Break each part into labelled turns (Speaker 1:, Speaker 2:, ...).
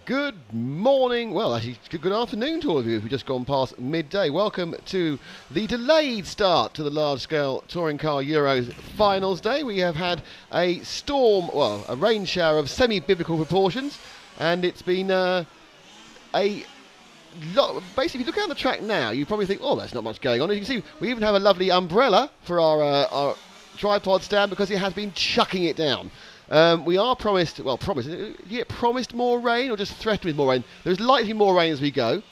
Speaker 1: Good morning, well actually good afternoon to all of you who've just gone past midday. Welcome to the delayed start to the large-scale Touring Car Euros finals day. We have had a storm, well a rain shower of semi-biblical proportions, and it's been a lot. Basically, if you look out the track now, you probably think, oh, there's not much going on. As you can see, we even have a lovely umbrella for our tripod stand because it has been chucking it down. We are promised more rain or just threatened with more rain? There's likely to be more rain as we go.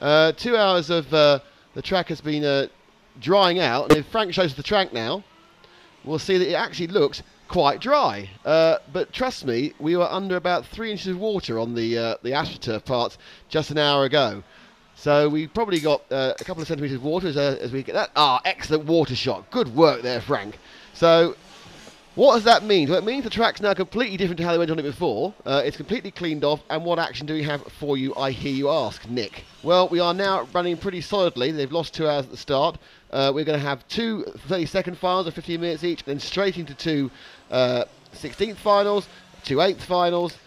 Speaker 1: 2 hours of the track has been drying out, and if Frank shows us the track now, we'll see that it actually looks quite dry. But trust me, we were under about 3 inches of water on the AstroTurf parts just an hour ago. So we probably got a couple of centimetres of water as we get that. Excellent water shot. Good work there, Frank. So what does that mean? Well, it means the track's now completely different to how they went on it before. It's completely cleaned off. And what action do we have for you, I hear you ask, Nick? Well, we are now running pretty solidly. They've lost 2 hours at the start. We're going to have 2 30-second finals of 15 minutes each, then straight into 2 16th finals, 2 8th finals,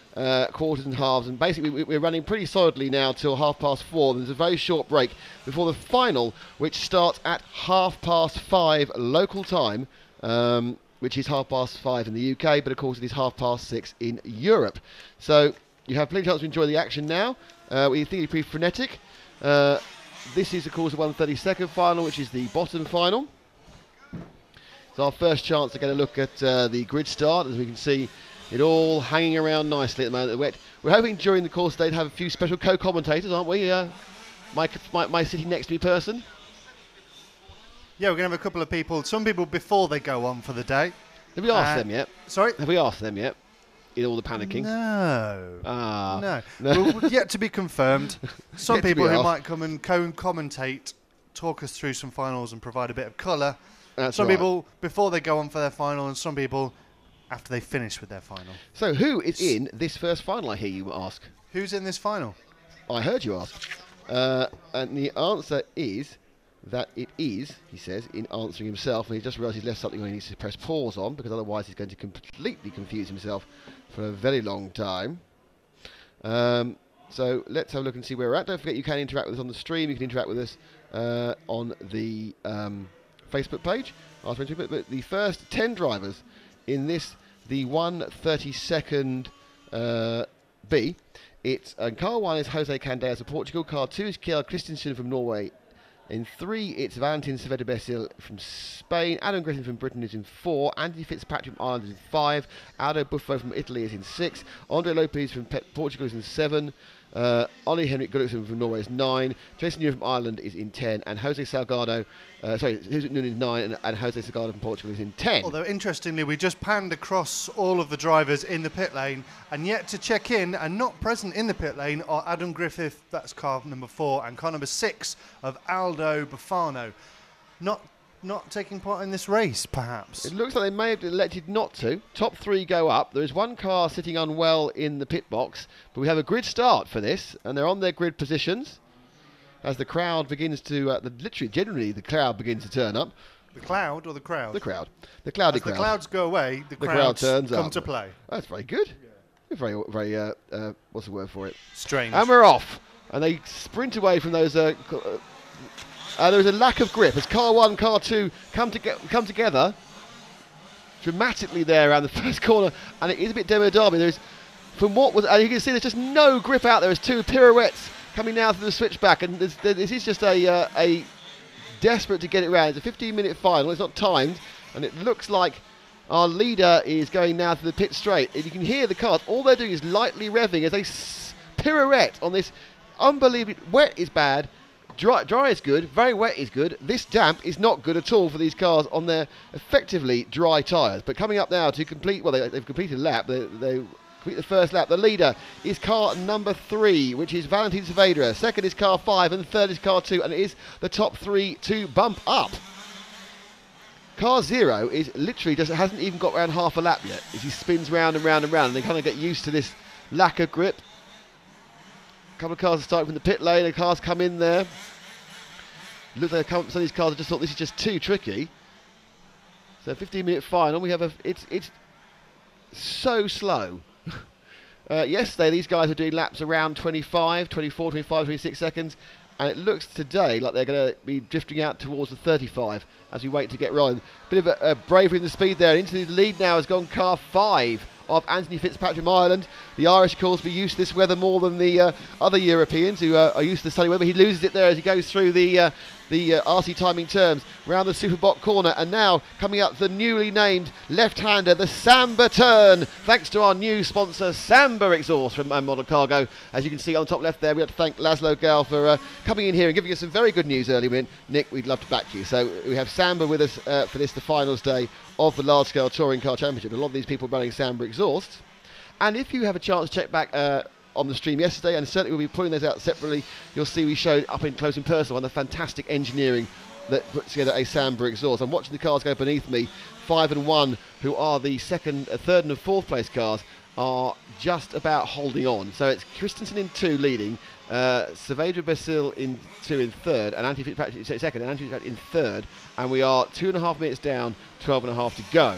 Speaker 1: quarters and halves. And basically, we're running pretty solidly now till 4:30. There's a very short break before the final, which starts at 5:30 local time. Which is 5:30 in the UK, but of course it is 6:30 in Europe. So you have plenty of chance to enjoy the action now. We think it's pretty frenetic. This is of course the 132nd final, which is the bottom final. It's our first chance to get a look at the grid start. As we can see, it all hanging around nicely at the moment. We're hoping during the course today to have a few special co-commentators, aren't we? My sitting next to me person.
Speaker 2: Yeah, we're going to have a couple of people, some people before they go on for the day.
Speaker 1: Have we asked them yet?
Speaker 2: Sorry?
Speaker 1: Have we asked them yet? In all the panicking?
Speaker 2: No.
Speaker 1: No.
Speaker 2: Well, yet to be confirmed. Some people who
Speaker 1: asked.
Speaker 2: might come and co-commentate, talk us through some finals and provide a bit of colour.
Speaker 1: That's
Speaker 2: some
Speaker 1: right.
Speaker 2: people before they go on for their final, and some people after they finish with their final.
Speaker 1: So who is in this first final, I hear you ask?
Speaker 2: Who's in this final?
Speaker 1: I heard you ask. And the answer is that it is, he says, in answering himself, and he just realised he's left something where he needs to press pause on, because otherwise he's going to completely confuse himself for a very long time. So let's have a look and see where we're at. Don't forget you can interact with us on the stream, you can interact with us on the Facebook page. But the first 10 drivers in this, the 132nd B, it's car 1 is Jose Candeias of Portugal, car 2 is Kjell Christensen from Norway. In 3, it's Valentin Svetobecil from Spain. Adam Griffin from Britain is in 4. Andy Fitzpatrick from Ireland is in 5. Aldo Buffo from Italy is in 6. Andre Lopez from Portugal is in 7. Ollie Henrik Gulliksen from Norway is 9. Jason Newell from Ireland is in 10. And Jose Salgado, Jose Nunes is 9. And Jose Salgado from Portugal is in 10.
Speaker 2: Although, interestingly, we just panned across all of the drivers in the pit lane, and yet to check in and not present in the pit lane are Adam Griffith, that's car number 4, and car number 6 of Aldo Buffano. Not taking part in this race, perhaps.
Speaker 1: It looks like they may have elected not to. Top 3 go up. There is one car sitting unwell in the pit box, but we have a grid start for this, and they're on their grid positions as the crowd begins to, generally the crowd begins to turn up.
Speaker 2: The cloud or the crowd?
Speaker 1: The crowd. The cloudy crowd.
Speaker 2: As the clouds go away, the
Speaker 1: crowd
Speaker 2: crowds
Speaker 1: turns
Speaker 2: come
Speaker 1: up.
Speaker 2: to play.
Speaker 1: That's very good. Yeah. Very, what's the word for it?
Speaker 2: Strange.
Speaker 1: And we're off. And they sprint away from those... there was a lack of grip as car 1, car 2 come together dramatically there around the first corner, and it is a bit demo derby. There's, from what was, and you can see there's just no grip out there. There's 2 pirouettes coming now through the switchback, and this is just a desperate to get it round. It's a 15-minute final. It's not timed, and it looks like our leader is going now to the pit straight. And you can hear the cars. All they're doing is lightly revving as they pirouette on this unbelievably wet is bad. Dry is good, very wet is good. This damp is not good at all for these cars on their effectively dry tyres. But coming up now to complete, well, they've completed a lap. They complete the first lap. The leader is car number 3, which is Valentin Saavedra. Second is car 5, and the third is car 2, and it is the top 3 to bump up. Car 0 is literally hasn't even got around half a lap yet. As he spins round and round and round, and they kind of get used to this lack of grip. A couple of cars are starting from the pit lane, and cars come in there. Look, some of these cars have just thought this is just too tricky. So 15-minute final, we have it's so slow. Yesterday, these guys were doing laps around 24, 25, 26 seconds, and it looks today like they're going to be drifting out towards the 35 as we wait to get rolling. Bit of a bravery in the speed there. Into the lead now has gone car 5 of Anthony Fitzpatrick from Ireland. The Irish, of course, be used to this weather more than the other Europeans who are used to the sunny weather. He loses it there as he goes through the RC timing turns round the Superbot corner, and now coming up the newly named left-hander, the Samba turn, thanks to our new sponsor Samba exhaust from Model Cargo. As you can see on the top left there, we have to thank Laszlo Gal for coming in here and giving us some very good news earlier. Nick, we'd love to back you. So we have Samba with us for this, the finals day of the large-scale touring car championship. A lot of these people running Samba exhausts, and if you have a chance to check back on the stream yesterday, and certainly we'll be pulling those out separately, you'll see we showed up in close in person on the fantastic engineering that puts together a Samba exhaust. I'm watching the cars go beneath me. 5 and 1, who are the second, third and fourth place cars, are just about holding on. So it's Christensen in 2 leading, Saavedra Basil in 2 in third, and Anthony Fitzpatrick second, and Anthony Fitzpatrick in third, and we are 2.5 minutes down, 12.5 to go.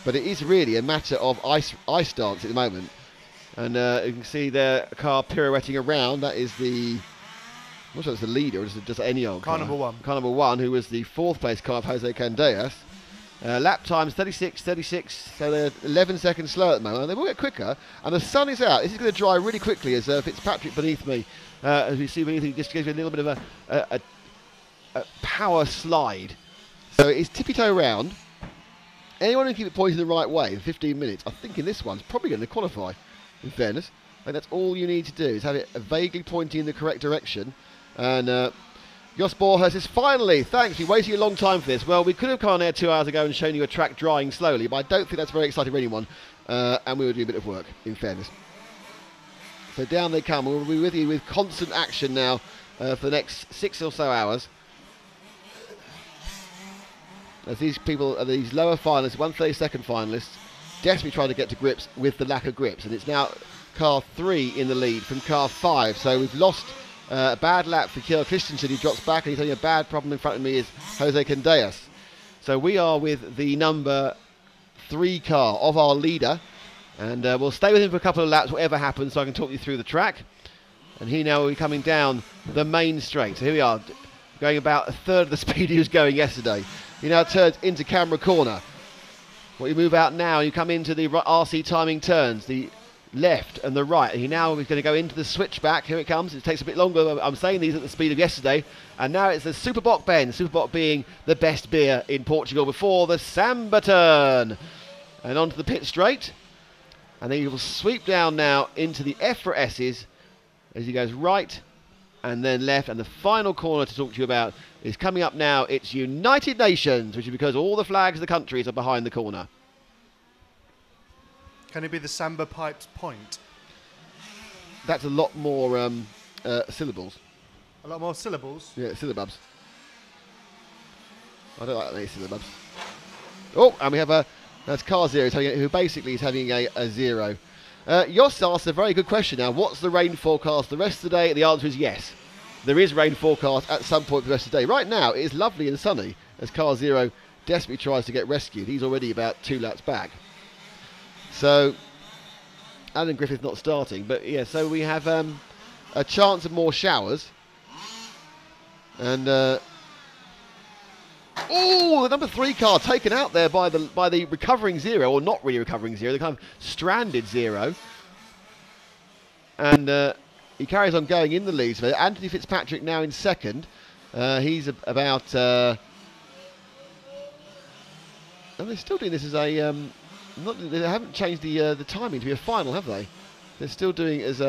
Speaker 1: But it is really a matter of ice dance at the moment. And you can see their car pirouetting around. That is the, I'm not sure it's the leader, or just any old car. Car number 1, who was the 4th place car of Jose Candeas. Lap times 36, so they're 11 seconds slow at the moment. They will get quicker, and the sun is out. This is going to dry really quickly as Fitzpatrick beneath me, as we see beneath me, just gives me a little bit of a power slide. So it's tippy-toe round. Anyone who can keep it pointing the right way in 15 minutes, I think in this one's probably going to qualify. In fairness, and that's all you need to do is have it vaguely pointing in the correct direction. And Jos Borges says, finally, thanks, we waited a long time for this. Well, we could have come on there 2 hours ago and shown you a track drying slowly, but I don't think that's very exciting for anyone, and we will do a bit of work, in fairness. So down they come. We'll be with you with constant action now for the next 6 or so hours. As these people, these lower finalists, 132nd finalists, desperately trying to get to grips with the lack of grips, and it's now car 3 in the lead from car 5. So we've lost a bad lap for Kjell Christensen, who drops back, and he's having a bad problem in front of me is Jose Candeas. So we are with the number 3 car of our leader, and we'll stay with him for a couple of laps, whatever happens, so I can talk you through the track. And he now will be coming down the main straight. So here we are, going about a third of the speed he was going yesterday. He now turns into camera corner. Well, you move out now, you come into the RC timing turns, the left and the right. And he now is going to go into the switchback. Here it comes. It takes a bit longer. I'm saying these at the speed of yesterday. And now it's the Superbot bend. Superbot being the best beer in Portugal before the Samba turn. And onto the pit straight. And then he will sweep down now into the F for S's as he goes right and then left. And the final corner to talk to you about is coming up now. It's United Nations, which is because all the flags of the countries are behind the corner.
Speaker 2: Can it be the Samba Pipes point?
Speaker 1: That's a lot more syllables.
Speaker 2: A lot more syllables?
Speaker 1: Yeah, syllabubs. I don't like these syllabubs. Oh, and we have that's car 0, who basically is having a 0. Jos asked a very good question now. What's the rain forecast the rest of the day? The answer is yes. There is rain forecast at some point for the rest of the day. Right now, it is lovely and sunny as car 0 desperately tries to get rescued. He's already about 2 laps back. So, Alan Griffith not starting. But, yeah, so we have a chance of more showers. And, oh, the number 3 car taken out there by the recovering 0, or not really recovering 0, the kind of stranded 0. And he carries on going in the lead. So Anthony Fitzpatrick now in second. He's about... and they're still doing this as a... they haven't changed the timing to be a final, have they? They're still doing it as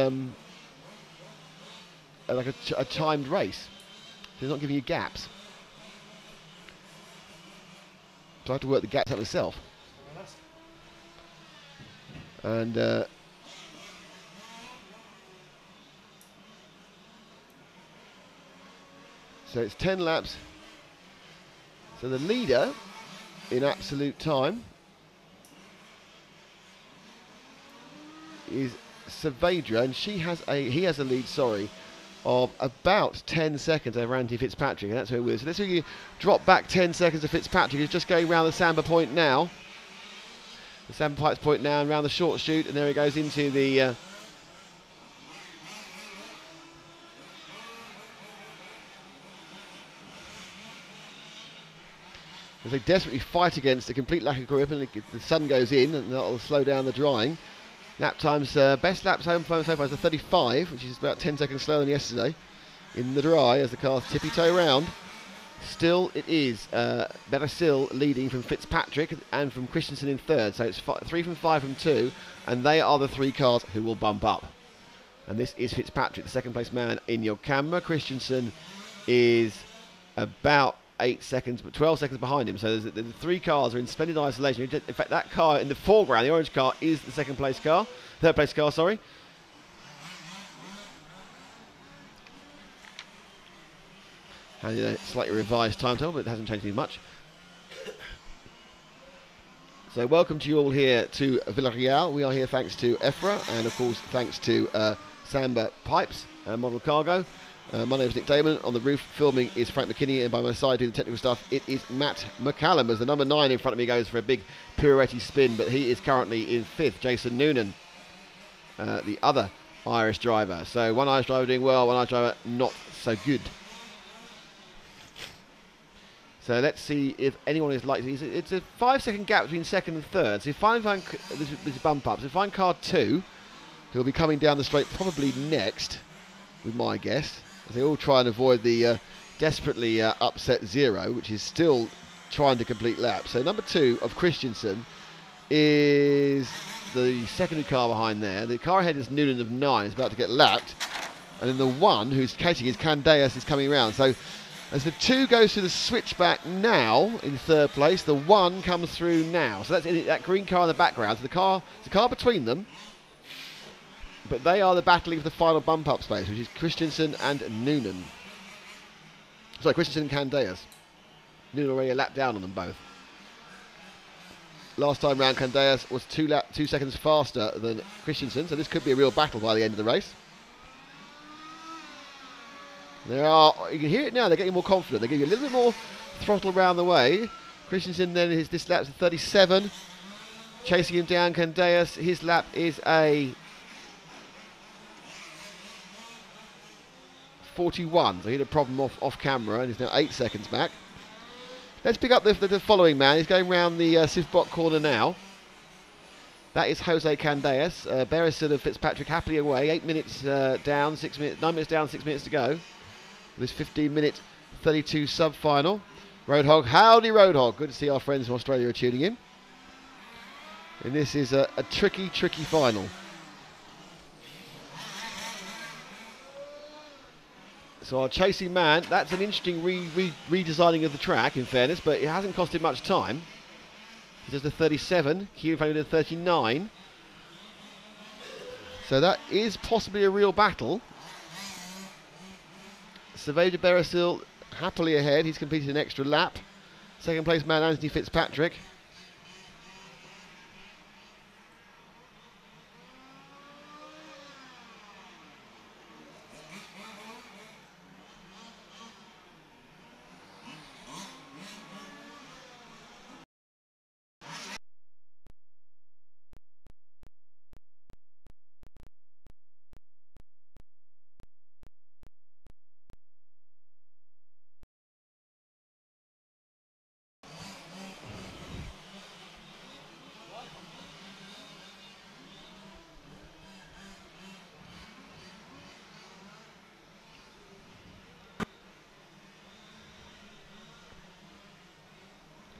Speaker 1: like a timed race. They're not giving you gaps. So I have to work the gaps out myself. And... so it's 10 laps. So the leader in absolute time is Saavedra, and he has a lead, of about 10 seconds over Anthony Fitzpatrick, and that's who it is. So let's see if you drop back 10 seconds to Fitzpatrick, who's just going around the Samba point now. The Samba Pipes point now, and around the short chute, and there he goes into the as they desperately fight against a complete lack of grip, and the sun goes in, and that'll slow down the drying. Lap times, best laps home so far is a 35, which is about 10 seconds slower than yesterday. In the dry, as the cars tippy-toe round. Still, it is Beressil leading from Fitzpatrick and from Christensen in third. So it's 3 from 5 from 2, and they are the 3 cars who will bump up. And this is Fitzpatrick, the second place man in your camera. Christensen is about 8 seconds, but 12 seconds behind him. So the 3 cars are in splendid isolation. In fact, that car in the foreground, the orange car, is the third place car, sorry. And a slightly revised timetable, but it hasn't changed too much. So welcome to you all here to Vila Réal. We are here thanks to EFRA, and of course thanks to Samba Pipes and Model Cargo. My name is Nick Damon. On the roof filming is Frank McKinney, and by my side doing the technical stuff it is Matt McCallum, as the number 9 in front of me goes for a big pirouette spin, but he is currently in 5th. Jason Noonan, the other Irish driver. So one Irish driver doing well, one Irish driver not so good. So let's see if anyone is likely. It's a 5-second gap between second and third. So if I find this bump up, so if I find car 2, who'll be coming down the straight probably next, with my guess, as they all try and avoid the desperately upset 0, which is still trying to complete laps. So number 2 of Christensen is the secondary car behind there. The car ahead is Noonan of 9, is about to get lapped, and then the 1 who's catching is Candeas is coming around. So as the 2 goes to the switchback now in 3rd place, the 1 comes through now. So that's that green car in the background. So the car between them, but they are the battling for the final bump up space, which is Christensen and Noonan. Sorry, Christensen and Candeas. Noonan already a lap down on them both. Last time round, Candeas was 2 seconds faster than Christensen, so this could be a real battle by the end of the race. You can hear it now, they're getting more confident. They give you a little bit more throttle around the way. Christensen then, this lap's a 37. Chasing him down, Candeas, his lap is a 41. So he had a problem off camera and is now 8 seconds back. Let's pick up the following man. He's going round the Sifbot corner now. That is Jose Candeas. Beressil of Fitzpatrick happily away. 8 minutes down, 9 minutes down, 6 minutes to go. This 15-minute 32 sub-final. Roadhog, howdy Roadhog. Good to see our friends from Australia are tuning in. And this is a tricky, tricky final. So our chasing man, that's an interesting redesigning of the track, in fairness, but it hasn't cost him much time. He does the 37, Kieran did the 39. So that is possibly a real battle. Saavedra Beressil happily ahead. He's completed an extra lap. Second place man Anthony Fitzpatrick.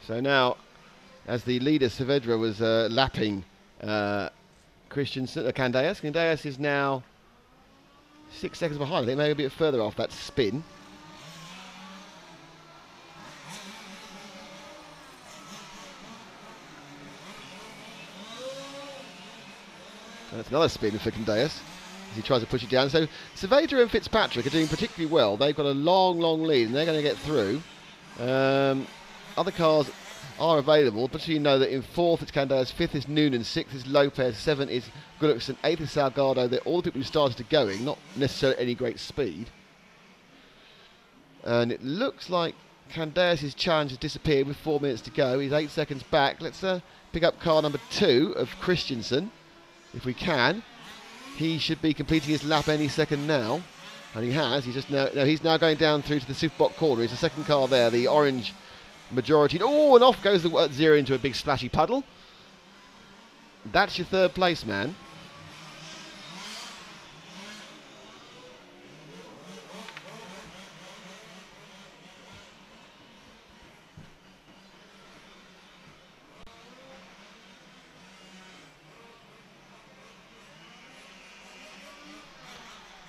Speaker 1: So now, as the leader Saavedra was lapping Candeas. Candeas is now 6 seconds behind. I think maybe a bit further off that spin. And that's another spin for Candeas as he tries to push it down. So Saavedra and Fitzpatrick are doing particularly well. They've got a long, long lead, and they're going to get through. Other cars are available, but you know that in 4th it's Candeas, 5th is Noonan, 6th is Lopez, 7th is Gullickson, 8th is Salgado. They're all the people who started to going, not necessarily any great speed. And it looks like Candeas' challenge has disappeared with 4 minutes to go. He's 8 seconds back. Let's pick up car number 2 of Christensen, if we can. He should be completing his lap any second now, and he has. He's now going down through to the Superbot corner. He's the second car there, the orange majority. Oh, and off goes the zero into a big splashy puddle. That's your third place, man.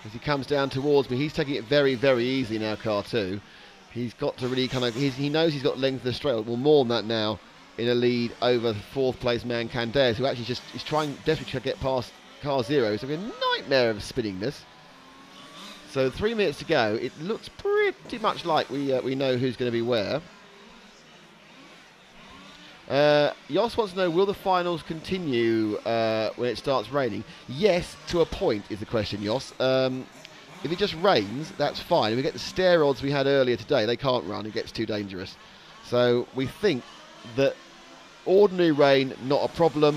Speaker 1: As he comes down towards me, he's taking it very, very easy now, car 2. He's got to really kind of, he knows he's got length of the straight, well, more than that now, in a lead over the 4th place man, Candeas, who actually just is trying desperately to get past car 0. It's like a nightmare of spinning this. So 3 minutes to go. It looks pretty much like we know who's going to be where. Jos wants to know, will the finals continue when it starts raining? Yes, to a point is the question, Jos. If it just rains, that's fine. If we get the stair rods we had earlier today, they can't run. It gets too dangerous. So we think that ordinary rain, not a problem.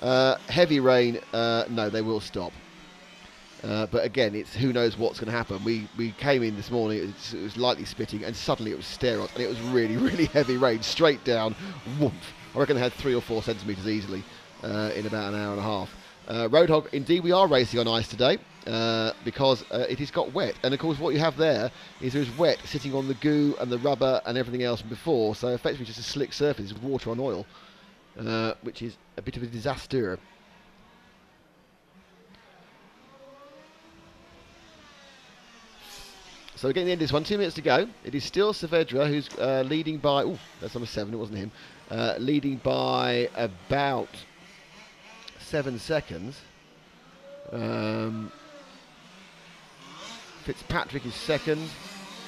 Speaker 1: Heavy rain, no, they will stop. But again, it's who knows what's going to happen. We came in this morning, it was lightly spitting, and suddenly it was stair rods, and it was really, really heavy rain, straight down. Woof. I reckon they had 3 or 4 centimetres easily in about an hour and a half. Roadhog, indeed, we are racing on ice today because it has got wet. And of course, what you have there is wet sitting on the goo and the rubber and everything else from before. So effectively, just a slick surface with water on oil, which is a bit of a disaster. So we're getting the end of this one. 2 minutes to go. It is still Saavedra who's leading by... Oh, that's number 7. It wasn't him. Leading by about 7 seconds. Fitzpatrick is second.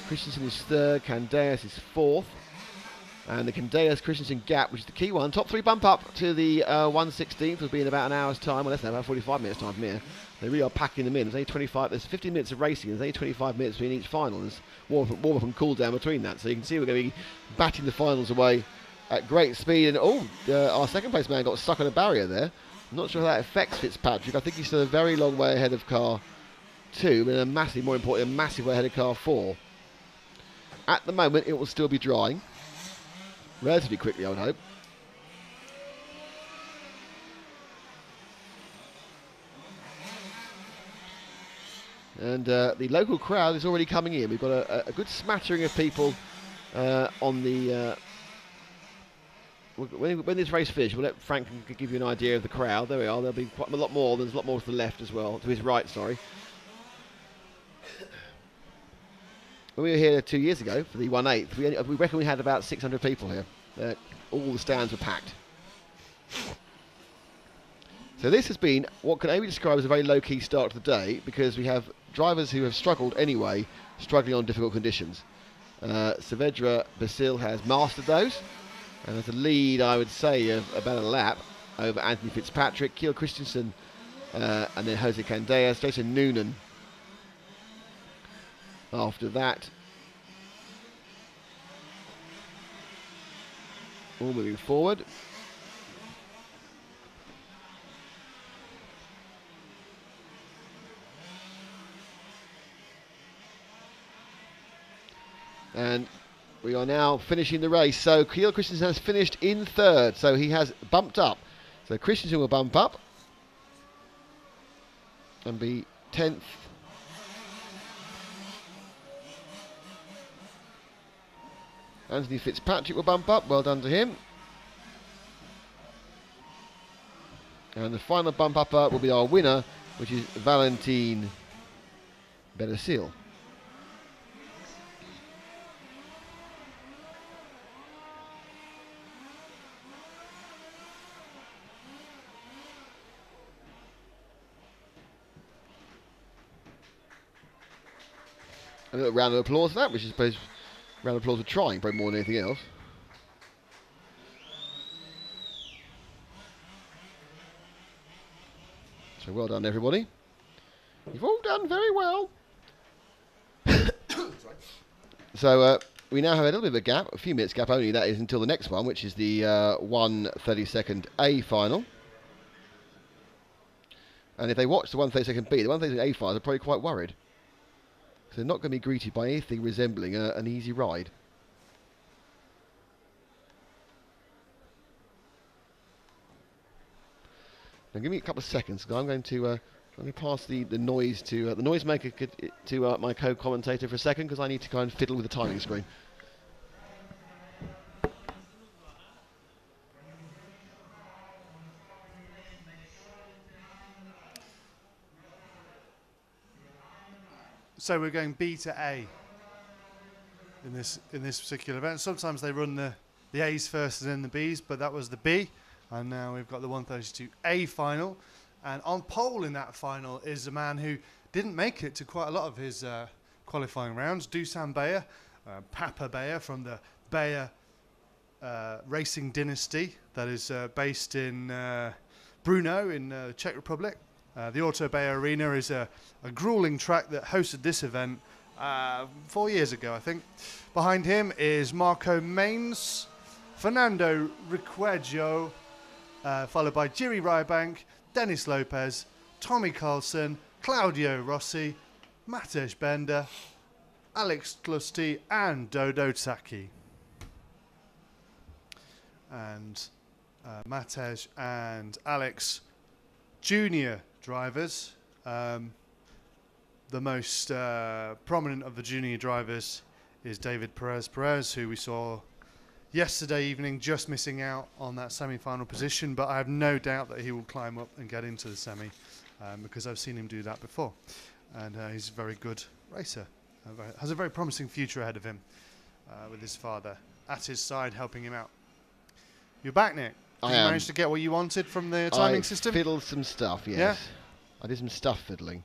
Speaker 1: Christensen is third. Candeas is fourth. And the Candeas-Christensen gap, which is the key one. Top 3 bump up to the 1/16th will be in about an hour's time. Well, less than about 45 minutes time from here. They really are packing them in. There's only 25. There's 15 minutes of racing. There's only 25 minutes between each final. There's warm up and cool down between that. So you can see we're going to be batting the finals away at great speed. And our second place man got stuck on a barrier there. I'm not sure how that affects Fitzpatrick. I think he's still a very long way ahead of car 2, but more importantly, a massive way ahead of car 4. At the moment, it will still be drying. Relatively quickly, I would hope. And the local crowd is already coming in. We've got a good smattering of people on the... when this race finishes, we'll let Frank give you an idea of the crowd. There we are. There'll be quite a lot more. There's a lot more to the left as well. To his right, sorry. When we were here 2 years ago for the 1/8, we reckon we had about 600 people here. All the stands were packed. So this has been what can only be described as a very low-key start to the day, because we have drivers who have struggled anyway, struggling on difficult conditions. Saavedra Basil has mastered those, and has a lead, I would say, of about a lap over Anthony Fitzpatrick, Kiel Christensen, and then Jose Candeas, Jason Noonan. After that, all moving forward. And we are now finishing the race. So Kiel Christensen has finished in third, so he has bumped up. So Christensen will bump up and be 10th. Anthony Fitzpatrick will bump up. Well done to him. And the final bump up will be our winner, which is Valentin Benasil. A little round of applause for that, which I suppose round of applause for trying, probably more than anything else. So well done, everybody. You've all done very well. So we now have a little bit of a gap, a few minutes gap only. That is until the next one, which is the 1/32 A final. And if they watch the 1/32 B, the 1/32 A finals are probably quite worried. So they're not going to be greeted by anything resembling an easy ride. Now give me a couple of seconds, because I'm going to pass the noise to the noisemaker to my co-commentator for a second, because I need to go and fiddle with the timing screen.
Speaker 2: So we're going B to A in this particular event. Sometimes they run the A's first and then the B's, but that was the B, and now we've got the 132A final. And on pole in that final is a man who didn't make it to quite a lot of his qualifying rounds, Dusan Bayer, Papa Bayer from the Bayer racing dynasty that is based in Brno in the Czech Republic. The Auto Bay Arena is a grueling track that hosted this event 4 years ago, I think. Behind him is Marco Maines, Fernando Requejo, followed by Jiri Rybank, Dennis Lopez, Tommy Carlson, Claudio Rossi, Matej Bender, Alex Tlusty, and Dodo Tsaki. And Matej and Alex, junior drivers. The most prominent of the junior drivers is David Perez, who we saw yesterday evening just missing out on that semi-final position, but I have no doubt that he will climb up and get into the semi because I've seen him do that before, and he's a very good racer, has a very promising future ahead of him with his father at his side helping him out. You're back, Nick. Did you manage to get what you wanted from the timing system?
Speaker 1: I fiddled some stuff, yes.
Speaker 2: Yeah?
Speaker 1: I did some stuff fiddling.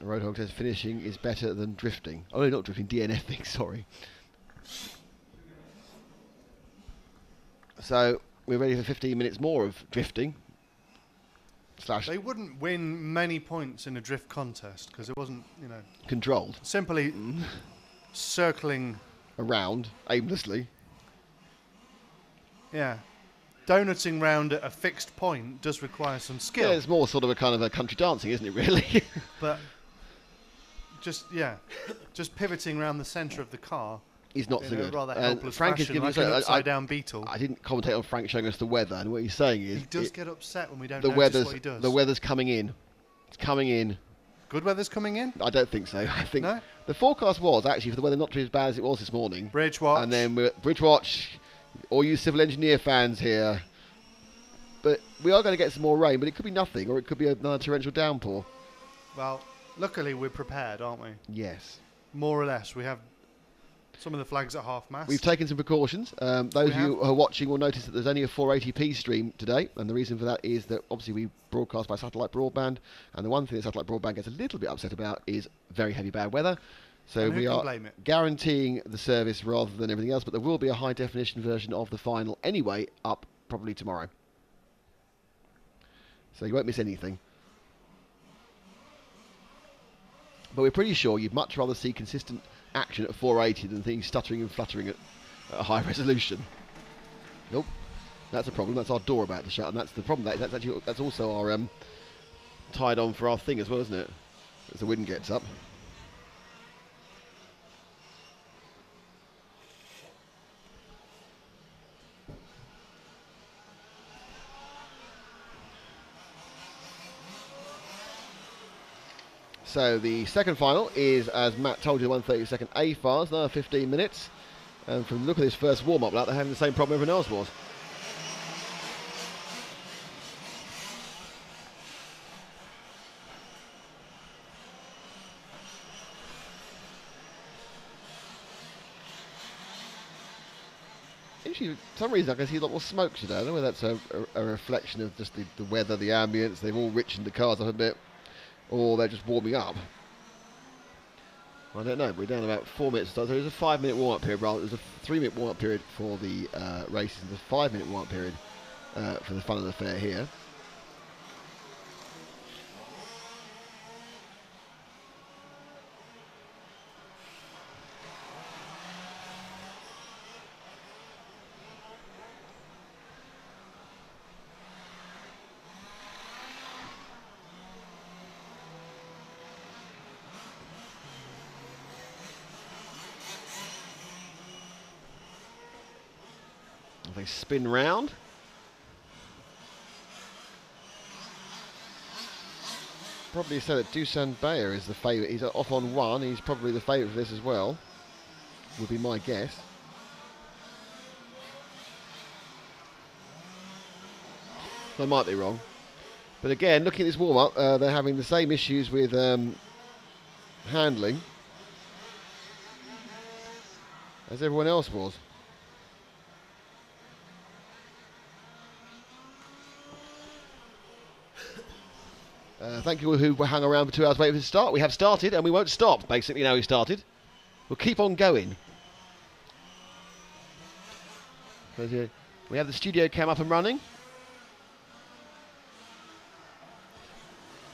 Speaker 1: Roadhog says finishing is better than drifting. Oh, no, not drifting, DNFing, sorry. So, we're ready for 15 minutes more of drifting.
Speaker 2: They wouldn't win many points in a drift contest because it wasn't,
Speaker 1: controlled.
Speaker 2: Simply circling
Speaker 1: around aimlessly.
Speaker 2: Yeah. Donutting round at a fixed point does require some skill.
Speaker 1: Yeah, it's more sort of a kind of a country dancing, isn't it, really?
Speaker 2: But just pivoting around the centre of the car
Speaker 1: is not so good.
Speaker 2: Rather helpless
Speaker 1: Frank
Speaker 2: fashion,
Speaker 1: is giving
Speaker 2: like an upside-down beetle.
Speaker 1: I didn't commentate on Frank showing us the weather, and what he's saying is...
Speaker 2: He does get upset when we don't
Speaker 1: notice
Speaker 2: what he does.
Speaker 1: The weather's coming in. It's coming in.
Speaker 2: Good weather's coming in?
Speaker 1: I don't think so. I think
Speaker 2: no?
Speaker 1: The forecast was actually for the weather not to be as bad as it was this morning.
Speaker 2: Bridge watch.
Speaker 1: And then Bridge watch, all you civil engineer fans here. But we are going to get some more rain, but it could be nothing, or it could be another torrential downpour.
Speaker 2: Well, luckily we're prepared, aren't we?
Speaker 1: Yes.
Speaker 2: More or less. We have some of the flags at half-mast.
Speaker 1: We've taken some precautions. Those of you who are watching will notice that there's only a 480p stream today, and the reason for that is that obviously we broadcast by satellite broadband, and the one thing that satellite broadband gets a little bit upset about is very heavy bad weather. So we are guaranteeing the service rather than everything else, but there will be a high-definition version of the final anyway up probably tomorrow. So you won't miss anything. But we're pretty sure you'd much rather see consistent action at 480 than things stuttering and fluttering at a high resolution. Nope, that's a problem. That's our door about to shut, and that's the problem. That's also our tied on for our thing as well, isn't it? As the wind gets up. So the second final is, as Matt told you, 132nd A fars, another 15 minutes. And from the look of this first warm-up lap, they're having the same problem everyone else was. Actually, for some reason I can see a lot more smoke today. I don't know whether that's a reflection of just the weather, the ambience. They've all richened the cars up a bit. Or they're just warming up. I don't know. We're down about 4 minutes. So there's a 5-minute warm-up period. Rather, there's a 3-minute warm-up period for the races. There's a 5-minute warm-up period for the fun of the fair here. They spin round. Probably say that Dusan Bayer is the favourite. He's off on 1. He's probably the favourite for this as well. Would be my guess. I might be wrong. But again, looking at this warm-up, they're having the same issues with handling as everyone else was. Thank you all who hung around for 2 hours waiting for the start. We have started and we won't stop, basically, now we started. We'll keep on going. We have the studio cam up and running.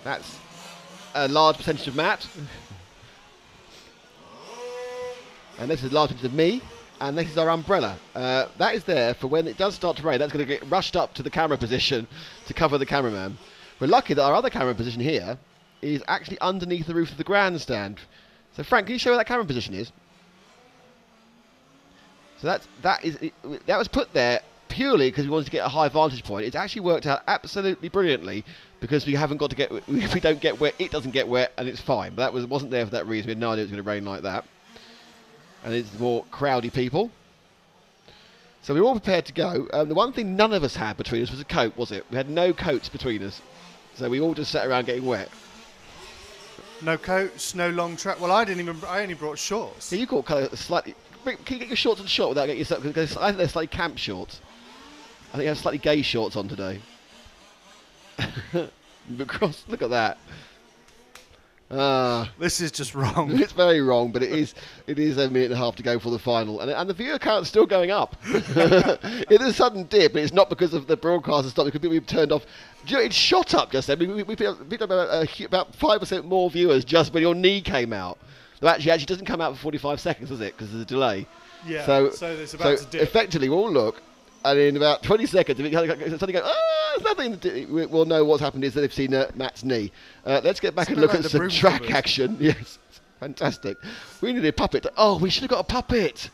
Speaker 1: That's a large percentage of Matt. And this is a large percentage of me. And this is our umbrella. That is there for when it does start to rain. That's going to get rushed up to the camera position to cover the cameraman. We're lucky that our other camera position here is actually underneath the roof of the grandstand. So Frank, can you show where that camera position is? So that was put there purely because we wanted to get a high vantage point. It's actually worked out absolutely brilliantly because we haven't got to get, we don't get wet, it doesn't get wet, and it's fine. But that wasn't there for that reason. We had no idea it was going to rain like that. And it's more crowdy people. So we were all prepared to go. The one thing none of us had between us was a coat, was it? We had no coats between us. So we all just sat around getting wet.
Speaker 2: No coats, no long track. Well, I only brought shorts.
Speaker 1: So you got kind of slightly. Can you get your shorts on short without getting yourself? Because I think they're slightly camp shorts. I think you have slightly gay shorts on today. Look at that.
Speaker 2: This is just wrong.
Speaker 1: It's very wrong, but it is a minute and a half to go for the final, and the viewer count is still going up. It is a sudden dip, but it's not because of the broadcaster stop. Because we've turned off. Do you know, it shot up just then. We picked up about 5% more viewers just when your knee came out. So actually doesn't come out for 45 seconds, does it? Because there's a delay.
Speaker 2: Yeah. So it's about to dip.
Speaker 1: Effectively, we'll look. And in about 20 seconds, if it suddenly goes, there's nothing, we'll know what's happened is that they've seen Matt's knee. Let's get back and look at some track action. Yes, fantastic. We need a puppet. Oh, we should have got a puppet.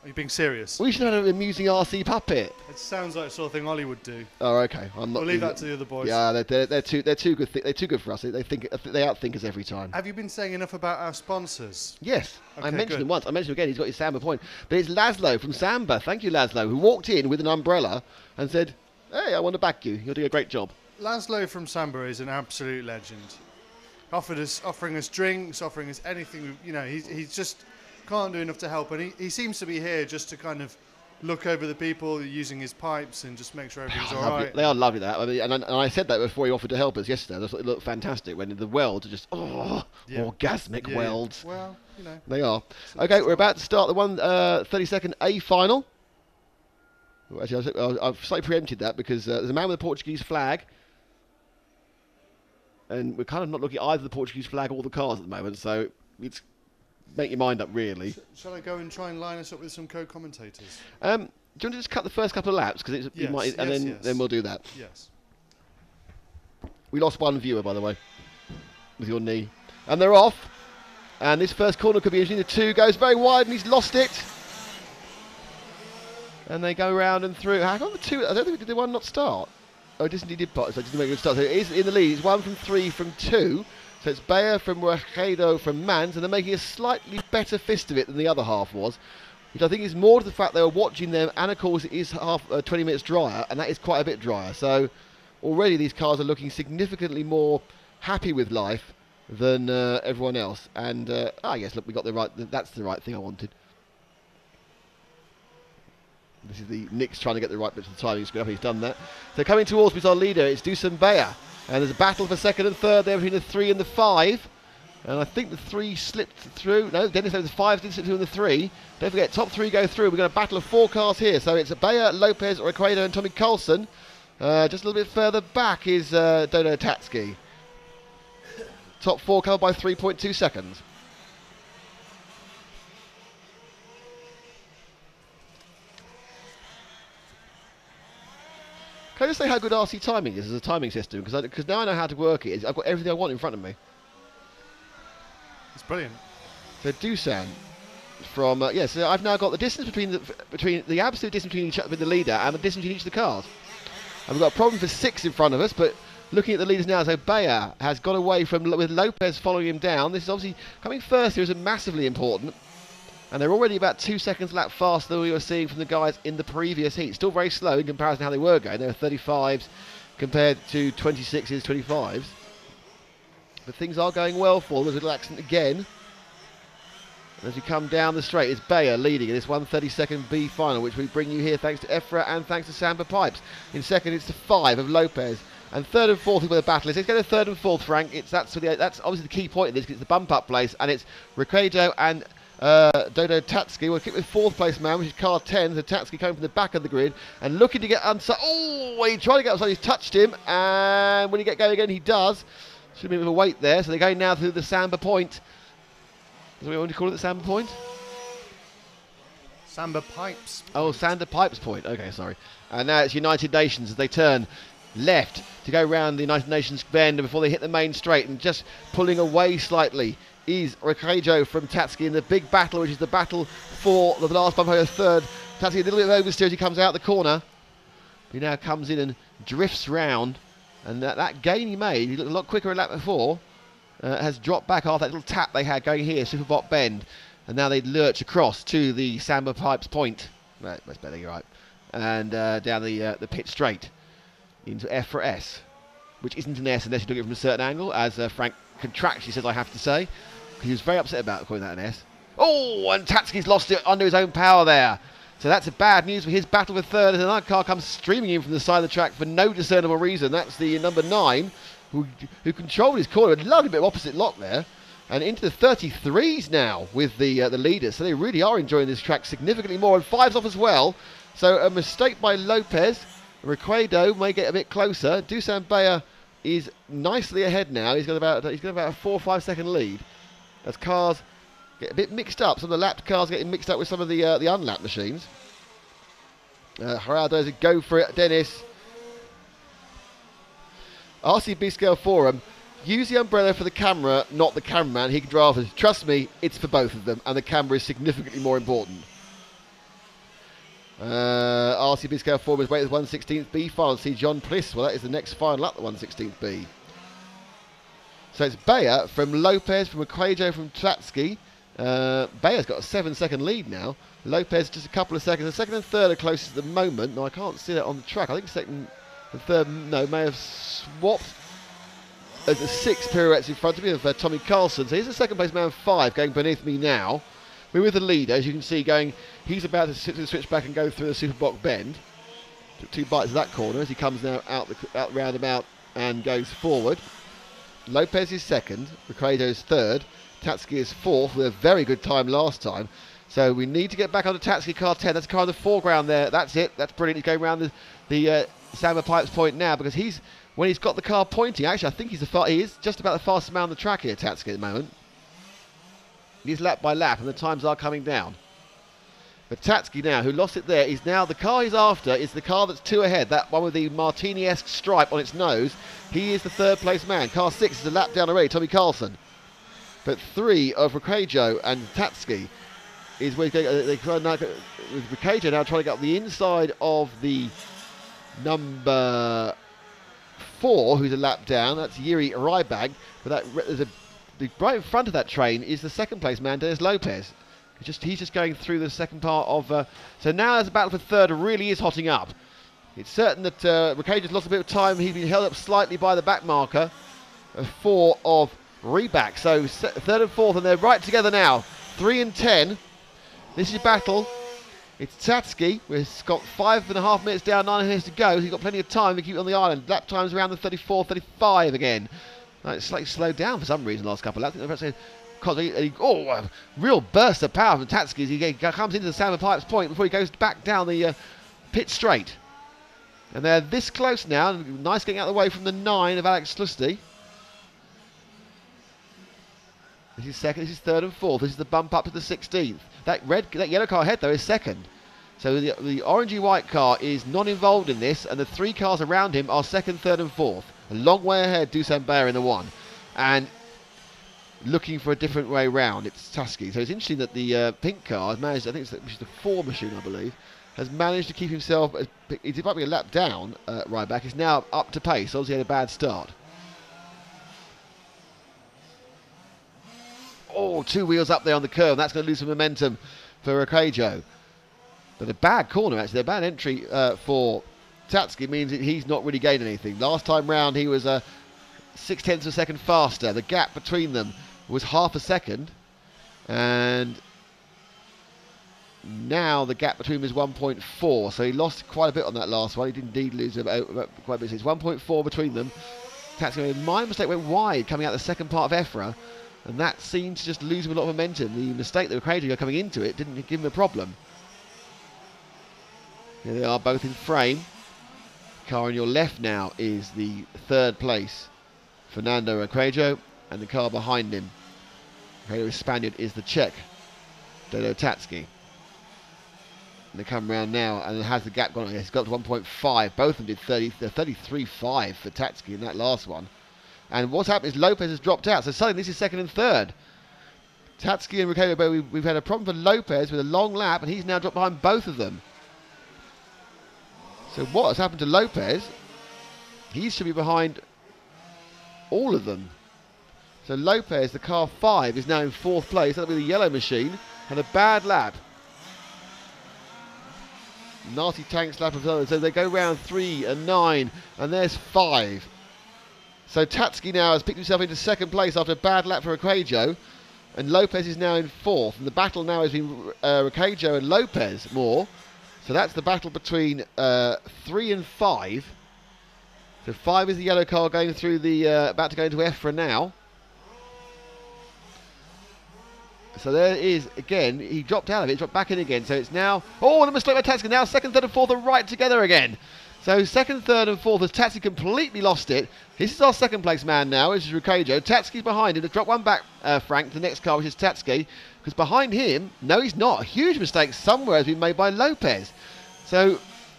Speaker 2: Are you being serious?
Speaker 1: We should have had an amusing RC puppet.
Speaker 2: It sounds like the sort of thing Ollie would do.
Speaker 1: Oh, okay. I'm not.
Speaker 2: We'll leave that to the other boys.
Speaker 1: Yeah, they're too good. They're too good for us. They outthink us every time.
Speaker 2: Have you been saying enough about our sponsors?
Speaker 1: Yes,
Speaker 2: okay,
Speaker 1: I mentioned him once. I mentioned him again. He's got his Samba point, but it's Laszlo from Samba. Thank you, Laszlo, who walked in with an umbrella and said, "Hey, I want to back you. You're doing a great job."
Speaker 2: Laszlo from Samba is an absolute legend. Offering us drinks, offering us anything. You know, he's just can't do enough to help, and he seems to be here just to kind of look over the people using his pipes and just make sure everything's all right.
Speaker 1: They are lovely, that. I mean, and I said that before he offered to help us yesterday. I thought it looked fantastic when the welds are just orgasmic welds.
Speaker 2: Well, you know.
Speaker 1: They are. Okay, we're about to start the 30-second A final. Actually, I've slightly preempted that because there's a man with a Portuguese flag. And we're kind of not looking at either the Portuguese flag or the cars at the moment, so it's make your mind up, really.
Speaker 2: Shall I go and try and line us up with some co-commentators?
Speaker 1: Do you want to just cut the first couple of laps? Because then we'll do that.
Speaker 2: Yes.
Speaker 1: We lost one viewer, by the way, with your knee. And they're off. And this first corner could be interesting. The 2 goes very wide and he's lost it. And they go round and through. How come the 2? I don't think, did the 1 not start? Oh, it did part, so it didn't make it start. So it is in the lead. It's 1 from 3 from 2. So it's Bayer from Ruedo from Mans, and they're making a slightly better fist of it than the other half was, which I think is more to the fact they were watching them, and of course it is 20 minutes drier, and that is quite a bit drier. So already these cars are looking significantly more happy with life than everyone else. And yes, look, we got the right. That's the right thing I wanted. This is the Nick's trying to get the right bits of the timing screen up. He's done that. So coming towards me is our leader. It's Dusan Bayer. And there's a battle for second and third there between the 3 and the 5. And I think the 3 slipped through. No, Dennis said the 5 did slip through and the 3. Don't forget, top 3 go through. We're going to battle of 4 cars here. So it's Bayer, Lopez, Requedo and Tommy Coulson. Just a little bit further back is Dodo Tatsky. Top 4 covered by 3.2 seconds. Can I just say how good RC timing is as a timing system? Because now I know how to work it. I've got everything I want in front of me.
Speaker 2: It's brilliant.
Speaker 1: So Dusan from so I've now got the distance between the absolute distance between the leader and the distance between each of the cars. And we've got a problem for 6 in front of us, but looking at the leaders now, so Bayer has got away with Lopez following him down. This is obviously coming first here is massively important. And they're already about 2 seconds lap faster than we were seeing from the guys in the previous heat. Still very slow in comparison to how they were going. They were 35s compared to 26s, 25s. But things are going well for them. There's a little accident again. And as we come down the straight, it's Bayer leading in this 1:32 B final, which we bring you here thanks to Efra and thanks to Samba Pipes. In second, it's the 5 of Lopez. And third and fourth is where the battle is. Let's go to third and fourth, Frank. That's obviously the key point of this, because it's the bump-up place. And it's Ricardo and Dodo Tatsuki will kick with fourth place man, which is car 10. So Tatsuki coming from the back of the grid and looking to get inside. Oh, he tried to get outside. He's touched him, and when he get going again, he does. Should have been a bit of a wait there. So they're going now through the Samba Point. Is that what you want to call it, the Samba Point?
Speaker 2: Samba Pipes.
Speaker 1: Oh, Samba Pipes Point. Okay, sorry. And now it's United Nations as they turn left to go round the United Nations bend before they hit the main straight, and just pulling away slightly is Ricardo from Tatsuki in the big battle, which is the battle for the last bump over third. Tatsuki a little bit of oversteer as he comes out the corner. He now comes in and drifts round, and that gain he made, he looked a lot quicker a lap before, has dropped back after that little tap they had going here, Superbot bend, and now they lurch across to the Samba Pipes Point. Right, that's better, you're right. And down the pit straight into F for S, which isn't an S unless you look at it from a certain angle, as Frank contractually says I have to say. He was very upset about calling that an S. Oh, and Tatsuki's lost it under his own power there. So that's a bad news for his battle for third, as another car comes streaming in from the side of the track for no discernible reason. That's the number 9, who controlled his corner. A lovely bit of opposite lock there. And into the 33s now with the leaders. So they really are enjoying this track significantly more. And 5's off as well. So a mistake by Lopez. Ricardo may get a bit closer. Dusan Bayer is nicely ahead now. He's got about a 4 or 5 second lead. As cars get a bit mixed up. Some of the lapped cars getting mixed up with some of the unlapped machines. Geraldo does a go for it. Dennis. RCB Scale Forum. Use the umbrella for the camera, not the cameraman. He can drive us. Trust me, it's for both of them, and the camera is significantly more important. RCB Scale Forum is waiting at the 1/16th B final. See John Pliss. Well, that is the next final up the 1/16th B. So it's Bayer from Lopez, from Ricardo, from Tatsuki. Bayer's got a 7-second lead now. Lopez just a couple of seconds. The second and third are closest at the moment. No, I can't see that on the track. I think second and third, may have swapped. There's a 6 pirouettes in front of me of Tommy Carlson. So here's the second place man 5 going beneath me now. We're with the leader, as you can see, going. He's about to switch back and go through the Superbox bend. Took 2 bites of that corner as he comes now out roundabout and goes forward. Lopez is second, Ricardo's third, Tatsuki is fourth with a very good time last time. So we need to get back on the Tatsuki car 10. That's a car in the foreground there. That's it. That's brilliant. He's going around the Samba Pipes Point now, because when he's got the car pointing, actually I think he is just about the fastest man on the track here, Tatsuki, at the moment. He's lap by lap and the times are coming down. But Tatsuki now, who lost it there, is now the car he's after is the car that's 2 ahead, that one with the Martini-esque stripe on its nose. He is the third place man. Car 6 is a lap down already, Tommy Carlson. But 3 of Ricardo and Tatsuki is where with Ricardo now trying to get up the inside of the number 4, who's a lap down. That's Yuri Rybag. But right in front of that train is the second place man, Dennis Lopez. He's just going through the second part of... so now as the battle for third really is hotting up. It's certain that Ricardo's lost a bit of time. He's been held up slightly by the back marker. 4 of Reback. So third and fourth, and they're right together now. 3 and 10. This is battle. It's Tatsuki. We've got 5.5 minutes down, 9 minutes to go. He's got plenty of time to keep it on the island. Lap times around the 34, 35 again. It's slightly slowed down for some reason the last couple of laps. A real burst of power from Tatsuki as he comes into the Samba Pipes Point before he goes back down the pit straight. And they're this close now. Nice getting out of the way from the 9 of Alex Slusty. This is second, this is third and fourth. This is the bump up to the 16th. That yellow car ahead though is second. So the orangey white car is not involved in this, and the 3 cars around him are second, third and fourth. A long way ahead, Dusan Bayer in the 1. And looking for a different way round. It's Tusky. So it's interesting that the pink car has managed, I think it's which is the 4 machine, I believe, has managed to keep himself, he might be a lap down right back, he's now up to pace. Obviously had a bad start. Oh, 2 wheels up there on the curve. That's going to lose some momentum for Ricciardo. But a bad corner, actually. A bad entry for Tatsuki means that he's not really gained anything. Last time round, he was 0.6 of a second faster. The gap between them was half a second. And now the gap between them is 1.4. So he lost quite a bit on that last one. He did indeed lose quite a bit. It's 1.4 between them. Tatsuki, my mistake, went wide coming out the second part of Efra. And that seemed to just lose him a lot of momentum. The mistake that Ricciardo coming into it didn't give him a problem. Here they are, both in frame. The car on your left now is the 3rd place, Fernando Ricciardo, and the car behind him, Ricciardo Spaniard, is the Czech, Dodo Tatsuki. And they come round now, and it has the gap gone. It's got to 1.5. Both of them did 33.5 for Tatsuki in that last one. And what's happened is Lopez has dropped out. So suddenly this is 2nd and 3rd. Tatsuki and Ricciardo, we've had a problem for Lopez with a long lap, and he's now dropped behind both of them. So what has happened to Lopez? He should be behind all of them. So Lopez, the car 5, is now in 4th place. That'll be the yellow machine. Had a bad lap. Nasty tanks lap of others. So they go round 3 and 9, and there's 5. So Tatsuki now has picked himself into 2nd place after a bad lap for Ricciardo, and Lopez is now in 4th. And the battle now has been Ricciardo and Lopez more. So that's the battle between 3 and 5. So 5 is the yellow car going through the about to go into Efra now. So there is, again, he dropped out of it, dropped back in again. So it's now, oh, and a mistake by Tatsuki. Now 2nd, 3rd and 4th are right together again. So 2nd, 3rd and 4th as Tatsuki completely lost it. This is our 2nd place man now, which is Ricciardo. Tatsuki's behind him. They've dropped one back, Frank, the next car, which is Tatsuki. Because behind him, no, he's not. A huge mistake somewhere has been made by Lopez. So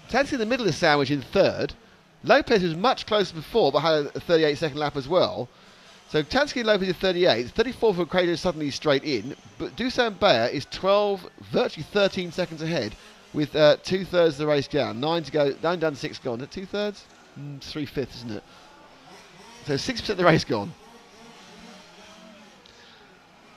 Speaker 1: Tatsuki in the middle of the sandwich in 3rd. Lopez was much closer before, but had a 38-second lap as well. So Tatsuki and Lopez is 38. 34 for Ricciardo suddenly straight in. But Dusan Bayer is 12, virtually 13 seconds ahead, with 2/3 of the race down. 9 to go. 9 done, 6 gone. 2/3? 3/5, isn't it? So 6% of the race gone.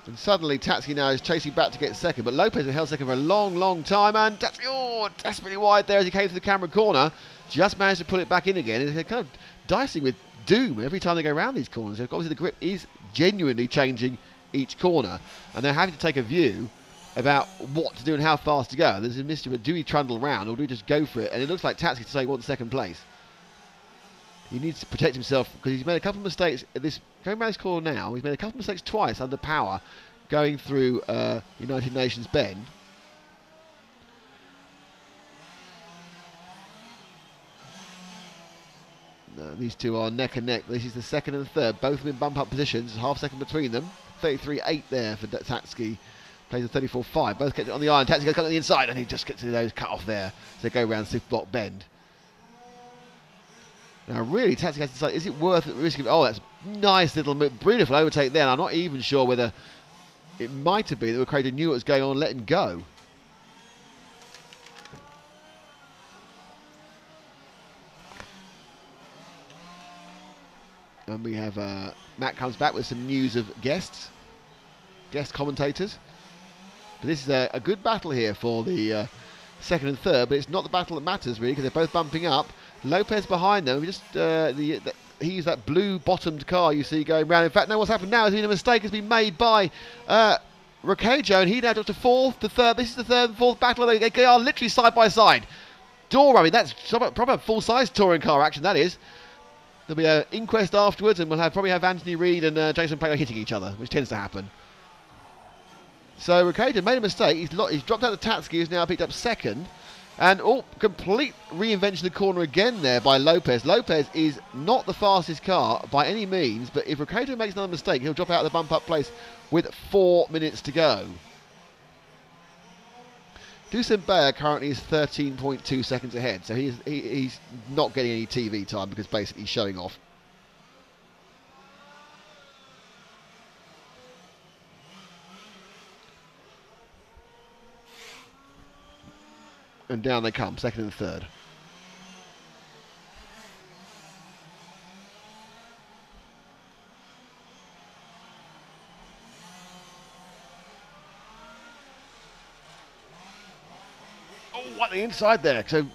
Speaker 1: And suddenly Tatsuki now is chasing back to get 2nd. But Lopez has held 2nd for a long, long time. And Tatsuki, oh, desperately wide there as he came through the camera corner. Just managed to pull it back in again. And they're kind of dicing with doom every time they go around these corners. Obviously the grip is genuinely changing each corner. And they're having to take a view about what to do and how fast to go. There's a mystery, but do we trundle round or do we just go for it? And it looks like Tatsuki to say he wants 2nd place. He needs to protect himself because he's made a couple of mistakes at this, going around this corner now. He's made a couple of mistakes twice under power going through United Nations Bend. These two are neck and neck. This is the 2nd and 3rd. Both of them in bump up positions. There's half second between them. 33.8 there for Tatsuki. Plays a 34.5. Both kept it on the iron. Tatsuki goes on the inside and he just gets those cut off there. So they go around Swift Block Bend. Now really Tatsuki has to decide, is it worth risking? Oh, that's nice little beautiful overtake there. And I'm not even sure whether it might have been that Ricciardo knew what was going on and let him go. And we have Matt comes back with some news of guest commentators. But this is a good battle here for the 2nd and 3rd, but it's not the battle that matters really because they're both bumping up. Lopez behind them. Just he's that blue-bottomed car you see going round. In fact, now what's happened now has been a mistake has been made by Ricciardo, and he now drops to 4th, to 3rd. This is the 3rd and 4th battle. They are literally side by side. Door running. That's proper full-size touring car action. That is. There'll be an inquest afterwards, and we'll probably have Anthony Reid and Jason Plato hitting each other, which tends to happen. So Ricciardo made a mistake. He's dropped out the Tatsuki, who's now picked up 2nd. And complete reinvention of the corner again there by Lopez. Lopez is not the fastest car by any means, but if Ricciardo makes another mistake, he'll drop out of the bump-up place with 4 minutes to go. Dusan Bayer currently is 13.2 seconds ahead, so he's not getting any TV time because basically he's showing off. And down they come, second and third. Oh, what the inside there. So it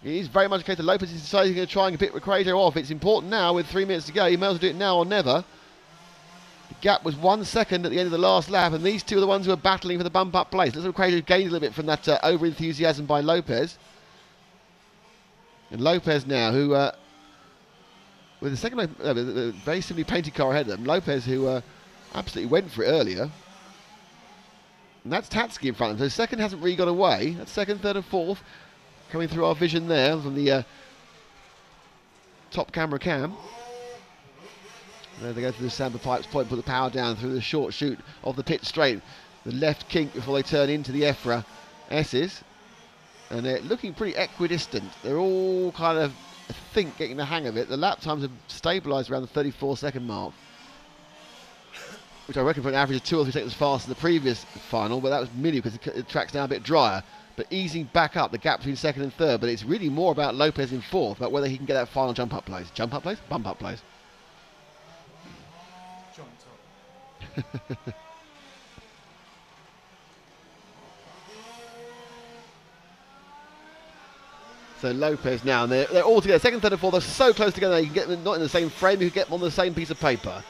Speaker 1: is very much a case that Lopez is deciding he's going to try and pick Recreator off. It's important now with 3 minutes to go. He may as well do it now or never. The gap was 1 second at the end of the last lap, and these two are the ones who are battling for the bump-up place. Little Recreator gained a little bit from that over-enthusiasm by Lopez. And Lopez now, who, with the second, very simply painted car ahead of them, Lopez, who absolutely went for it earlier. And that's Tatsuki in front of him. So second hasn't really got away. That's second, third and fourth. Coming through our vision there from the top camera cam. And there they go through the Samba Pipes point, put the power down through the short chute of the pit straight. The left kink before they turn into the EFRA S's. And they're looking pretty equidistant. They're all kind of, I think, getting the hang of it. The lap times have stabilised around the 34-second mark, which I reckon for an average of 2 or 3 seconds faster than the previous final, but that was merely because the track's now a bit drier. But easing back up the gap between second and third, but it's really more about Lopez in fourth, about whether he can get that final jump-up place. Jump-up place? Bump-up place. Jump-up. So Lopez now, and they're all together. Second, third and fourth, they're so close together, you can get them not in the same frame, you can get them on the same piece of paper.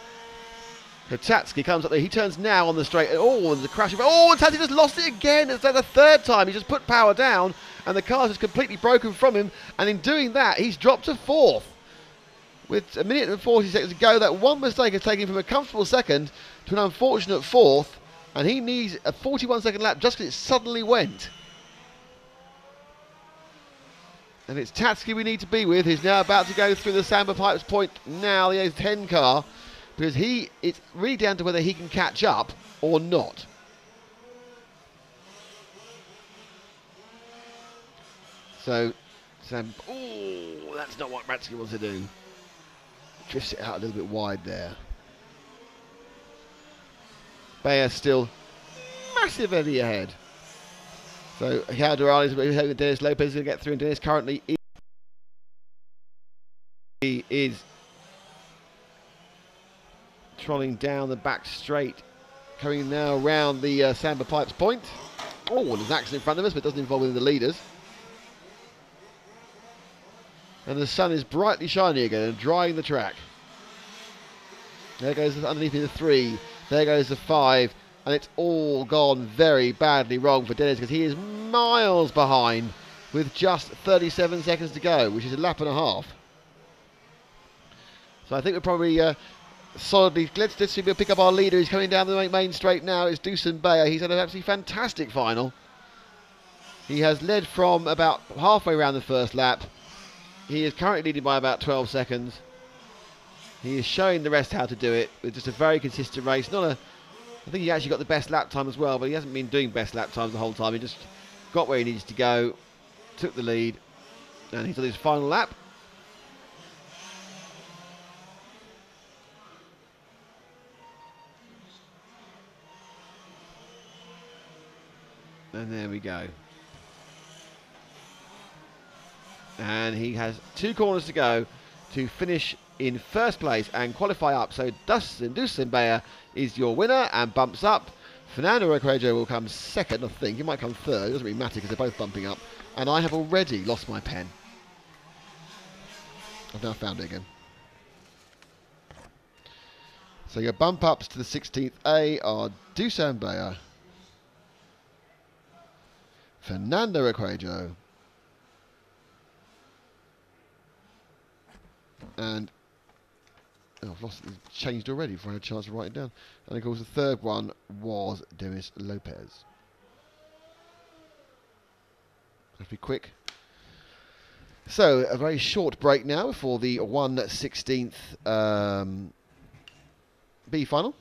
Speaker 1: So Tatsuki comes up there. He turns now on the straight. Oh, and the crash. Oh, and Tatsuki just lost it again. It's like the third time. He just put power down, and the car's just completely broken from him. And in doing that, he's dropped to fourth. With a minute and 40 seconds to go, that one mistake has taken him from a comfortable second to an unfortunate fourth. And he needs a 41-second lap just because it suddenly went. And it's Tatsuki we need to be with. He's now about to go through the Samba Pipes point now, the A10 car. Because it's really down to whether he can catch up or not. So, Sam, oh, that's not what Ratsuki wants to do. Drifts it out a little bit wide there. Bayer still massive eddy ahead. So, how Durrell is hoping Dennis Lopez is going to get through, and Dennis currently is trolling down the back straight, coming now around the Samba Pipes point. Oh, and there's an accident in front of us, but it doesn't involve any of the leaders. And the sun is brightly shining again and drying the track. There goes underneath the 3. There goes the 5. And it's all gone very badly wrong for Dennis because he is miles behind with just 37 seconds to go, which is a lap and a half. So I think we're probably solidly, let's see if we'll pick up our leader. He's coming down the main straight now. It's Dusan Bayer. He's had an absolutely fantastic final. He has led from about halfway around the first lap. He is currently leading by about 12 seconds. He is showing the rest how to do it with just a very consistent race. I think he actually got the best lap time as well, but he hasn't been doing best lap times the whole time. He just got where he needs to go, took the lead, and he's on his final lap. And there we go. And he has 2 corners to go to finish in first place and qualify up. So Dusan Bayer is your winner and bumps up. Fernando Recreator will come second, I think. He might come third. It doesn't really matter because they're both bumping up. And I have already lost my pen. I've now found it again. So your bump ups to the 16th A are Dusan Bayer, Fernando Recreator, and I've lost it. It's changed already before I had a chance to write it down. And of course the third one was Dennis Lopez. Let's be quick. So a very short break now for the 1/16 B final.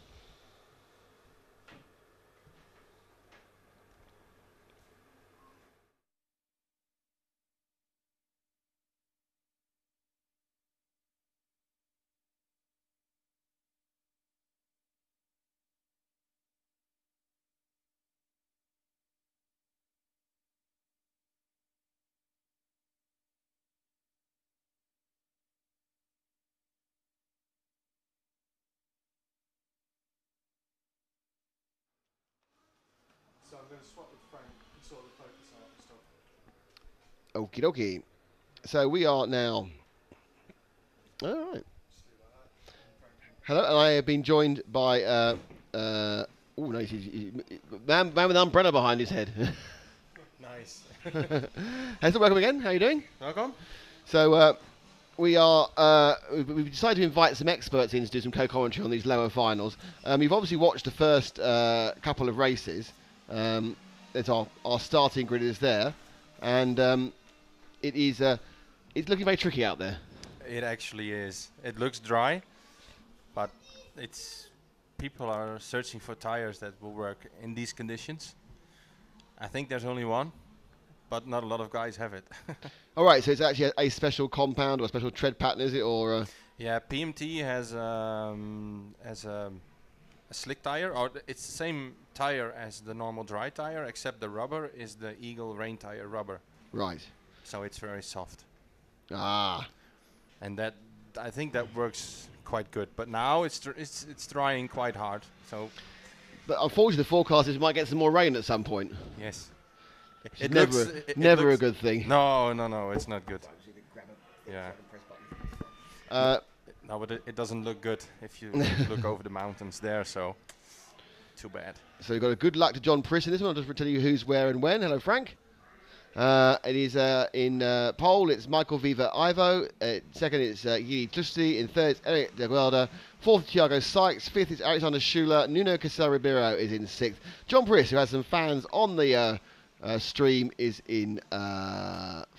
Speaker 2: going to swap with Frank and sort the focus out and stuff.
Speaker 1: Okie dokie. So we are now. All right. Hello, and I have been joined by oh no, man with an umbrella behind his head.
Speaker 3: Nice.
Speaker 1: Hey, so welcome again. How are you doing?
Speaker 3: Welcome.
Speaker 1: So we've decided to invite some experts in to do some co-commentary on these lower finals. You've obviously watched the first couple of races. There's our starting grid is there, and it's looking very tricky out there.
Speaker 3: It actually is. It looks dry, but people are searching for tires that will work in these conditions. I think there's only one, but not a lot of guys have it.
Speaker 1: All right, so it's actually a special compound or a special tread pattern, is it? Or
Speaker 3: yeah, PMT has a slick tire, or it's the same tire as the normal dry tire, except the rubber is the Eagle rain tire rubber.
Speaker 1: Right.
Speaker 3: So it's very soft.
Speaker 1: Ah.
Speaker 3: And that, I think that works quite good. But now it's drying quite hard. So.
Speaker 1: But unfortunately, the forecast is we might get some more rain at some point.
Speaker 3: Yes.
Speaker 1: It never a good thing.
Speaker 3: No, it's not good. Yeah. No, but it doesn't look good if you look over the mountains there. So, too bad.
Speaker 1: So we've got a good luck to John Priss in this one. I'll just tell you who's where and when. Hello, Frank. It is in pole, it's Michael Viva Ivo. Second, it's Yi Tlusty. In third, it's Eric De Guelda. Fourth, Thiago Sykes. Fifth, it's Alexander Schuler. Nuno Casal Ribeiro is in sixth. John Priss, who has some fans on the stream, is in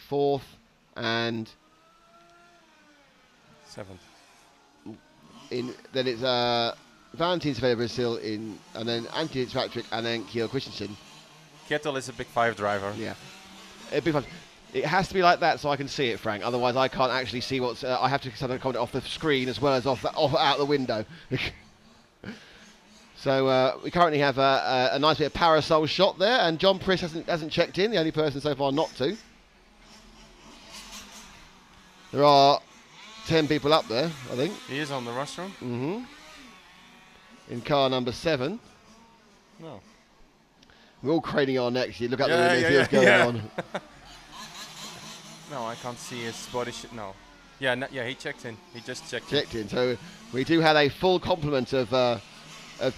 Speaker 1: fourth. And
Speaker 3: seventh.
Speaker 1: Then it's Valentin Sevilla Brazil in, and then Anthony Fitzpatrick, and then Kiel Christensen.
Speaker 3: Kettle is a big 5 driver.
Speaker 1: Yeah. It has to be like that so I can see it, Frank. Otherwise, I can't actually see what's. I have to sort of comment off the screen as well as off out the window. So we currently have a nice bit of parasol shot there, and John Priss hasn't checked in. The only person so far not to. There are 10 people up there, I think.
Speaker 3: He is on the rostrum.
Speaker 1: Mm-hmm. In car number 7.
Speaker 3: No.
Speaker 1: We're all craning our necks. You look out the window and see what's going on.
Speaker 3: No, I can't see his body. No. Yeah, he checked in. He just checked
Speaker 1: in. So we do have a full complement of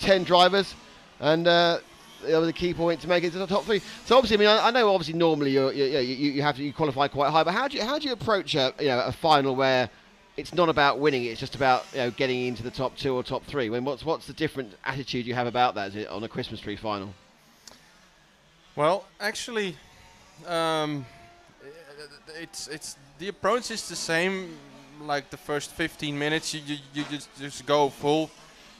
Speaker 1: 10 drivers, and the key point to make it to the top 3. So obviously, I mean, I know obviously normally you qualify quite high, but how do you approach a final where it's not about winning, it's just about getting into the top 2 or top 3? I mean, what's the different attitude you have about that on a Christmas tree final?
Speaker 3: Well, actually, it's the approach is the same. Like the first 15 minutes, you just go full,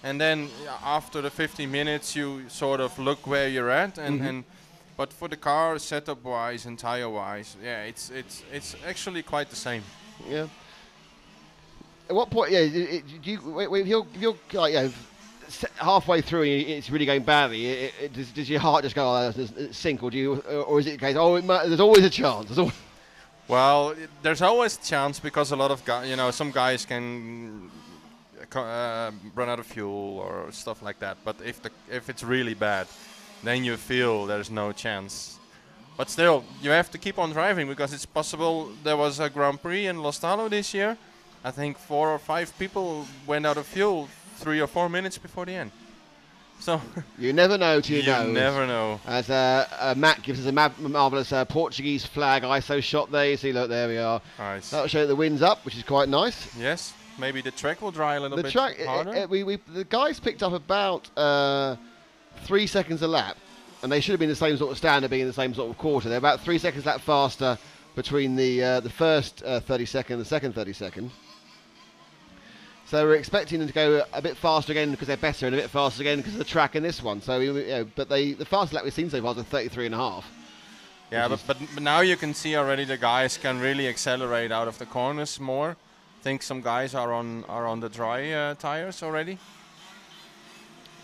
Speaker 3: and then after the 15 minutes, you sort of look where you're at, and but for the car setup wise and tire wise, yeah, it's actually quite the same.
Speaker 1: Yeah. At what point? Yeah, if you're like, halfway through and it's really going badly, does your heart just go sink, or is it the case? There's always a chance.
Speaker 3: Well, there's always a chance because a lot of guys, some guys can run out of fuel or stuff like that. But if it's really bad, then you feel there's no chance. But still, you have to keep on driving because it's possible. There was a Grand Prix in Los Talos this year. I think 4 or 5 people went out of fuel 3 or 4 minutes before the end. So
Speaker 1: you never know till you know.
Speaker 3: You never know.
Speaker 1: As Matt gives us a marvellous Portuguese flag ISO shot there. You see, look, there we are.
Speaker 3: Nice.
Speaker 1: That'll show the wind's up, which is quite nice.
Speaker 3: Yes. Maybe the track will dry a little bit harder.
Speaker 1: The guys picked up about 3 seconds a lap, and they should have been the same sort of standard, being in the same sort of quarter. They're about 3 seconds a lap faster between the first 30 second and the second 30 second. So we're expecting them to go a bit faster again because they're better, and a bit faster again because of the track in this one. So, but the fastest lap we've seen so far is 33.5.
Speaker 3: Yeah, but now you can see already the guys can really accelerate out of the corners more. I think some guys are on the dry tires already.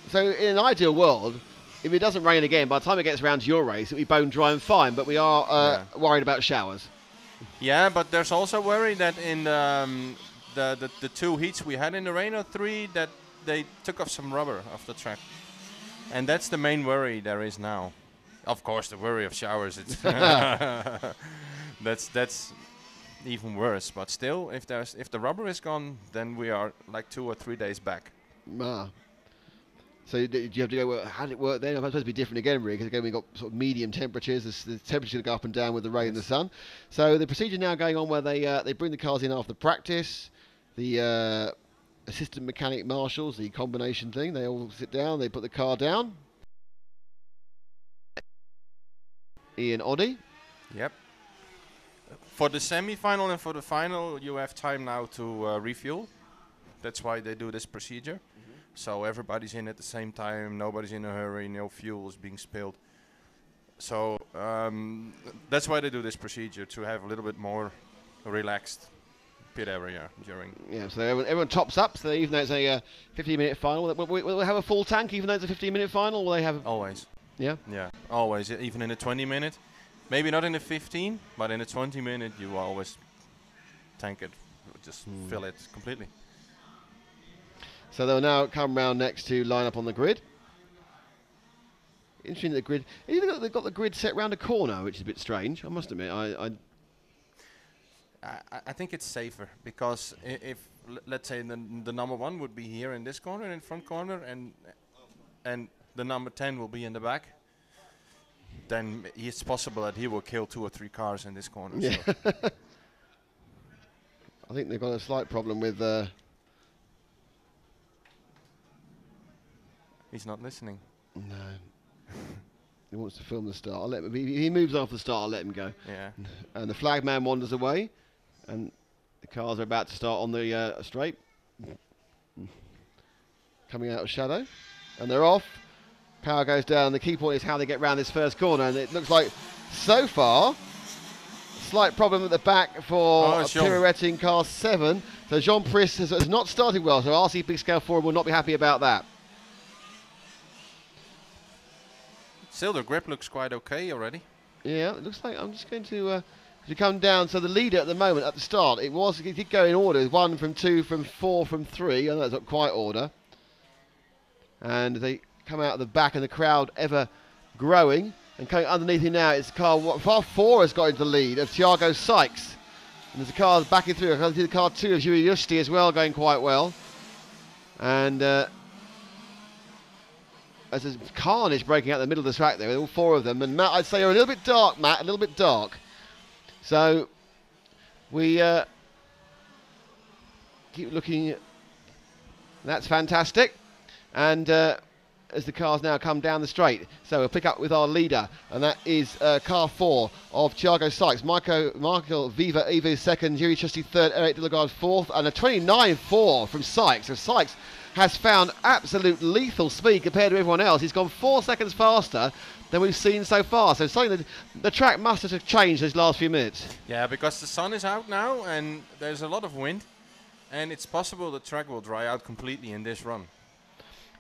Speaker 1: So in an ideal world, if it doesn't rain again, by the time it gets around to your race, it'll be bone dry and fine. But we are worried about showers.
Speaker 3: Yeah, but there's also worry that in the 2 heats we had in the rain, or 3, that they took off some rubber off the track, and that's the main worry there is now. Of course, the worry of showers. It's that's even worse. But still, if the rubber is gone, then we are like 2 or 3 days back.
Speaker 1: So do you have to go? How did it work then? It's supposed to be different again, really, because again we've got sort of medium temperatures. The temperature's going to go up and down with the rain and the sun. So the procedure now going on where they bring the cars in after practice. The assistant mechanic marshals, the combination thing, they all sit down. They put the car down. Ian Oddy.
Speaker 3: Yep. For the semi-final and for the final, you have time now to refuel. That's why they do this procedure. So everybody's in at the same time, nobody's in a hurry, no fuel is being spilled. So that's why they do this procedure, to have a little bit more relaxed pit area during.
Speaker 1: Yeah, so everyone tops up, so even though it's a 15-minute final, will they have a full tank even though it's a 15-minute final? Will they have?
Speaker 3: Always.
Speaker 1: Yeah?
Speaker 3: Yeah, always, even in the 20-minute. Maybe not in the 15, but in the 20-minute you always tank it, just fill it completely.
Speaker 1: So they'll now come round next to line up on the grid. Interesting, the grid. They've got the grid set round a corner, which is a bit strange. I must admit.
Speaker 3: I think it's safer because if let's say the number 1 would be here in this corner, in front corner, and the number 10 will be in the back, then it's possible that he will kill 2 or 3 cars in this corner.
Speaker 1: Yeah.
Speaker 3: So.
Speaker 1: I think they've got a slight problem with.
Speaker 3: He's not listening.
Speaker 1: No. He wants to film the start. I'll let him. If he moves off the start, I'll let him go.
Speaker 3: Yeah.
Speaker 1: And the flagman wanders away, and the cars are about to start on the straight. Coming out of shadow, and they're off. Power goes down. The key point is how they get round this first corner, and it looks like so far slight problem at the back for pirouetting car 7. So Jean Pris has not started well. So RC Big Scale 4 will not be happy about that.
Speaker 3: Still, the grip looks quite okay already.
Speaker 1: Yeah, it looks like I'm just going to come down. So the leader at the moment, at the start, it did go in order. 1 from 2 from 4 from 3. I know that's not quite order. And they come out of the back, and the crowd ever growing. And coming underneath him now, it's car 4 has got into the lead of Thiago Sykes. And there's a car backing through. I can see the car 2 of Juillet Justi as well, going quite well. And there's carnage breaking out in the middle of the track there with all 4 of them. And Matt, I'd say you're a little bit dark, Matt, a little bit dark. So we keep looking. That's fantastic. And as the cars now come down the straight, so we'll pick up with our leader, and that is car 4 of Thiago Sykes. Michael Viva Evo second, Juillet Justi third, Eric Delagard fourth, and a 29.4 from Sykes. So Sykes has found absolute lethal speed compared to everyone else. He's gone 4 seconds faster than we've seen so far. So something that the track must have changed these last few minutes.
Speaker 3: Yeah, because the sun is out now and there's a lot of wind, and it's possible the track will dry out completely in this run.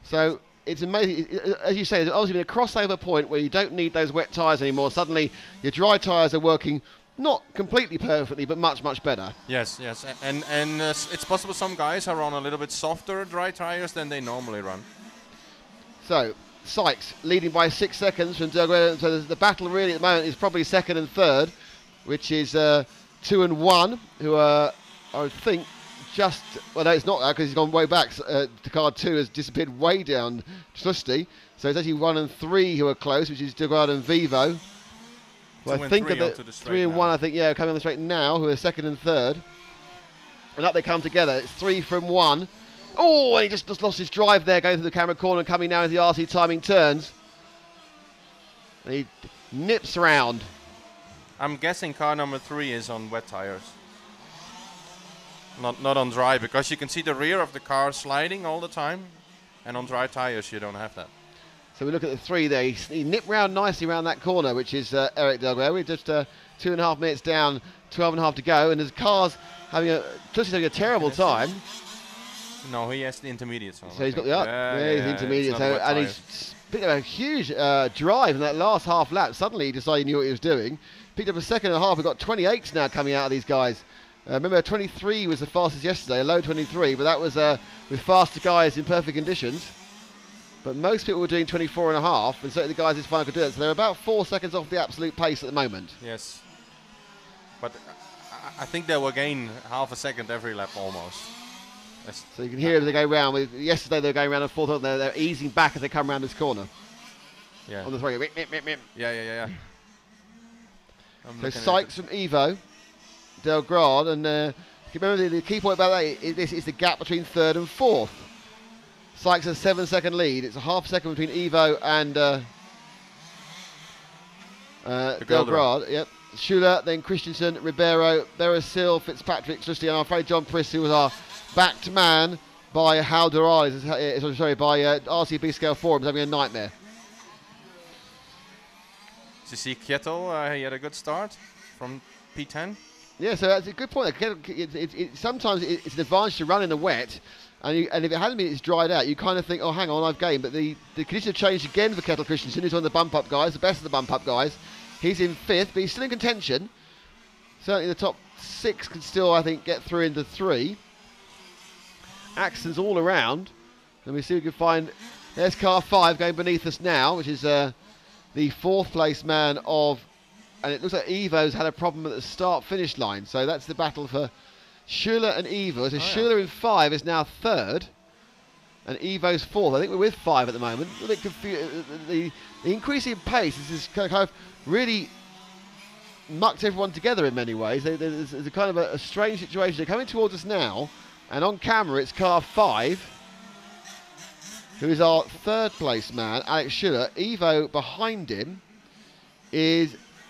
Speaker 1: So it's amazing. As you say, there's obviously been a crossover point where you don't need those wet tyres anymore. Suddenly your dry tyres are working not completely perfectly, but much, much better.
Speaker 3: Yes, yes. And it's possible some guys are on a little bit softer dry tyres than they normally run.
Speaker 1: So Sykes leading by 6 seconds from Delagard. So the battle really at the moment is probably second and third, which is 2 and 1, who are, I think, just, well, no, it's not that because he's gone way back. The car 2 has disappeared way down Justi. So it's actually 1 and 3 who are close, which is Delagard and Vivo. Well, I think that 3 and 1, I think, yeah, coming on the straight now, who are second and third. And up they come together. It's 3 from 1. Oh, and he just lost his drive there, going through the camera corner and coming now into the RC timing turns. And he nips round.
Speaker 3: I'm guessing car number 3 is on wet tyres. Not on dry, because you can see the rear of the car sliding all the time. And on dry tyres, you don't have that. So
Speaker 1: we look at the 3 there. He nipped round nicely around that corner, which is Eric Delagard. We're just 2.5 minutes down, 12.5 to go. And there's cars having a terrible time.
Speaker 3: No, he has the intermediate. So
Speaker 1: he's got the up. Yeah, he's intermediate. So, and he's picked up a huge drive in that last half lap. Suddenly he decided he knew what he was doing. Picked up a second and a half. We've got 28s now coming out of these guys. Remember, 23 was the fastest yesterday, a low 23, but that was with faster guys in perfect conditions. But most people were doing 24 and a half, and certainly the guys in this final could do that. So they're about 4 seconds off the absolute pace at the moment.
Speaker 3: Yes. But I think they will gain half a second every lap almost.
Speaker 1: So you can hear as they go round. Yesterday they were going around and forth. They're easing back as they come around this corner.
Speaker 3: Yeah.
Speaker 1: On the three.
Speaker 3: Yeah.
Speaker 1: So Sykes from Evo, Delgrade, and remember the key point about that is the gap between third and fourth. Sykes has a 7-second lead. It's a half a second between Evo and Delgrade. Yep. Schuler, then Christensen, Ribeiro, Beresil, Fitzpatrick, Lusty, and I'm afraid John Priss, who was our backed man by Hal Doral, by RCB Scale Forum, is having a nightmare.
Speaker 3: Did you see Kjetil? He had a good start from P10.
Speaker 1: Yeah, so that's a good point. Sometimes it's an advantage to run in the wet, and if it hasn't been it's dried out, you kind of think, oh, hang on, I've gained. But the conditions have changed again for Kjetil Christensen, who's one of the bump-up guys, the best of the bump-up guys. He's in 5th, but he's still in contention. Certainly the top 6 can still, I think, get through into 3. Axton's all around. Let me see if we can find... There's car 5 going beneath us now, which is the 4th place man of... And it looks like Evo's had a problem at the start-finish line. So that's the battle for Schuler and Evo. So Schuler in 5 is now 3rd. And Evo's 4th. I think we're with 5 at the moment. A bit the increasing pace is kind of really mucked everyone together in many ways. There's a kind of a strange situation. They're coming towards us now, and on camera it's car 5, who is our 3rd place man, Alex Schuler. Evo behind him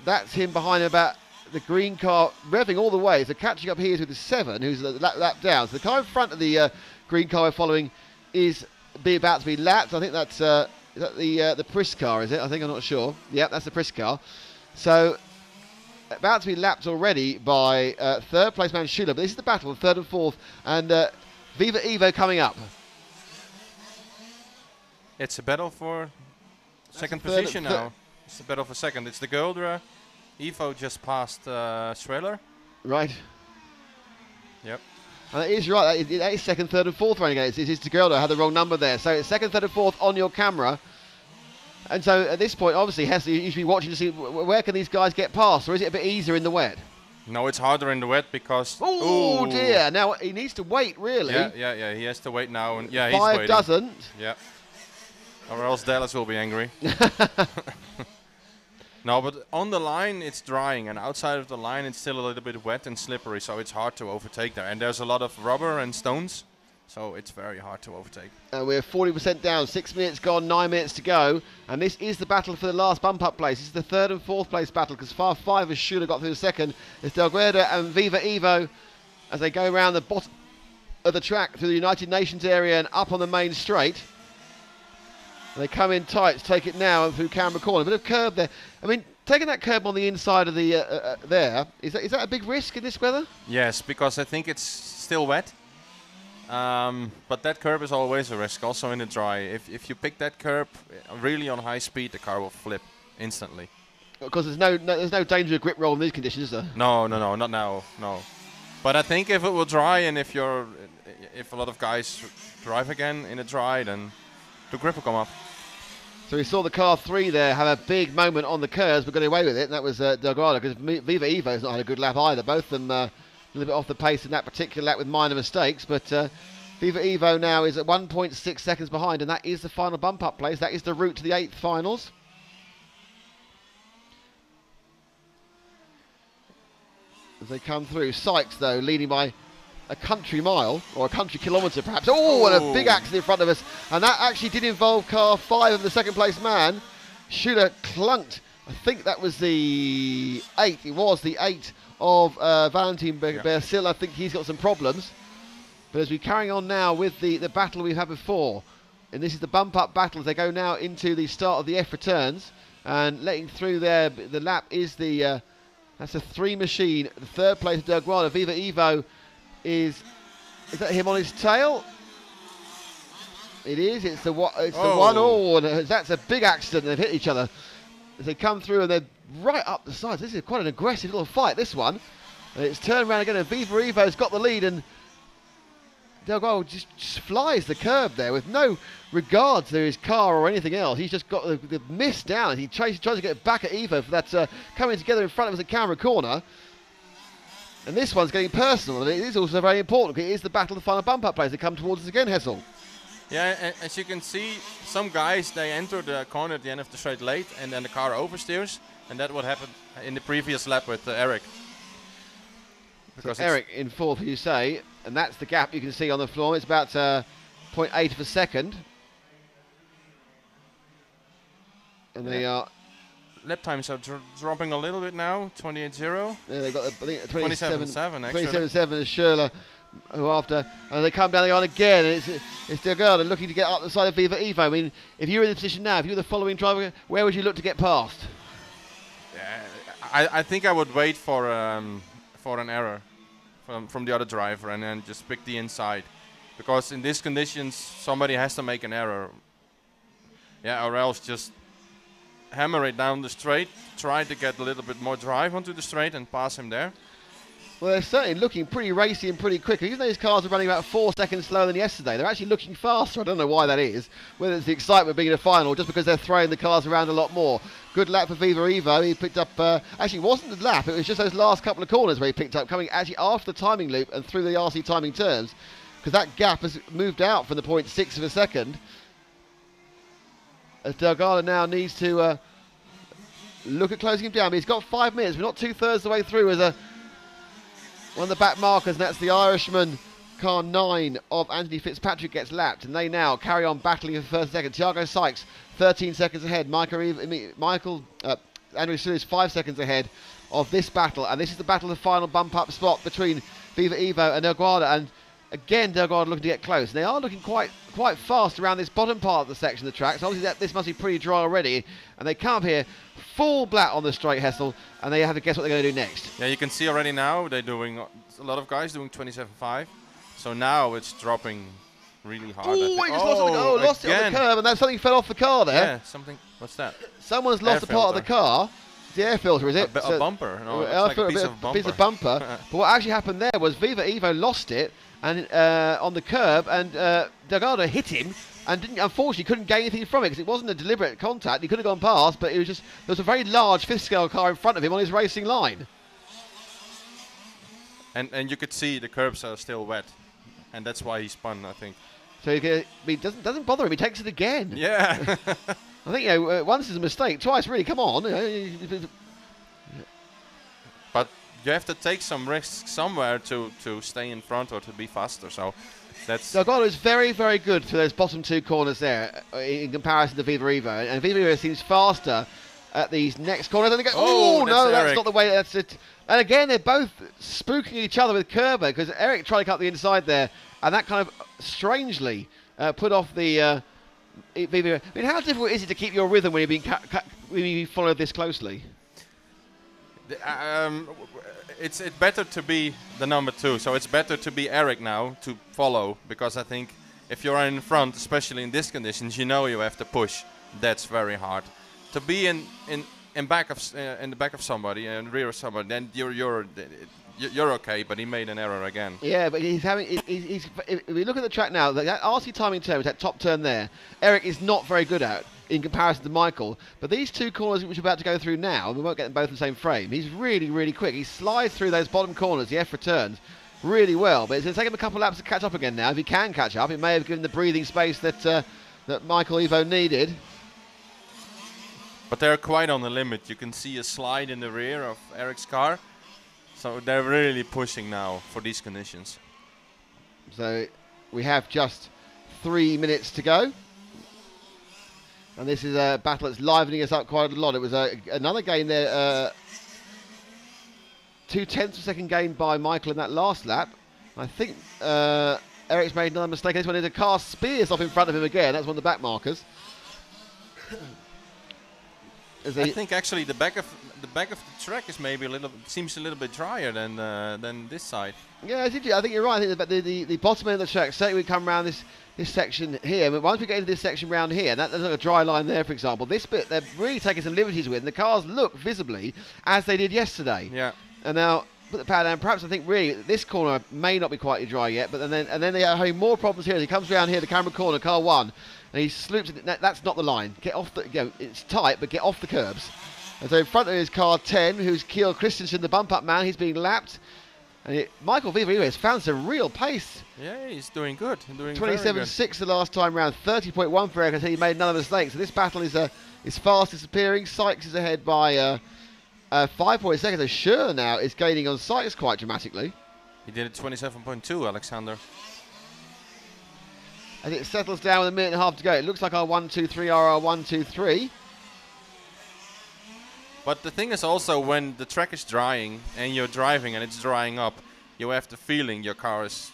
Speaker 1: that's him behind him about the green car, revving all the way. So catching up here is with the 7, who's a lap down. So the car in front of the green car we're following is about to be lapped. I think that's is that the Priss car, is it? I think, I'm not sure. Yep, that's the Priss car. So about to be lapped already by 3rd place man Schuler. But this is the battle of 3rd and 4th, and Viva Evo coming up.
Speaker 3: It's a battle for second position now. It's a battle for second. It's the Goldra. Evo just passed Schreller.
Speaker 1: Right.
Speaker 3: Yep.
Speaker 1: And that is right. That is 2nd, 3rd, and 4th running against. It is the girl that had the wrong number there. So it's 2nd, 3rd, and 4th on your camera. And so at this point, obviously, Hesse, you should be watching to see where can these guys get past, or is it a bit easier in the wet?
Speaker 3: No, it's harder in the wet because...
Speaker 1: Oh, dear. Now he needs to wait, really.
Speaker 3: Yeah. He has to wait now. And yeah,
Speaker 1: 5
Speaker 3: he's waiting.
Speaker 1: Doesn't.
Speaker 3: Yeah. Or else Dallas will be angry. No, but on the line it's drying, and outside of the line it's still a little bit wet and slippery, so it's hard to overtake there. And there's a lot of rubber and stones, so it's very hard to overtake. And
Speaker 1: we're 40% down, 6 minutes gone, 9 minutes to go. And this is the battle for the last bump-up place. This is the 3rd and 4th place battle, because far 5 as Schuler got through the 2nd. It's Delgrade and Viva Evo as they go around the bottom of the track through the United Nations area and up on the main straight. And they come in tight, take it now and through Canberra Corner. A bit of curb there. I mean, taking that curb on the inside of the there, is that a big risk in this weather?
Speaker 3: Yes, because I think it's still wet. But that curb is always a risk, also in the dry. If you pick that curb really on high speed, the car will flip instantly.
Speaker 1: Because there's no danger of grip roll in these conditions, is there?
Speaker 3: No, not now, no. But I think if it will dry and if a lot of guys drive again in the dry, then the grip will come up.
Speaker 1: So we saw the car 3 there have a big moment on the curves, but got away with it, and that was Delgrade, because Viva Evo's not had a good lap either. Both of them a little bit off the pace in that particular lap with minor mistakes, but Viva Evo now is at 1.6 seconds behind, and that is the final bump-up place. That is the route to the 8th finals. As they come through, Sykes, though, leading by a country mile, or a country kilometre perhaps. Oh, and a big accident in front of us. And that actually did involve car 5 of the 2nd place man. Schuler clunked. I think that was the 8. It was the 8 of Valentin Bersil. I think he's got some problems. But as we're carrying on now with the battle we've had before, and this is the bump-up battle as they go now into the start of the F returns. And letting through there, the lap is that's a 3 machine. The 3rd place, Delgrade. Viva Evo is that him on his tail? It is. It's the one. Oh, and that's a big accident. They've hit each other as they come through, and they're right up the sides. This is quite an aggressive little fight, this one. And it's turned around again, and Viva Evo's got the lead, and Delgado just flies the curb there with no regard to his car or anything else. He's just got the miss down. He tries to get back at Ivo for that coming together in front of us at camera corner. And this one's getting personal, and it is also very important because it is the battle of the final bump-up place that come towards us again, Hessel.
Speaker 3: Yeah, and as you can see, some guys, they enter the corner at the end of the straight late, and then the car oversteers, and that's what happened in the previous lap with Eric.
Speaker 1: Because Eric in fourth, you say, and that's the gap you can see on the floor. It's about 0.8 of a second. And they are...
Speaker 3: Lap times are dropping a little bit now, 28.0.
Speaker 1: Yeah, they've got
Speaker 3: 27.7 actually.
Speaker 1: 27.7 is Schürrle, who after, and they come down the on again, and it's Delgado looking to get up the side of Viva Evo. I mean, if you were in the position now, if you were the following driver, where would you look to get past?
Speaker 3: Yeah, I think I would wait for an error from the other driver and then just pick the inside, because in these conditions somebody has to make an error. Yeah, or else just hammer it down the straight, try to get a little bit more drive onto the straight and pass him there.
Speaker 1: Well, they're certainly looking pretty racy and pretty quick. Even though these cars are running about 4 seconds slower than yesterday, they're actually looking faster. I don't know why that is, whether it's the excitement of being in a final, just because they're throwing the cars around a lot more. Good lap for Viva Evo. He picked up, actually it wasn't the lap, it was just those last couple of corners where he picked up, coming actually after the timing loop and through the RC timing turns, because that gap has moved out from the 0.6 of a second. As Delgado now needs to look at closing him down. He's got 5 minutes. We're not 2/3 the way through as one of the back markers, and that's the Irishman, car 9 of Anthony Fitzpatrick, gets lapped, and they now carry on battling for first and second. Thiago Sykes 13 seconds ahead. Andrew Sue is 5 seconds ahead of this battle, and this is the battle of the final bump up spot between Viva Evo and Delgado, and again Delgado looking to get close. And they are looking quite fast around this bottom part of the section of the track, so obviously this must be pretty dry already, and they come up here full black on the straight, Hessel, and they have to guess what they're going to do next.
Speaker 3: Yeah, you can see already now they're doing, a lot of guys doing 27.5, so now it's dropping really hard.
Speaker 1: Lost it on the curb, and then something fell off the car there.
Speaker 3: Yeah, something, what's that?
Speaker 1: Someone's lost a part of the car. The air filter, is it?
Speaker 3: A bumper. No, it's like a piece of
Speaker 1: bumper. But what actually happened there was Viva Evo lost it and on the curb, and Delgado hit him and unfortunately couldn't gain anything from it because it wasn't a deliberate contact. He could have gone past, but it was just, there was a very large fifth scale car in front of him on his racing line.
Speaker 3: And you could see the curbs are still wet, and that's why he spun, I think.
Speaker 1: So he doesn't bother him. He takes it again.
Speaker 3: Yeah.
Speaker 1: I think once is a mistake, twice really. Come on.
Speaker 3: But you have to take some risks somewhere to stay in front or to be faster. So that's.
Speaker 1: Delgado is very, very good for those bottom two corners there in comparison to Viva Evo, and Viva Evo seems faster at these next corners. And they go, that's not the way. That's it. And again, they're both spooking each other with Kerber, because Eric tried to cut the inside there, and that kind of strangely put off the. I mean, how difficult is it to keep your rhythm when you're being followed this closely?
Speaker 3: It's better to be the number 2, so it's better to be Eric now to follow, because I think if you're in front, especially in these conditions, you know you have to push. That's very hard. To be in the back of somebody and rear of somebody, then you're okay, but he made an error again. Yeah, but he's having.
Speaker 1: If we look at the track now, that RC timing turn, that top turn there, Eric is not very good at in comparison to Michael. But these two corners which we're about to go through now, and we won't get them both in the same frame, he's really, really quick. He slides through those bottom corners, the F returns, really well. But it's going to take him a couple of laps to catch up again now. If he can catch up, it may have given the breathing space that Michael Evo needed.
Speaker 3: But they're quite on the limit. You can see a slide in the rear of Eric's car. So they're really pushing now for these conditions.
Speaker 1: So we have just 3 minutes to go. And this is a battle that's livening us up quite a lot. It was another gain there. 0.2 of a second gain by Michael in that last lap. I think Eric's made another mistake. This one is a car spears off in front of him again. That's one of the back markers.
Speaker 3: I think actually the back of the track is maybe seems a little bit drier than this side.
Speaker 1: Yeah, I think you're right. I think the bottom end of the track, certainly we come around this section here. But once we get into this section round here, and there's like a dry line there, for example. This bit they're really taking some liberties with, and the cars look visibly as they did yesterday.
Speaker 3: Yeah.
Speaker 1: And now put the power down. Perhaps I think really this corner may not be quite dry yet, but and then they are having more problems here as he comes around here, the camera corner, car 1, and he sloops it. That's not the line. Get off the, it's tight, but get off the curbs. And so in front of him is car 10, who's Kjell Christensen, the bump up man. He's being lapped. And Michael Vila has found some real pace.
Speaker 3: Yeah, he's doing good.
Speaker 1: 27.6 the last time round, 30.1 for Eric. I said he made none of the mistakes. So this battle is fast disappearing. Sykes is ahead by 5.2 seconds. So Schürrle now is gaining on Sykes quite dramatically.
Speaker 3: He did it 27.2, Alexander.
Speaker 1: As it settles down with a minute and a half to go. It looks like our 1-2-3 are our 1-2-3.
Speaker 3: But the thing is also, when the track is drying and you're driving and it's drying up, you have the feeling your car is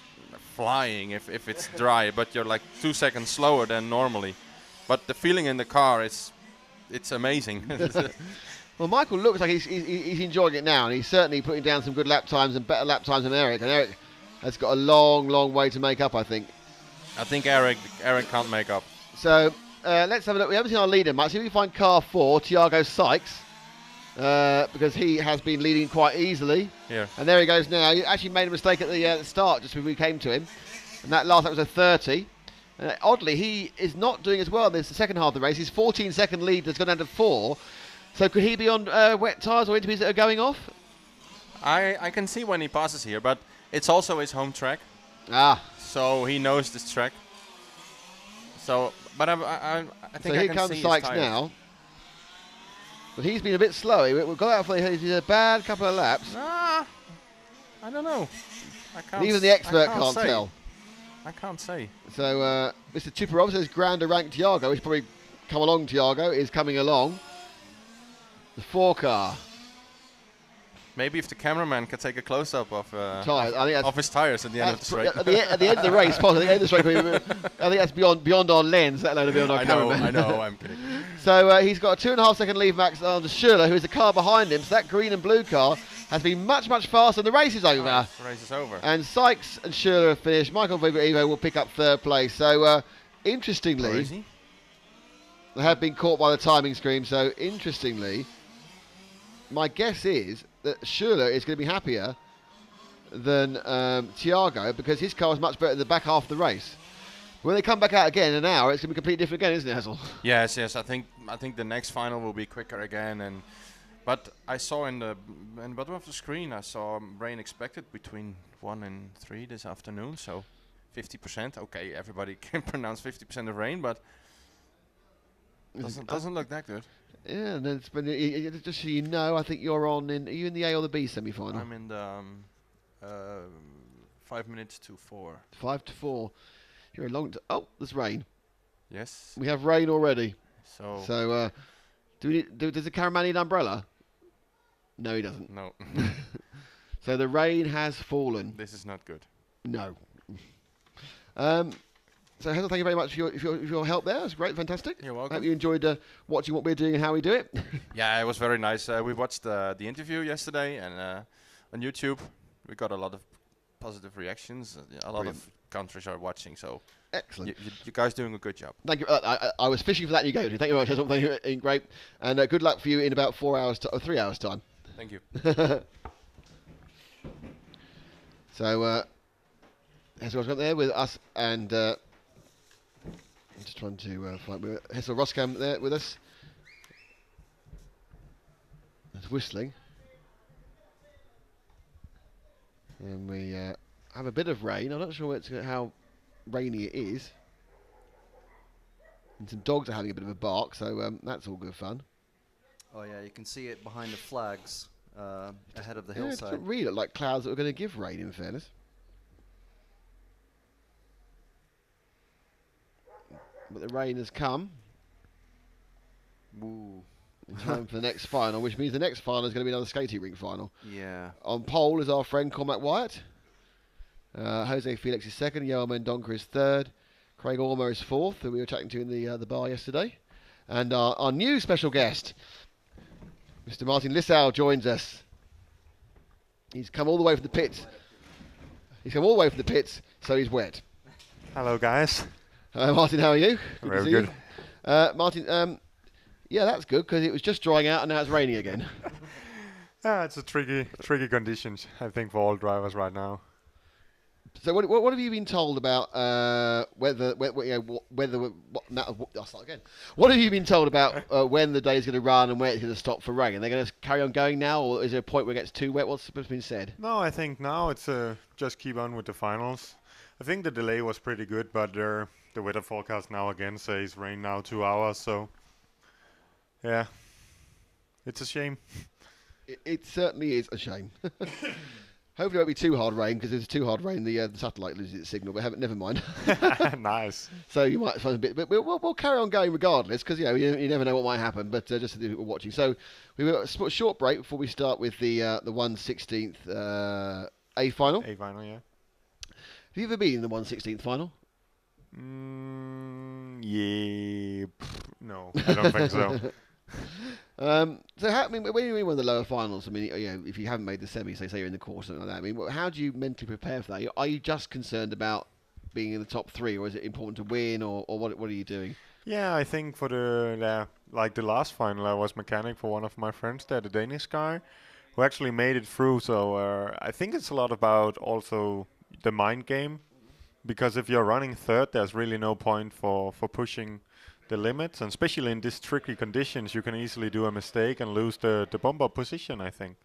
Speaker 3: flying if it's dry, but you're like 2 seconds slower than normally. But the feeling in the car it's amazing.
Speaker 1: Well, Michael looks like he's enjoying it now, and he's certainly putting down some good lap times and better lap times than Eric. And Eric has got a long way to make up, I think.
Speaker 3: I think Eric can't make up.
Speaker 1: So let's have a look. We haven't seen our leader much. See if we find car 4, Thiago Sykes. Because he has been leading quite easily.
Speaker 3: Here.
Speaker 1: And there he goes now. He actually made a mistake at the start just before we came to him. And that last lap was a 30. Oddly, he is not doing as well in the second half of the race. His 14-second lead has gone down to 4. So could he be on wet tyres or interviews that are going off?
Speaker 3: I can see when he passes here, but it's also his home track.
Speaker 1: Ah.
Speaker 3: So he knows this track. So, but I think
Speaker 1: so
Speaker 3: I
Speaker 1: here
Speaker 3: can
Speaker 1: comes
Speaker 3: see his
Speaker 1: Sykes
Speaker 3: tires.
Speaker 1: now. But he's been a bit slow. We've got out for a bad couple of laps.
Speaker 3: I don't know.
Speaker 1: Even the expert can't tell.
Speaker 3: I can't say.
Speaker 1: So Mr. Tuparov says Grander ranked Thiago. He's probably come along. Thiago is coming along. The 4 car.
Speaker 3: Maybe if the cameraman could take a close-up of his tires at the end of the race.
Speaker 1: At the end of the race, possibly. At the end of the race, I think that's beyond our lens, let alone beyond our cameraman.
Speaker 3: I know, I'm kidding.
Speaker 1: So he's got a 2.5 second lead max on Schürrle, who is the car behind him. So that green and blue car has been much faster. The race is over.
Speaker 3: The race is over.
Speaker 1: And Sykes and Schürrle have finished. Michael Evo will pick up 3rd place. So interestingly, they have been caught by the timing screen. So interestingly, my guess is that Schürrle is going to be happier than Thiago because his car is much better in the back half of the race. When they come back out again in an hour, it's going to be completely different again, isn't it, Hassel?
Speaker 3: Yes. I think the next final will be quicker again. But I saw in the bottom of the screen, I saw rain expected between 1 and 3 this afternoon. So 50%. Okay, everybody can pronounce 50% of rain, but doesn't look that good.
Speaker 1: Yeah, and then just so you know, I think you're on are you in the A or the B semi-final?
Speaker 3: I'm in the 5 minutes to 4.
Speaker 1: 5 to 4. You're a long. Oh, there's rain.
Speaker 3: Yes.
Speaker 1: We have rain already.
Speaker 3: So
Speaker 1: does the cameraman need an umbrella? No, he doesn't.
Speaker 3: No.
Speaker 1: So the rain has fallen.
Speaker 3: This is not good.
Speaker 1: No. So Hazel, thank you very much for your help there. It's great, fantastic.
Speaker 3: You're welcome.
Speaker 1: I hope you enjoyed watching what we're doing and how we do it.
Speaker 3: Yeah, it was very nice. We watched the interview yesterday, and on YouTube we got a lot of positive reactions. A lot of countries are watching, so
Speaker 1: excellent.
Speaker 3: You guys doing a good job.
Speaker 1: Thank you. I was fishing for that, and you go. Thank you very much, Hazel. Thank you. Great, and good luck for you in about 4 hours or 3 hours time.
Speaker 3: Thank you.
Speaker 1: So Hazel's got there with us and. I'm just trying to find Hessel Roskam there with us. There's whistling. And we have a bit of rain. I'm not sure how rainy it is. And some dogs are having a bit of a bark, so that's all good fun.
Speaker 4: Oh yeah, you can see it behind the flags ahead of the hillside.
Speaker 1: It doesn't really look like clouds that are going to give rain, in fairness. But the rain has come.
Speaker 4: Ooh.
Speaker 1: In time for the next final, which means the next final is going to be another skating rink final.
Speaker 4: Yeah.
Speaker 1: On pole is our friend Cormac Wyatt. Jose Felix is 2nd. Johan Mendonca is 3rd. Craig Ormer is 4th, who we were chatting to in the bar yesterday. And our new special guest, Mr. Martin Lissau, joins us. He's come all the way from the pits. So he's wet.
Speaker 5: Hello, guys.
Speaker 1: Martin, how are you?
Speaker 5: Very good.
Speaker 1: Martin, yeah, that's good because it was just drying out and now it's raining again.
Speaker 5: Yeah, it's a tricky conditions, I think, for all drivers right now.
Speaker 1: So what have you been told about whether I'll start again. What have you been told about when the day is going to run and where it's going to stop for rain? Are they going to carry on going now, or is there a point where it gets too wet? What's been said?
Speaker 5: No, I think now it's just keep on with the finals. I think the delay was pretty good, but the weather forecast now again says rain now 2 hours. So yeah, it's a shame.
Speaker 1: It certainly is a shame. Hopefully it won't be too hard rain, because if it's too hard rain, the satellite loses its signal. But never mind.
Speaker 5: Nice.
Speaker 1: So you might find a bit, but we'll carry on going regardless, because you never know what might happen. But just we're watching. So we will a short break before we start with the 1/16th A final.
Speaker 5: A final, yeah.
Speaker 1: Have you ever been in the 1/16th final?
Speaker 5: Yeah. No, I don't think so.
Speaker 1: So when you're in one of the lower finals, I mean, if you haven't made the semi, say you're in the quarter, something like that. I mean, how do you mentally prepare for that? Are you just concerned about being in the top three, or is it important to win, or what are you doing?
Speaker 5: Yeah, I think for the last final, I was mechanic for one of my friends there, the Danish guy, who actually made it through. So I think it's a lot about also the mind game, because if you're running third, there's really no point for pushing the limits, and especially in these tricky conditions, you can easily do a mistake and lose the bumper position, I think.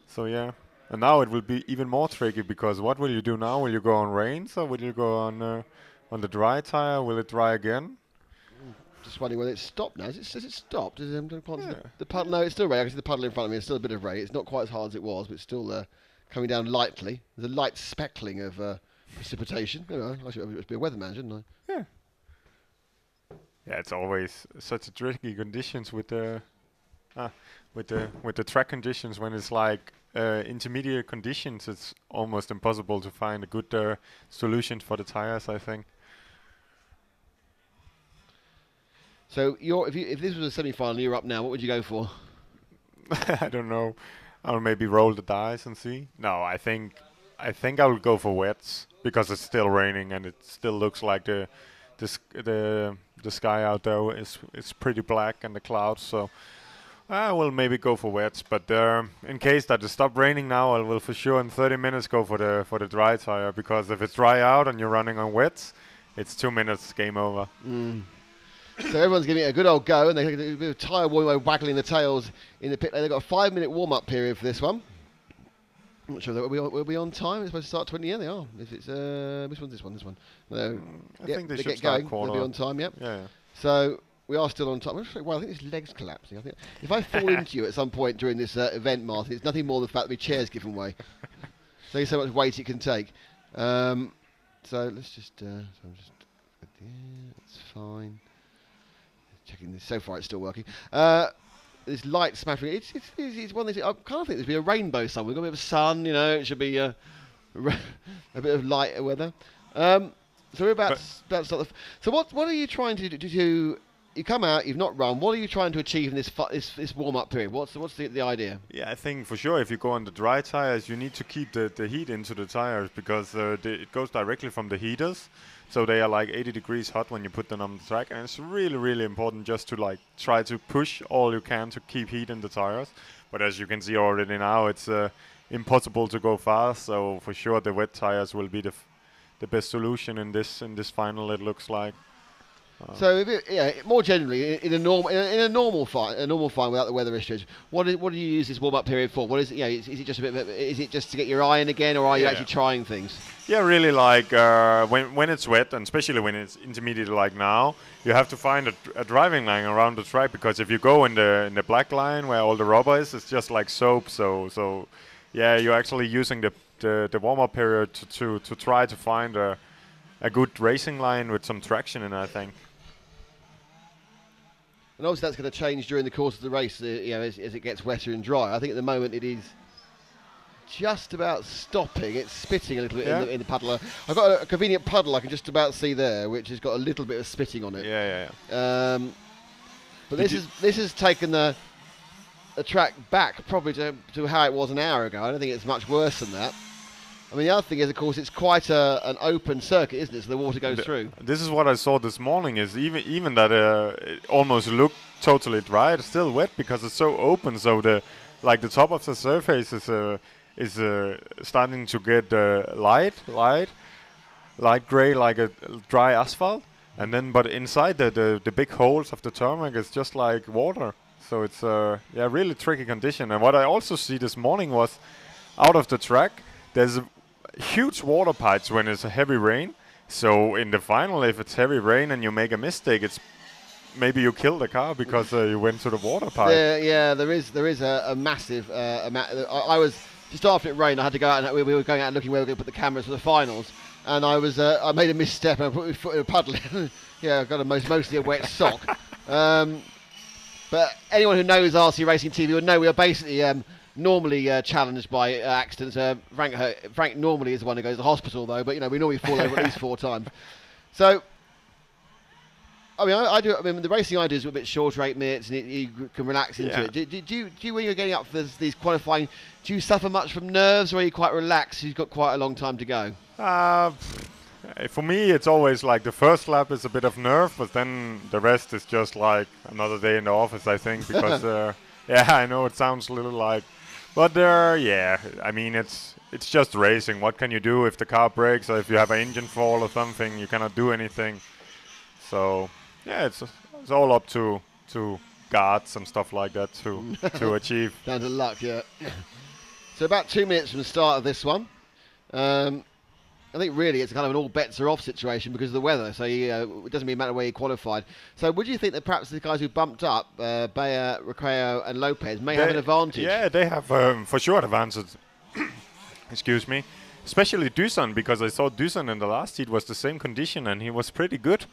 Speaker 5: So yeah, and now it will be even more tricky, because what will you do now? Will you go on rains, or will you go on the dry tire? Will it dry again?
Speaker 1: Just wondering whether it's stopped now. Has it stopped? The puddle? No, it's still rain. I can see the puddle in front of me. There's still a bit of rain. It's not quite as hard as it was, but it's still coming down lightly. There's a light speckling of precipitation. I should be a weatherman, shouldn't I?
Speaker 5: Yeah. Yeah, it's always such a tricky conditions with the track conditions. When it's like intermediate conditions, it's almost impossible to find a good solution for the tires, I think.
Speaker 1: So if this was a semi-final, you're up now. What would you go for?
Speaker 5: I don't know. I'll maybe roll the dice and see. No, I think I will go for wets, because it's still raining and it still looks like the sky out there is pretty black, and the clouds. So I will maybe go for wets. But in case that it stops raining now, I will for sure in 30 minutes go for the dry tire, because if it's dry out and you're running on wets, it's 2 minutes game over.
Speaker 1: So everyone's giving it a good old go, and they're a bit of tyre warming, waggling the tails in the pit lane. They've got a 5-minute warm-up period for this one. I'm not sure that we'll be on time. It's supposed to start 20. Yeah, they are. If it's which one's this one? This one. No,
Speaker 5: I think they should
Speaker 1: get
Speaker 5: start
Speaker 1: going.
Speaker 5: quarter.
Speaker 1: They'll be on time. Yep.
Speaker 5: Yeah.
Speaker 1: So we are still on time. Well, I think this leg's collapsing. I think if I fall into you at some point during this event, Martin, it's nothing more than the fact that my chair's given way. So much weight it can take. So let's just. So I'm just. Yeah, that's fine. Checking this. So far, it's still working. This light smattering. It's one of these. I kind of think there's be a rainbow somewhere. We've got a bit of sun. It should be a bit of light weather. So we're about to start. So what are you trying to do? You come out. You've not run. What are you trying to achieve in this warm up period? What's the idea?
Speaker 5: Yeah, I think for sure if you go on the dry tires, you need to keep the heat into the tires, because it goes directly from the heaters. So they are like 80 degrees hot when you put them on the track, and it's really, really important just to try to push all you can to keep heat in the tires. But as you can see already now, it's impossible to go fast. So for sure, the wet tires will be the best solution in this final. It looks like.
Speaker 1: So, more generally, in a normal fine without the weather issues, what do you use this warm up period for? What is it? Is it just is it just to get your eye in again, or are you actually trying things?
Speaker 5: Yeah, really. Like when it's wet, and especially when it's intermediate like now, you have to find a driving line around the track, because if you go in the black line where all the rubber is, it's just like soap. So yeah, you're actually using the warm up period to try to find a good racing line with some traction in it, I think.
Speaker 1: And obviously that's going to change during the course of the race, as it gets wetter and dry. I think at the moment it is just about stopping. It's spitting a little bit in the puddle. I've got a convenient puddle I can just about see there, which has got a little bit of spitting on it.
Speaker 5: Yeah.
Speaker 1: But this has taken the track back probably to how it was an hour ago. I don't think it's much worse than that. I mean, the other thing is, of course, it's quite an open circuit, isn't it? So the water goes through.
Speaker 5: This is what I saw this morning, is even that it almost looked totally dry, it's still wet because it's so open. So the like the top of the surface is starting to get light gray, like a dry asphalt, and then but inside the big holes of the tarmac is just like water. So it's really tricky condition. And what I also see this morning was out of the track there's huge water pipes when it's a heavy rain. So in the final, if it's heavy rain and you make a mistake, it's maybe you kill the car because you went to the water pipe.
Speaker 1: There is a massive. I was just after it rained. I had to go out, and we were going out and looking where we were going to put the cameras for the finals. And I made a misstep and I put my foot in a puddle. Yeah, I got mostly a wet sock. But anyone who knows RC Racing TV will know we are basically normally challenged by accidents. Frank normally is the one who goes to the hospital, though. But we normally fall over at least 4 times. So. I mean, the racing I do is a bit shorter, 8 minutes, and you can relax into it. Do you, when you're getting up for these qualifying, do you suffer much from nerves, or are you quite relaxed? You've got quite a long time to go.
Speaker 5: For me, it's always like the first lap is a bit of nerve, but then the rest is just like another day in the office, I think, because I know it sounds a little like, but I mean, it's just racing. What can you do if the car breaks or if you have an engine fall or something? You cannot do anything. So. Yeah, it's all up to guards and stuff like that to achieve.
Speaker 1: Down to luck, yeah. So about 2 minutes from the start of this one. I think really it's kind of an all bets are off situation because of the weather. So it doesn't really matter where you qualified. So would you think that perhaps the guys who bumped up, Bayer, Recreo and Lopez, may have an advantage?
Speaker 5: Yeah, they have for sure advantage. Excuse me. Especially Dusan, because I saw Dusan in the last heat was the same condition and he was pretty good.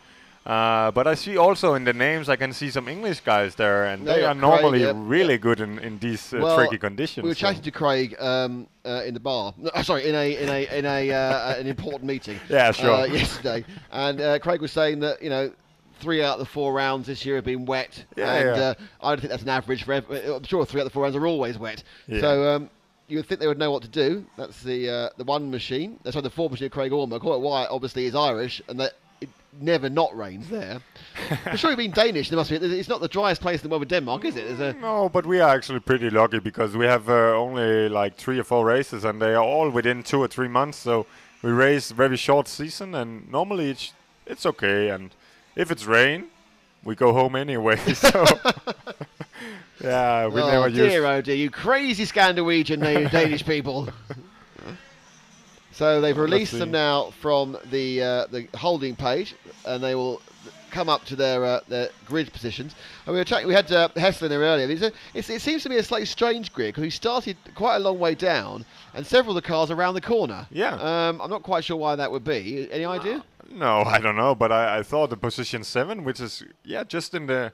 Speaker 5: But I see also in the names I can see some English guys there, and they are normally really good in these tricky conditions.
Speaker 1: We were chatting to Craig in the bar. No, sorry, in an important meeting.
Speaker 5: Yeah, sure.
Speaker 1: Yesterday, and Craig was saying that 3 out of the 4 rounds this year have been wet. I don't think that's an average for. I'm sure 3 out of the 4 rounds are always wet. Yeah. So. You would think they would know what to do. That's the one machine. That's the 4 machine of Craig Ormer. Quite Wyatt obviously is Irish, and that. Never not rains there. I'm sure you've been Danish. There must be. It's not the driest place in the world with Denmark, is it?
Speaker 5: No, but we are actually pretty lucky because we have only like 3 or 4 races, and they are all within 2 or 3 months. So we race very short season, and normally it's okay. And if it's rain, we go home anyway. So yeah, we never use.
Speaker 1: Oh dear, you crazy Scandinavian Danish people. So they've released them now from the holding page, and they will come up to their grid positions. And we had Hessler there earlier. It seems to be a slightly strange grid because we started quite a long way down, and several of the cars around the corner.
Speaker 5: Yeah.
Speaker 1: I'm not quite sure why that would be. Any idea?
Speaker 5: No, I don't know. But I thought the position 7, which is just in the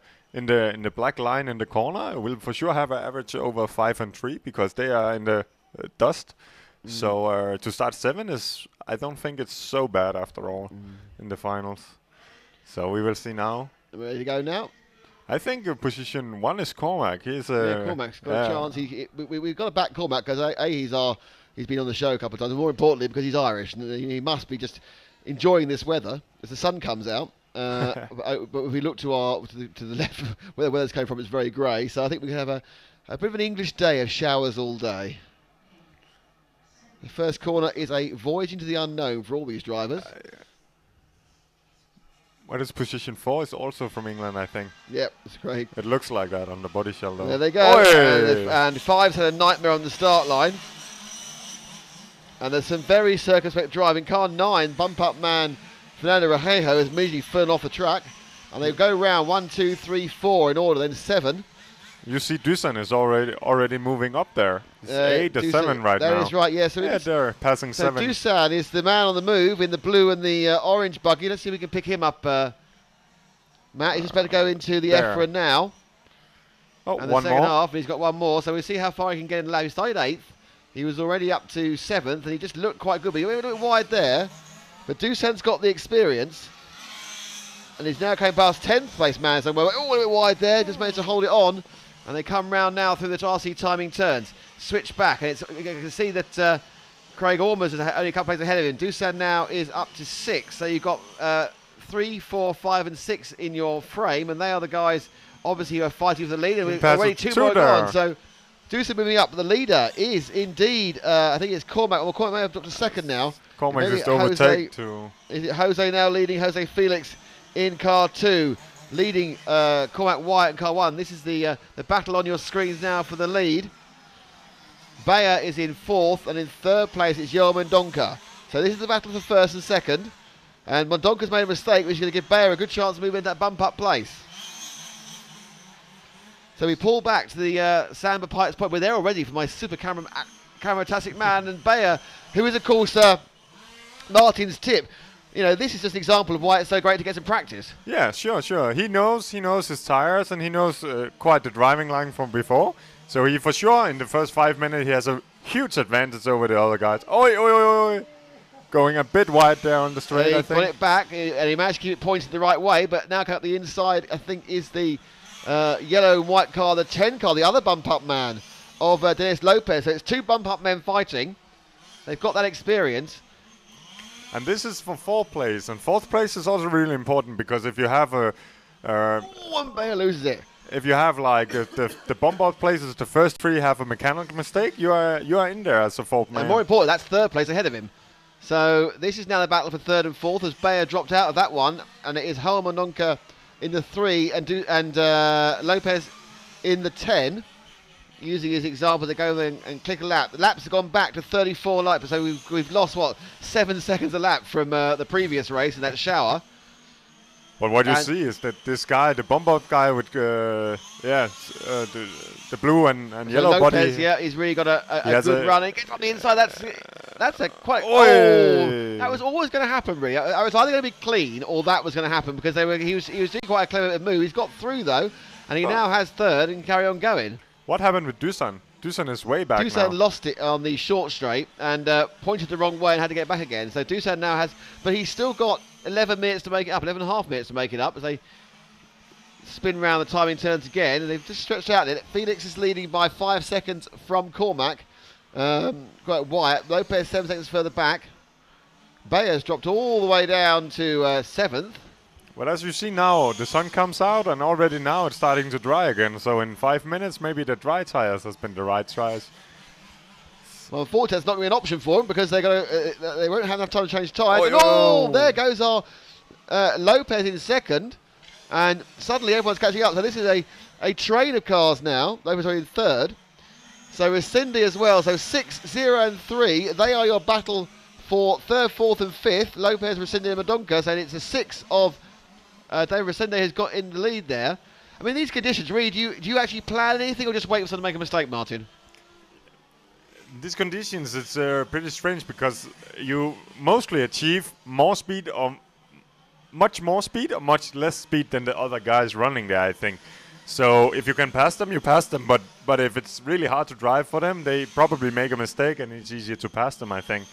Speaker 5: black line in the corner, will for sure have an average over 5 and 3 because they are in the dust. So to start 7 I don't think it's so bad after all in the finals. So we will see now.
Speaker 1: Ready to go now?
Speaker 5: I think position 1 is Cormac.
Speaker 1: Cormac's got a chance. We've got to back Cormac because he's been on the show a couple of times. And more importantly, because he's Irish and he must be just enjoying this weather as the sun comes out. But if we look to the left, where the weather's coming from, it's very grey. So I think we can have a bit of an English day of showers all day. The first corner is a voyage into the unknown for all these drivers.
Speaker 5: What is position 4 is also from England, I think.
Speaker 1: Yep, that's great.
Speaker 5: It looks like that on the body shell, though.
Speaker 1: There they go. And 5's had a nightmare on the start line. And there's some very circumspect driving. Car 9, bump up man Fernando Rejejo has immediately fallen off the track. And they go round 1, 2, 3, 4 in order, then 7.
Speaker 5: You see Dusan is already moving up there. It's 8 to 7 right now.
Speaker 1: That is right, yeah. So
Speaker 5: they're passing 7.
Speaker 1: So Dusan is the man on the move in the blue and the orange buggy. Let's see if we can pick him up. Matt, he's just about to go into the F1 now.
Speaker 5: Oh,
Speaker 1: and the second half, and he's got one more. So we'll see how far he can get in the lap. He started 8th. He was already up to 7th, and he just looked quite good. But he went a little wide there. But Dusan's got the experience. And he's now coming past 10th place man. So a little bit wide there. Just managed to hold it on. And they come round now through the RC timing turns. Switch back, and you can see that Craig Ormers is only a couple places ahead of him. Dusan now is up to 6. So you've got 3, 4, 5 and 6 in your frame, and they are the guys, obviously, who are fighting for the lead. And we've already 2 more gone. So Dusa moving up. The leader is indeed, I think it's Cormac. Well, Cormac may have dropped a second now.
Speaker 5: Cormac
Speaker 1: Maybe
Speaker 5: just overtake to...
Speaker 1: Is it Jose now leading? Jose Felix in car 2, leading Cormac Wyatt in car 1. This is the battle on your screens now for the lead. Bayer is in 4th, and in 3rd place it's Joel Mendonca. So this is the battle for 1st and 2nd. And Mendonca's made a mistake, which is going to give Bayer a good chance to move into that bump-up place. So we pull back to the Samba Pipes point. We're there already for my super camera-tastic man, and Bayer, who is, of course, Martin's tip. You know, this is just an example of why it's so great to get some practice.
Speaker 5: Yeah, sure. He knows his tires, and he knows quite the driving line from before. So he, for sure, in the first 5 minutes, he has a huge advantage over the other guys. Oi. Going a bit wide there on the straight, I think.
Speaker 1: He put it back, and he managed to keep it pointed the right way, but now coming up the inside, I think, is the yellow and white car, the 10 car, the other bump-up man of Dennis Lopez. So it's 2 bump-up men fighting. They've got that experience.
Speaker 5: And this is for 4th place, and 4th place is also really important, because if you have a...
Speaker 1: and Bayer loses it.
Speaker 5: If you have like the bump-out places, the first 3 have a mechanical mistake, you are in there as a 4th man.
Speaker 1: And more important, that's 3rd place ahead of him. So this is now the battle for 3rd and 4th as Bayer dropped out of that one, and it is Joel Mendonca in the 3 and Lopez in the 10. Using his example to go and click a lap. The laps have gone back to 34 laps, so we've lost, what, 7 seconds a lap from the previous race in that shower.
Speaker 5: But what you see is that this guy, the bump-out guy with the blue and yellow
Speaker 1: Lopez,
Speaker 5: body.
Speaker 1: yeah, he's really got a good run. He gets on the inside. That's a quite. That was always going to happen, really. I was either going to be clean or that was going to happen because he was doing quite a clever move. He's got through though, and he now has 3rd and can carry on going.
Speaker 5: What happened with Dusan? Dusan is way back now.
Speaker 1: Dusan lost it on the short straight and pointed the wrong way and had to get back again. So Dusan now has, but he's still got 11 minutes to make it up, 11 and a half minutes to make it up as they spin round the timing turns again, and they've just stretched out it. Felix is leading by 5 seconds from Cormac. Quite Wyatt. Lopez 7 seconds further back. Bayer's dropped all the way down to 7th.
Speaker 5: Well, as you see now, the sun comes out, and already now it's starting to dry again. So in 5 minutes, maybe the dry tires has been the right tires.
Speaker 1: Well, unfortunately, it's not going to be an option for them because they won't have enough time to change tyres. There goes our Lopez in 2nd, and suddenly everyone's catching up. So this is a train of cars now. Lopez are in 3rd. So Resende as well. So 6, 0, and 3. They are your battle for 3rd, 4th, and 5th. Lopez, Resende, and Mendonca. So it's a 6 of David Resende has got in the lead there. I mean, these conditions, really, do you actually plan anything or just wait for someone to make a mistake, Martin?
Speaker 5: These conditions, it's pretty strange because you mostly achieve more speed or much more speed or much less speed than the other guys running there, I think. So if you can pass them, you pass them. But if it's really hard to drive for them, they probably make a mistake and it's easier to pass them, I think.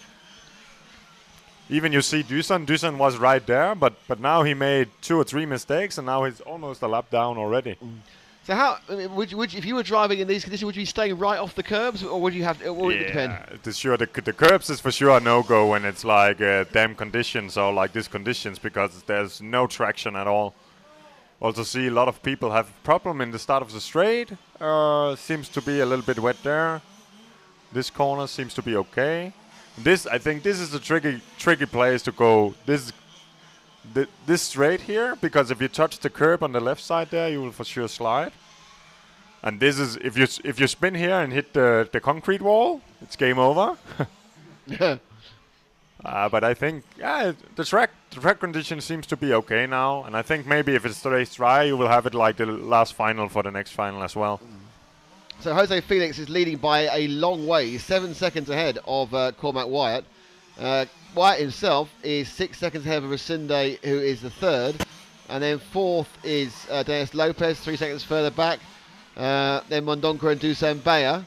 Speaker 5: Even you see Dusan was right there, but now he made 2 or 3 mistakes and now he's almost a lap down already.
Speaker 1: So how would if you were driving in these conditions, would you be staying right off the curbs, or would you have? Or would it depend?
Speaker 5: The curbs is for sure a no-go when it's like damn conditions or like these conditions because there's no traction at all. Also see a lot of people have problem in the start of the straight. Seems to be a little bit wet there. This corner seems to be okay. I think this is a tricky place to go. This straight here, because if you touch the curb on the left side there, you will for sure slide. And this is if you spin here and hit the concrete wall, it's game over. But I think the track condition seems to be okay now, and I think maybe if it stays dry, you will have it like the last final for the next final as well.
Speaker 1: So Jose Felix is leading by a long way. He's 7 seconds ahead of Cormac Wyatt. Wyatt himself is 6 seconds ahead of Resende, who is the 3rd. And then 4th is Dennis Lopez, 3 seconds further back. Then Mendonca and Dusan Bayer.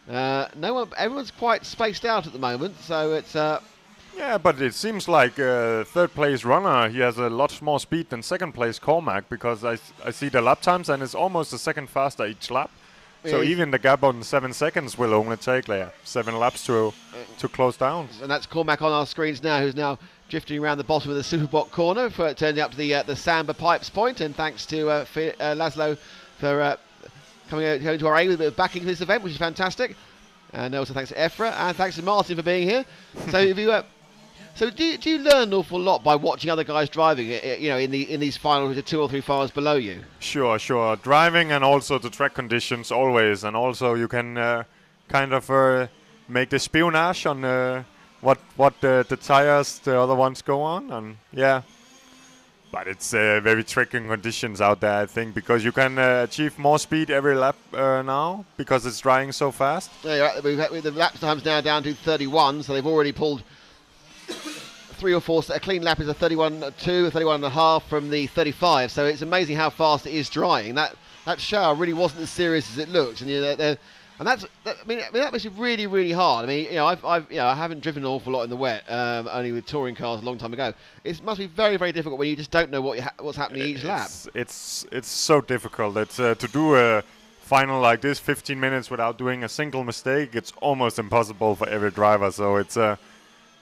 Speaker 1: Everyone's quite spaced out at the moment, so it's...
Speaker 5: Yeah, but it seems like 3rd place runner, he has a lot more speed than 2nd place Cormac, because I see the lap times and it's almost a second faster each lap. So even the gap on 7 seconds will only take like 7 laps to close down.
Speaker 1: And that's Cormac on our screens now, who's now drifting around the bottom of the Superbot corner for turning up to the Samba Pipes point. And thanks to Laszlo for coming to our aid with a bit of backing for this event, which is fantastic. And also thanks to Ephra and thanks to Martin for being here. So if you so do you learn an awful lot by watching other guys driving? You know, in these finals, the 2 or 3 finals below you.
Speaker 5: Sure. Driving and also the track conditions always, and also you can kind of make the espionage on what the tires the other ones go on, and yeah. But it's very tricky conditions out there, I think, because you can achieve more speed every lap now because it's drying so fast.
Speaker 1: Yeah, we've had the lap times now down to 31, so they've already pulled 3 or 4. A clean lap is a 31.2, a 31.5 from the 35. So it's amazing how fast it is drying. That shower really wasn't as serious as it looked, and I mean that makes it really, really hard. I mean, you know, I haven't driven an awful lot in the wet, only with touring cars a long time ago. It must be very, very difficult when you just don't know what's happening each lap.
Speaker 5: It's so difficult. It's to do a final like this, 15 minutes without doing a single mistake. It's almost impossible for every driver. So it's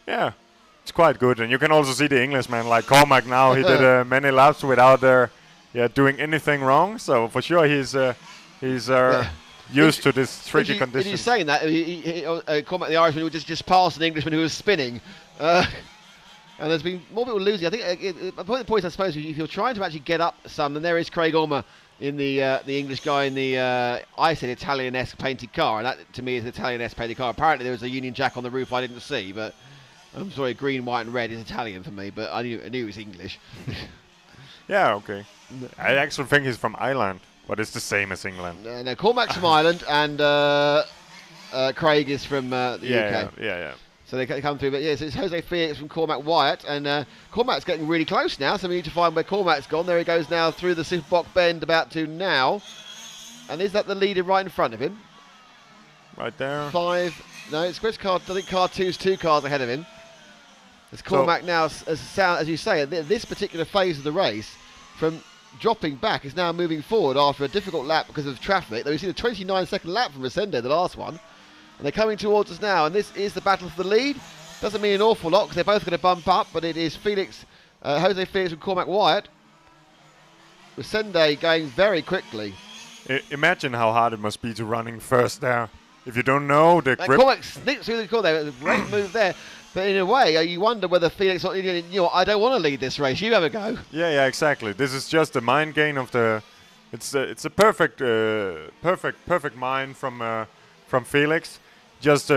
Speaker 5: it's quite good. And you can also see the Englishman like Cormac now. He did many laps without doing anything wrong. So for sure he's used to this tricky condition.
Speaker 1: He's saying that Cormac the Irishman would just pass an Englishman who was spinning, and there's been more people losing. I think the point I suppose if you're trying to actually get up some, then there is Craig Ormer in the English guy in the I said Italian-esque painted car, and that to me is an Italian-esque painted car. Apparently there was a Union Jack on the roof I didn't see, but I'm sorry, green, white, and red is Italian for me, but I knew it was English.
Speaker 5: Yeah, okay. I actually think he's from Ireland. But it's the same as England.
Speaker 1: No, Cormac's from Ireland, and Craig is from the UK.
Speaker 5: Yeah.
Speaker 1: So they come through. But yes, it's Jose Felix from Cormac Wyatt, and Cormac's getting really close now. So we need to find where Cormac's gone. There he goes now through the Superbock bend, about to now. And is that the leader right in front of him?
Speaker 5: Right there.
Speaker 1: 5. No, it's Chris Car. I think Car 2's 2 cars ahead of him. It's Cormac now, as you say, at this particular phase of the race, from dropping back, is now moving forward after a difficult lap because of traffic. Though we see the 29-second lap from Resende, the last one, and they're coming towards us now. And this is the battle for the lead. Doesn't mean an awful lot because they're both going to bump up, but it is Jose Felix and Cormac Wyatt. Resende going very quickly.
Speaker 5: Imagine how hard it must be to running first there. If you don't know the grip.
Speaker 1: Cormac sneaks through the corner there. Great move there. But in a way, you wonder whether Felix, I don't want to lead this race. You have a go.
Speaker 5: Yeah, exactly. This is just a mind game of the. It's a perfect mind from Felix. Just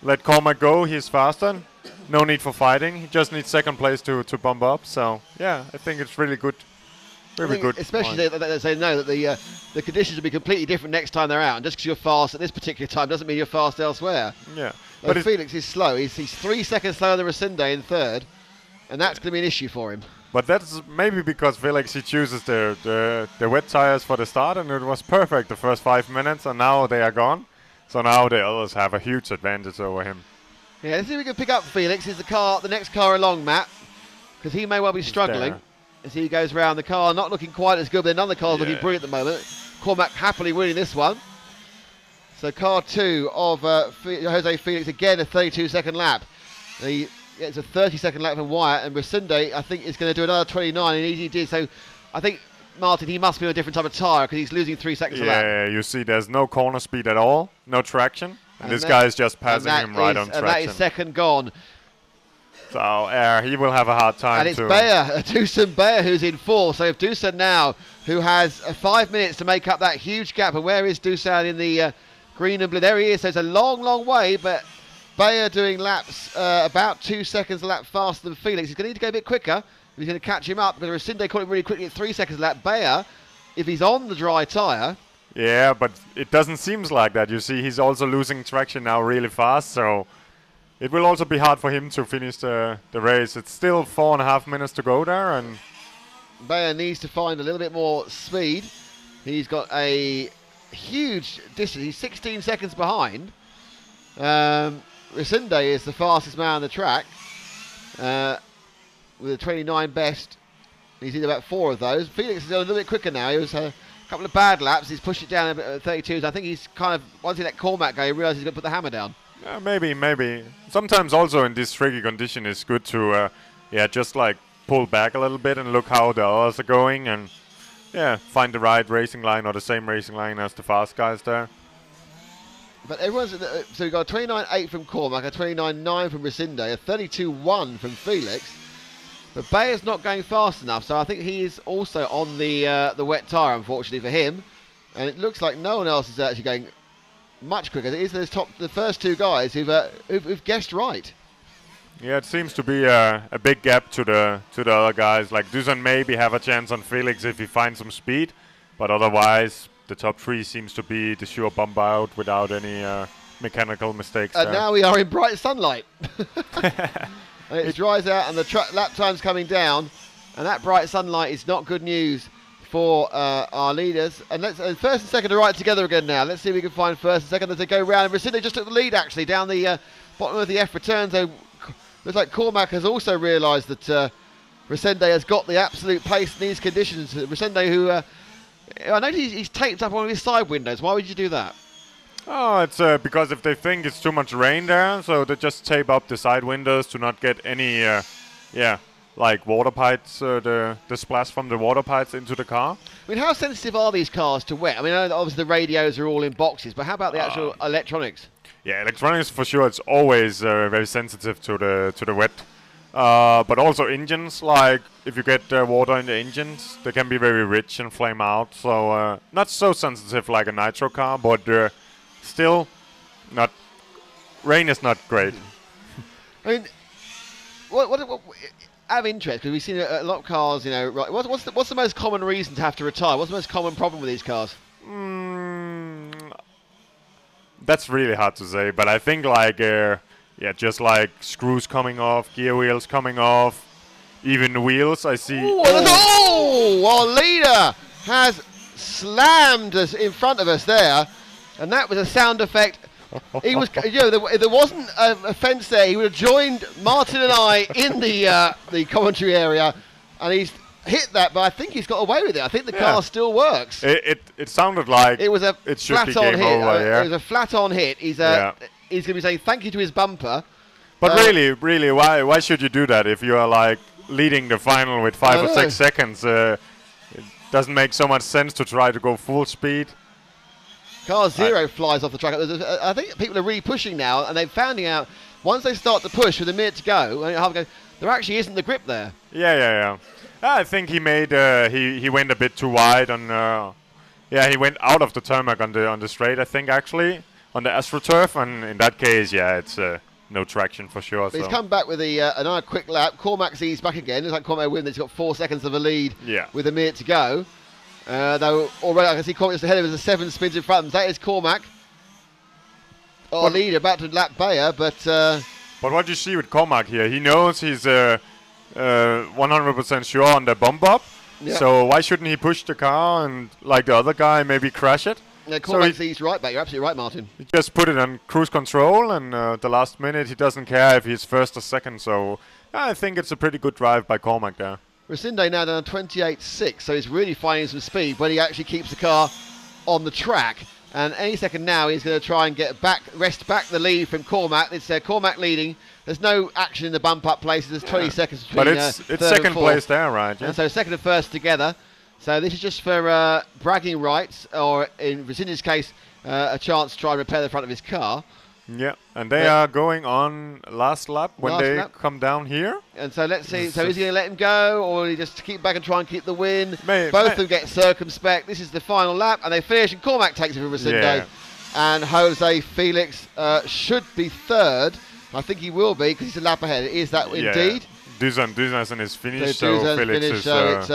Speaker 5: let Cormac go. He's faster. No need for fighting. He just needs second place to bump up. So yeah, I think it's really good. Very good.
Speaker 1: Especially that they know that the conditions will be completely different next time they're out. And just because you're fast at this particular time doesn't mean you're fast elsewhere.
Speaker 5: Yeah.
Speaker 1: But Felix is slow. He's 3 seconds slower than Resende in third, and that's going to be an issue for him.
Speaker 5: But that's maybe because Felix he chooses the wet tires for the start, and it was perfect the first 5 minutes, and now they are gone. So now the others have a huge advantage over him.
Speaker 1: Yeah, let's see if we can pick up Felix. Is the next car along, Matt? Because he may well be struggling as he goes round. The car not looking quite as good, but another car's looking brilliant at the moment. Cormac happily winning this one. So car 2 of Jose Felix, again a 32-second lap. It's a 30-second lap from Wyatt, and Resende, I think, is going to do another 29, and he did. So I think, Martin, he must be on a different type of tyre because he's losing 3 seconds a lap.
Speaker 5: Yeah, you see there's no corner speed at all, no traction, and this guy is just passing him right on traction.
Speaker 1: And that is second gone.
Speaker 5: So he will have a hard time.
Speaker 1: And it's Dusan Bayer who's in 4th. So if Dusan now, who has 5 minutes to make up that huge gap, and where is Dusan in the green and blue? There he is. So it's a long, long way, but Bayer doing laps about 2 seconds a lap faster than Felix. He's going to need to go a bit quicker if he's going to catch him up, because Resende caught him really quickly at 3 seconds a lap. Bayer, if he's on the dry tyre...
Speaker 5: Yeah, but it doesn't seem like that. You see, he's also losing traction now really fast, so it will also be hard for him to finish the race. It's still 4.5 minutes to go there, and
Speaker 1: Bayer needs to find a little bit more speed. He's got a huge distance. He's 16 seconds behind. Resende is the fastest man on the track with a 29 best. He's in about 4 of those. Felix is a little bit quicker now. He was a couple of bad laps. He's pushed it down a bit at 32s. I think he's kind of, once he let Cormac go, he realised he's going to put the hammer down.
Speaker 5: Maybe. Sometimes also in this tricky condition it's good to just like pull back a little bit and look how the others are going, and find the right racing line or the same racing line as the fast guys there.
Speaker 1: But everyone's so we've got a 29.8 from Cormac, a 29.9 from Resende, a 32.1 from Felix. But Bayer's not going fast enough, so I think he is also on the wet tyre, unfortunately for him. And it looks like no one else is actually going much quicker. It is the first two guys who've guessed right.
Speaker 5: Yeah, it seems to be a big gap to the other guys. Like Dusan maybe have a chance on Felix if he finds some speed, but otherwise the top three seems to be the sure bump out without any mechanical mistakes.
Speaker 1: And
Speaker 5: there.
Speaker 1: now we are in bright sunlight. And it dries out and the lap time's coming down, and that bright sunlight is not good news for our leaders. And first and second are right together again now. Let's see if we can find first and second as they go round. And Resende just took the lead actually down the bottom of the F return. So looks like Cormac has also realised that Resende has got the absolute pace in these conditions. Resende, who I know he's taped up one of his side windows. Why would you do that?
Speaker 5: Oh, it's because if they think it's too much rain there, so they just tape up the side windows to not get any, like water pipes, the splash from the water pipes into the car.
Speaker 1: I mean, how sensitive are these cars to wet? I mean, I know that obviously the radios are all in boxes, but how about the actual electronics?
Speaker 5: Yeah, electronics for sure. It's always very sensitive to the wet. But also engines, like if you get water in the engines, they can be very rich and flame out. So not so sensitive like a nitro car, but still not. Rain is not great.
Speaker 1: I mean, what out of interest, because we've seen a lot of cars, you know, right, what's the most common reason to have to retire? What's the most common problem with these cars?
Speaker 5: That's really hard to say, but I think like just like screws coming off, gear wheels coming off, even the wheels. I see.
Speaker 1: Our leader has slammed us in front of us there, and that was a sound effect. He was, you know, if there wasn't a fence there, he would have joined Martin and I in the commentary area, and he's hit that. But I think he's got away with it. I think the car still works.
Speaker 5: It sounded like
Speaker 1: it was a flat-on hit.
Speaker 5: Over,
Speaker 1: it was a flat-on hit. He's going to be saying thank you to his bumper.
Speaker 5: But really, why should you do that if you are like leading the final with 5 or 6 seconds? It doesn't make so much sense to try to go full speed.
Speaker 1: Car zero flies off the track. I think people are really pushing now, and they're finding out once they start to push with a minute to go, there actually isn't the grip there.
Speaker 5: Yeah. I think he made he went a bit too wide on. He went out of the tarmac on the straight. I think actually on the AstroTurf, and in that case, it's no traction for sure.
Speaker 1: But he's come back with another quick lap. Cormac's eased back again. It's like Cormac wins. He's got 4 seconds of a lead with a minute to go. Though already I can see Cormac just ahead of us, a 7 spins in front of him. That is Cormac, our leader, about to lap Bayer, but
Speaker 5: what you see with Cormac here, he knows he's 100% sure on the bump up. Yeah. So why shouldn't he push the car and, like the other guy, maybe crash it?
Speaker 1: Yeah, Cormac's eased right back. You're absolutely right, Martin.
Speaker 5: He just put it on cruise control, and the last minute he doesn't care if he's first or second. So I think it's a pretty good drive by Cormac there.
Speaker 1: Resende now down 28.6, so he's really finding some speed when he actually keeps the car on the track. And any second now, he's going to try and wrest back the lead from Cormac. It's Cormac leading. There's no action in the bump-up places. There's 20 seconds between
Speaker 5: but it's second place there, right? Yeah?
Speaker 1: And so second and first together. So this is just for bragging rights, or in Resende's case, a chance to try and repair the front of his car.
Speaker 5: Yeah, and they are going on last lap when they come down here.
Speaker 1: And so let's see. So is he going to let him go, or will he just keep back and try and keep the win? Both of them get circumspect. This is the final lap, and they finish. And Cormac takes it from Resende. And Jose Felix should be third. I think he will be because he's a lap ahead. Is that indeed?
Speaker 5: Dusan is finished, so Felix is...
Speaker 1: So it's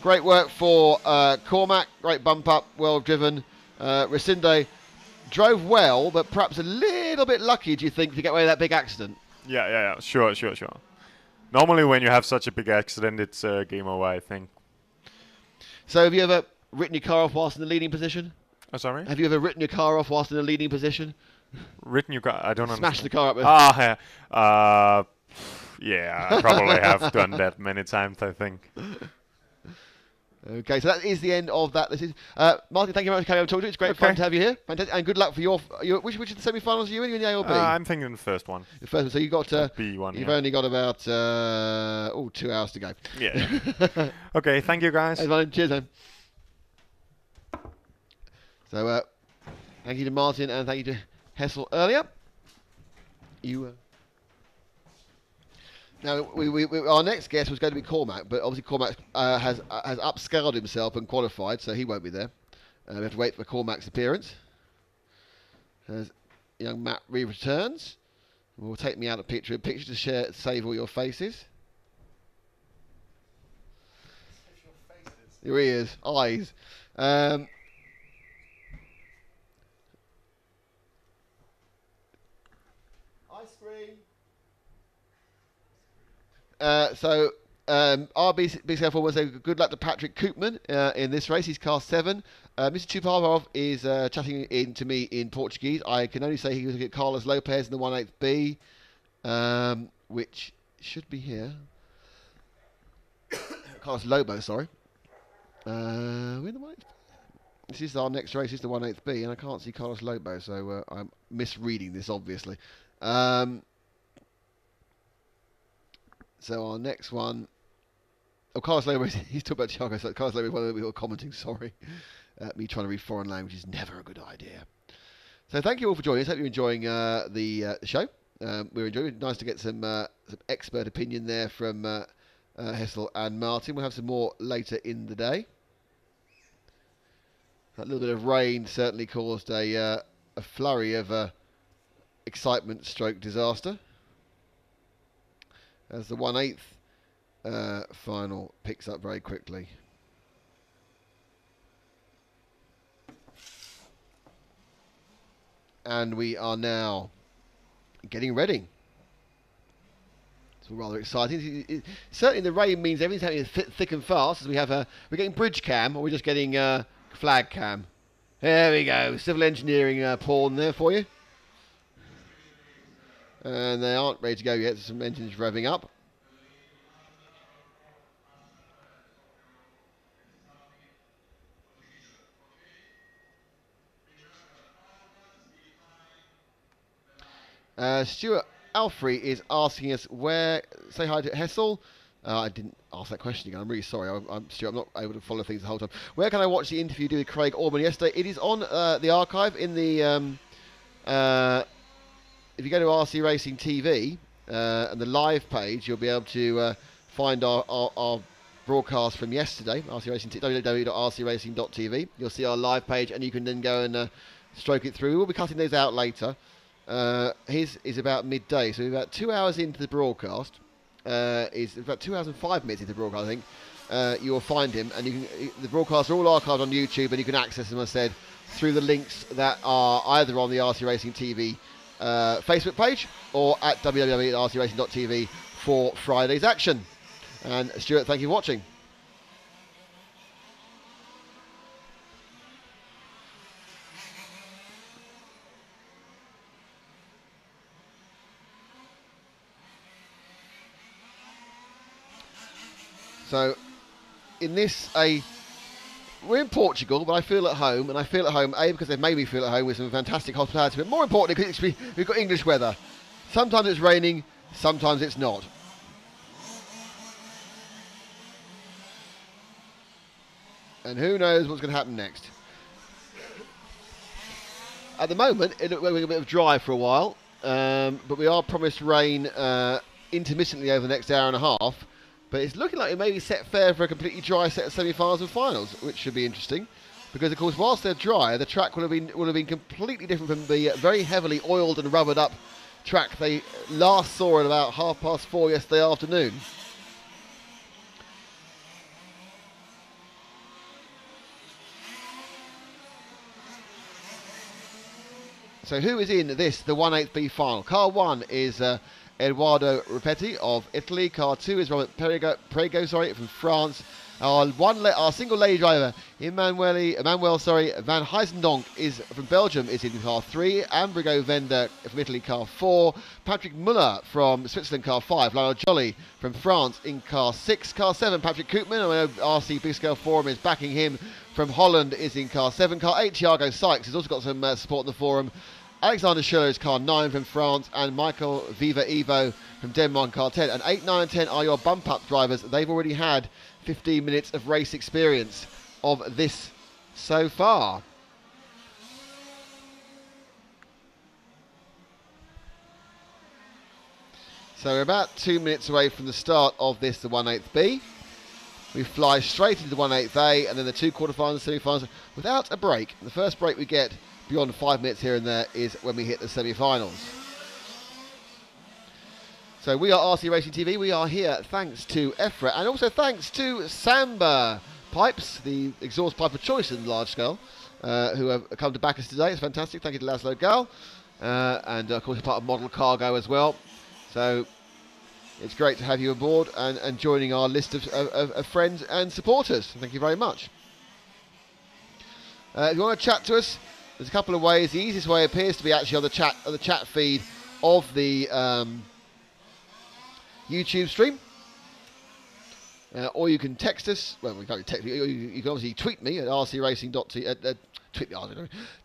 Speaker 1: great work for Cormac. Great bump up, well driven. Resende drove well, but perhaps a little bit lucky, do you think, to get away with that big accident?
Speaker 5: Yeah. Sure. Normally when you have such a big accident, it's game over, I think.
Speaker 1: So have you ever written your car off whilst in the leading position?
Speaker 5: Oh, sorry?
Speaker 1: Have you ever written your car off whilst in the leading position?
Speaker 5: Written your car? I don't understand.
Speaker 1: Smashed the car up with...
Speaker 5: yeah, I probably have done that many times, I think.
Speaker 1: Okay, so that is the end of that. This is Martin. Thank you very much for coming over and talking to us. It's great fun to have you here. Fantastic, and good luck for your which of the semi-finals are you in? Are you in the A or B?
Speaker 5: I'm thinking the first one.
Speaker 1: The first one. So you got
Speaker 5: B1.
Speaker 1: You've only got about 2 hours to go.
Speaker 5: Yeah. Okay. Thank you, guys.
Speaker 1: Cheers, man. So thank you to Martin and thank you to Hessel earlier. Now, our next guest was going to be Cormac, but obviously Cormac has upscaled himself and qualified, so he won't be there. We have to wait for Cormac's appearance. As young Matt returns, will take me out of picture to save all your faces. Here he is, eyes. Ice cream. Our BCL4 will say good luck to Patrick Koopman in this race. He's car 7. Mr. Chuparov is chatting in to me in Portuguese. I can only say he was looking at Carlos Lopez in the 1/8B, which should be here. Carlos Lobo, sorry. We're in the 1/8B. This is our next race. This is the 1/8B, and I can't see Carlos Lobo, so I'm misreading this, obviously. So our next one... Oh, Carlos Lobo, he's talking about Thiago, so Carlos Lobo is one of the people commenting, sorry. Me trying to read foreign language is never a good idea. So thank you all for joining us. Hope you're enjoying the show. We're enjoying it. Nice to get some expert opinion there from Hessel and Martin. We'll have some more later in the day. That little bit of rain certainly caused a flurry of excitement stroke disaster. As the 1/8 final picks up very quickly. And we are now getting ready. It's all rather exciting. Certainly the rain means everything's happening thick and fast. As we have we're getting bridge cam, or we're just getting flag cam. There we go. Civil engineering porn there for you. And they aren't ready to go yet. There's some engines revving up. Stuart Alfrey is asking us where... Say hi to Hessel. I didn't ask that question again. I'm really sorry. I'm Stuart. I'm not able to follow things the whole time. Where can I watch the interview with Craig Orban yesterday? It is on the archive in the... if you go to RC Racing TV and the live page, you'll be able to find our broadcast from yesterday. www.rcracing.tv. You'll see our live page, and you can then go and stroke it through. We will be cutting those out later. His is about midday, so about 2 hours into the broadcast. Is about 2 hours and 5 minutes into the broadcast, I think. You will find him, and the broadcasts are all archived on YouTube, and you can access them, as I said, through the links that are either on the RC Racing TV Facebook page or at www.rcracing.tv for Friday's action. And Stuart, thank you for watching. So, in this, we're in Portugal, but I feel at home, and I feel at home, A, because they've made me feel at home with some fantastic hospitality, but more importantly, because we've got English weather. Sometimes it's raining, sometimes it's not. And who knows what's going to happen next. At the moment, it looks like we're a bit of dry for a while, but we are promised rain intermittently over the next hour and a half. But it's looking like it may be set fair for a completely dry set of semi-finals and finals, which should be interesting. Because, of course, whilst they're dry, the track will have been completely different from the very heavily oiled and rubbered up track they last saw at about 4:30 yesterday afternoon. So who is in this, the 1/8B final? Car 1 is... Eduardo Ripetti of Italy. Car 2 is Robert Prego from France. Our single lady driver, Emmanuel Van Huizendonk is from Belgium, is in car 3. Ambrigo Vender from Italy, car 4. Patrick Muller from Switzerland, car 5. Lionel Jolly from France in car 6. Car 7, Patrick Koopman, I know RC Big Scale Forum is backing him, from Holland, is in car 7. Car 8, Thiago Sykes has also got some support in the forum. Alexander Schiller is car 9 from France, and Michael Viva Evo from Denmark, car 10. And 8, 9 and 10 are your bump-up drivers. They've already had 15 minutes of race experience of this so far. So we're about 2 minutes away from the start of this, the 1/8B. We fly straight into the 1/8A and then the 2 quarterfinals, semi-finals without a break. The first break we get beyond 5 minutes here and there is when we hit the semi-finals. So we are RC Racing TV. We are here thanks to EFRA and also thanks to Samba Pipes, the exhaust pipe of choice in large scale, who have come to back us today. It's fantastic. Thank you to Laszlo Gal. And of course, part of Model Cargo as well. So it's great to have you aboard and joining our list of friends and supporters. Thank you very much. If you want to chat to us, there's a couple of ways. The easiest way appears to be actually on the chat feed of the YouTube stream. Or you can text us. Well, we can't text you. You can obviously tweet me at rcracing.t.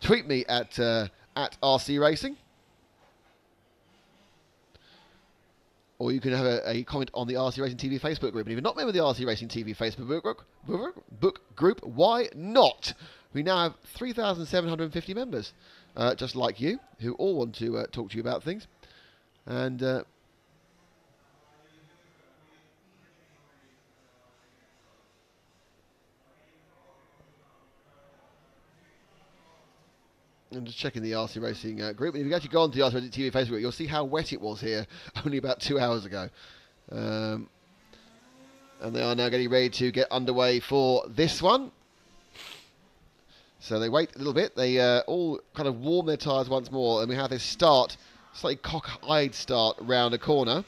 Speaker 1: Tweet me at RC Racing. Or you can have a comment on the RC Racing TV Facebook group. And if you're not member of the RC Racing TV Facebook group, why not? We now have 3,750 members, just like you, who all want to talk to you about things. And I'm just checking the RC Racing group. And if you actually go on to the RC Racing TV Facebook group, you'll see how wet it was here only about 2 hours ago. And they are now getting ready to get underway for this one. So they wait a little bit. They all kind of warm their tyres once more. And we have this start, slightly cock-eyed start round a corner.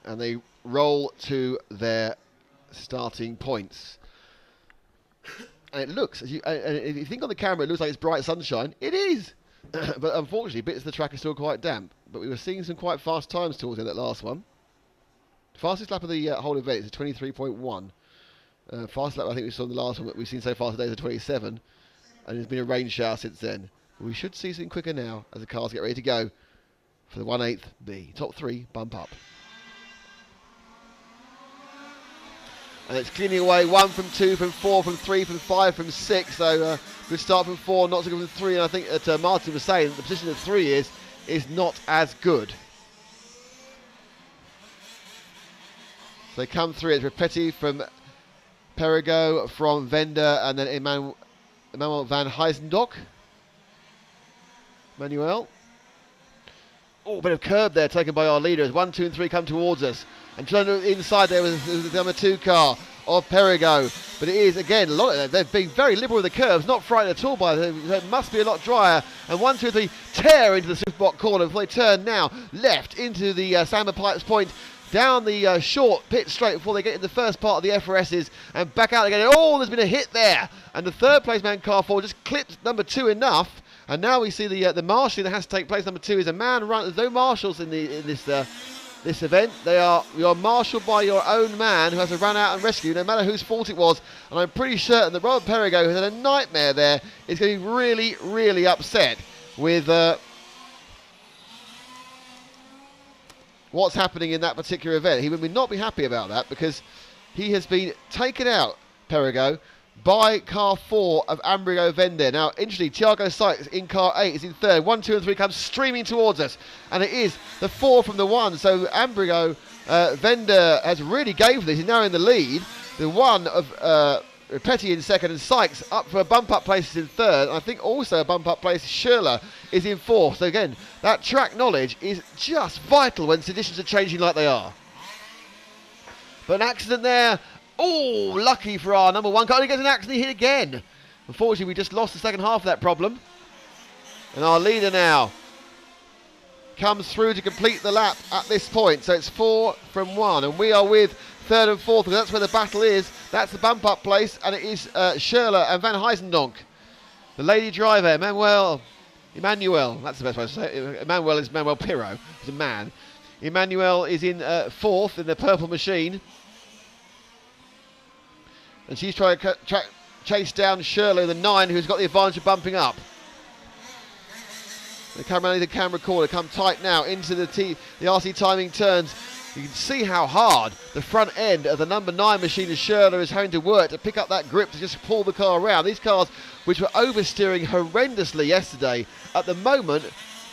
Speaker 1: And they roll to their starting points. And it looks, if you think on the camera it looks like it's bright sunshine, it is! But unfortunately, bits of the track are still quite damp. But we were seeing some quite fast times towards the end of that last one. Fastest lap of the whole event is a 23.1. Fastest lap I think we saw in the last one that we've seen so far today is a 27. And there's been a rain shower since then. But we should see something quicker now as the cars get ready to go for the 1/8B. Top 3 bump up. And it's cleaning away 1 from 2, from 4, from 3, from 5, from 6. So good start from 4, not so good from 3. And I think that Martin was saying that the position of 3 is not as good. So they come through. It's Repetti from Perrigo, from Vender, and then Emmanuel van Huysendonck. Manuel. Oh, a bit of curb there taken by our leaders. 1, 2, and 3 come towards us. And inside there was the number 2 car of Perrigo. But it is, again, they've been very liberal with the curves, not frightened at all by them. It must be a lot drier. And 1, 2, 3 tear into the Superbot corner before they turn now left into the Samba Pipes point. Down the short pit straight before they get in the first part of the FRSs and back out again. Oh, there's been a hit there. And the third place man car 4 just clipped number 2 enough. And now we see the marshalling that has to take place. Number 2 is a man run. There's no marshals in this event. You are marshalled by your own man who has to run out and rescue, no matter whose fault it was. And I'm pretty certain that Robert Perrigo, who had a nightmare there, is going to be really, really upset with what's happening in that particular event. He would not be happy about that because he has been taken out, Perrigo, by car 4 of Ambrigo Vender. Now, interestingly, Thiago Sykes in car 8 is in third. 1, 2, and 3 comes streaming towards us. And it is the 4 from the 1. So Ambrigo Vender has really gave this. He's now in the lead. The 1 of Repetti in second and Sykes up for a bump-up place is in third. And I think also a bump-up place, Schürrle, is in fourth. So again, that track knowledge is just vital when conditions are changing like they are. But an accident there. Oh, lucky for our number 1 car. He gets an accident hit again. Unfortunately, we just lost the second half of that problem. And our leader now comes through to complete the lap at this point. So it's 4 from 1. And we are with third and fourth because that's where the battle is. That's the bump-up place. And it is Schürrle and Van Huysendonck. The lady driver, Emmanuel. That's the best way to say it. Emmanuel is Manuel Pirro. He's a man. Emmanuel is in fourth in the purple machine. And she's trying to chase down Schürrle, the 9, who's got the advantage of bumping up. They come around the camera corner, come tight now into the RC timing turns. You can see how hard the front end of the number 9 machine of Schürrle is having to work to pick up that grip to just pull the car around. These cars, which were oversteering horrendously yesterday, at the moment,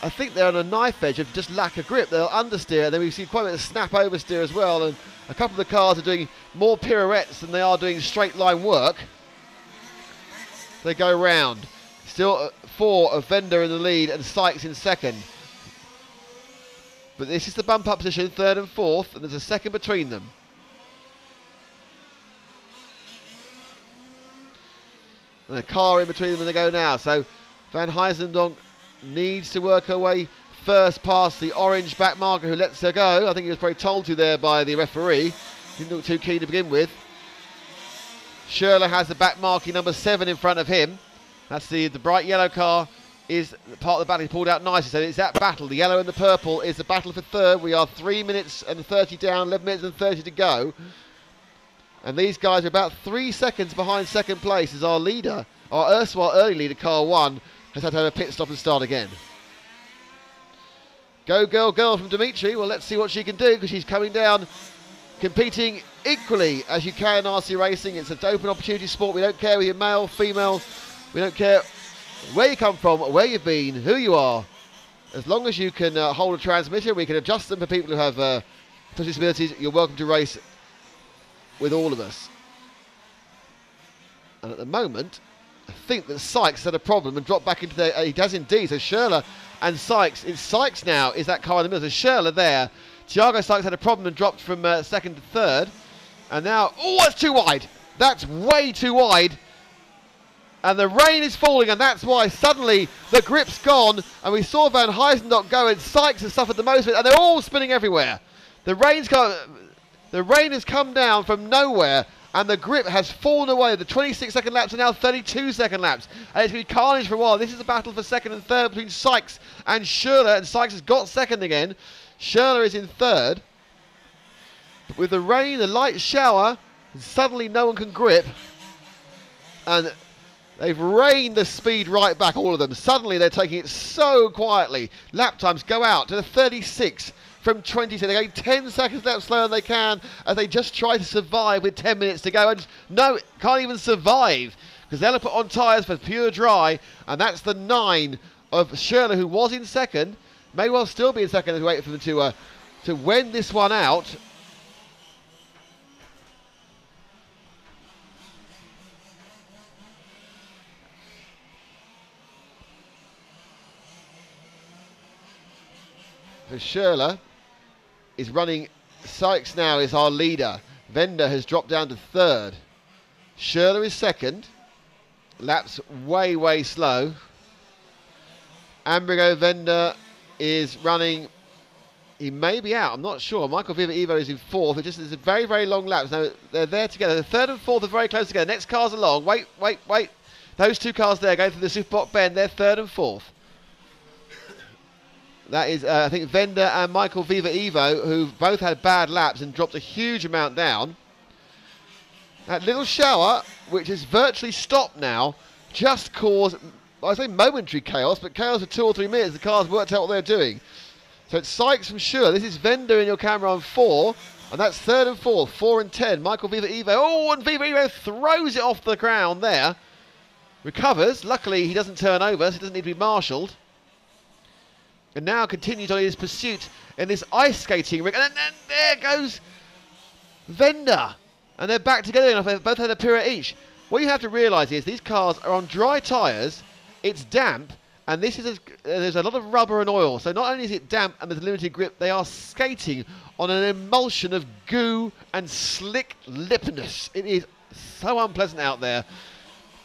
Speaker 1: I think they're on a knife edge of just lack of grip. They'll understeer, and then we've seen quite a bit of snap oversteer as well, and a couple of the cars are doing more pirouettes than they are doing straight line work. They go round. Still 4 of Vender in the lead and Sykes in second. But this is the bump up position, 3rd and 4th, and there's a second between them. And a car in between them and they go now. So Van Huizendonk needs to work her way first past the orange back marker who lets her go. I think he was probably told to there by the referee. Didn't look too keen to begin with. Schürrle has the back marking number 7 in front of him. That's the bright yellow car. Is part of the battle. He pulled out nicely. So it's that battle. The yellow and the purple is the battle for 3rd. We are 3 minutes and 30 down, 11 minutes and 30 to go. And these guys are about 3 seconds behind second place as our leader, our erstwhile early leader, car 1, has had to have a pit stop and start again. Go girl, girl from Dimitri. Well, let's see what she can do because she's coming down, competing equally as you can in RC racing. It's an open opportunity sport. We don't care whether you're male, female. We don't care where you come from, where you've been, who you are. As long as you can hold a transmitter, we can adjust them for people who have disabilities. You're welcome to race with all of us. And at the moment, I think that Sykes had a problem and dropped back into the... he does indeed. So Schürrle and Sykes. It's Sykes now is that car in the middle. So Schürrle there. Thiago Sykes had a problem and dropped from 2nd to 3rd. And now... oh, that's too wide. That's way too wide. And the rain is falling, and that's why suddenly the grip's gone, and we saw Van Huizendonk go, and Sykes has suffered the most of it, and they're all spinning everywhere. The rain has come down from nowhere, and the grip has fallen away. The 26-second laps are now 32-second laps, and it's been carnage for a while. This is a battle for 2nd and 3rd between Sykes and Schürrle, and Sykes has got 2nd again. Schürrle is in 3rd. But with the rain, the light shower, suddenly no one can grip, and they've reined the speed right back, all of them. Suddenly they're taking it so quietly. Lap times go out to the 36 from 20. So they're going 10 seconds left slower than they can as they just try to survive with 10 minutes to go. And no, can't even survive because they'll put on tyres for pure dry. And that's the 9 of Schürrle, who was in 2nd. May well still be in 2nd as we wait for them to win this one out. So Schürrle is running. Sykes now is our leader. Vender has dropped down to 3rd. Schürrle is 2nd. Laps way, way slow. Ambrigo Vender is running. He may be out. I'm not sure. Michael Viva Evo is in 4th. It just is a very, very long laps. Now they're there together. The 3rd and 4th are very close together. Next car's along. Wait, wait, wait. Those 2 cars there going through the Superbot bend. They're 3rd and 4th. That is, I think, Vender and Michael Viva Evo, who both had bad laps and dropped a huge amount down. That little shower, which is virtually stopped now, just caused, I say momentary chaos, but chaos for 2 or 3 minutes. The cars worked out what they were doing. So it's Sykes from Schürrle. This is Vender in your camera on 4, and that's 3rd and 4th, 4 and 10. Michael Viva Evo. Oh, and Viva Evo throws it off the ground there. Recovers. Luckily, he doesn't turn over, so he doesn't need to be marshalled. And now continues on his pursuit in this ice skating rig. And then there goes Vender. And they're back together enough. They've both had a pirouette each. What you have to realise is these cars are on dry tyres. It's damp. And this is there's a lot of rubber and oil. So not only is it damp and there's limited grip, they are skating on an emulsion of goo and slick lipness. It is so unpleasant out there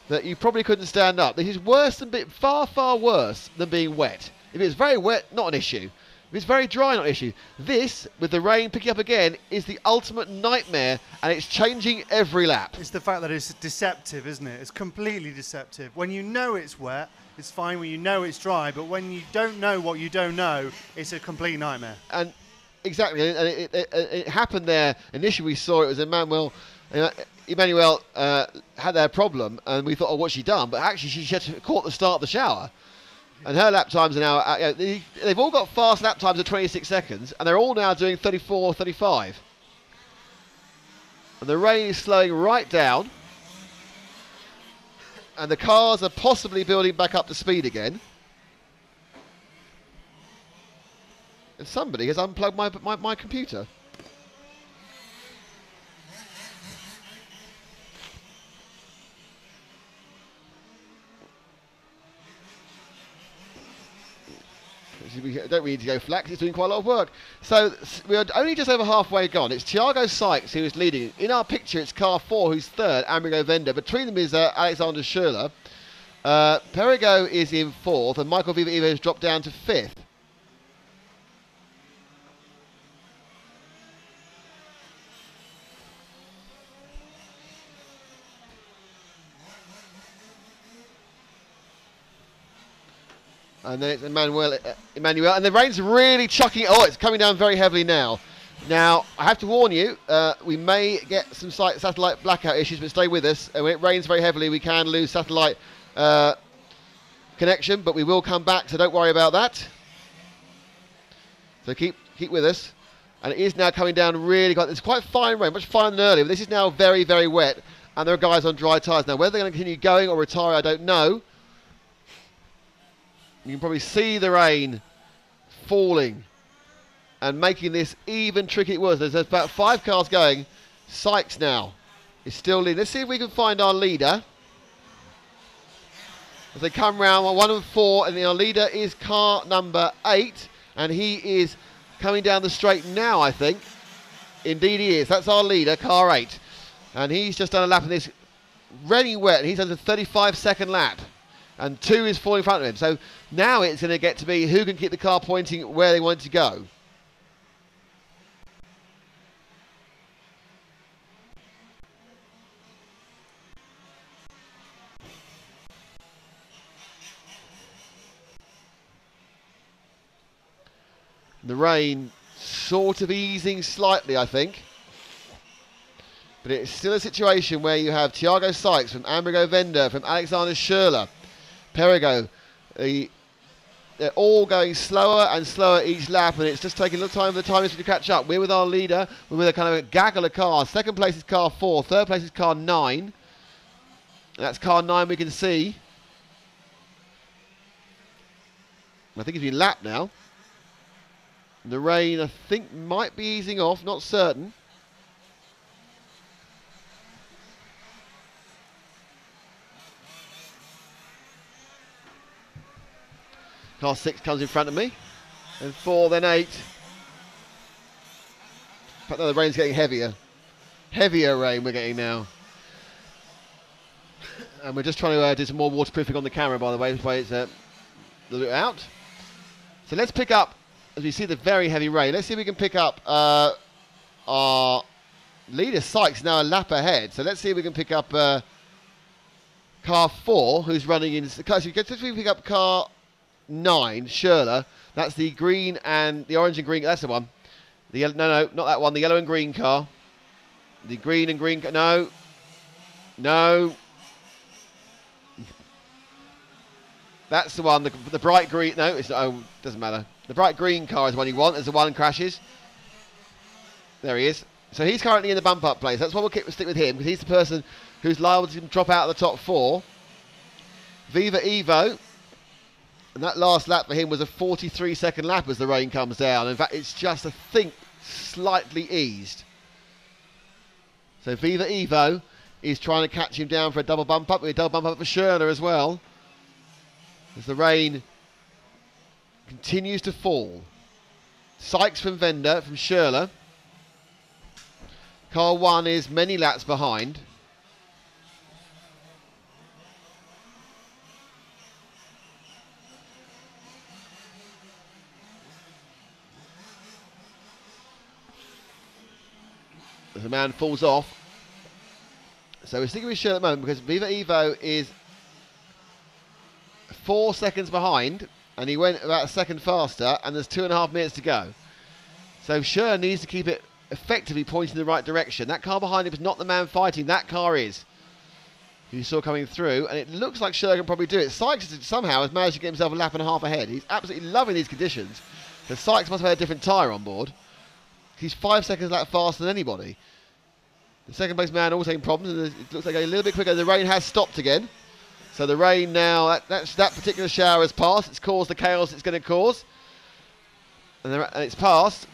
Speaker 1: that you probably couldn't stand up. This is worse than far, far worse than being wet. If it's very wet, not an issue. If it's very dry, not an issue. This, with the rain picking up again, is the ultimate nightmare, and it's changing every lap.
Speaker 2: It's the fact that it's deceptive, isn't it? It's completely deceptive. When you know it's wet, it's fine. When you know it's dry, but when you don't know what you don't know, it's a complete nightmare.
Speaker 1: And exactly, and it happened there. Initially, we saw it was Emmanuel had their problem, and we thought, oh, what's she done? But actually, she had caught the start of the shower. And her lap times are now, they've all got fast lap times of 26 seconds, and they're all now doing 34, 35. And the rain is slowing right down. And the cars are possibly building back up to speed again. And somebody has unplugged my computer. We don't really need to go flat 'cause it's doing quite a lot of work. So we're only just over halfway gone. It's Thiago Sykes who is leading. In our picture, it's car 4 who's third, Amerigo Venda. Between them is Alexander Schürrle. Perrigo is in 4th, and Michael Viva Evo has dropped down to 5th. And then it's Emmanuel, and the rain's really chucking. Oh, it's coming down very heavily now. Now, I have to warn you, we may get some satellite blackout issues, but stay with us. And when it rains very heavily, we can lose satellite connection, but we will come back, so don't worry about that. So keep with us. And it is now coming down really quite. It's quite fine rain, much finer than earlier, but this is now very, very wet, and there are guys on dry tyres. Now, whether they're going to continue going or retire, I don't know. You can probably see the rain falling and making this even trickier. It was. There's about 5 cars going. Sykes now is still leading. Let's see if we can find our leader. As they come round, 1 and 4, and our leader is car number 8, and he is coming down the straight now, I think. Indeed he is. That's our leader, car 8. And he's just done a lap in this really wet, and he's done a 35-second lap. And 2 is falling in front of him. So now it's going to get to be who can keep the car pointing where they want it to go. The rain sort of easing slightly, I think. But it's still a situation where you have Thiago Sykes from Amerigo Venda, from Alexander Schürrle, Perrigo. They're all going slower and slower each lap, and it's just taking a little time for the timers to catch up. We're with our leader. We're with a kind of a gaggle of cars. Second place is car 4. Third place is car 9. And that's car 9 we can see. I think it's been lapped now. The rain, I think, might be easing off. Not certain. Car 6 comes in front of me, and 4, then 8. But no, the rain's getting heavier. Heavier rain we're getting now. And we're just trying to do some more waterproofing on the camera, by the way. This way it's a little out. So let's pick up, as we see the very heavy rain, let's see if we can pick up our leader Sykes now a lap ahead. So let's see if we can pick up car 4, who's running in. So we can pick up car 9, Schürrle. That's the green and the orange and green. That's the one. The yellow, no, not that one. The yellow and green car. The green and green. No. That's the one. The bright green. No, it's not. Oh, doesn't matter. The bright green car is the one you want. As the one crashes. There he is. So he's currently in the bump up place. That's why we'll stick with him, because he's the person who's liable to drop out of the top 4. Viva Evo. And that last lap for him was a 43-second lap as the rain comes down. In fact, it's just, I think, slightly eased. So Viva Evo is trying to catch him down for a double bump up. A double bump up for Schürrle as well. As the rain continues to fall. Sykes from Venda, from Schürrle. Car 1 is many laps behind. As the man falls off. So we're sticking with Schürrle at the moment because Viva Evo is 4 seconds behind, and he went about a second faster, and there's 2.5 minutes to go. So Schürrle needs to keep it effectively pointing in the right direction. That car behind him is not the man fighting, that car is. you saw coming through, and it looks like Schürrle can probably do it. Sykes somehow has managed to get himself a lap and a half ahead. He's absolutely loving these conditions. The Sykes must have had a different tyre on board. He's 5 seconds lap faster than anybody. The second place man also having problems, and it looks like a little bit quicker. The rain has stopped again. So the rain now, that particular shower has passed. It's caused the chaos it's going to cause. And it's passed.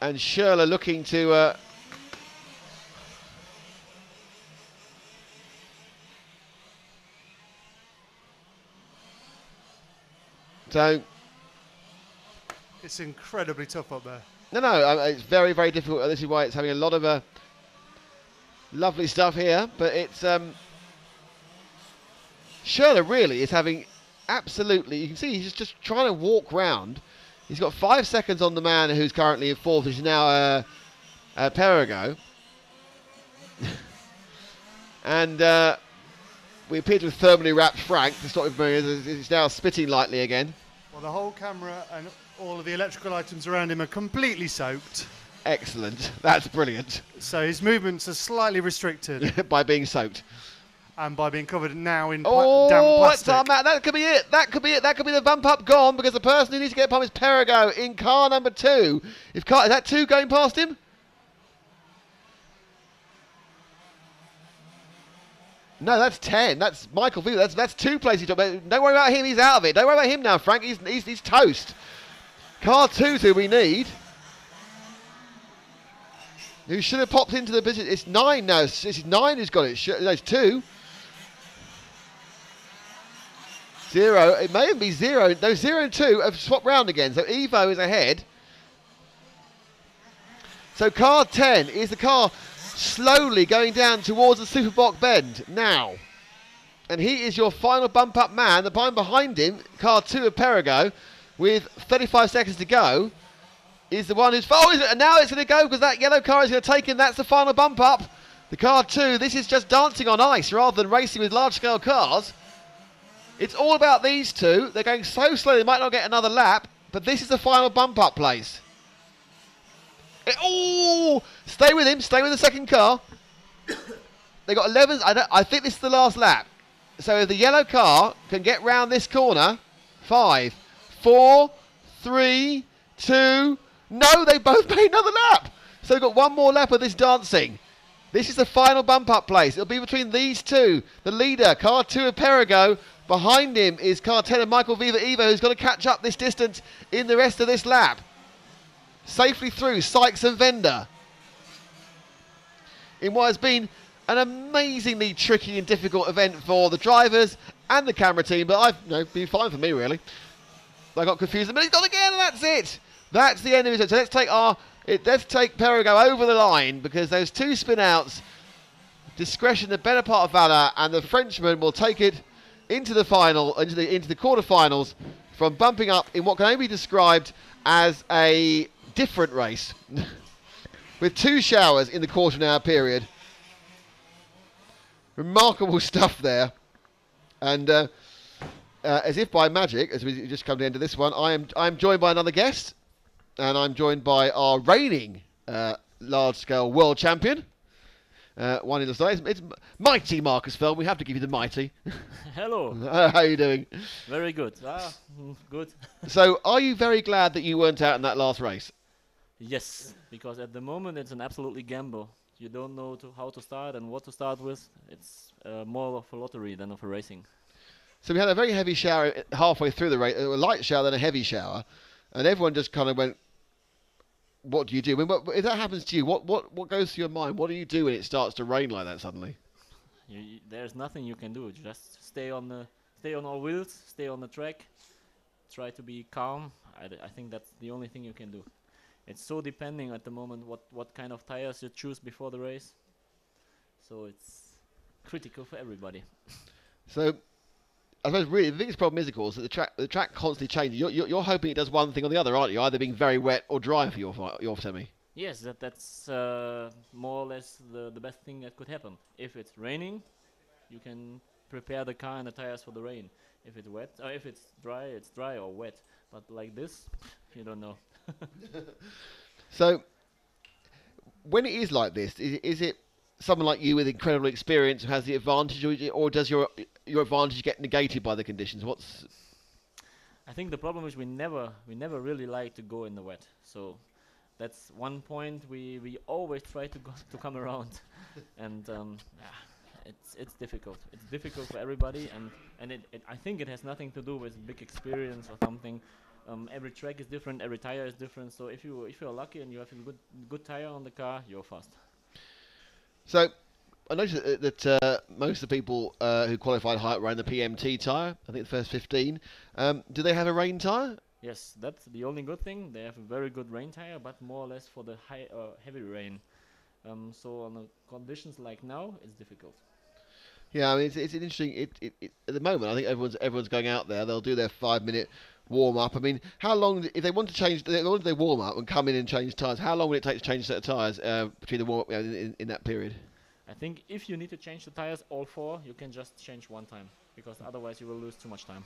Speaker 1: And Schürrle looking to... so...
Speaker 2: It's incredibly tough up there.
Speaker 1: No, it's very, very difficult. This is why it's having a lot of lovely stuff here. But it's... Schürrle really is having absolutely... You can see he's just trying to walk round. He's got 5 seconds on the man who's currently in fourth, which is now Perego. And we appear to have thermally wrapped Frank to stop him moving. He's now spitting lightly again.
Speaker 2: Well, the whole camera and all of the electrical items around him are completely soaked.
Speaker 1: Excellent. That's brilliant.
Speaker 2: So his movements are slightly restricted.
Speaker 1: By being soaked.
Speaker 2: And by being covered now in damp
Speaker 1: that's
Speaker 2: plastic.
Speaker 1: our man. That could be it. That could be it. That could be the bump up gone, because the person who needs to get past is Perego in car number 2. Is that 2 going past him? No, that's 10. That's Michael Vila. That's 2 places. Don't worry about him. He's out of it. Don't worry about him now, Frank. He's toast. Car 2's who we need. Who should have popped into the position. It's 9 now. It's 9 who's got it. No, it's 2. 0. It may be 0. No, 0 and 2 have swapped round again. So Evo is ahead. So car 10 is the car slowly going down towards the Superbock bend now. And he is your final bump up man. The man behind him, car 2 of Perego, with 35 seconds to go, is the one who's... Oh, and now it's going to go because that yellow car is going to take him. That's the final bump up. The car 2, this is just dancing on ice rather than racing with large-scale cars. It's all about these two. They're going so slow they might not get another lap, but this is the final bump-up place. Oh! Stay with him. Stay with the second car. They got 11. I think this is the last lap. So if the yellow car can get round this corner, 5, 4, 3, 2... No, they both made another lap. So they've got one more lap of this dancing. This is the final bump-up place. It'll be between these two. The leader, car 2 of Perego. Behind him is car 10 of Michael Viva Evo, who's got to catch up this distance in the rest of this lap. Safely through Sykes and Vender. In what has been an amazingly tricky and difficult event for the drivers and the camera team, but I've been fine for me, really. I got confused, but he's gone again, and that's it. That's the end of it. So let's take Perego over the line, because those 2 spin-outs, discretion, the better part of valour, and the Frenchman will take it into the final, into the quarterfinals, from bumping up in what can only be described as a different race, with 2 showers in the quarter-hour period. Remarkable stuff there, and as if by magic, as we just come to the end of this one, I am joined by another guest, and I'm joined by our reigning large-scale world champion. One in the side. It's mighty Marcus Fell. We have to give you the mighty.
Speaker 6: Hello.
Speaker 1: How are you doing?
Speaker 6: Very good. Good.
Speaker 1: So, are you very glad that you weren't out in that last race?
Speaker 6: Yes, because at the moment it's an absolutely gamble. You don't know how to start and what to start with. It's more of a lottery than of a racing.
Speaker 1: So we had a very heavy shower halfway through the race, a light shower, then a heavy shower, and everyone just kind of went, what do you do? I mean, if that happens to you, what goes through your mind? What do you do when it starts to rain like that suddenly?
Speaker 6: There's nothing you can do. Just stay on all wheels, stay on the track, try to be calm. I think that's the only thing you can do. It's so depending at the moment what kind of tires you choose before the race. So it's critical for everybody.
Speaker 1: So I suppose really the biggest problem is, of course, that the track constantly changes. You're hoping it does one thing or the other, aren't you? Either being very wet or dry for your semi.
Speaker 6: Yes, that's more or less the best thing that could happen. If it's raining, you can prepare the car and the tires for the rain. If it's wet, or if it's dry or wet. But like this, you don't know.
Speaker 1: So when it is like this, is it someone like you with incredible experience who has the advantage, or does your advantage get negated by the conditions?
Speaker 6: I think the problem is we never really like to go in the wet. So that's one point we always try to come around, and it's difficult. It's difficult for everybody, and I think it has nothing to do with big experience or something. Every track is different, every tire is different. So if you're lucky and you have a good tire on the car, you're fast.
Speaker 1: So I noticed that most of the people who qualified high ran the PMT tyre. I think the first 15. Do they have a rain tyre?
Speaker 6: Yes, that's the only good thing. They have a very good rain tire, but more or less for the heavy rain. So on the conditions like now, it's difficult.
Speaker 1: Yeah, I mean it's interesting. At the moment, I think everyone's going out there. They'll do their 5-minute warm up. I mean, how long if they want to change? They want to warm up and come in and change tyres. How long will it take to change a set of tyres between the warm up in that period?
Speaker 6: I think if you need to change the tires, all 4, you can just change one time, because otherwise you will lose too much time.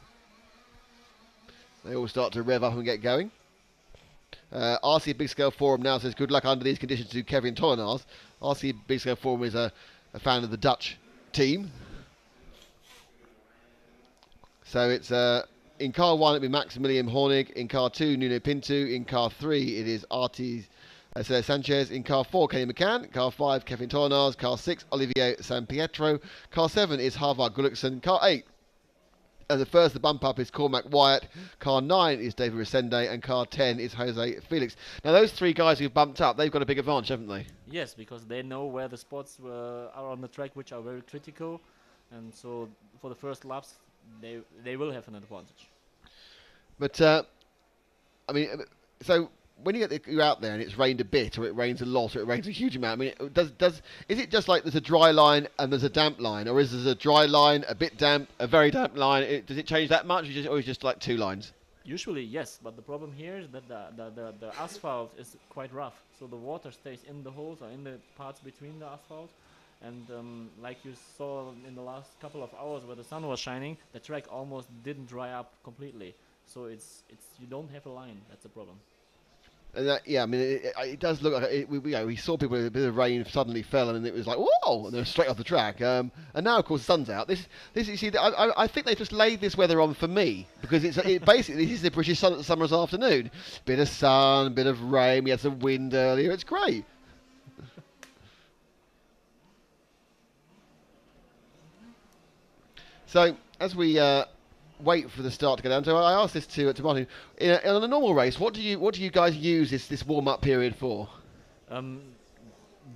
Speaker 1: They all start to rev up and get going. RC Big Scale Forum now says good luck under these conditions to Kevin Tollenaars. RC Big Scale Forum is a fan of the Dutch team. So it's in car 1 it'll be Maximilian Hornig, in car 2 Nuno Pinto, in car 3 it is Artis Sanchez, in car 4 Kenny McCann, car 5 Kevin Tollenaars, car 6 Olivier San Pietro, car 7 is Harvard Gullikson, car 8 and the bump up is Cormac Wyatt, car 9 is David Resende, and car 10 is Jose Felix. Now those 3 guys who've bumped up, they've got a big advantage, haven't they?
Speaker 6: Yes, because they know where the spots are on the track which are very critical, and so for the first laps they will have an advantage.
Speaker 1: But I mean, so when you're out there and it's rained a bit, or it rains a lot, or it rains a huge amount, I mean, is it just like there's a dry line and there's a damp line, or is there a dry line, a bit damp, a very damp line? Does it change that much, or is it just like 2 lines?
Speaker 6: Usually, yes, but the problem here is that the asphalt is quite rough, so the water stays in the holes or in the parts between the asphalt. And like you saw in the last couple of hours where the sun was shining, the track almost didn't dry up completely. So it's you don't have a line. That's the problem.
Speaker 1: And yeah, I mean, it does look like we saw people with a bit of rain suddenly fell, and it was like whoa, and they're straight off the track. And now, of course, the sun's out. This you see, I think they just laid this weather on for me, because basically this is the British summer's afternoon. Bit of sun, bit of rain. We had some wind earlier. It's great. So as we wait for the start to go down, so I asked this to Martin. In a normal race, what do you guys use this warm up period for?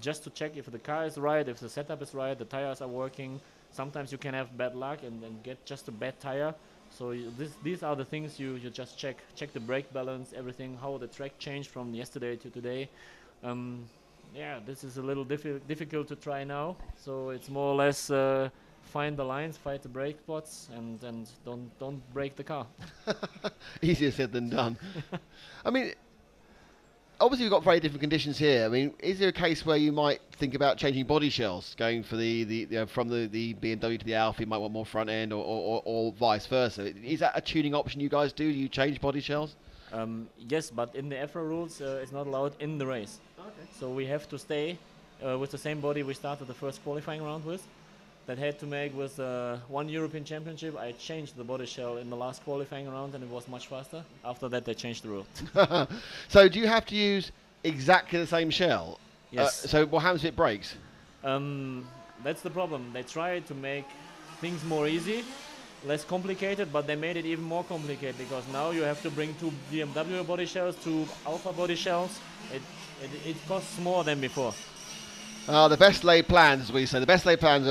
Speaker 6: Just to check if the car is right, if the setup is right, the tires are working. Sometimes you can have bad luck and get just a bad tire. So these are the things you just check the brake balance, everything, how the track changed from yesterday to today. Yeah, this is a little difficult to try now. So it's more or less find the lines, find the brake spots, and don't break the car.
Speaker 1: Easier said than done. I mean, obviously we've got very different conditions here. I mean, is there a case where you might think about changing body shells, going for from the BMW to the Alfa, you might want more front end, or vice versa? Is that a tuning option you guys do? Do you change body shells?
Speaker 6: Yes, but in the EFRA rules, it's not allowed in the race. Okay. So we have to stay with the same body we started the first qualifying round with. That had to make with one European Championship. I changed the body shell in the last qualifying round, and it was much faster. After that, they changed the rule.
Speaker 1: So do you have to use exactly the same shell?
Speaker 6: Yes.
Speaker 1: So what happens if it breaks?
Speaker 6: That's the problem. They tried to make things more easy, less complicated, but they made it even more complicated, because now you have to bring 2 BMW body shells, 2 Alfa body shells. It costs more than before.
Speaker 1: The best laid plans, as we say, the best laid plans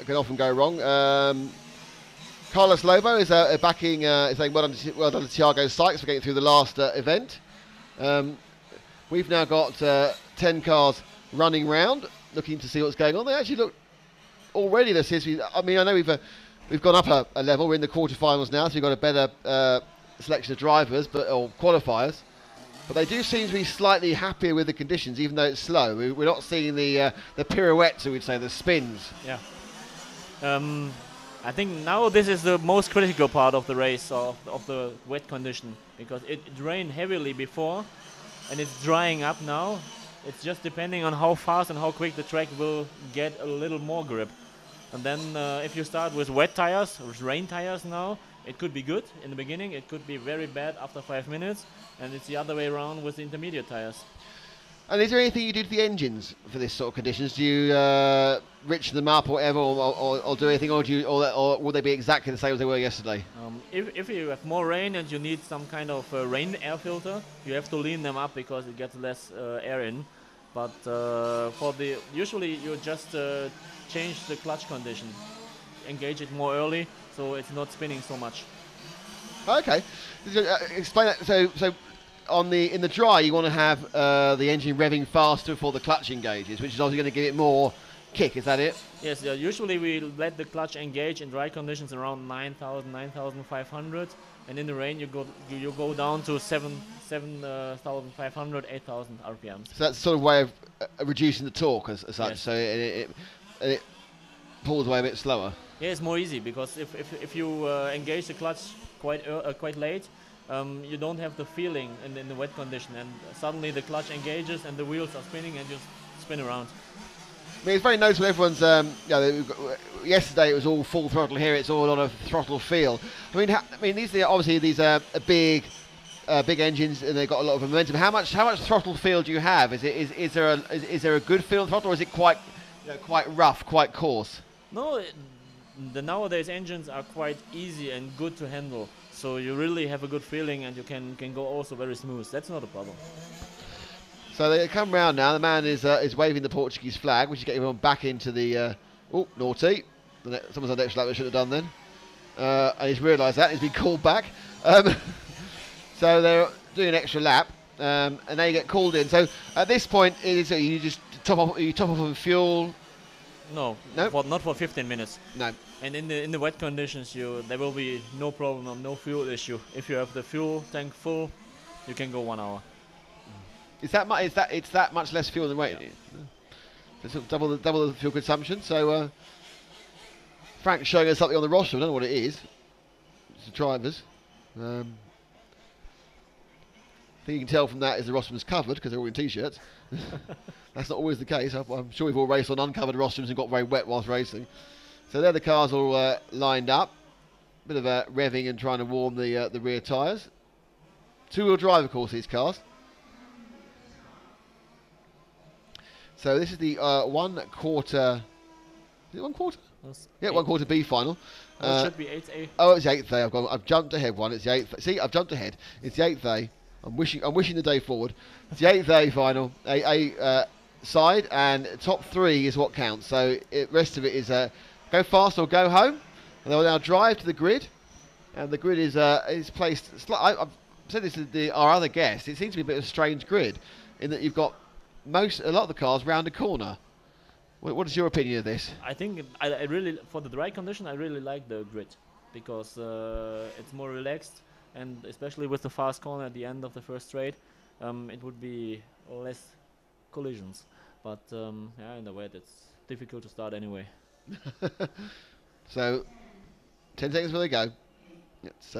Speaker 1: can often go wrong. Carlos Lobo is backing, is saying well done to Thiago Sykes for getting through the last event. We've now got 10 cars running round, looking to see what's going on. They actually look already. I mean, I know we've gone up a level. We're in the quarterfinals now, so we've got a better selection of drivers, or qualifiers. But they do seem to be slightly happier with the conditions, even though it's slow. We're not seeing the pirouettes, we'd say, the spins.
Speaker 6: Yeah. I think now this is the most critical part of the race, of the wet condition, because it rained heavily before, and it's drying up now. It's just depending on how fast and how quick the track will get a little more grip. And then if you start with wet tires, with rain tires now, it could be good in the beginning. It could be very bad after 5 minutes. And it's the other way around with the intermediate tires.
Speaker 1: And is there anything you do to the engines for this sort of conditions? Do you rich them up or whatever, or do anything, or will they be exactly the same as they were yesterday?
Speaker 6: If you have more rain and you need some kind of rain air filter, you have to lean them up because it gets less air in. But usually you just change the clutch condition, engage it more early, so it's not spinning so much.
Speaker 1: Okay, explain that. So in the dry, you want to have the engine revving faster before the clutch engages, which is obviously going to give it more kick. Is that it?
Speaker 6: Yes. Usually we let the clutch engage in dry conditions around 9,000, 9,500, and in the rain you go down to 7,500, 8,000 RPMs.
Speaker 1: So that's sort of way of reducing the torque as such.
Speaker 6: Yes.
Speaker 1: So it pulls away a bit slower.
Speaker 6: Yeah, it's more easy because if you engage the clutch quite late, you don't have the feeling in the wet condition, and suddenly the clutch engages and the wheels are spinning and you spin around.
Speaker 1: I mean, it's very noticeable. Everyone's, yesterday it was all full throttle. Here it's all on a throttle feel. I mean, these are big engines, and they've got a lot of momentum. How much throttle feel do you have? Is there a good feel of throttle, or is it quite rough, quite coarse?
Speaker 6: No, the nowadays engines are quite easy and good to handle. So you really have a good feeling, and you can go also very smooth. That's not a problem.
Speaker 1: So they come round now. The man is waving the Portuguese flag, which is getting everyone back into the. Oh, naughty! Someone's had an extra lap they should have done then, and he's realised that. He's been called back. So they're doing an extra lap, and now you get called in. So at this point, you just top off on fuel.
Speaker 6: No,
Speaker 1: nope.
Speaker 6: Not for 15 minutes.
Speaker 1: No.
Speaker 6: And in the wet conditions, there will be no problem, no fuel issue. If you have the fuel tank full, you can go 1 hour.
Speaker 1: It's that much less fuel than waiting. Yeah. It's double the fuel consumption. So Frank's showing us something on the rostrum. I don't know what it is. It's the drivers. I think you can tell from that is the rostrum's covered because they're all in t-shirts. That's not always the case. I'm sure we've all raced on uncovered rostrums and got very wet whilst racing. So there the cars all lined up. Bit of revving and trying to warm the rear tyres. Two-wheel drive, of course, these cars. So this is the 1 quarter. Is it 1 quarter? Yeah, 1 quarter B final.
Speaker 6: It should be 8A.
Speaker 1: Oh, it's the 8th A. I've jumped ahead one. It's the 8th. See, I've jumped ahead. It's the 8th A. I'm wishing the day forward. It's the 8th A final. A side, and top 3 is what counts. So the rest of it is go fast or go home. And they'll now drive to the grid, and the grid is placed. I've said this to our other guest. It seems to be a bit of a strange grid, in that you've got a lot of the cars round a corner. What is your opinion of this?
Speaker 6: I think I really, for the dry condition, I really like the grid because it's more relaxed, and especially with the fast corner at the end of the first straight, it would be less collisions. But in the wet, it's difficult to start anyway.
Speaker 1: So 10 seconds before they go. It's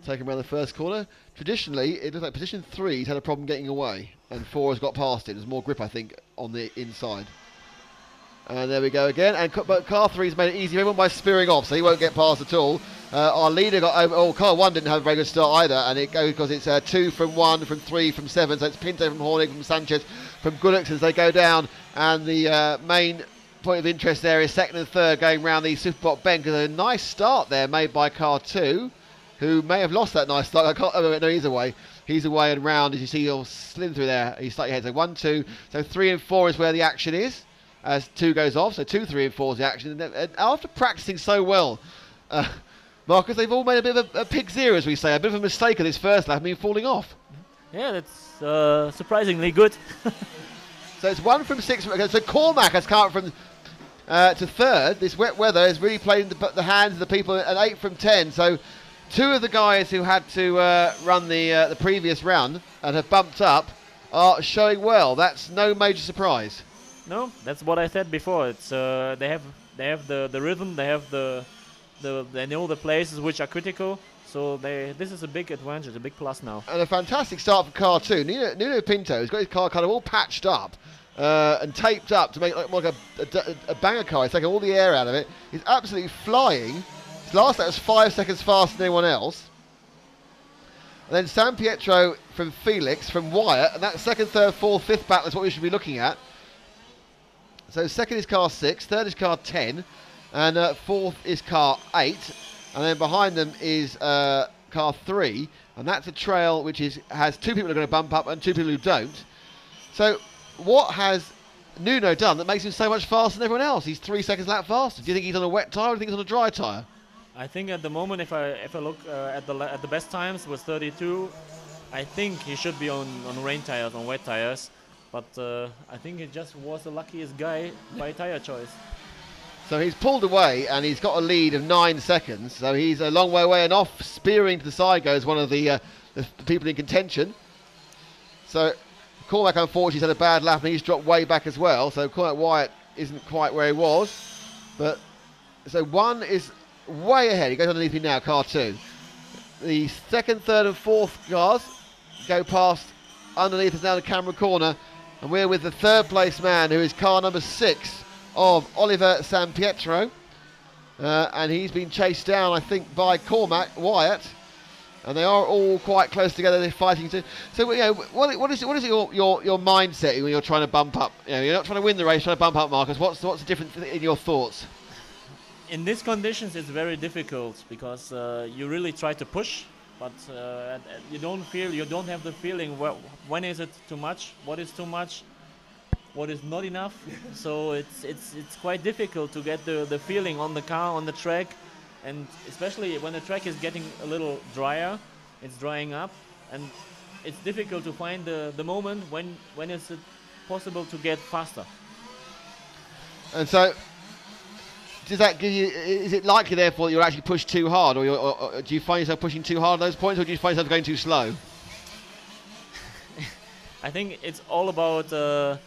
Speaker 1: taken around the first corner. Traditionally, it looks like position 3's had a problem getting away, and 4 has got past it. There's more grip, I think, on the inside. And there we go again. But car 3's made it easy for everyone by spearing off, so he won't get past at all. Our leader got over. Oh, car 1 didn't have a very good start either, and it goes because it's 2 from 1, from 3, from 7. So it's Pinto from Hornig, from Sanchez, from Gulix as they go down. And the main point of interest there is second and third going round the Superbot bend, because a nice start there made by car 2, who may have lost that nice start. No, he's away. He's away and round, as you see, he'll slid through there. He's slightly ahead. So 1, 2. So 3 and 4 is where the action is, as 2 goes off. So 2, 3 and 4 is the action. And after practicing so well, Marcus, they've all made a bit of a pig's ear, as we say, a bit of a mistake of this first lap, falling off.
Speaker 6: Yeah, that's surprisingly good.
Speaker 1: So it's 1 from 6. So Cormac has come up from to third. This wet weather has really played in the hands of the people at 8 from 10. So 2 of the guys who had to run the previous round and have bumped up are showing well. That's no major surprise.
Speaker 6: No, that's what I said before. It's they have the rhythm, they have the they know the places which are critical. So this is a big advantage, a big plus now.
Speaker 1: And a fantastic start for car 2. Nuno Pinto has got his car kind of all patched up and taped up to make it look like a banger car. He's taking all the air out of it. He's absolutely flying. His last lap was 5 seconds faster than anyone else. And then San Pietro from Felix, from Wyatt, and that second, third, fourth, fifth battle is what we should be looking at. So second is car 6, third is car 10, and fourth is car 8. And then behind them is car 3, and that's a trail which has 2 people who are going to bump up and 2 people who don't. So what has Nuno done that makes him so much faster than everyone else? He's 3 seconds lap faster. Do you think he's on a wet tyre or do you think he's on a dry tyre?
Speaker 6: I think at the moment, if I look at the best times was 32, I think he should be on rain tires, on wet tires. But I think he just was the luckiest guy by tire choice.
Speaker 1: So he's pulled away and he's got a lead of 9 seconds. So he's a long way away and off, spearing to the side goes one of the people in contention. So Cormac unfortunately has had a bad lap and he's dropped way back as well. So Cormac Wyatt isn't quite where he was. But so one is way ahead. He goes underneath me now, car 2. The second, third and fourth cars go past underneath us now the camera corner. And we're with the third place man who is car number 6. Of Oliver San Pietro, and he's been chased down, I think, by Cormac Wyatt, and they are all quite close together. They're fighting. So you know, what is your mindset when you're trying to bump up? You know, you're not trying to win the race, trying to bump up, Marcus. What's the difference in your thoughts?
Speaker 6: In these conditions, it's very difficult because you really try to push, but you don't have the feeling when is it too much, what is too much. What is not enough, so it's quite difficult to get the feeling on the car, on the track, and especially when the track is getting a little drier, it's drying up, and it's difficult to find the moment when is it possible to get faster.
Speaker 1: And so, does that give you? Is it likely therefore that you'll actually push too hard, or do you find yourself pushing too hard at those points, or do you find yourself going too slow?
Speaker 6: I think it's all about.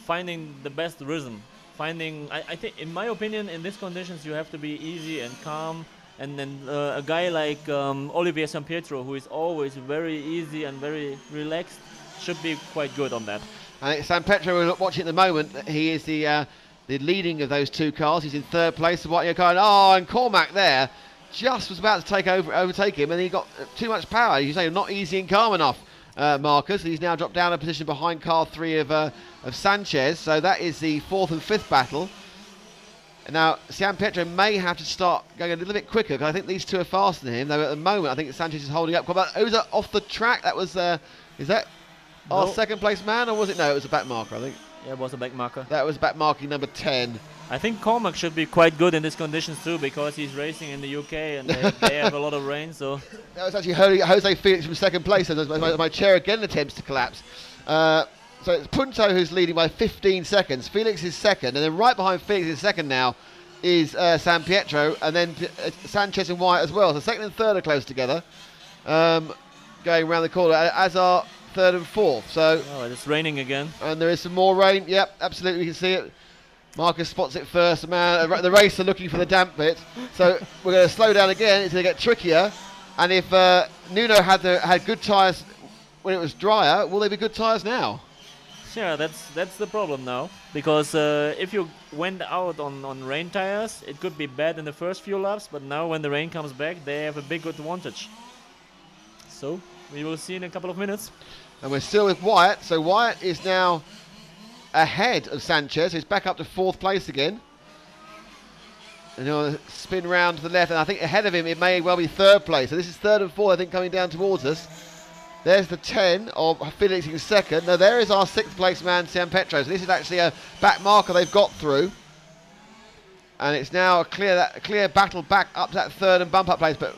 Speaker 6: Finding the best rhythm. I think, in my opinion, in these conditions, you have to be easy and calm. And then a guy like Olivier San Pietro, who is always very easy and very relaxed, should be quite good on that.
Speaker 1: And San Pietro, we're watching at the moment. He is the leading of those 2 cars. He's in third place. What you're going? Oh, and Cormac there just was about to overtake him, and he got too much power. You say not easy and calm enough. Marcus. He's now dropped down a position behind car 3 of Sanchez. So that is the 4th and 5th battle. And now San Pietro may have to start going a little bit quicker because I think these 2 are faster than him. Though at the moment I think Sanchez is holding up. Oh, was that off the track? That was is that our second place man, or was it? No, it was a back marker, I think.
Speaker 6: Yeah, it was a back marker.
Speaker 1: That was back marking number 10.
Speaker 6: I think Cormac should be quite good in these conditions too, because he's racing in the UK and they have a lot of rain. So
Speaker 1: that was actually Jose Felix from second place. And my chair again attempts to collapse. So it's Punto who's leading by 15 seconds. Felix is second, and then right behind Felix is second now is San Pietro, and then Sanchez and Wyatt as well. So second and third are close together, going around the corner, as are third and fourth. So
Speaker 6: it's raining again,
Speaker 1: and there is some more rain. Yep, absolutely, we can see it. Marcus spots it first. Man, the race are looking for the damp bit. So we're going to slow down again. It's going to get trickier. And if Nuno had good tyres when it was drier, will they be good tyres now?
Speaker 6: Yeah, that's the problem now. Because if you went out on rain tyres, it could be bad in the first few laps. But now when the rain comes back, they have a big advantage. So we will see in a couple of minutes.
Speaker 1: And we're still with Wyatt. So Wyatt is now ahead of Sanchez. He's back up to 4th place again. And he'll spin round to the left, and I think ahead of him it may well be 3rd place. So this is 3rd and 4th, I think, coming down towards us. There's the 10 of Felix in 2nd. Now there is our 6th place man, San Pietro. So this is actually a back marker they've got through. And it's now a clear battle back up to that 3rd and bump up place. But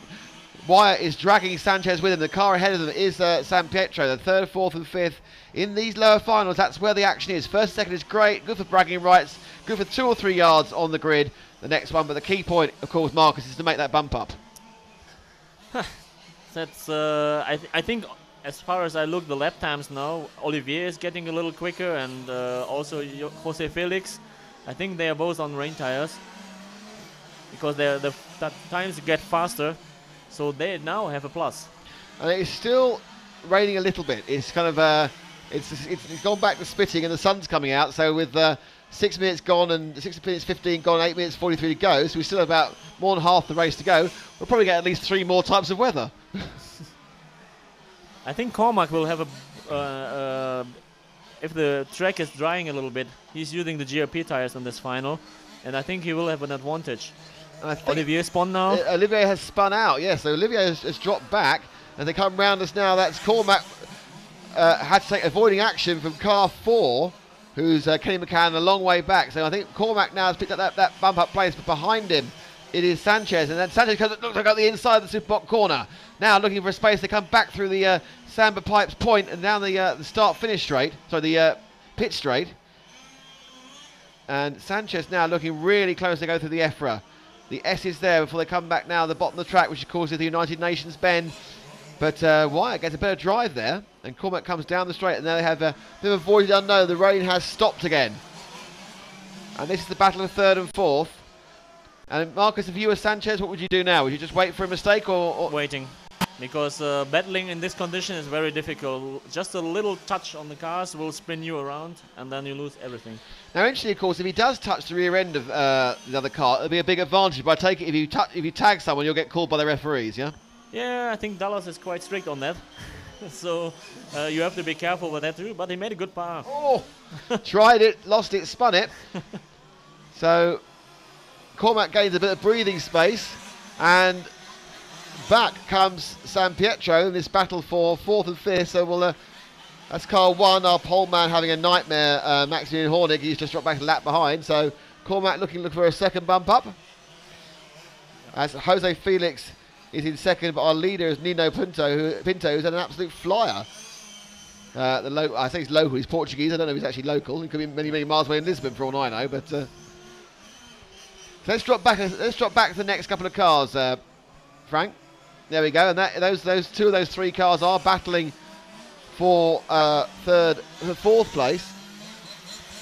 Speaker 1: Wyatt is dragging Sanchez with him. The car ahead of them is San Pietro, the 3rd, 4th and 5th. In these lower finals, that's where the action is. 1st, 2nd is great, good for bragging rights, good for 2 or 3 yards on the grid. The next one, but the key point, of course, Marcus, is to make that bump up.
Speaker 6: That's I think, as far as I look the lap times now, Olivier is getting a little quicker, and also Jose Felix. I think they are both on rain tires. because the times get faster, so they now have a plus.
Speaker 1: And it's still raining a little bit. It's kind of it's gone back to spitting and the sun's coming out. So with 6 minutes gone and 6 minutes 15 gone, 8 minutes 43 to go. So we still have about more than half the race to go. We'll probably get at least 3 more types of weather.
Speaker 6: I think Cormac will have a. If the track is drying a little bit, he's using the GRP tires on this final, and I think he will have an advantage.
Speaker 1: And I think
Speaker 6: Olivier spun now.
Speaker 1: Olivier has spun out, yes. So Olivier has dropped back, and they come round us now. That's Cormac had to take avoiding action from car 4, who's Kenny McCann a long way back. So I think Cormac now has picked up that bump up place, but behind him it is Sanchez, and then Sanchez looks like at the inside of the Superbot corner. Now looking for a space to come back through the Samba Pipes point and down the start-finish straight, sorry, the pit straight. And Sanchez now looking really close to go through the EFRA. The S is there before they come back now at the bottom of the track, which of course is the United Nations bend. But Wyatt gets a better drive there, and Cormac comes down the straight, and now they have a bit of a void unknown. The rain has stopped again. And this is the battle of 3rd and 4th. And Marcus, if you were Sanchez, what would you do now? Would you just wait for a mistake or?
Speaker 6: Waiting, because battling in this condition is very difficult. Just a little touch on the cars will spin you around, and then you lose everything.
Speaker 1: Now, interestingly, of course, if he does touch the rear end of the other car, it'll be a big advantage. But I take it if you tag someone, you'll get called by the referees, yeah?
Speaker 6: Yeah, I think Dallas is quite strict on that. So you have to be careful with that too. But he made a good par.
Speaker 1: Oh, tried it, lost it, spun it. So Cormac gains a bit of breathing space, and back comes San Pietro in this battle for 4th and 5th. So we'll, that's car 1, our pole man having a nightmare. Maximilian Hornig, he's just dropped back a lap behind. So Cormac looking for a second bump up. As Jose Felix is in second, but our leader is Nino Pinto, who's had an absolute flyer. I think he's local, he's Portuguese. I don't know if he's actually local. He could be many, many miles away in Lisbon for all I know. But so let's drop back to the next couple of cars, Frank. There we go, and those 2 of those 3 cars are battling for 4th place.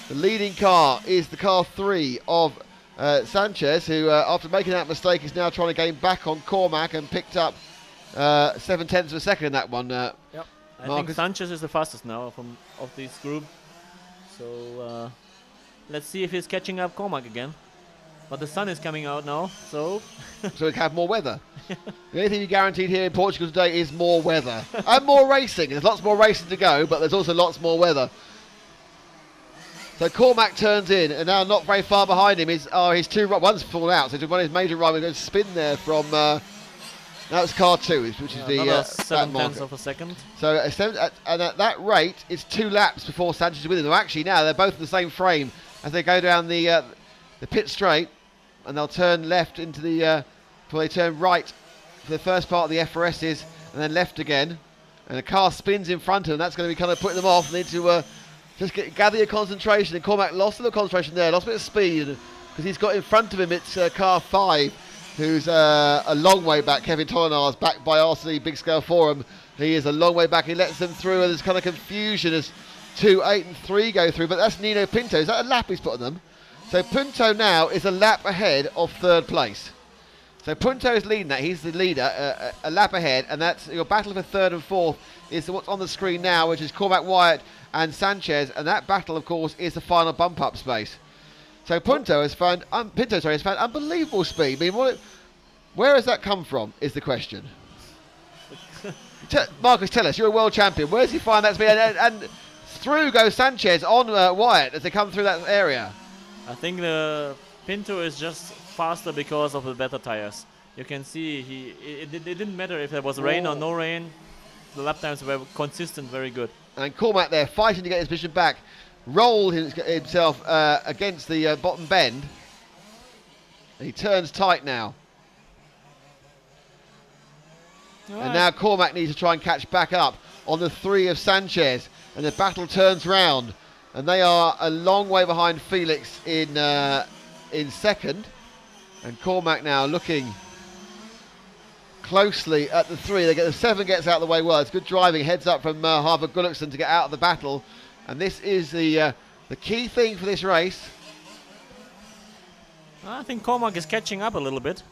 Speaker 1: The leading car is the car 3 of Sanchez, who after making that mistake is now trying to gain back on Cormac and picked up 7/10 of a second in that one.
Speaker 6: Yep. I think Sanchez is the fastest now of this group. So let's see if he's catching up Cormac again. But the sun is coming out now, so
Speaker 1: so we can have more weather. The only thing you guaranteed here in Portugal today is more weather and more racing. There's lots more racing to go, but there's also lots more weather. So Cormac turns in, and now not very far behind him is his 2. One's fallen out, so one of his major rivals going to spin there from. Now it's car 2, which is the
Speaker 6: 7/10 of a second.
Speaker 1: So and at that rate, it's 2 laps before Sanchez is with him. Well, actually, now they're both in the same frame as they go down the pit straight, and they'll turn left into the. Before they turn right for the first part of the FRSs, and then left again, and the car spins in front of them. That's going to be kind of putting them off. They need to. Just gather your concentration, and Cormac lost a little concentration there, lost a bit of speed, because he's got in front of him, it's car 5, who's a long way back. Kevin Tollinar's backed by RC Big Scale Forum. He is a long way back, he lets them through, and there's kind of confusion as 2, 8 and 3 go through, but that's Nino Pinto. Is that a lap he's put on them? So Pinto now is a lap ahead of 3rd place. So Pinto is leading that, he's the leader, a lap ahead, and that's your battle for 3rd and 4th is what's on the screen now, which is Cormac, Wyatt and Sanchez, and that battle, of course, is the final bump-up space. So Pinto has found unbelievable speed. I mean, where has that come from, is the question. Marcus, tell us, you're a world champion. Where does he find that speed? And through goes Sanchez on Wyatt as they come through that area.
Speaker 6: I think the Pinto is just faster because of the better tires. You can see it didn't matter if there was rain or no rain. The lap times were consistent, very good. And
Speaker 1: Cormac there fighting to get his position back. Rolled himself against the bottom bend. He turns tight now. Right. And now Cormac needs to try and catch back up on the 3 of Sanchez. And the battle turns round. And they are a long way behind Felix in second. And Cormac now looking closely at the 3. The 7 gets out of the way well. It's good driving. Heads up from Harvard Gullickson to get out of the battle. And this is the key thing for this race.
Speaker 6: I think Cormac is catching up a little bit.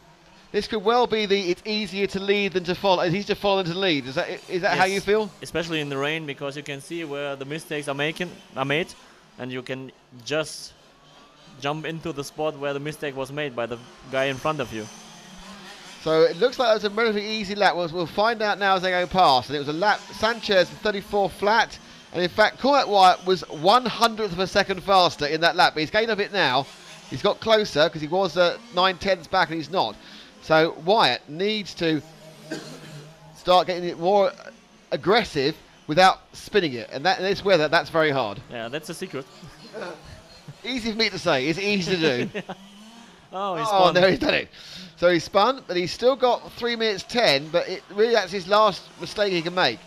Speaker 1: This could well be it's easier to lead than to follow. It's easier to follow than to lead. Is that how you feel?
Speaker 6: Especially in the rain, because you can see where the mistakes are made, and you can just jump into the spot where the mistake was made by the guy in front of you.
Speaker 1: So it looks like it was a relatively easy lap. We'll find out now as they go past. And it was a lap. Sanchez 34 flat, and in fact Cormac Wyatt was 100th of a second faster in that lap. But he's gained a bit now. He's got closer because he was 9/10 back and he's not. So Wyatt needs to start getting it more aggressive without spinning it. And in this weather, that's very hard.
Speaker 6: Yeah, that's a secret.
Speaker 1: Easy for me to say. It's easy to do.
Speaker 6: Oh, he's spun.
Speaker 1: There he's done it. So he's spun, but he's still got 3 minutes 10, but that's his last mistake he can make.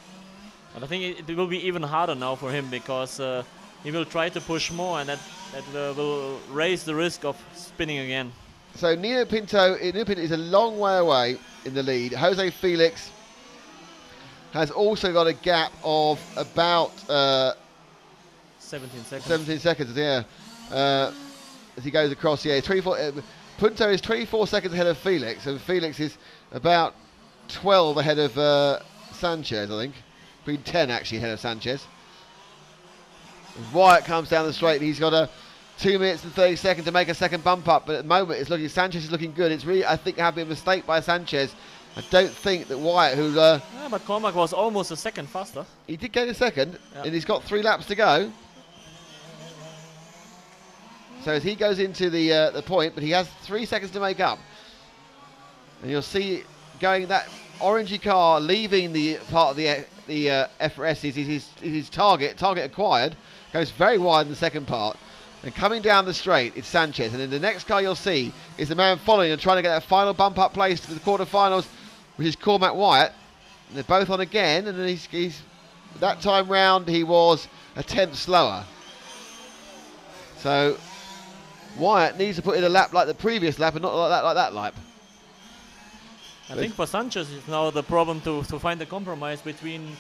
Speaker 6: And I think it will be even harder now for him, because he will try to push more, and that will raise the risk of spinning again.
Speaker 1: So Nino Pinto is a long way away in the lead. Jose Felix has also got a gap of about
Speaker 6: 17 seconds.
Speaker 1: 17 seconds, yeah. As he goes across, yeah, 24. Pinto is 24 seconds ahead of Felix, and Felix is about 12 ahead of Sanchez, I think. Between 10 actually ahead of Sanchez. As Wyatt comes down the straight, he's got a 2 minutes and 30 seconds to make a second bump up, but at the moment Sanchez is looking good. It's really, I think, having a mistake by Sanchez. I don't think that Wyatt, who
Speaker 6: yeah, but Cormac was almost a second faster.
Speaker 1: He did gain a second,
Speaker 6: yeah.
Speaker 1: And he's got 3 laps to go. So as he goes into the point, but he has 3 seconds to make up. And you'll see going that orangey car leaving the part of the FRS is his target acquired, goes very wide in the second part. And coming down the straight, it's Sanchez. And then the next car you'll see is the man following and trying to get that final bump up place to the quarterfinals, which is Cormac Wyatt. And they're both on again. And then he's that time round, he was a 10th slower. So Wyatt needs to put in a lap like the previous lap and not like that lap.
Speaker 6: I think for Sanchez it's now the problem to find a compromise between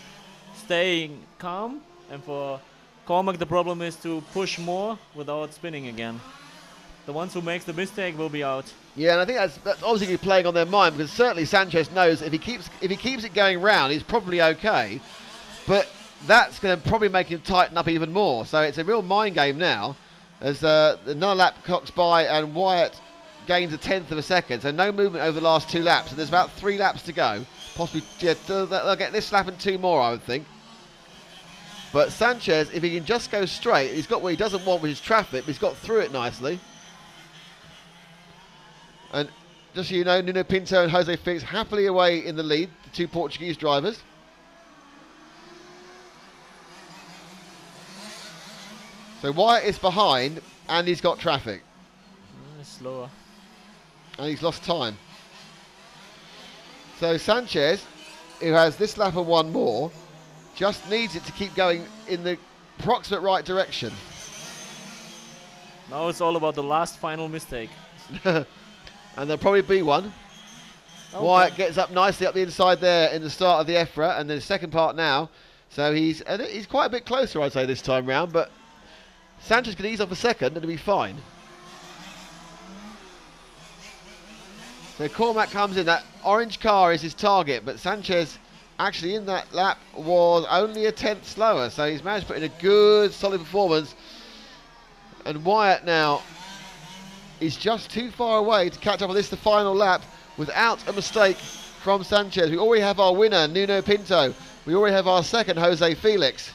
Speaker 6: staying calm, and for Cormac the problem is to push more without spinning again. The ones who makes the mistake will be out.
Speaker 1: Yeah, and I think that's obviously playing on their mind, because certainly Sanchez knows if he keeps it going round, he's probably okay. But that's going to probably make him tighten up even more. So it's a real mind game now, as another lap clocks by and Wyatt gains a 10th of a second. So no movement over the last 2 laps, and there's about 3 laps to go. Possibly, yeah, they'll get this lap and 2 more, I would think. But Sanchez, if he can just go straight, he's got what he doesn't want, which is traffic, but he's got through it nicely. And just so you know, Nuno Pinto and Jose Felix happily away in the lead, the 2 Portuguese drivers. So Wyatt is behind, and he's got traffic.
Speaker 6: Slower.
Speaker 1: And he's lost time. So Sanchez, who has this lap and 1 more, just needs it to keep going in the approximate right direction.
Speaker 6: Now it's all about the last final mistake.
Speaker 1: And there'll probably be one.
Speaker 6: Okay.
Speaker 1: Wyatt gets up nicely up the inside there in the start of the EFRA, and then the second part now. So he's quite a bit closer, I'd say, this time round, but Sanchez can ease off a second and it'll be fine. So Cormac comes in, that orange car is his target, but Sanchez actually in that lap was only a 10th slower, so he's managed to put in a good solid performance. And Wyatt now is just too far away to catch up on this, the final lap, without a mistake from Sanchez. We already have our winner, Nuno Pinto. We already have our second, Jose Felix.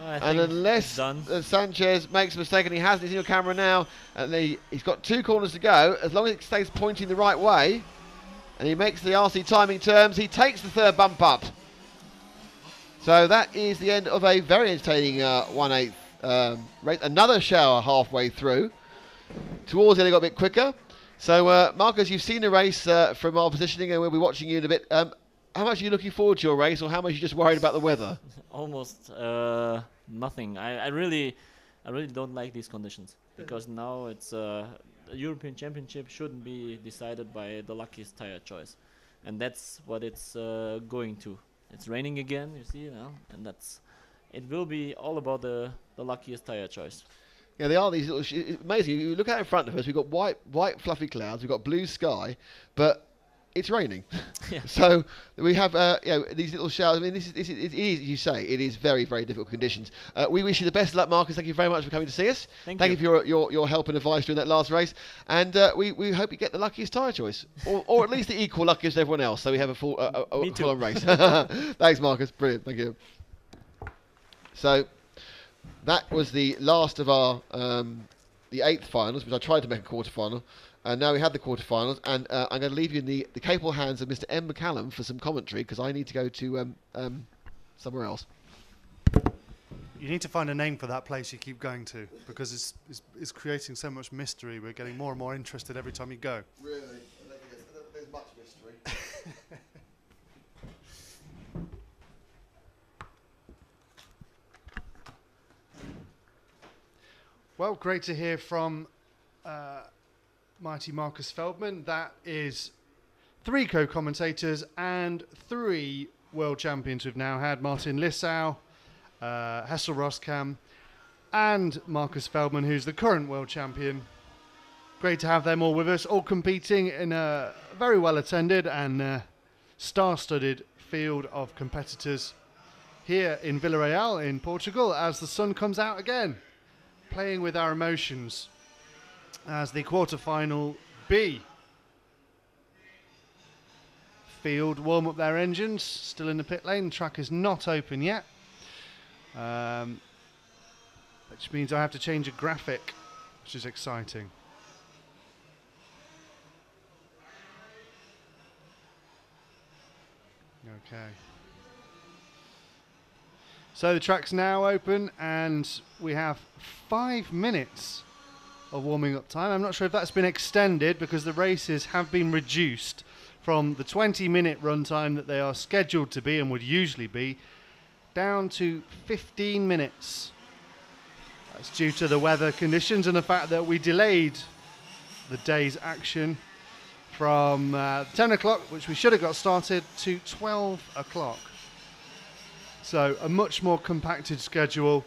Speaker 1: And unless Sanchez makes a mistake, and he hasn't, he's in your camera now, and he's got 2 corners to go, as long as it stays pointing the right way, and he makes the RC timing terms, he takes the 3rd bump up. So that is the end of a very entertaining 1/8 race. Another shower halfway through. Towards the end, it got a bit quicker. So, Marcus, you've seen the race from our positioning, and we'll be watching you in a bit. How much are you looking forward to your race, or how much are you just worried about the weather?
Speaker 6: Almost nothing. I really don't like these conditions, because now it's the European Championship shouldn't be decided by the luckiest tire choice, and that's what it's going to. It's raining again, you see, and it will be all about the luckiest tire choice.
Speaker 1: Yeah, they are these little. It's amazing. You look out in front of us. We've got white fluffy clouds. We've got blue sky, but it's raining.
Speaker 6: Yeah.
Speaker 1: So we have these little showers. I mean, it is, as you say, it is very, very difficult conditions. We wish you the best of luck, Marcus. Thank you very much for coming to see us.
Speaker 6: Thank
Speaker 1: you
Speaker 6: you.
Speaker 1: for your help and advice during that last race. And we hope you get the luckiest tyre choice, or at least the equal luckiest to everyone else. So we have a full on race. Thanks, Marcus. Brilliant. Thank you. So that was the last of our the 8th finals, which I tried to make a quarter-final. And now we have the quarterfinals, and I'm going to leave you in the capable hands of Mr. M. McCallum for some commentary, because I need to go to somewhere else.
Speaker 2: You need to find a name for that place you keep going to, because it's creating so much mystery. We're getting more and more interested every time you go.
Speaker 1: Really? I don't think there's much mystery.
Speaker 2: Well, great to hear from mighty Marcus Feldman. That is 3 co-commentators and 3 world champions we've now had. Martin Lissau, Hessel Roskam, and Marcus Feldman, who's the current world champion. Great to have them all with us, all competing in a very well attended and star-studded field of competitors here in Vila Réal in Portugal as the sun comes out again, playing with our emotions as the quarter-final B field warm up their engines, still in the pit lane. The track is not open yet, which means I have to change a graphic, which is exciting. Okay. So the track's now open and we have 5 minutes of warming up time. I'm not sure if that's been extended because the races have been reduced from the 20-minute run time that they are scheduled to be and would usually be down to 15 minutes. That's due to the weather conditions and the fact that we delayed the day's action from 10 o'clock, which we should have got started, to 12 o'clock. So a much more compacted schedule,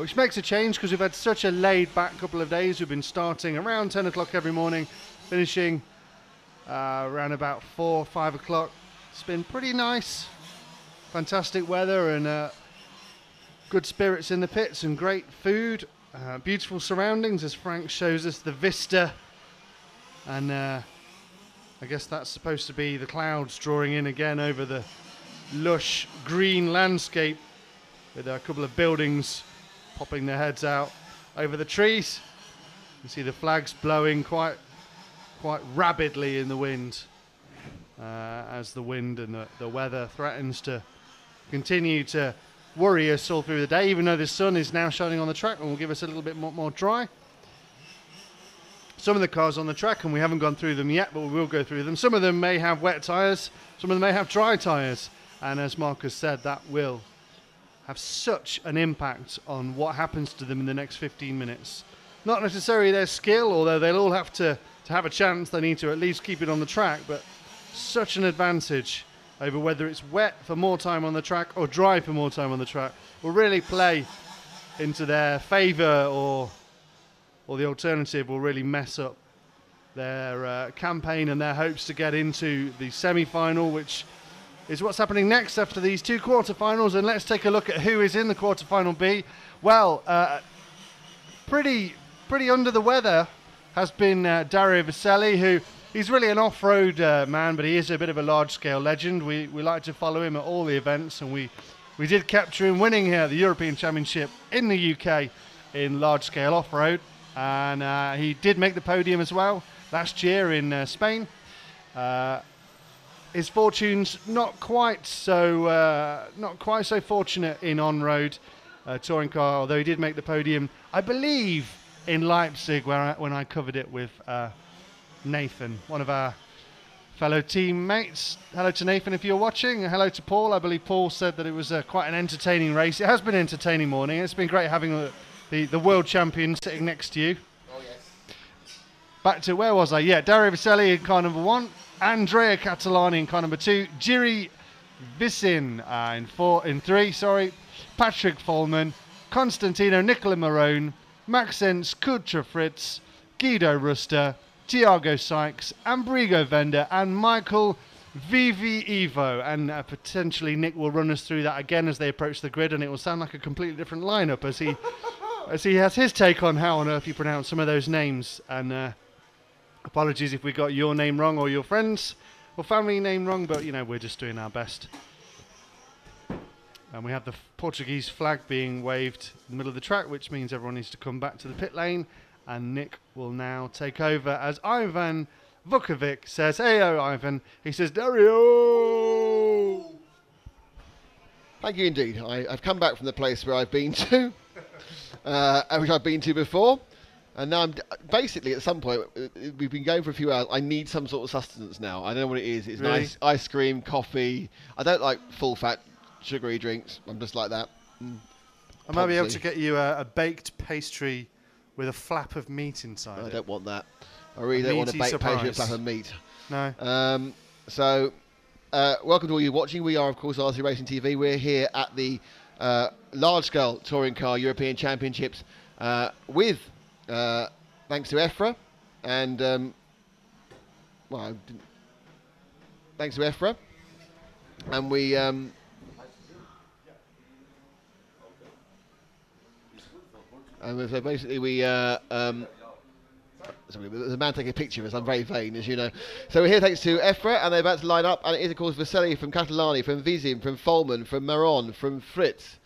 Speaker 2: which makes a change because we've had such a laid-back couple of days. We've been starting around 10 o'clock every morning, finishing around about 4 or 5 o'clock. It's been pretty nice. Fantastic weather and good spirits in the pits and great food. Beautiful surroundings as Frank shows us the vista. And I guess that's supposed to be the clouds drawing in again over the lush green landscape with a couple of buildings popping their heads out over the trees. You see the flags blowing quite rapidly in the wind as the wind and the weather threatens to continue to worry us all through the day, even though the sun is now shining on the track and will give us a little bit more dry. Some of the cars on the track, and we haven't gone through them yet, but we will go through them. Some of them may have wet tyres, some of them may have dry tyres. And as Marcus said, that will have such an impact on what happens to them in the next 15 minutes. Not necessarily their skill, although they'll all have to have a chance. They need to at least keep it on the track, but such an advantage over whether it's wet for more time on the track or dry for more time on the track will really play into their favour, or the alternative will really mess up their campaign and their hopes to get into the semi-final, which is what's happening next after these 2 quarterfinals. And let's take a look at who is in the quarterfinal B. Well, pretty under the weather has been Dario Viselli, who he's really an off-road man, but he is a bit of a large-scale legend. We like to follow him at all the events, and we did capture him winning here the European Championship in the UK in large-scale off-road, and he did make the podium as well last year in Spain. His fortunes not quite so fortunate in on-road touring car, although he did make the podium, I believe, in Leipzig, when I covered it with Nathan, one of our fellow teammates. Hello to Nathan if you're watching. Hello to Paul. I believe Paul said that it was quite an entertaining race. It has been an entertaining morning. It's been great having the world champion sitting next to you.
Speaker 1: Oh, yes.
Speaker 2: Back to, where was I? Yeah, Dario Viselli in car number 1. Andrea Catalani in car number 2, Jiri Visin in 3, Patrick Follman, Constantino Nicola Marone, Maxence Kutrafritz, Guido Ruster, Tiago Sykes, Ambrigo Vender, and Michael Vivi Evo. And potentially Nick will run us through that again as they approach the grid, and it will sound like a completely different lineup as he has his take on how on earth you pronounce some of those names. And apologies if we got your name wrong or your friends or family name wrong, but you know, we're just doing our best. And we have the Portuguese flag being waved in the middle of the track, which means everyone needs to come back to the pit lane. And Nick will now take over as Ivan Vukovic says, "Heyo, Ivan." He says, "Dario."
Speaker 1: Thank you indeed. I've come back from the place where I've been to, which I've been to before. And now I'm basically at some point, we've been going for a few hours. I need some sort of sustenance now. I don't know what it is. It's
Speaker 2: Really?
Speaker 1: nice ice cream, coffee. I don't like full fat sugary drinks. I'm just like that.
Speaker 2: I might be able to
Speaker 1: Popsy.
Speaker 2: get you a baked pastry with a flap of meat inside
Speaker 1: I
Speaker 2: it.
Speaker 1: don't want that. I really don't want a
Speaker 2: Meaty
Speaker 1: baked pastry with
Speaker 2: surprise.
Speaker 1: flap of meat.
Speaker 2: No.
Speaker 1: So, welcome to all you watching. We are, of course, RC Racing TV. We're here at the large-scale touring car European Championships with, thanks to EFRA, and thanks to EFRA, and we. And so basically we, sorry, there's a man taking a picture of us. I'm very vain, as you know. So we're here thanks to EFRA, and they're about to line up. And it is, of course, Vassili from Catalani, from Vizim, from Folman, from Maron, from Fritz.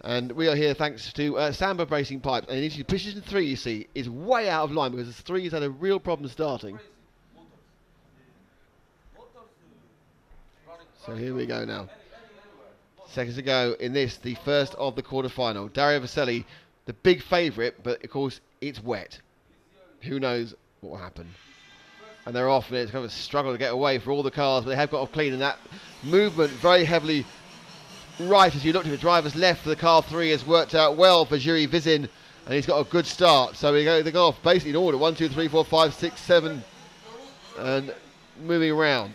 Speaker 1: And we are here thanks to Samba Racing Pipes. And initially, position 3, you see, is way out of line because the 3's had a real problem starting. So here we go now. Seconds to go in this, the first of the quarter-final. Dario Vassili, the big favourite, but of course it's wet. Who knows what will happen? And they're off, and it's kind of a struggle to get away for all the cars, but they have got off clean, and that movement very heavily right as you look to the driver's left for the car 3 has worked out well for Juri Vizin, and he's got a good start. So they go off basically in order 1, 2, 3, 4, 5, 6, 7, and moving around.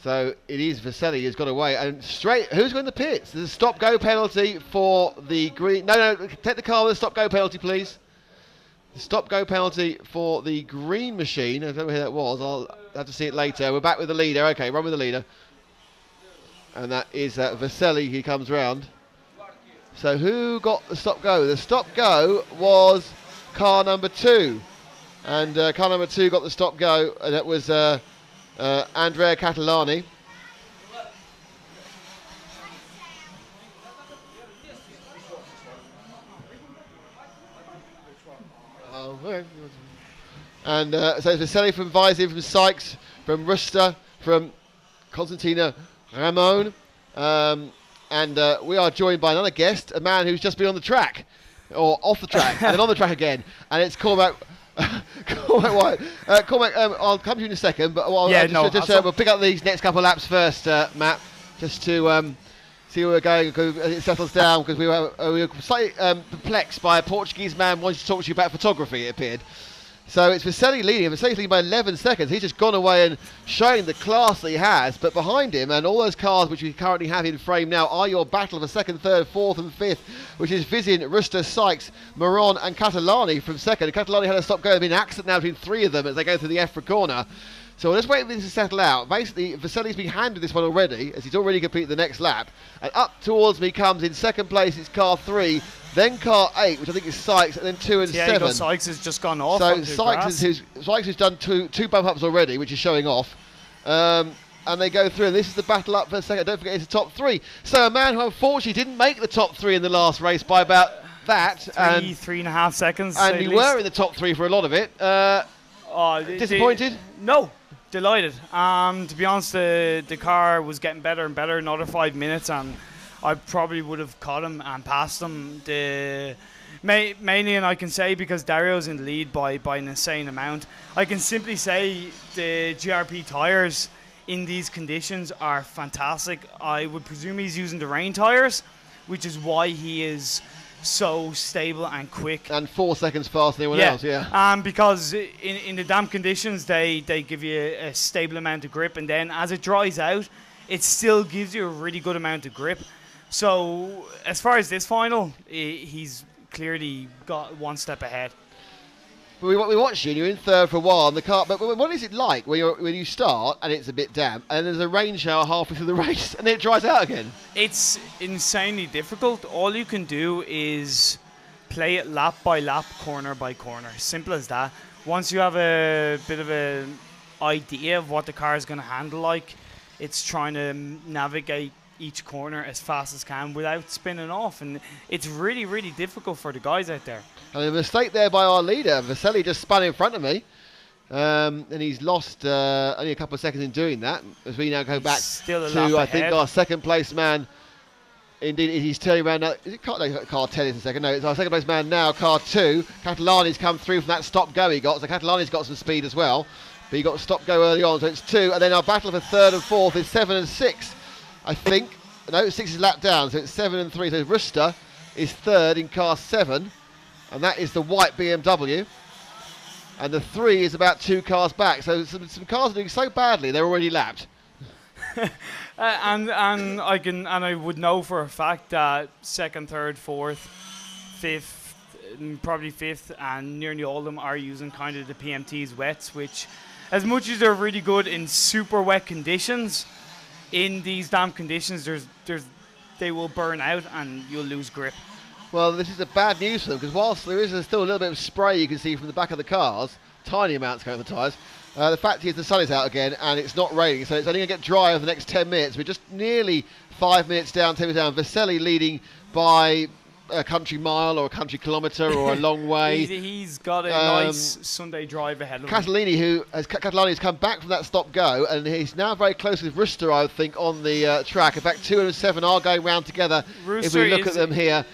Speaker 1: So it is Vassili who's got away, and straight. Who's going to the pits? There's a stop-go penalty for the green. No, take the car with a stop-go penalty, please. The stop-go penalty for the green machine. I don't know who that was. I'll have to see it later. We're back with the leader. Okay, run with the leader, and that is Vassili. He comes round. So who got the stop-go? The stop-go was car number 2, and car number 2 got the stop-go, and that was. Andrea Catalani. And so it's Vassili from Vizim, from Sykes, from Ruster, from Constantina Ramon. And we are joined by another guest, a man who's just been on the track, or off the track, and then on the track again. And it's Cormac. Cormac White. Cormac, I'll come to you in a second, but we'll pick up these next couple of laps first, Matt, just to see where we're going because it settles down, because we were slightly perplexed by a Portuguese man wanting to talk to you about photography, it appeared. So it's Vassili leading. Vassili's leading by 11 seconds. He's just gone away and showing the class that he has. But behind him, and all those cars which we currently have in frame now, are your battle of a second, third, fourth and fifth, which is Vizin, Ruster, Sykes, Maron and Catalani from second. And Catalani had a stop go. There's been an accident now between 3 of them as they go through the EFRA corner. So let's wait for this to settle out. Basically, Vassili's been handed this one already, as he's already completed the next lap. And up towards me comes, in second place, it's car 3, then car 8, which I think is Sykes, and then 2 and 7.
Speaker 7: Sykes has just gone off.
Speaker 1: So Sykes has done two bump ups already, which is showing off. And they go through, and this is the battle up for a second. Don't forget, it's the top 3. So a man who unfortunately didn't make the top 3 in the last race by about that.
Speaker 7: 3.5 seconds.
Speaker 1: And we were in the top 3 for a lot of it. Disappointed?
Speaker 7: No. Delighted. To be honest, the car was getting better and better. Another 5 minutes, and I probably would have caught him and passed him. Mainly, and I can say because Dario's in the lead by an insane amount, I can simply say the GRP tyres in these conditions are fantastic. I would presume he's using the rain tyres, which is why he is so stable and quick.
Speaker 1: And 4 seconds faster than anyone else, yeah.
Speaker 7: Because in the damp conditions, they give you a stable amount of grip, and then as it dries out, it still gives you a really good amount of grip. So as far as this final, he's clearly got one step ahead.
Speaker 1: But we watched you, and you're in third for a while in the car. But what is it like when you start and it's a bit damp, and there's a rain shower halfway through the race, and then it dries out again?
Speaker 7: It's insanely difficult. All you can do is play it lap by lap, corner by corner. Simple as that. Once you have a bit of an idea of what the car is going to handle like, it's trying to navigate each corner as fast as can without spinning off, and it's really, really difficult for the guys out there.
Speaker 1: And a mistake there by our leader. Vaselli just spun in front of me, and he's lost only a couple of seconds in doing that, as we now go back to, I think, our second place man. Indeed, he's turning around now. Is it car 10 in a second? No, it's our second place man now, car 2. Catalani's come through from that stop-go he got, so Catalani's got some speed as well. But he got stop-go early on, so it's 2. And then our battle for third and fourth is 7 and 6, I think. No, 6 is lapped down, so it's 7 and 3. So Ruster is third in car 7, and that is the white BMW. And the 3 is about 2 cars back. So some cars are doing so badly, they're already lapped.
Speaker 7: And I would know for a fact that second, third, fourth, fifth, probably fifth, and nearly all of them are using kind of the PMT's wets, which, as much as they're really good in super wet conditions, in these damp conditions, they will burn out and you'll lose grip.
Speaker 1: Well, this is a bad news for them, because whilst there is still a little bit of spray you can see from the back of the cars, tiny amounts going on the tyres. The fact is the sun is out again and it's not raining, so it's only going to get dry over the next 10 minutes. We're just nearly 5 minutes down, 10 minutes down. Vaselli leading by a country mile or a country kilometre or a long way.
Speaker 7: He's got a nice Sunday drive ahead of him.
Speaker 1: Catalani has come back from that stop-go, and he's now very close with Ruster, I think, on the track. In fact, 2 and 7 are going round together. If we look at them here,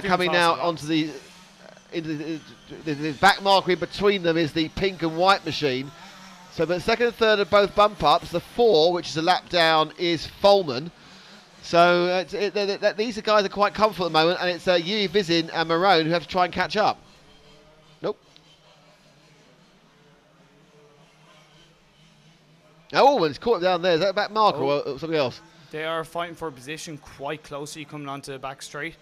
Speaker 1: coming now onto the back marker in between them is the pink and white machine. So the second and third are both bump ups. The 4, which is a lap down, is Folman. So these guys are quite comfortable at the moment, and it's Yui, Vizin and Marone who have to try and catch up. Nope. Oh, it's caught down there. Is that a back marker or something else?
Speaker 7: They are fighting for position quite closely coming onto the back straight.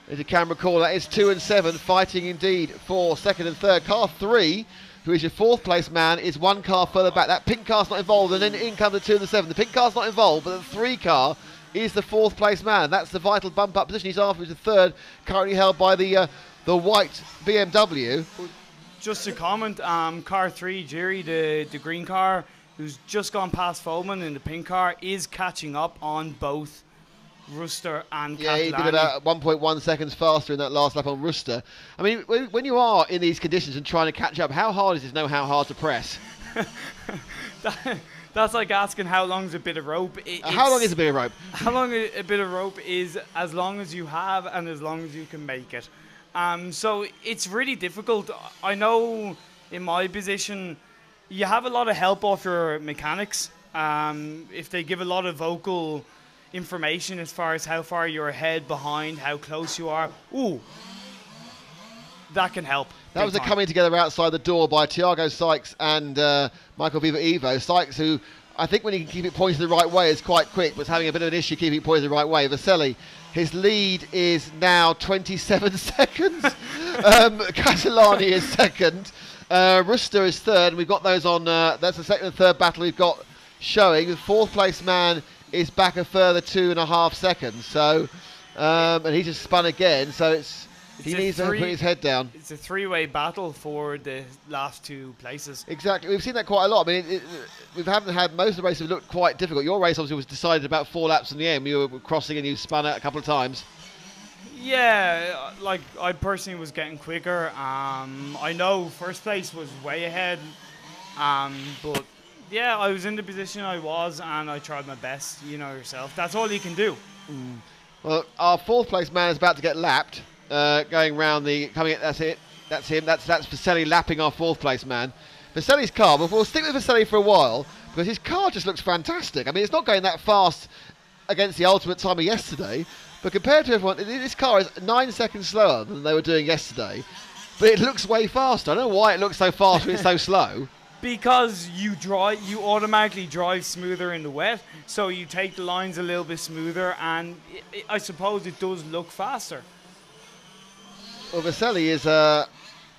Speaker 1: There's a camera call. That is 2 and 7 fighting indeed for second and third. Car 3, who is your fourth place man, is 1 car further back. That pink car's not involved, and then in come the 2 and the 7. The pink car's not involved, but the 3 car is the fourth place man. That's the vital bump up position. He's afterwards the third, currently held by the white BMW.
Speaker 7: Just to comment, car 3, Jerry, the green car, who's just gone past Foreman in the pink car, is catching up on both Ruster and Catalani.
Speaker 1: He did about 1.1 seconds faster in that last lap on Ruster. I mean, when you are in these conditions and trying to catch up, how hard is it to know how hard to press?
Speaker 7: That's like asking how long is a bit of rope.
Speaker 1: How long is a bit of rope?
Speaker 7: How long a bit of rope is as long as you have and as long as you can make it. So it's really difficult. I know in my position, you have a lot of help off your mechanics. If they give a lot of vocal information as far as how far you're ahead, behind, how close you are. Ooh, that can help.
Speaker 1: That was a coming together outside the door by Thiago Sykes and Michael Viva Evo. Sykes, who I think when he can keep it pointed the right way is quite quick, but having a bit of an issue keeping it pointed the right way. Vaselli, his lead is now 27 seconds. Catalani is second. Ruster is third. We've got those on, that's the second and third battle we've got showing. The fourth place man is back a further 2.5 seconds. So, and he just spun again. So he needs to put his head down.
Speaker 7: It's a 3-way battle for the last 2 places.
Speaker 1: Exactly. We've seen that quite a lot. I mean, we haven't had most of the races have looked quite difficult. Your race obviously was decided about 4 laps in the end. You were crossing and you spun out a couple of times.
Speaker 7: Yeah, like I personally was getting quicker. I know first place was way ahead, but yeah, I was in the position I was and I tried my best. You know yourself. That's all you can do.
Speaker 1: Well, our fourth place man is about to get lapped. Going round the that's it. That's him. That's Vaselli lapping our fourth place man. Vaselli's car. But we'll stick with Vaselli for a while because his car just looks fantastic. I mean, it's not going that fast against the ultimate time of yesterday, but compared to everyone, this car is 9 seconds slower than they were doing yesterday. But it looks way faster. I don't know why it looks so fast when it's so slow.
Speaker 7: Because you automatically drive smoother in the wet, so you take the lines a little bit smoother, and I suppose it does look faster.
Speaker 1: Well, Vaselli is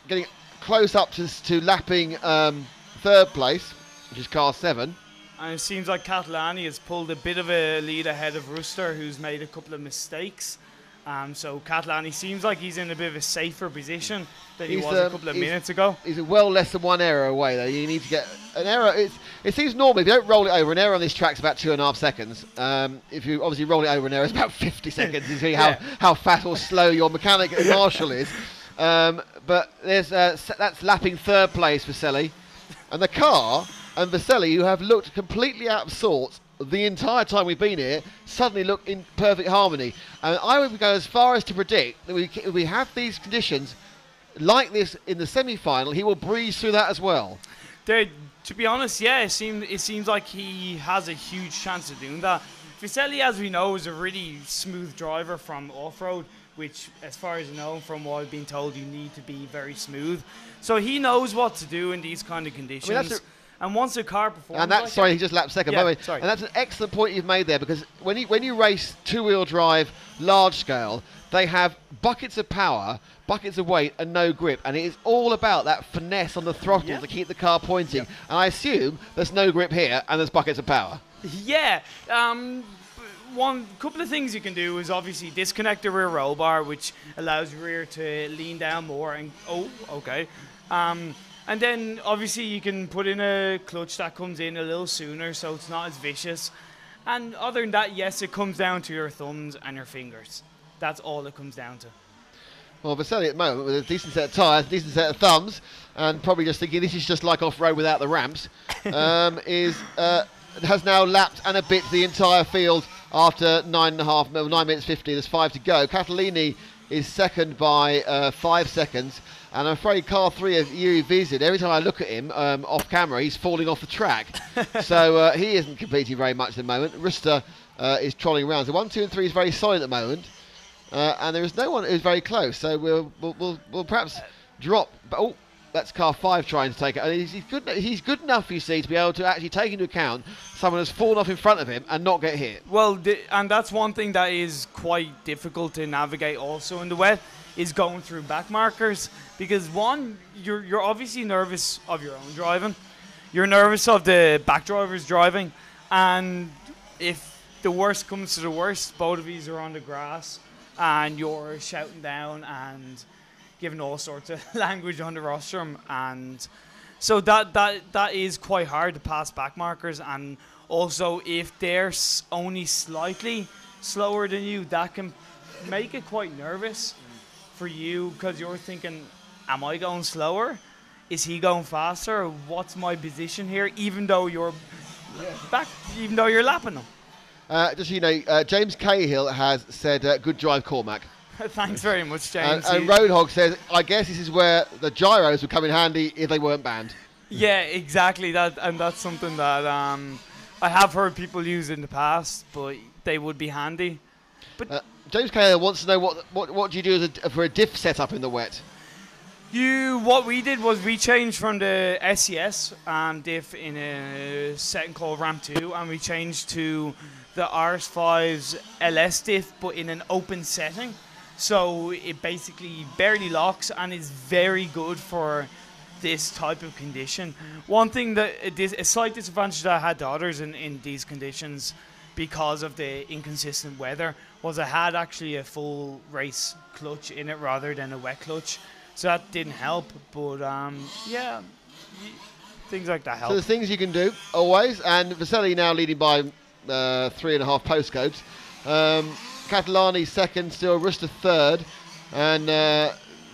Speaker 1: getting close up to lapping third place, which is car 7.
Speaker 7: And it seems like Catalani has pulled a bit of a lead ahead of Rooster, who's made a couple of mistakes. So Catalani seems like he's in a bit of a safer position than he was a couple of minutes ago.
Speaker 1: He's well less than 1 error away, though. You need to get an error. It seems normally, if you don't roll it over, an error on this track's about 2.5 seconds. If you obviously roll it over an error, it's about 50 seconds. You see how fast or slow your mechanic Marshall is. But there's that's lapping third place for Vaselli. And the car and Vaselli, who have looked completely out of sorts the entire time we've been here, suddenly look in perfect harmony. And I would go as far as to predict that if we have these conditions like this in the semi-final, he will breeze through that as well.
Speaker 7: To be honest, yeah, it seems like he has a huge chance of doing that. Vaselli, as we know, is a really smooth driver from off-road, which, as far as you know, from what I've been told, you need to be very smooth. So he knows what to do in these kind of conditions.
Speaker 1: I mean,
Speaker 7: and once a car performs,
Speaker 1: and that's he just lapped second.
Speaker 7: Yeah,
Speaker 1: by the way.
Speaker 7: sorry.
Speaker 1: And that's an excellent point you've made there, because when you race two-wheel drive large scale, they have buckets of power, buckets of weight, and no grip, and it is all about that finesse on the throttle to keep the car pointing. And I assume there's no grip here, and there's buckets of power.
Speaker 7: Yeah. One couple of things you can do is obviously disconnect the rear roll bar, which allows your rear to lean down more. And and then obviously you can put in a clutch that comes in a little sooner, so it's not as vicious. And other than that, yes, it comes down to your thumbs and your fingers. That's all it comes down to.
Speaker 1: Well, Vaselli at the moment, with a decent set of tyres, a decent set of thumbs, and probably just thinking this is just like off-road without the ramps, has now lapped and a bit the entire field after 9 minutes 50. There's 5 to go. Catalini is second by 5 seconds. And I'm afraid car 3 of Yuri Vizin, every time I look at him off camera, he's falling off the track. So he isn't competing very much at the moment. Ruster is trolling around. So 1, 2 and 3 is very solid at the moment. And there is no one who's very close. So we'll perhaps drop. Oh, that's car 5 trying to take it. And he's good enough, you see, to be able to actually take into account someone has fallen off in front of him and not get hit.
Speaker 7: Well, and that's one thing that is quite difficult to navigate also in the wet, is going through back markers, because one, you're obviously nervous of your own driving, you're nervous of the back drivers driving, and if the worst comes to the worst, both of you are on the grass and you're shouting down and giving all sorts of language on the rostrum, and so that is quite hard to pass back markers. And also if they're only slightly slower than you, that can make it quite nervous for you, because you're thinking, am I going slower? Is he going faster? What's my position here? Even though you're back, even though you're lapping them.
Speaker 1: Just so you know, James Cahill has said, good drive, Cormac.
Speaker 7: Thanks very much, James.
Speaker 1: And Roadhog says, I guess this is where the gyros would come in handy if they weren't banned. Yeah,
Speaker 7: exactly. And that's something that I have heard people use in the past, but they would be handy. But
Speaker 1: James Cahill wants to know what do you do for a diff setup in the wet?
Speaker 7: What we did was we changed from the SES diff in a setting called Ramp 2, and we changed to the RS5's LS diff, but in an open setting. So it basically barely locks and is very good for this type of condition. One thing that a slight disadvantage that I had to others in these conditions, because of the inconsistent weather, was I had actually a full race clutch in it rather than a wet clutch. So that didn't help, but yeah, things like that help.
Speaker 1: So there's things you can do, always, and Vaselli now leading by 3.5 postcodes. Catalani second, still Ruster third, and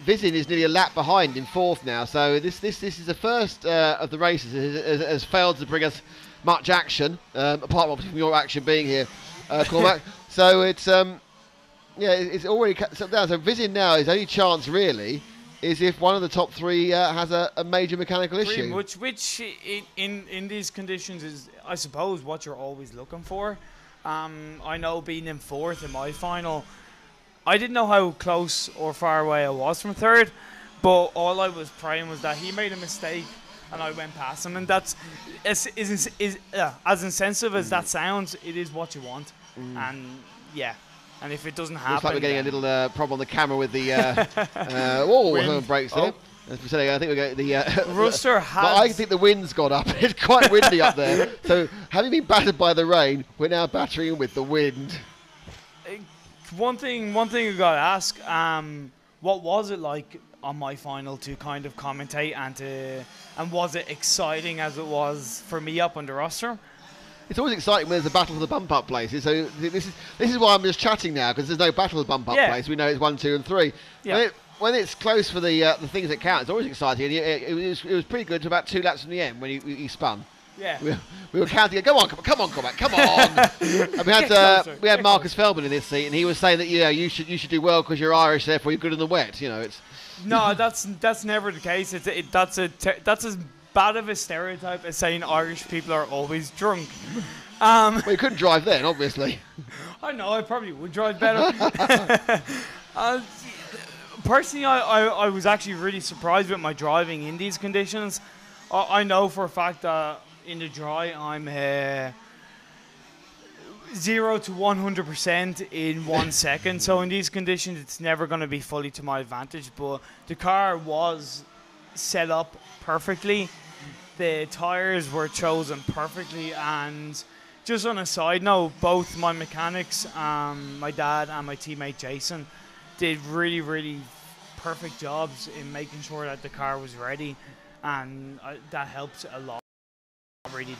Speaker 1: Vizin is nearly a lap behind in fourth now. So this is the first of the races has failed to bring us much action, apart from your action being here, Cormac. So it's it's already cut down. So Vizin now, his only chance really is if one of the top 3 has a major mechanical issue.
Speaker 7: Which in these conditions is, I suppose, what you're always looking for. I know being in fourth in my final, I didn't know how close or far away I was from third, but all I was praying was that he made a mistake and I went past him, and that's as insensitive as that sounds. It is what you want, and yeah. And if it doesn't happen,
Speaker 1: looks like we're getting a little problem on the camera with the brakes there. As we say, I think we get the
Speaker 7: Rooster has.
Speaker 1: I think the wind's gone up. It's quite windy up there. So, having been battered by the rain, we're now battering with the wind.
Speaker 7: One thing I got to ask. What was it like on my final to kind of commentate and was it exciting as it was for me up on the roster?
Speaker 1: It's always exciting when there's a battle for the bump-up places. So this is why I'm just chatting now, because there's no battle for the bump-up place. We know it's 1, 2, and 3. Yeah. When it's close for the things that count, it's always exciting. And it was pretty good to about 2 laps from the end when he spun.
Speaker 7: Yeah.
Speaker 1: We were counting. Come on, Cormac, come on. And we had Marcus Feldman in this seat, and he was saying that you should do well because you're Irish, therefore you're good in the wet. It's.
Speaker 7: No, that's never the case. That's as bad of a stereotype as saying Irish people are always drunk.
Speaker 1: Well, you couldn't drive then, obviously.
Speaker 7: I know, I probably would drive better. Personally, I was actually really surprised with my driving in these conditions. I know for a fact that in the dry, I'm 0 to 100% in 1 second. So in these conditions, it's never going to be fully to my advantage. But the car was set up perfectly. The tires were chosen perfectly. And just on a side note, both my mechanics, my dad and my teammate Jason, did really, really perfect jobs in making sure that the car was ready. And that helped a lot. Really.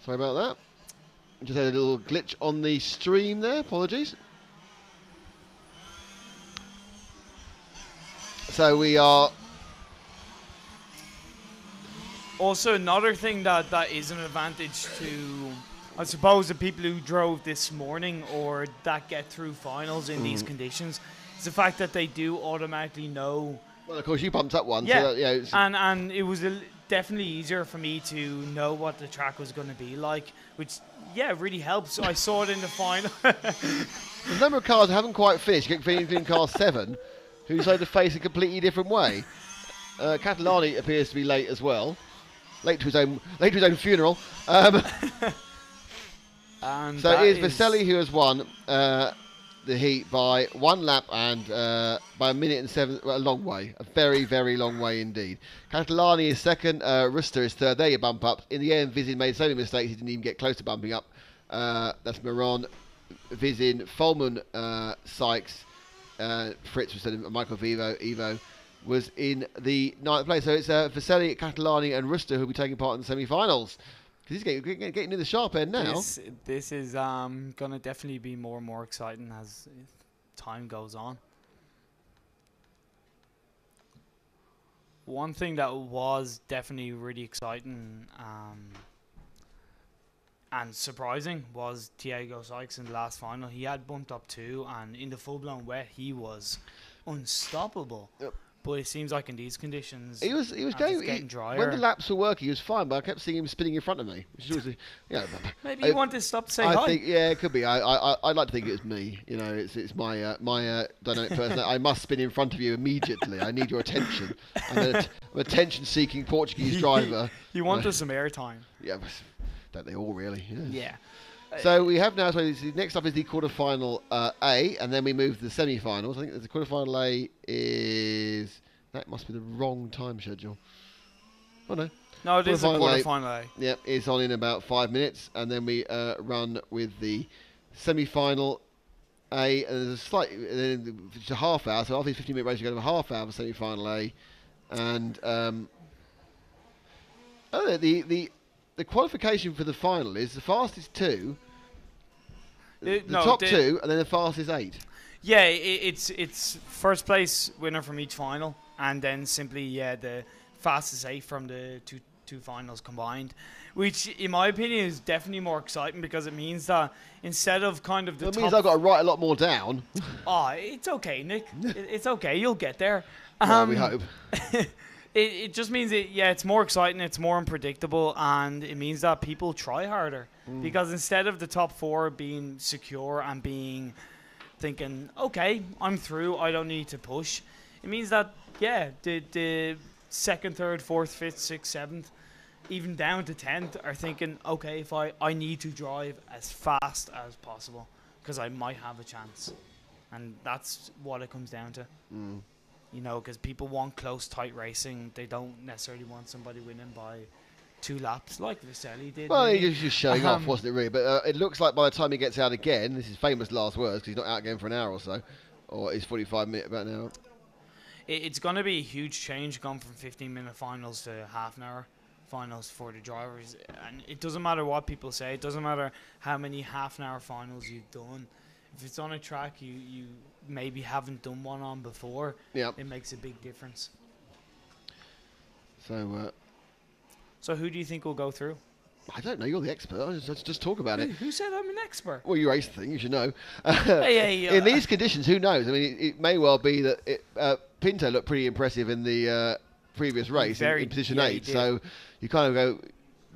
Speaker 1: Sorry about that. Just had a little glitch on the stream there. Apologies. So we are.
Speaker 7: Also, another thing that is an advantage to, I suppose, the people who drove this morning or that get through finals in these conditions is the fact that they do automatically know.
Speaker 1: Well, of course, you bumped up one.
Speaker 7: Yeah,
Speaker 1: so that,
Speaker 7: and it was definitely easier for me to know what the track was going to be like, which, really helps. I saw it in the final.
Speaker 1: The number of cars haven't quite finished, including car 7, who decided to face a completely different way. Catalani appears to be late as well. Late to his own funeral. So it is Vaselli who has won the heat by 1 lap and by 1 minute and 7. Well, a long way, a very, very long way indeed. Catalani is second. Rooster is third. There you bump up. In the end, Vizin made so many mistakes he didn't even get close to bumping up. That's Miron, Vizin, Folman, Sykes, Fritz was Michael Evo was in the 9th place. So it's Vaselli, Catalani and Rooster who will be taking part in the semi-finals. Because he's getting to the sharp end now.
Speaker 7: This is going to definitely be more and more exciting as time goes on. One thing that was definitely really exciting and surprising was Thiago Sykes in the last final. He had bumped up 2, and in the full-blown wet, he was unstoppable. Yep. But it seems like in these conditions,
Speaker 1: he was getting drier. When the laps were working, he was fine, but I kept seeing him spinning in front of me. Which was,
Speaker 7: maybe you want to stop to say hi.
Speaker 1: I think, it could be. I'd like to think it was me. It's my dynamic personality. I must spin in front of you immediately. I need your attention. I'm an attention-seeking Portuguese driver.
Speaker 7: You want us some airtime.
Speaker 1: Yeah, don't they all really?
Speaker 7: Yeah.
Speaker 1: So we have now. So next up is the quarterfinal A, and then we move to the semi-finals. I think the quarterfinal A is that must be the wrong time schedule. Oh no.
Speaker 7: No, it is the quarterfinal A.
Speaker 1: Yep, it's on in about 5 minutes, and then we run with the semi-final A, and there's a slight, it's a half hour. So after the 15-minute race, you go to a half hour for semi-final A, and the qualification for the final is the fastest 2, the top 2, and then the fastest 8.
Speaker 7: Yeah, it's first place winner from each final, and then simply the fastest 8 from the two finals combined, which in my opinion is definitely more exciting because it means that instead of kind of
Speaker 1: it means I've got to write a lot more down.
Speaker 7: It's okay, Nick. It's okay. You'll get there.
Speaker 1: We hope.
Speaker 7: It just means it's more exciting, it's more unpredictable, and it means that people try harder. Because instead of the top 4 being secure and thinking, okay, I'm through, I don't need to push, it means that, yeah, the 2nd, 3rd, 4th, 5th, 6th, 7th, even down to 10th are thinking, okay, if I need to drive as fast as possible because I might have a chance. And that's what it comes down to. You know, because people want close, tight racing. They don't necessarily want somebody winning by 2 laps like Viselli did.
Speaker 1: Well,
Speaker 7: maybe.
Speaker 1: he was just showing off, wasn't it, really? But it looks like by the time he gets out again, this is famous last words because he's not out again for an hour or so, or he's 45 minutes, about an hour.
Speaker 7: It's going to be a huge change going from 15-minute finals to half-an-hour finals for the drivers. And it doesn't matter what people say. It doesn't matter how many half-an-hour finals you've done. If it's on a track you maybe haven't done one on before, it makes a big difference.
Speaker 1: So
Speaker 7: who do you think will go through?
Speaker 1: I don't know. You're the expert. Let's just talk about it.
Speaker 7: Who said I'm an expert?
Speaker 1: Well, you race the thing. You should know.
Speaker 7: Hey,
Speaker 1: in these conditions, who knows? I mean, it may well be that Pinto looked pretty impressive in the previous race in position 8. So you kind of go,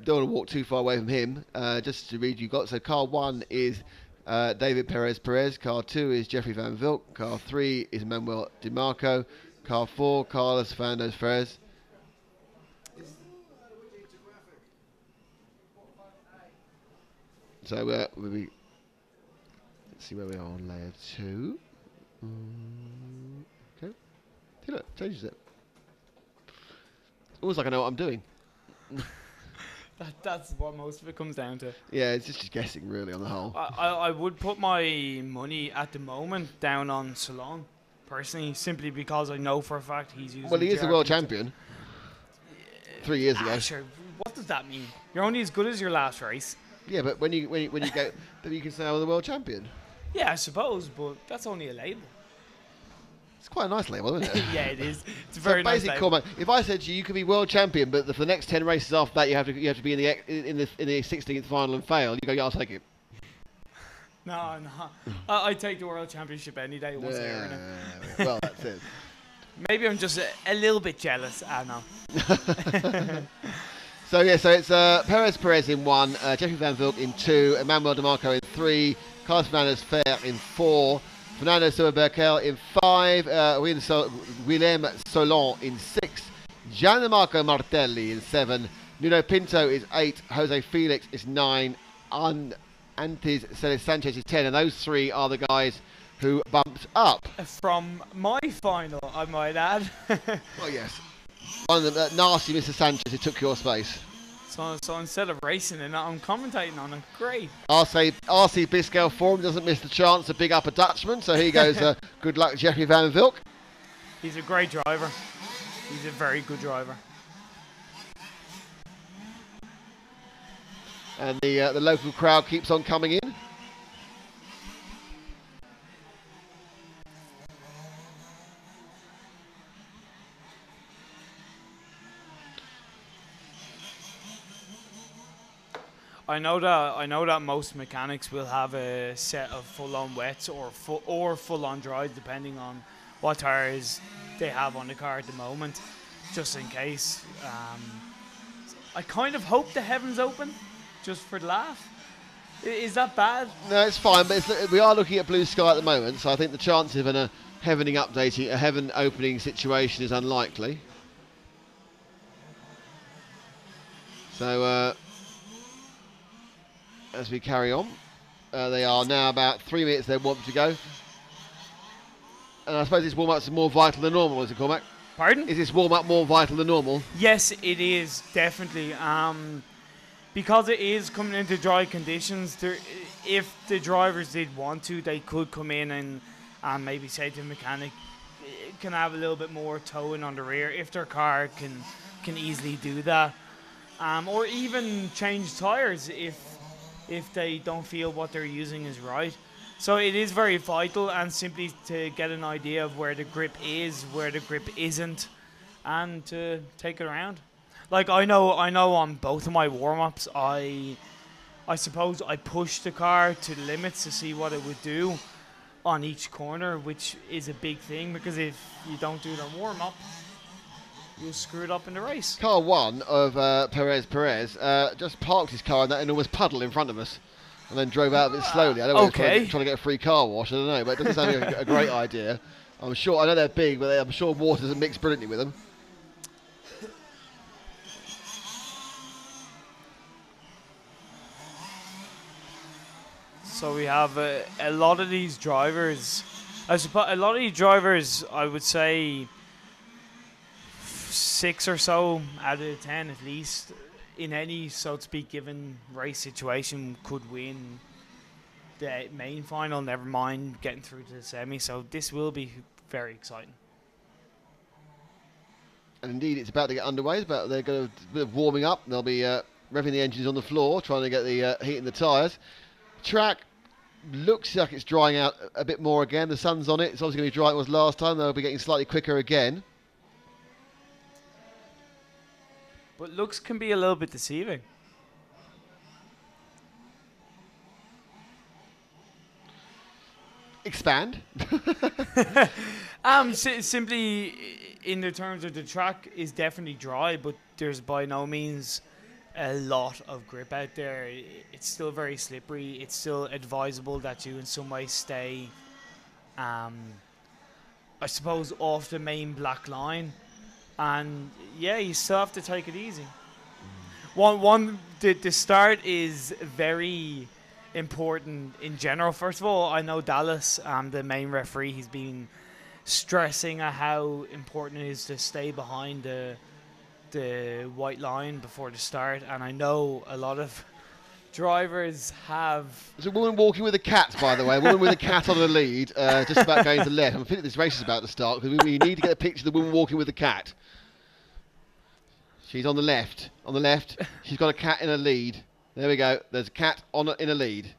Speaker 1: don't want to walk too far away from him. Just to read, you got so car 1 is David Perez. Car 2 is Jeffrey Van Vilk. Car 3 is Manuel DiMarco. Car 4, Carlos Fernandez Perez. So let's see where we are on layer 2. Okay. See, look, changes it. It's almost like I know what I'm doing.
Speaker 7: That's what most of it comes down to.
Speaker 1: Yeah, it's just guessing really on the whole.
Speaker 7: I would put my money at the moment down on Salon, personally, simply because I know for a fact he's using.
Speaker 1: Well, he is the world champion. 3 years ago.
Speaker 7: Sure. What does that mean? You're only as good as your last race.
Speaker 1: Yeah, but when you go, then you can say I'm the world champion.
Speaker 7: Yeah, I suppose, but that's only a label.
Speaker 1: It's quite a nice label, isn't it?
Speaker 7: Yeah, it is. It's a very nice label.
Speaker 1: Comment. If I said to you could be world champion, but for the next 10 races after that you have to be in the 16th final and fail, you go, yeah, I'll take it.
Speaker 7: No. I take the world championship any day once a year.
Speaker 1: Well, that's it.
Speaker 7: Maybe I'm just a little bit jealous. I know.
Speaker 1: So it's Perez in 1, Jeffrey Van Vilk in 2, Emmanuel DiMarco in 3, Carlos Fernandez Fer in 4, Fernando Silva-Berkel in 5, Willem Solon in 6, Gianmarco Martelli in 7, Nuno Pinto is 8, Jose Felix is 9, Antes Celis Sanchez is 10, and those 3 are the guys who bumped up.
Speaker 7: From my final, I might add.
Speaker 1: Well, yes. One of them, nasty Mr. Sanchez, who took your space.
Speaker 7: So instead of racing it, I'm commentating on it. Great.
Speaker 1: RC Biscale Forum doesn't miss the chance to big up a Dutchman, so here goes good luck, Jeffrey Van Vilk.
Speaker 7: He's a great driver. He's a very good driver.
Speaker 1: And the local crowd keeps on coming in.
Speaker 7: I know that most mechanics will have a set of full-on wets or full-on dries, depending on what tires they have on the car at the moment, just in case. I kind of hope the heavens open, just for the laugh. Is that bad?
Speaker 1: No, it's fine, but we are looking at blue sky at the moment, so I think the chance of a heaven opening situation is unlikely. So as we carry on, they are now about 3 minutes they want to go. And I suppose this warm-up is more vital than normal, is it, Cormac?
Speaker 7: Pardon?
Speaker 1: Is this warm-up more vital than normal?
Speaker 7: Yes, it is, definitely. Because it is coming into dry conditions, if the drivers did want to, they could come in and maybe say to the mechanic, can I have a little bit more towing on the rear, if their car can easily do that. Or even change tyres if they don't feel what they're using is right. So it is very vital, and simply to get an idea of where the grip is, where the grip isn't, and to take it around. Like I know on both of my warm-ups, I suppose I pushed the car to the limits to see what it would do on each corner, which is a big thing, because if you don't do it on warm-up, you'll screw it up in the race.
Speaker 1: Car 1 of Perez just parked his car in that enormous puddle in front of us and then drove out of it slowly. I don't know if he's trying to get a free car wash, I don't know, but it doesn't sound like a great idea. I'm sure, I know they're big, but I'm sure water doesn't mix brilliantly with them.
Speaker 7: So we have a lot of these drivers. I suppose a lot of these drivers, I would say 6 or so out of 10 at least, in any, so to speak, given race situation, could win the main final, never mind getting through to the semi. So this will be very exciting.
Speaker 1: And indeed, it's about to get underway. They're going to do a bit of warming up. They'll be revving the engines on the floor, trying to get the heat in the tyres. Track looks like it's drying out a bit more again. The sun's on it. It's obviously going to be dry as it was last time. They'll be getting slightly quicker again.
Speaker 7: But looks can be a little bit deceiving.
Speaker 1: Expand.
Speaker 7: Simply in the terms of the track is definitely dry, but there's by no means a lot of grip out there. It's still very slippery. It's still advisable that you in some way stay, I suppose, off the main black line. And yeah, you still have to take it easy. The start is very important in general. First of all, I know Dallas, the main referee, he's been stressing at how important it is to stay behind the white line before the start, and I know a lot of drivers have...
Speaker 1: There's a woman walking with a cat, by the way, a woman with a cat on the lead, just about going to the left. I think this race is about to start, because we need to get a picture of the woman walking with the cat. She's on the left. On the left, she's got a cat in a lead. There we go. There's a cat in a lead.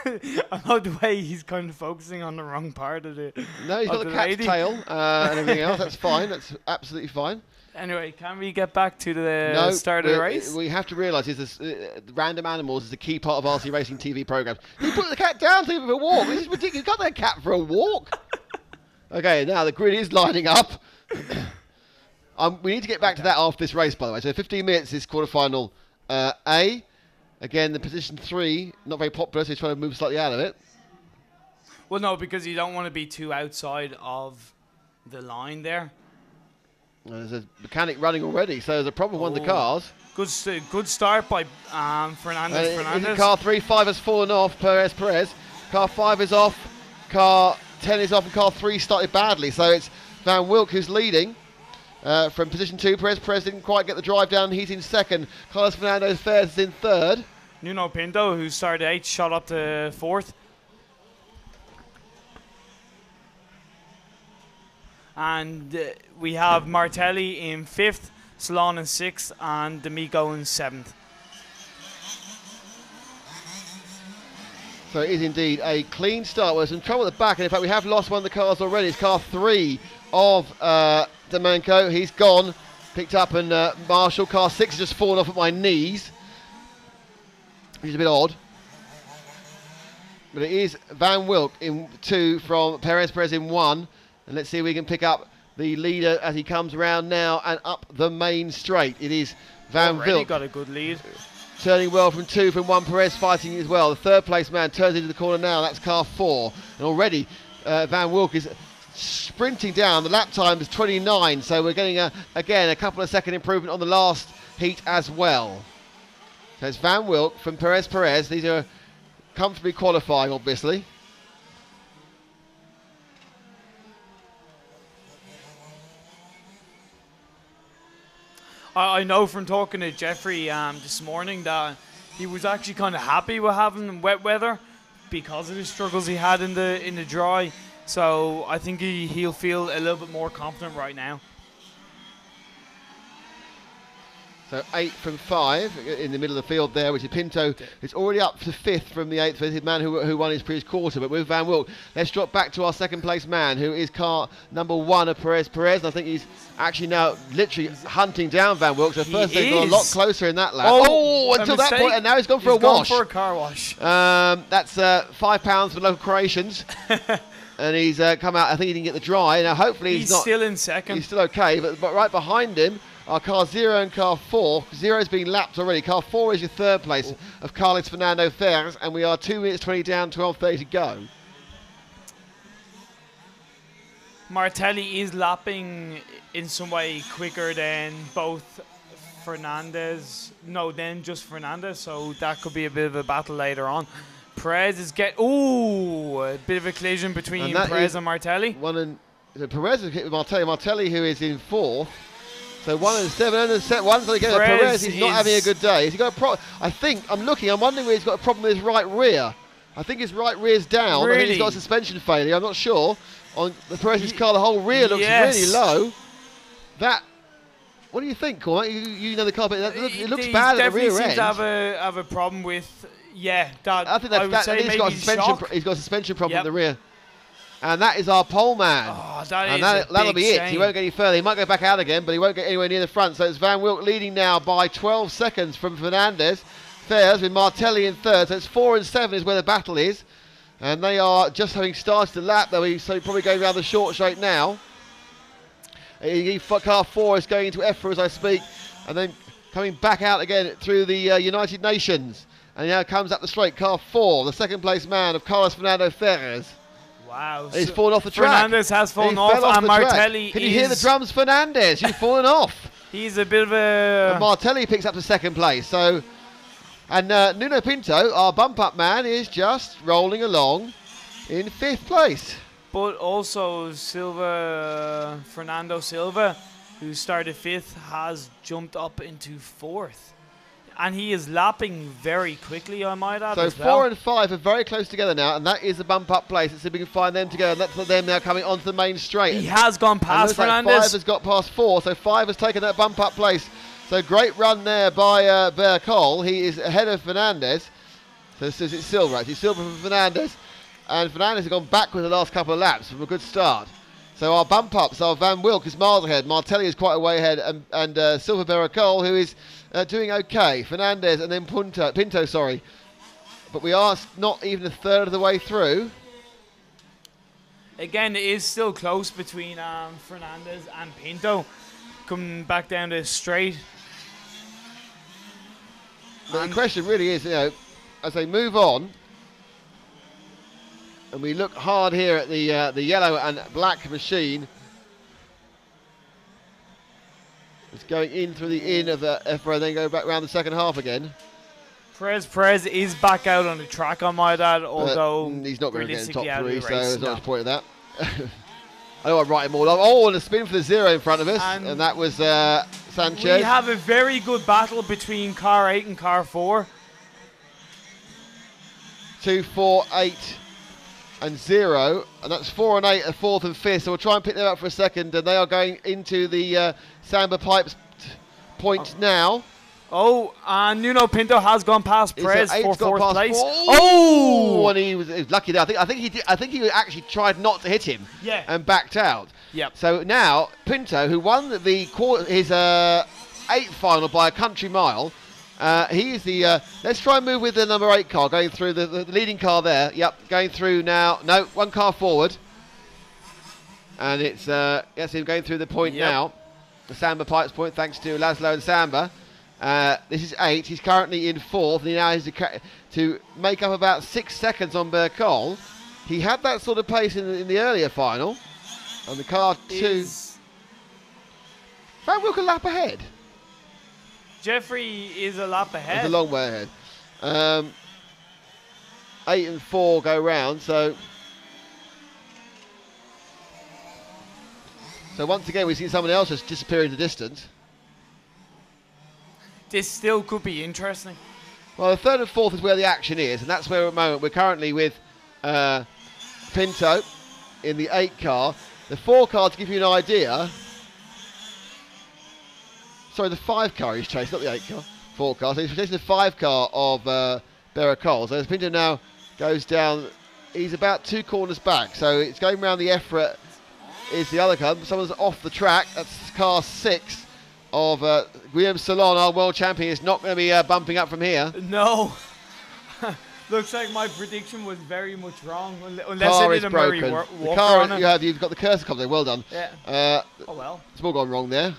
Speaker 7: I love the way he's kind of focusing on the wrong part of the...
Speaker 1: No, he's got the cat's tail and everything else. That's fine. That's absolutely fine.
Speaker 7: Anyway, can we get back to the start of the race?
Speaker 1: We have to realise this random animals is a key part of RC Racing TV programmes. You put the cat down to give it a walk. This is ridiculous. You can't take a cat for a walk. Okay, now the grid is lining up. We need to get back to that after this race, by the way. So 15 minutes is quarterfinal A. Again, the position 3, not very popular, so he's trying to move slightly out of it.
Speaker 7: Well, no, because you don't want to be too outside of the line there.
Speaker 1: There's a mechanic running already, so there's a problem with one of the cars.
Speaker 7: Good start by Fernandez.
Speaker 1: In car 3, 5 has fallen off, Perez. Car 5 is off, car 10 is off, and car 3 started badly. So it's Van Wilk who's leading from position 2. Perez didn't quite get the drive down, he's in second. Carlos Fernando Fares is in third.
Speaker 7: Nuno Pinto, who started 8th, shot up to 4th. And we have Martelli in 5th, Salon in 6th, and D'Amico in 7th.
Speaker 1: So it is indeed a clean start. There's some trouble at the back, and in fact we have lost one of the cars already. It's car 3 of D'Amico. He's gone, picked up, and Marshall. Car 6 has just fallen off at my knees, which is a bit odd. But it is Van Wilk in 2 from Perez in 1. And let's see if we can pick up the leader as he comes around now and up the main straight. It is Van Wilk.
Speaker 7: Got a good lead.
Speaker 1: Turning well from 2 from 1. Perez fighting as well. The third place man turns into the corner now. That's car 4. And already Van Wilk is sprinting down. The lap time is 29. So we're getting, again, a couple of second improvement on the last heat as well. So it's Van Wilk from Perez. These are comfortably qualifying, obviously.
Speaker 7: I know from talking to Jeffrey this morning that he was actually kind of happy with having wet weather because of the struggles he had in the dry. So I think he'll feel a little bit more confident right now.
Speaker 1: So 8 from 5 in the middle of the field there, which is Pinto. It's already up to 5th from the 8th, the man who won his previous quarter. But with Van Wilk, let's drop back to our second place man, who is car number 1 of Perez. And I think he's actually now literally hunting down Van Wilk. So first they've got a lot closer in that lap. Oh, until that point, and now he's gone for a wash.
Speaker 7: For a car wash.
Speaker 1: That's £5 for local Croatians. And he's come out. I think he didn't get the dry. Now, hopefully
Speaker 7: He's
Speaker 1: not.
Speaker 7: still in second.
Speaker 1: He's still okay, but right behind him are car 0 and car 4. 0's been lapped already. Car 4 is your third place of Carlos Fernando Ferres, and we are 2 minutes 20 down, 12:30 to go.
Speaker 7: Martelli is lapping in some way quicker than both just Fernandez, so that could be a bit of a battle later on. Perez is a bit of a collision between Perez and Martelli.
Speaker 1: Perez is hit with Martelli. Martelli, who is in 4th. So 1 and 7 and set 1. So again, Perez is not having a good day. Has he got a problem? I'm wondering where he's got a problem with his right rear. I think his right rear's down.
Speaker 7: Really?
Speaker 1: I think he's got a suspension failure. I'm not sure. On the Perez's car, the whole rear looks really low. What do you think, Cormac? You know the car, but it looks bad at the rear end.
Speaker 7: He definitely seems to have a problem with,
Speaker 1: I think he's got a suspension problem at the rear. And that is our pole man.
Speaker 7: Oh,
Speaker 1: that'll be it. He won't get any further. He might go back out again, but he won't get anywhere near the front. So it's Van Wilk leading now by 12 seconds from Fernandez. Ferres with Martelli in 3rd. So it's 4 and 7 is where the battle is. And they are just having started the lap. So probably going around the short straight now. Car 4 is going into EFRA as I speak. And then coming back out again through the United Nations. And now comes up the straight. Car 4, the second place man of Carlos Fernando Ferres.
Speaker 7: Wow.
Speaker 1: He's fallen off the track.
Speaker 7: Fernandez has fallen off, and Martelli
Speaker 1: Can you hear the drums, Fernandez? You've fallen off.
Speaker 7: He's a bit of a...
Speaker 1: And Martelli picks up to 2nd place. So, and Nuno Pinto, our bump-up man, is just rolling along in 5th place.
Speaker 7: But also Fernando Silva, who started 5th, has jumped up into 4th. And he is lapping very quickly, I might add.
Speaker 1: So 4 and 5 are very close together now, and that is the bump-up place. Let's see if we can find them together. And that's them now coming onto the main straight.
Speaker 7: He has gone past Fernandez.
Speaker 1: 5 has got past 4, so 5 has taken that bump-up place. So great run there by Bercol. He is ahead of Fernandez. So it's Silva, right? It's Silva from Fernandez. And Fernandez has gone backwards the last couple of laps from a good start. So our bump-ups are Van Wilk is miles ahead. Martelli is quite a way ahead. And Silva Bercol, who is doing okay. Fernandez and then Pinto, sorry. But we are not even a third of the way through.
Speaker 7: Again, it is still close between Fernandez and Pinto. Coming back down the straight.
Speaker 1: But the question really is, as they move on, and we look hard here at the yellow and black machine. It's going in through the in of the EFRA and then go back round the second half again.
Speaker 7: Perez is back out on the track, I might add, although
Speaker 1: he's not going to get in the top 3, so
Speaker 7: there's
Speaker 1: not much point of that. I don't want to write him all up. Oh, and a spin for the 0 in front of us, and that was Sanchez.
Speaker 7: We have a very good battle between car 8 and car 4.
Speaker 1: 2, 4, 8 and 0, and that's 4 and 8 are 4th and 5th, so we'll try and pick them up for a second, and they are going into the Samba Pipes point now.
Speaker 7: Oh, and Nuno Pinto has gone past Perez for 4th place.
Speaker 1: Oh, and he was lucky there. I think he actually tried not to hit him.
Speaker 7: Yeah.
Speaker 1: And backed out.
Speaker 7: Yep.
Speaker 1: So now Pinto, who won his 8th final by a country mile, he is the. Let's try and move with the number 8 car going through the leading car there. Yep, going through now. No, one car forward, and it's him going through the point now. The Samba Pipes point, thanks to Laszlo and Samba. This is 8. He's currently in 4th, and he now has to make up about 6 seconds on Bercol. He had that sort of pace in the earlier final, and the car 2. Van Wilk a lap ahead.
Speaker 7: Jeffrey is a lap ahead.
Speaker 1: It's a long way ahead. 8 and 4 go round, so once again we see someone else has disappeared in the distance.
Speaker 7: This still could be interesting.
Speaker 1: Well, the 3rd and 4th is where the action is, and that's where at the moment we're currently with Pinto in the 8 car. The 4 car, to give you an idea. Sorry, the 5 car he's chasing, not the 8 car. 4 car. So he's chasing the 5 car of Bercol. So as Pinto now goes down, he's about 2 corners back. So it's going around the EFRA is the other car. Someone's off the track. That's car 6 of Guillaume Salon, our world champion. Is not going to be bumping up from here.
Speaker 7: No. Looks like my prediction was very much wrong, unless
Speaker 1: Car
Speaker 7: I
Speaker 1: is
Speaker 7: did a Murray
Speaker 1: broken. The
Speaker 7: walker
Speaker 1: car,
Speaker 7: on it.
Speaker 1: you've got the cursor come there. Well done.
Speaker 7: Yeah. Oh well.
Speaker 1: It's all gone wrong there.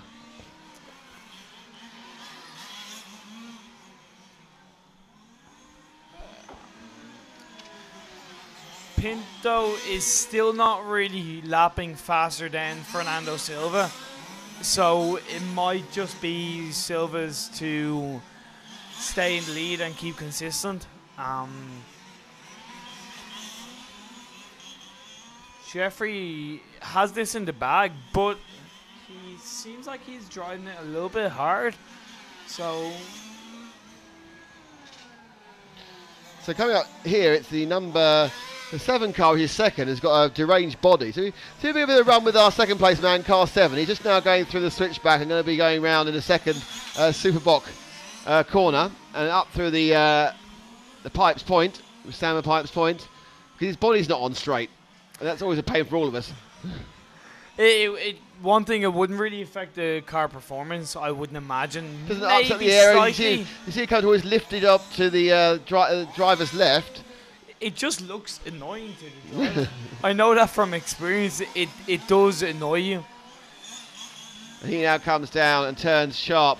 Speaker 7: Pinto is still not really lapping faster than Fernando Silva, so it might just be Silva's to stay in the lead and keep consistent. Jeffrey has this in the bag, but he seems like he's driving it a little bit hard. So
Speaker 1: coming up here, it's the 7 car, which is second, has got a deranged body. So we see a bit of a run with our second place man, car 7. He's just now going through the switchback and going to be going round in a second Superboc corner and up through the Pipes Point, Stammer Pipes Point, because his body's not on straight. And that's always a pain for all of us.
Speaker 7: One thing, it wouldn't really affect the car performance, I wouldn't imagine.
Speaker 1: Doesn't it
Speaker 7: Maybe
Speaker 1: upset the air?
Speaker 7: slightly.
Speaker 1: You see it comes always lifted up to the driver's left.
Speaker 7: It just looks annoying to the driver. I know that from experience. It does annoy you.
Speaker 1: And he now comes down and turns sharp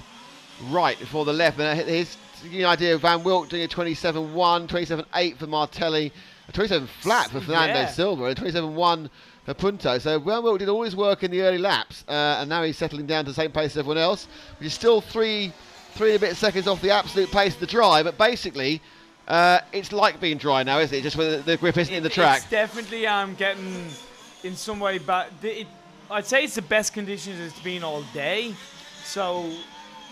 Speaker 1: right before the left. And here's the idea of Van Wilk doing a 27.1, 27.8 for Martelli, a 27 flat for Fernando Silva, and a 27.1 for Punto. So Van Wilk did all his work in the early laps, and now he's settling down to the same pace as everyone else, which is still three and a bit seconds off the absolute pace of the dry. But basically, it's like being dry now, isn't it? Just when the grip isn't in the track.
Speaker 7: It's definitely getting in some way back. I'd say it's the best conditions it's been all day. So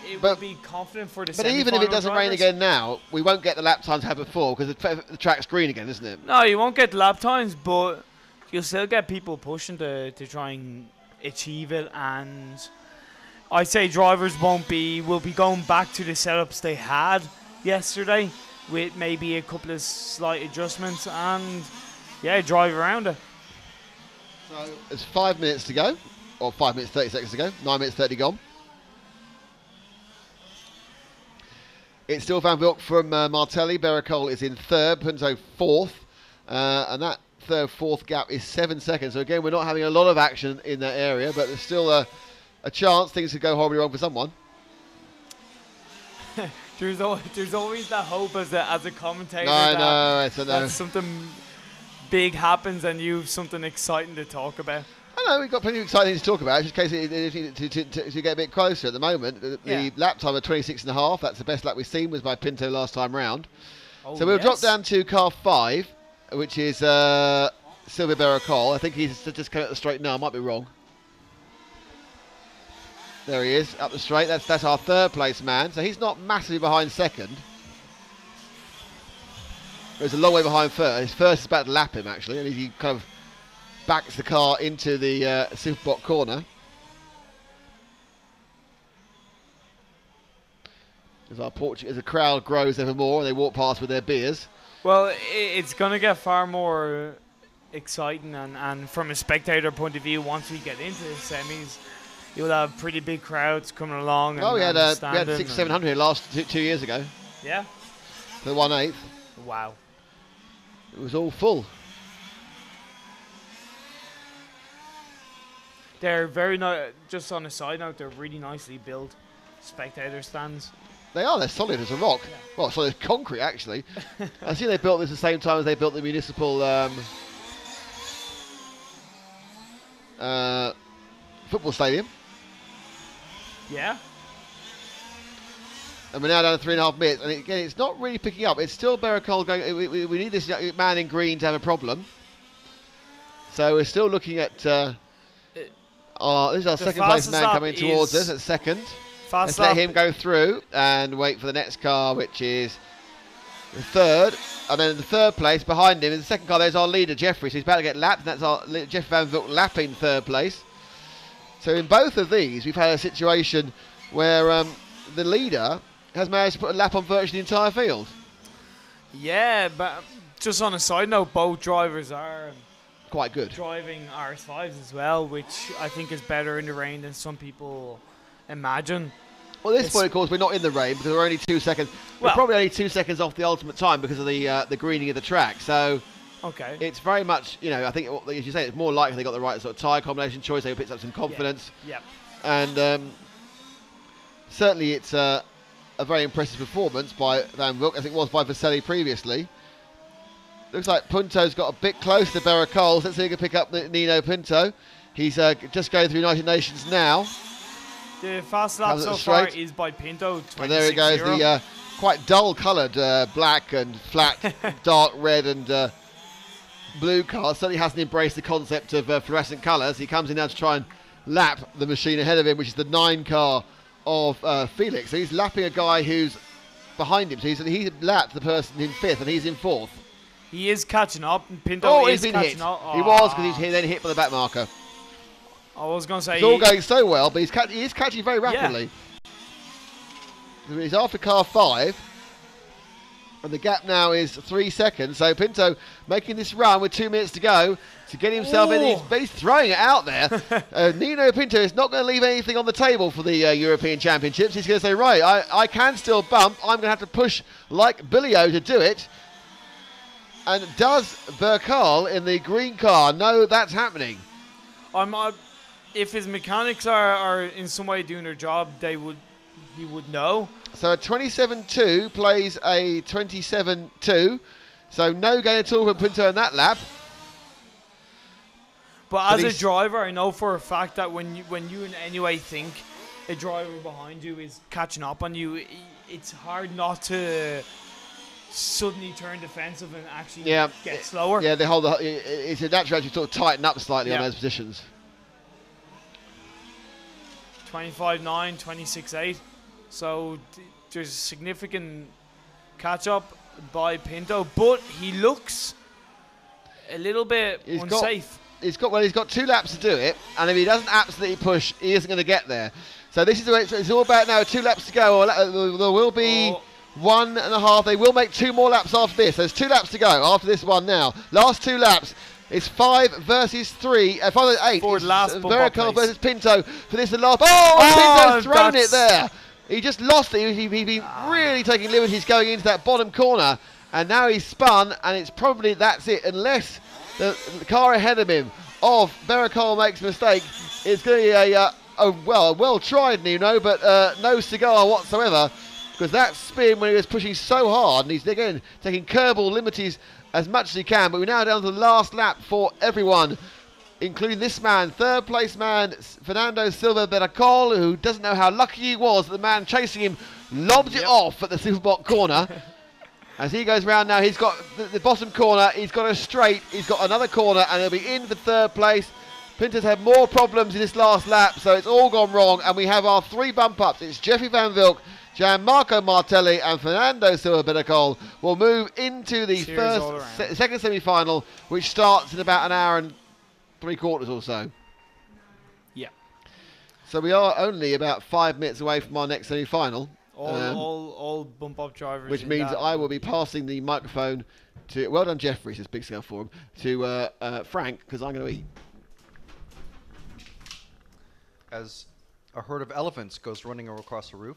Speaker 7: it would be confident for the
Speaker 1: But even if it doesn't rain again now, we won't get the lap times we had before because the track's green again, isn't it?
Speaker 7: No, you won't get lap times, but you'll still get people pushing to try and achieve it. And I'd say drivers will be going back to the setups they had yesterday with maybe a couple of slight adjustments and, drive around it.
Speaker 1: So it's 5 minutes to go, or 5 minutes 30 seconds to go, 9 minutes 30 gone. It's still Van Wilk from Martelli. Bericol is in third, Punto fourth, and that third-fourth gap is 7 seconds. So again, we're not having a lot of action in that area, but there's still a chance things could go horribly wrong for someone.
Speaker 7: There's always that hope as a commentator
Speaker 1: that
Speaker 7: something big happens and you've something exciting to talk about.
Speaker 1: I know, we've got plenty of exciting things to talk about, just in case to get a bit closer at the moment. The lap time of 26.5, that's the best lap we've seen, was by Pinto last time round.
Speaker 7: Oh,
Speaker 1: so we'll drop down to car 5, which is Silvio Bericol. I think he's just coming up the straight now, I might be wrong. There he is, up the straight. That's our third place man. So he's not massively behind second. He's a long way behind first. His first is about to lap him, actually. And he kind of backs the car into the Superboc corner. As the crowd grows ever more and they walk past with their beers.
Speaker 7: Well, it's going to get far more exciting. And from a spectator point of view, once we get into the semis, you'll have pretty big crowds coming along.
Speaker 1: We had 600-700 here last 2 years ago.
Speaker 7: Yeah.
Speaker 1: For the 1/8.
Speaker 7: Wow.
Speaker 1: It was all full.
Speaker 7: They're very nice. Just on a side note, they're really nicely built spectator stands.
Speaker 1: They are. They're solid as a rock. Yeah. Well, solid as concrete, actually. I see they built this at the same time as they built the municipal football stadium.
Speaker 7: Yeah.
Speaker 1: And we're now down to 3.5 minutes. And again, it's not really picking up. It's still Bericol going. We need this man in green to have a problem. So we're still looking at. This is our second place man coming towards us at second. Let's let him go through and wait for the next car, which is the third. And then in the third place, behind him, in the second car, there's our leader, Jeffrey. So he's about to get lapped. And that's our Jeff Van Wilk lapping third place. So in both of these, we've had a situation where the leader has managed to put a lap on virtually the entire field.
Speaker 7: Yeah, but just on a side note, both drivers are
Speaker 1: quite good.
Speaker 7: Driving RS5s as well, which I think is better in the rain than some people imagine.
Speaker 1: Well, at this point, of course, we're not in the rain because we're only 2 seconds. We're
Speaker 7: Well-
Speaker 1: probably only 2 seconds off the ultimate time because of the greening of the track. So
Speaker 7: Okay.
Speaker 1: it's very much, I think, as you say, it's more likely they got the right sort of tyre combination choice. They picked up some confidence.
Speaker 7: Yeah.
Speaker 1: And certainly it's a very impressive performance by Van Wilk, as it was by Vaselli previously. Looks like Punto's got a bit close to Baracol. Let's see if he can pick up Nino Pinto. He's just going through United Nations now.
Speaker 7: The fast lap
Speaker 1: Comes
Speaker 7: so
Speaker 1: up
Speaker 7: far
Speaker 1: straight.
Speaker 7: is by Pinto.
Speaker 1: And there he goes,
Speaker 7: 26.0.
Speaker 1: the quite dull-coloured black and flat, dark red and blue car. Certainly hasn't embraced the concept of fluorescent colours. He comes in now to try and lap the machine ahead of him, which is the 9 car of Felix. So he's lapping a guy who's behind him. So he's lapped the person in 5th and he's in 4th.
Speaker 7: He is catching up. And Pinto
Speaker 1: Oh,
Speaker 7: is
Speaker 1: he's been hit.
Speaker 7: catching up.
Speaker 1: He was because he's then hit by the back marker.
Speaker 7: I was going to say.
Speaker 1: It's all going so well, but he is catching very rapidly. He's after car 5. And the gap now is 3 seconds. So Pinto making this run with 2 minutes to go to get himself in. He's throwing it out there. Nino Pinto is not going to leave anything on the table for the European Championships. He's going to say, right, I can still bump. I'm going to have to push like Billy-O to do it. And does Vercal in the green car know that's happening?
Speaker 7: If his mechanics are in some way doing their job, he would know.
Speaker 1: So a 27.2 plays a 27.2. So no gain at all from Pinto in that lap.
Speaker 7: But as a driver, I know for a fact that when you in any way think a driver behind you is catching up on you, it's hard not to suddenly turn defensive and actually get slower.
Speaker 1: Yeah, they hold it's a natural to sort of tighten up slightly on those positions.
Speaker 7: 25.9, 26.8. So there's a significant catch up by Pinto, but he looks a little bit unsafe.
Speaker 1: He's got 2 laps to do it, and if he doesn't absolutely push, he isn't going to get there. So this is the way it's all about now. 2 laps to go. There will be 1.5. They will make 2 more laps after this. There's 2 laps to go after this one now. Last 2 laps. It's 5 versus 3. 5 versus 8.
Speaker 7: Forward last
Speaker 1: Vercal versus Pinto for this and last. Pinto's thrown it there. He just lost it. He's been really taking liberties going into that bottom corner, and now he's spun, and it's probably that's it. Unless the car ahead of him of Vercal makes a mistake, it's going to be a well tried, Nuno, but no cigar whatsoever, because that spin when he was pushing so hard, and he's again taking curveball liberties as much as he can. But we're now down to the last lap for everyone, including this man, 3rd place man, Fernando Silva Beracol, who doesn't know how lucky he was that the man chasing him lobs it off at the Superbot corner. As he goes round now, he's got the bottom corner, he's got a straight, he's got another corner, and he'll be in for 3rd place. Pinto's had more problems in this last lap, so it's all gone wrong, and we have our 3 bump-ups. It's Jeffrey Van Wilk, Gianmarco Martelli and Fernando Silva Beracol will move into the second semi-final, which starts in about 1 hour and 3/4 or so.
Speaker 7: Yeah.
Speaker 1: So we are only about 5 minutes away from our next semi-final.
Speaker 7: All bump up drivers.
Speaker 1: Which means I will be passing the microphone to, well done Jeffrey, it's big scale for him, to Frank, because I'm going to eat.
Speaker 4: As a herd of elephants goes running across the roof.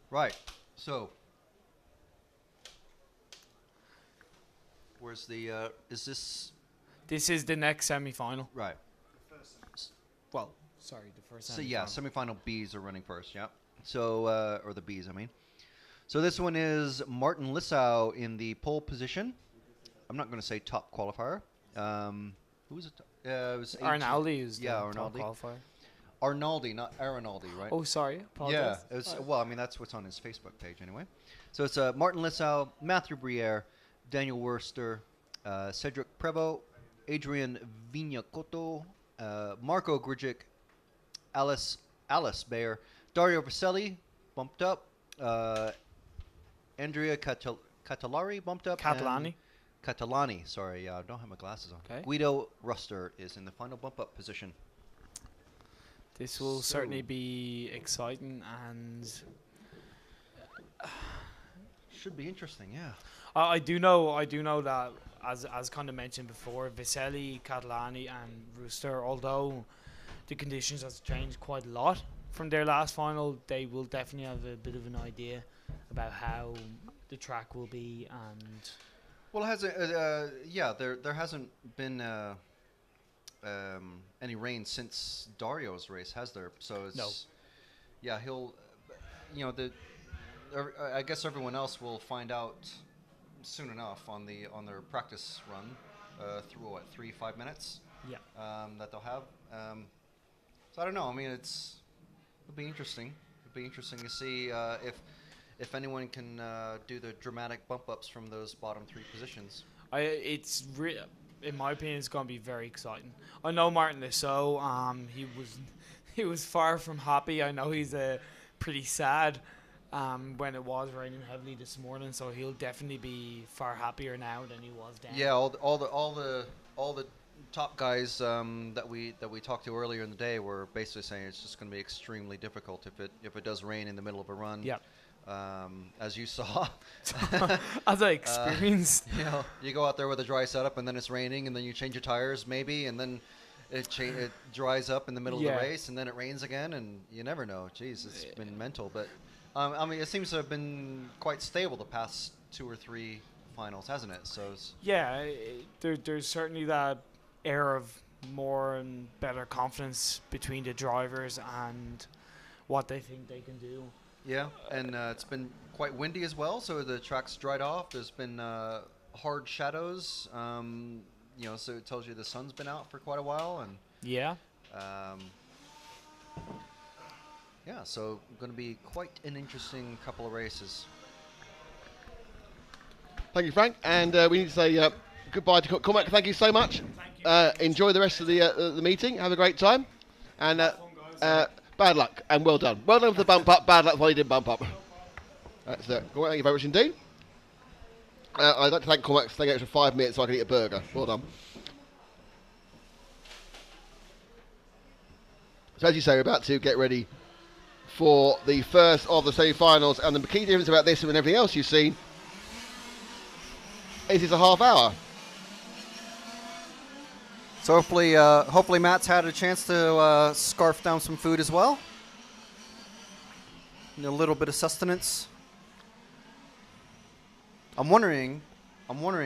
Speaker 4: Right, so where's the is this?
Speaker 7: This is the next semi-final.
Speaker 4: Right.
Speaker 7: Well, sorry, the first.
Speaker 4: So yeah, semi-final Bs are running first. Yeah. So or the Bs, I mean. So this one is Martin Lissau in the pole position. I'm not going to say top qualifier. Who was it? It was
Speaker 7: Arnaldi is the top
Speaker 4: Arnaldi.
Speaker 7: qualifier.
Speaker 4: Arnaldi, not Arinaldi, right?
Speaker 7: Oh, sorry. Apologize.
Speaker 4: Yeah, it was, well, I mean, that's what's on his Facebook page anyway. So it's Martin Lissau, Matthew Briere, Daniel Worster, Cedric Prevost, Adrian Vignacoto, Marco Grigic, Alice Bayer, Dario Vaselli, bumped up, Andrea Catalari, bumped up. Catalani, sorry, yeah, I don't have my glasses on.
Speaker 7: Okay.
Speaker 4: Guido Ruster is in the final bump-up position.
Speaker 7: This will certainly be exciting and
Speaker 4: should be interesting, yeah.
Speaker 7: I do know that as kind of mentioned before, Vaselli, Catalani, and Rooster, although the conditions has changed quite a lot from their last final, they will definitely have a bit of an idea about how the track will be. And
Speaker 4: Well, it hasn't. There hasn't been any rain since Dario's race, has there? So it's
Speaker 7: No.
Speaker 4: Yeah, he'll. I guess everyone else will find out soon enough on their practice run through 3-5 minutes.
Speaker 7: Yeah.
Speaker 4: That they'll have. So I don't know. I mean, it'll be interesting. It'll be interesting to see if anyone can do the dramatic bump ups from those bottom 3 positions.
Speaker 7: In my opinion, it's going to be very exciting. I know Martin Lissow. He was far from happy. I know he's pretty sad when it was raining heavily this morning. So he'll definitely be far happier now than he was then.
Speaker 4: Yeah, all the top guys that we talked to earlier in the day were basically saying it's just going to be extremely difficult if it does rain in the middle of a run.
Speaker 7: Yep.
Speaker 4: As you saw,
Speaker 7: as I experienced.
Speaker 4: You go out there with a dry setup and then it's raining and then you change your tires maybe and then it dries up in the middle of the race and then it rains again and you never know. Jeez, it's been mental. But I mean, it seems to have been quite stable the past 2 or 3 finals, hasn't it? So
Speaker 7: there's certainly that air of more and better confidence between the drivers and what they think they can do.
Speaker 4: Yeah, and it's been quite windy as well, so the track's dried off. There's been hard shadows, so it tells you the sun's been out for quite a while. And so going to be quite an interesting couple of races.
Speaker 1: Thank you, Frank. And we need to say goodbye to Cormac. Thank you so much. Enjoy the rest of the meeting. Have a great time. And bad luck and well done. Well done for the bump up. Bad luck while you didn't bump up. That's it. Cormac, thank you very much indeed. I'd like to thank Cormac for staying extra 5 minutes so I can eat a burger. Well done. So as you say, we're about to get ready for the first of the semi-finals, and the key difference about this and everything else you've seen is it's a half hour.
Speaker 4: So hopefully Matt's had a chance to scarf down some food as well. And a little bit of sustenance. I'm wondering,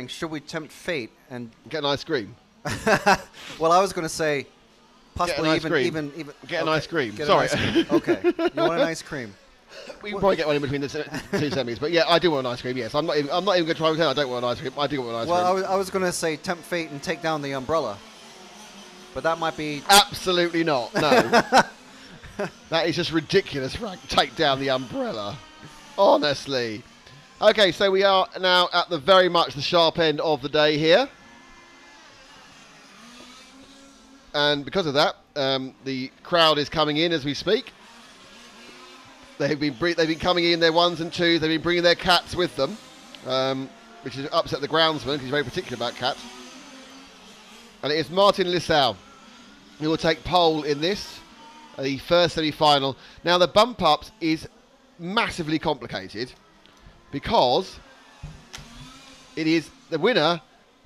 Speaker 4: should we tempt fate and
Speaker 1: get an ice cream?
Speaker 4: Well, I was going to say, possibly even
Speaker 1: get an ice cream.
Speaker 4: Get
Speaker 1: Sorry.
Speaker 4: An ice cream. Okay, you want an ice cream?
Speaker 1: We can probably get one in between the 2 semis, but yeah, I do want an ice cream. Yes, I'm not even going to try and pretend I don't want an ice cream. I do want an ice cream.
Speaker 4: Well, I was going to say tempt fate and take down the umbrella, but that might be
Speaker 1: absolutely not. No, that is just ridiculous, Frank. Take down the umbrella, honestly. Okay, so we are now at the very much the sharp end of the day here. And because of that, the crowd is coming in as we speak. They've been coming in their 1s and 2s. They've been bringing their cats with them, which has upset the groundsman because he's very particular about cats. And it is Martin Lissow who will take pole in this, the first semi-final. Now the bump ups is massively complicated because it is the winner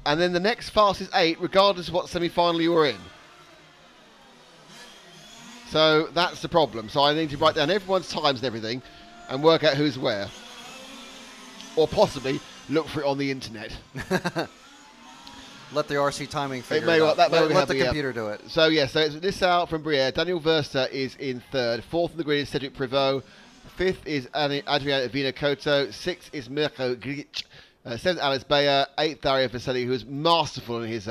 Speaker 1: and then the next fastest 8, regardless of what semi-final you were in. So that's the problem. So I need to write down everyone's times and everything and work out who's where. Or possibly look for it on the internet.
Speaker 4: Let the RC timing figure it out. Let the computer do it.
Speaker 1: So yeah, so it's Lissow from Briere. Daniel Verster is in 3rd. 4th on the grid is Cedric Prévost. 5th is Adriano Vinokoto. 6th is Mirko Gric. 7th, Alice Bayer. 8th, Dario Vaselli, who was masterful in his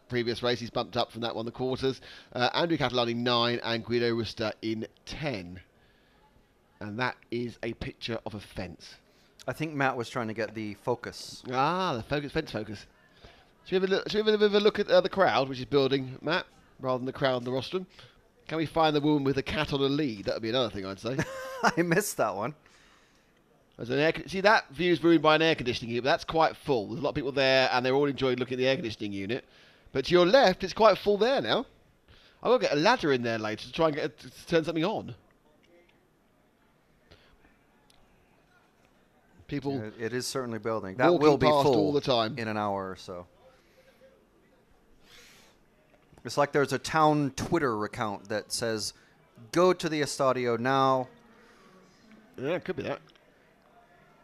Speaker 1: previous race. He's bumped up from that one, the quarters. Andrew Catalani, 9, and Guido Ruster in 10. And that is a picture of a fence.
Speaker 4: I think Matt was trying to get the focus.
Speaker 1: Ah, the fence focus. Should we have a look at the crowd, which is building, Matt, rather than the crowd on the rostrum? Can we find the woman with the cat on a lead? That would be another thing, I'd say.
Speaker 4: I missed that one.
Speaker 1: See, that view is ruined by an air conditioning unit, but that's quite full. There's a lot of people there, and they're all enjoying looking at the air conditioning unit. But to your left, it's quite full there now. I've got to get a ladder in there later to try and to turn something on. People.
Speaker 4: Yeah, it is certainly building. That will be full
Speaker 1: all the time
Speaker 4: in an hour or so. It's like there's a town Twitter account that says, "Go to the Estadio now."
Speaker 1: Yeah, it could be that.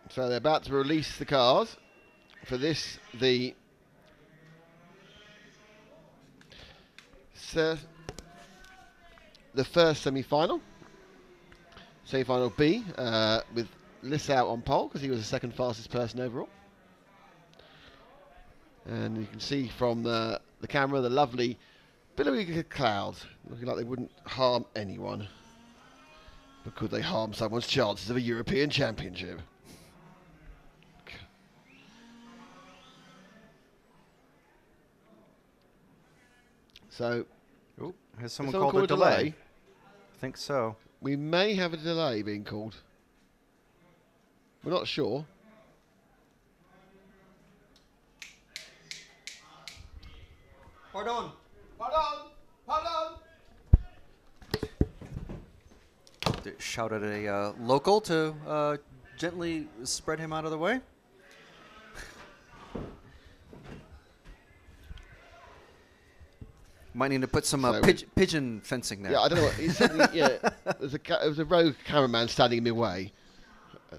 Speaker 1: So they're about to release the cars for this, the first semi-final. Semi-final B, with Lissau on pole because he was the second fastest person overall. And you can see from the camera the lovely billowy clouds, looking like they wouldn't harm anyone. But could they harm someone's chances of a European Championship? So,
Speaker 4: has someone called a delay? I think so.
Speaker 1: We may have a delay being called. We're not sure.
Speaker 4: Pardon. Shout at a local to gently spread him out of the way. Might need to put some pigeon fencing there.
Speaker 1: Yeah, I don't know what. He said, there was a rogue cameraman standing in my way.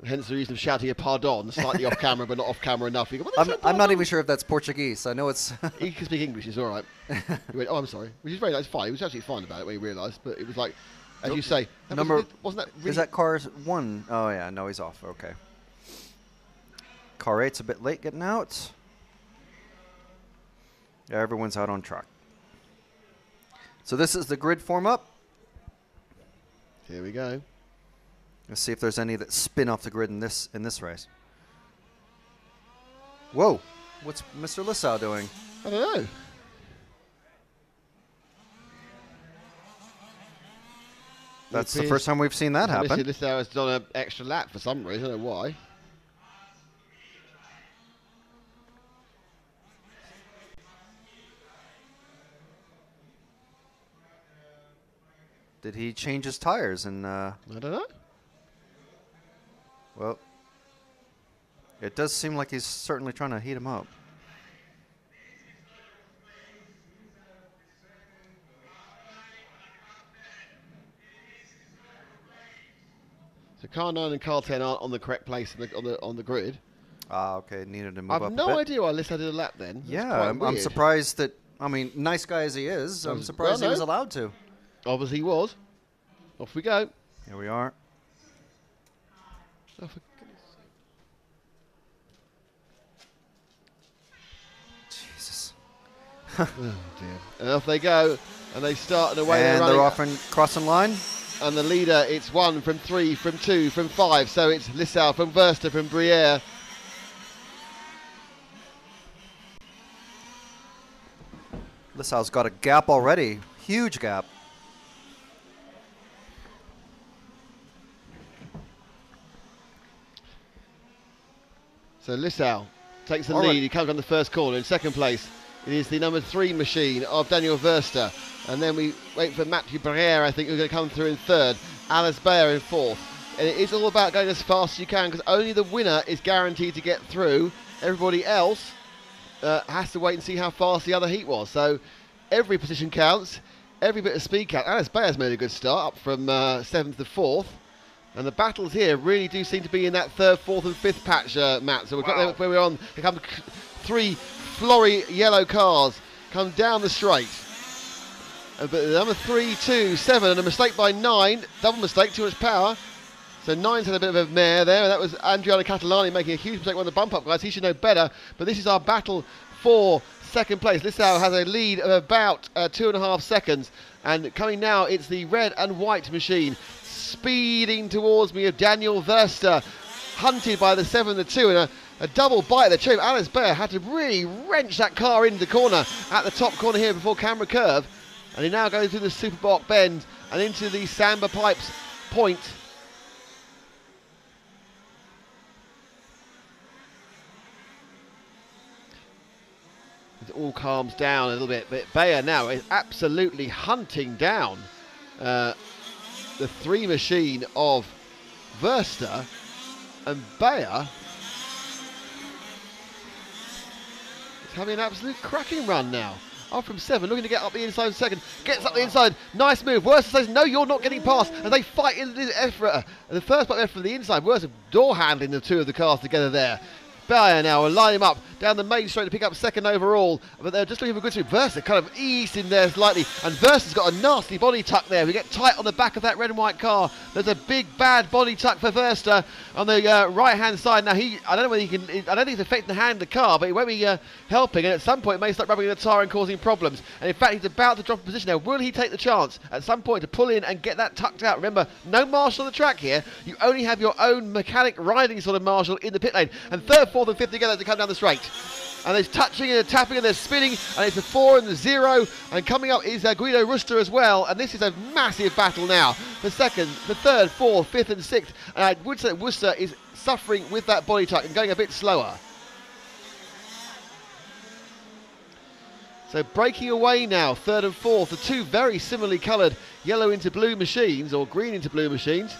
Speaker 1: Hence the reason of shouting a pardon, slightly off camera, but not off camera enough. Go,
Speaker 4: I'm not even sure if that's Portuguese. I know it's.
Speaker 1: He can speak English. It's all right. He went, "Oh, I'm sorry," which is very nice. Fine. He was absolutely fine about it when he realised. But it was like, as you say, wasn't that really?
Speaker 4: Is that car 1? Oh yeah, no, he's off. Okay. Car 8's a bit late getting out. Yeah, everyone's out on track. So this is the grid form up.
Speaker 1: Here we go.
Speaker 4: Let's see if there's any that spin off the grid in this race. Whoa, what's Mr. Lissau doing?
Speaker 1: I don't know.
Speaker 4: That's the first time we've seen that happen.
Speaker 1: Mr. Lissau has done an extra lap for some reason. I don't know why.
Speaker 4: Did he change his tires? And
Speaker 1: I don't know.
Speaker 4: Well, it does seem like he's certainly trying to heat him up.
Speaker 1: So car 9 and car 10 aren't on the correct place on the grid.
Speaker 4: Ah, okay. Needed to move
Speaker 1: I've
Speaker 4: up
Speaker 1: no
Speaker 4: a bit.
Speaker 1: idea why Lissau did a lap then.
Speaker 4: Yeah, I'm surprised that. I mean, nice guy as he is, I'm surprised he was allowed to.
Speaker 1: Obviously he was. Off we go.
Speaker 4: Here we are.
Speaker 1: Oh, for goodness sake.
Speaker 4: Jesus.
Speaker 1: Oh dear. And off they go. And they start and away
Speaker 4: And
Speaker 1: they're
Speaker 4: they're
Speaker 1: running.
Speaker 4: off and crossing line.
Speaker 1: And the leader, it's 1 from 3, from 2, from 5. So it's Lissau from Verster, from Briere.
Speaker 4: Lissau's got a gap already. Huge gap.
Speaker 1: So Lissau takes the
Speaker 4: All
Speaker 1: lead.
Speaker 4: right.
Speaker 1: He comes on the first corner. In second place, it is the number 3 machine of Daniel Verster. And then we wait for Mathieu Barriere, I think, who's going to come through in third. Alice Bayer in fourth. And it is all about going as fast as you can because only the winner is guaranteed to get through. Everybody else has to wait and see how fast the other heat was. So every position counts. Every bit of speed counts. Alice Bayer's made a good start up from 7th to 4th. And the battles here really do seem to be in that 3rd, 4th and 5th patch, Matt. So we've got there where we're on. Here come 3 flory yellow cars come down the straight. But the number 3, 2, 7 and a mistake by 9. Double mistake, too much power. So 9's had a bit of a mare there. And that was Andriano Catalani making a huge mistake on the bump up, guys. He should know better. But this is our battle for second place. Lissau has a lead of about 2.5 seconds. And coming now, it's the red and white machine. Speeding towards me of Daniel Verster, hunted by the 7 and the 2, and a double bite of the chain. Alice Bayer had to really wrench that car into the corner at the top corner here before camera curve, and he now goes through the Superblock bend and into the Samba Pipes point. It all calms down a little bit, but Bayer now is absolutely hunting down the 3 machine of Verster, and Bayer is having an absolute cracking run now. Up from 7, looking to get up the inside second. Gets up the inside. Nice move. Worcester says, no, you're not getting past. And they fight in the effort. The first part effort from the inside. Worcester door handling the two of the cars together there. Bayer now will line him up down the main straight to pick up second overall, but they're just looking for good speed. Versa kind of eased in there slightly, and Versa's got a nasty body tuck there. We get tight on the back of that red and white car. There's a big bad body tuck for Versa on the right hand side. Now I don't know whether he can. I don't think it's affecting the hand of the car, but it won't be helping. And at some point, it may start rubbing the tyre and causing problems. And in fact, he's about to drop a position now. Will he take the chance at some point to pull in and get that tucked out? Remember, no marshal on the track here. You only have your own mechanic riding sort of marshal in the pit lane. And third, fourth, and fifth together to come down the straight. And there's touching and they're tapping and they're spinning, and it's a 4 and the 0, and coming up is Guido Ruster as well, and this is a massive battle now for second, for third, fourth, fifth and sixth. And I would say that Worcester is suffering with that body tuck and going a bit slower. So breaking away now, third and fourth, the two very similarly coloured yellow into blue machines, or green into blue machines.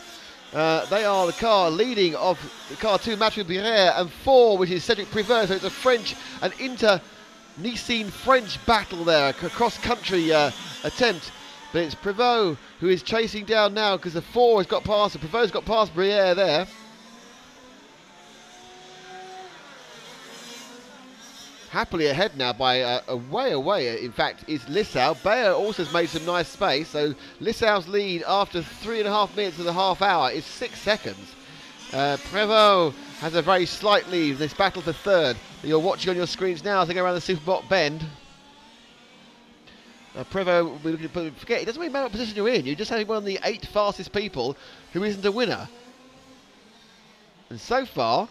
Speaker 1: They are the car leading of the car 2, Mathieu Birrer, and 4, which is Cedric Prevert. So it's a French, an inter-Nicene French battle there, a cross-country attempt. But it's Prevot who is chasing down now because the 4 has got past, the Prevot's got past Birrer there. Happily ahead now by a way away, in fact, is Lissau. Bayer also has made some nice space, so Lissau's lead after 3.5 minutes of the half hour is 6 seconds. Prevot has a very slight lead in this battle for third that you're watching on your screens now as they go around the Superbot bend. Prevot will be looking to forget, it doesn't really matter what position you're in, you're just having one of the 8 fastest people who isn't a winner. And so far,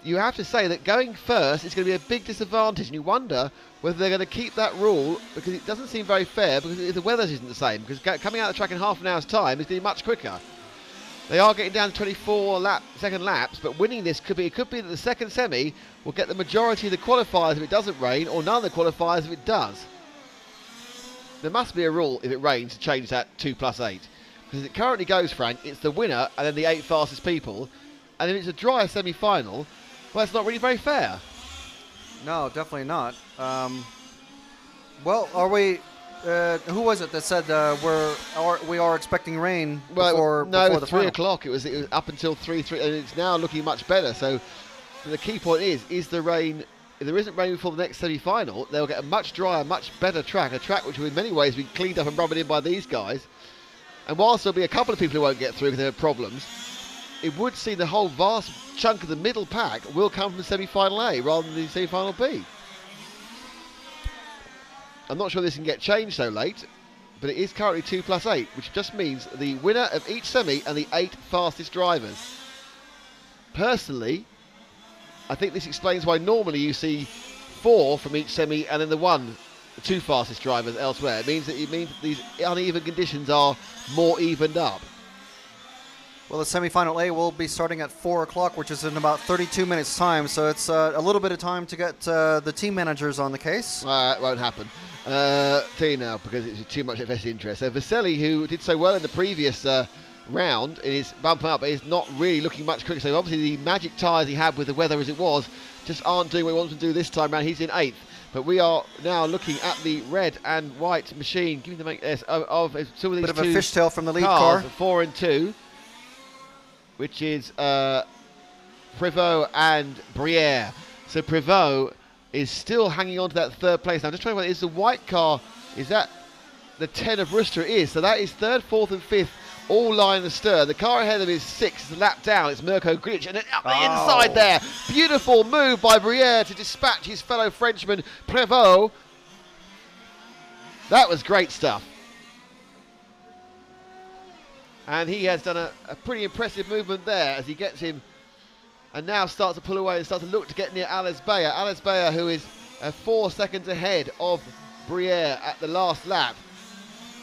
Speaker 1: you have to say that going first is going to be a big disadvantage, and you wonder whether they're going to keep that rule, because it doesn't seem very fair, because the weather isn't the same, because coming out of the track in half an hour's time is going to be much quicker. They are getting down to 24 second laps, but winning this could be that the second semi will get the majority of the qualifiers if it doesn't rain, or none of the qualifiers if it does. There must be a rule if it rains to change that 2+8, because as it currently goes, Frank, it's the winner and then the 8 fastest people, and if it's a dry semi-final, well, it's not really very fair.
Speaker 4: No, definitely not. Well, are we? Who was it that said we are expecting rain before the
Speaker 1: 3 o'clock. It was up until 3, and it's now looking much better. So the key point is the rain. If there isn't rain before the next semi-final, they'll get a much drier, much better track. A track which will in many ways be cleaned up and rubbered in by these guys. And whilst there'll be a couple of people who won't get through because they have problems, it would seem the whole vast chunk of the middle pack will come from semi-final A rather than the semi-final B. I'm not sure this can get changed so late, but it is currently 2+8, which just means the winner of each semi and the 8 fastest drivers. Personally, I think this explains why normally you see 4 from each semi and then the 2 fastest drivers elsewhere. It means that these uneven conditions are more evened up.
Speaker 4: Well, the semi-final A will be starting at 4 o'clock, which is in about 32 minutes' time. So it's a little bit of time to get the team managers on the case.
Speaker 1: It won't happen. Tell you now, because it's too much vested interest. So Vaselli, who did so well in the previous round, is bumping up, but is not really looking much quicker. So obviously the magic tyres he had with the weather as it was just aren't doing what he wants to do this time around. He's in 8th. But we are now looking at the red and white machine. Give me the make of some of these
Speaker 4: bit of a fishtail from the lead car.
Speaker 1: 4 and 2. Which is Prevot and Briere. So Prevot is still hanging on to that third place. Now, I'm just trying to is the white car, is that the 10 of Rooster? It is. So that is third, fourth and fifth, all lying astir. The car ahead of him is 6th, lap down. It's Mirko Grilic, and then up the inside there. Beautiful move by Briere to dispatch his fellow Frenchman, Prevot. That was great stuff. And he has done a pretty impressive movement there as he gets him and now starts to pull away and starts to look to get near Alex Bayer. Alex Bayer, who is 4 seconds ahead of Briere at the last lap,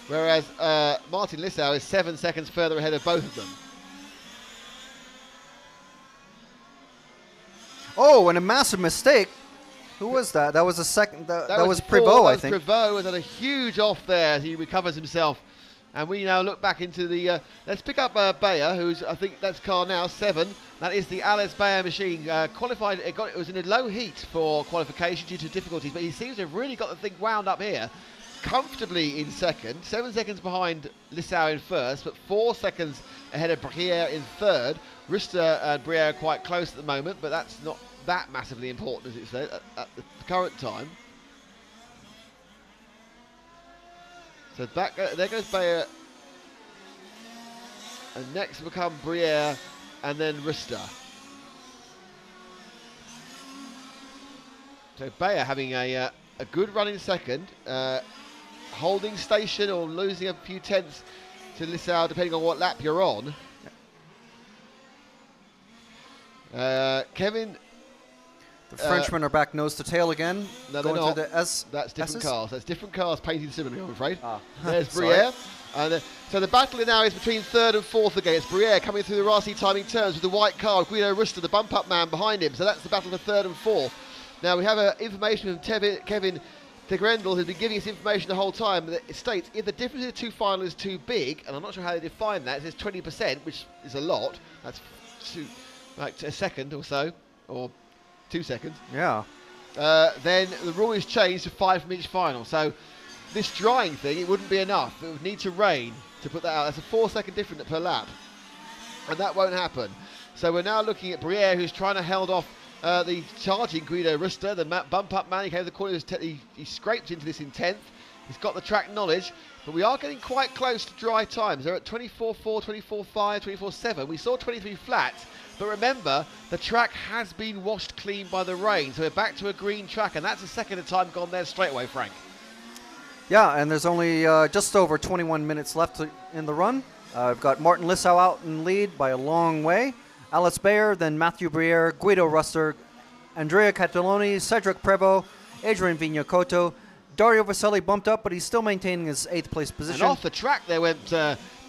Speaker 1: whereas Martin Lissau is 7 seconds further ahead of both of them.
Speaker 4: Oh, and a massive mistake. Who was that? That was a second. That was Prevot, I think.
Speaker 1: Prevot has had a huge off there as he recovers himself. And we now look back into the... let's pick up Bayer, who's, I think that's car now, 7. That is the Alice Bayer machine. Qualified, it was in a low heat for qualification due to difficulties, but he seems to have really got the thing wound up here. Comfortably in second, 7 seconds behind Lissau in first, but 4 seconds ahead of Briere in third. Rister and Briere are quite close at the moment, but that's not that massively important, as it says, at the current time. So back, there goes Bayer, and next will come Briere, and then Rister. So Bayer having a good run in second, holding station or losing a few tenths to Lissau depending on what lap you're on. Kevin...
Speaker 4: The Frenchmen are back nose to tail again.
Speaker 1: No,
Speaker 4: going
Speaker 1: they're not.
Speaker 4: through the
Speaker 1: That's different
Speaker 4: S's?
Speaker 1: cars. That's different cars painted similarly, I'm afraid.
Speaker 4: Ah.
Speaker 1: There's
Speaker 4: Sorry.
Speaker 1: Briere. And, so the battle now is between third and fourth again. It's Briere coming through the RC timing turns with the white car, Guido Rister, the bump-up man behind him. So that's the battle for third and fourth. Now we have information from Kevin Tegrendel, who's been giving us information the whole time. That it states if the difference in the two finals is too big, and I'm not sure how they define that, it says 20%, which is a lot. That's like a second or so, or 2 seconds.
Speaker 4: Yeah.
Speaker 1: Then the rule is changed to 5 from each final. So this drying thing, it wouldn't be enough. It would need to rain to put that out. That's a 4-second difference per lap. And that won't happen. So we're now looking at Briere, who's trying to held off the charging Guido Rister, the bump-up man. He came to the corner, he scraped into this in 10th. He's got the track knowledge. But we are getting quite close to dry times. They're at 24.4, 24.5, 24.7. We saw 23 flat. But remember, the track has been washed clean by the rain. So we're back to a green track. And that's the second time gone there straight away, Frank.
Speaker 4: Yeah, and there's only just over 21 minutes left in the run. We've got Martin Lissau out in lead by a long way. Alice Bayer, then Matthew Briere, Guido Ruster, Andrea Cataloni, Cedric Prevost, Adrian Vignacoto. Dario Vaselli bumped up, but he's still maintaining his 8th place position.
Speaker 1: And off the track there went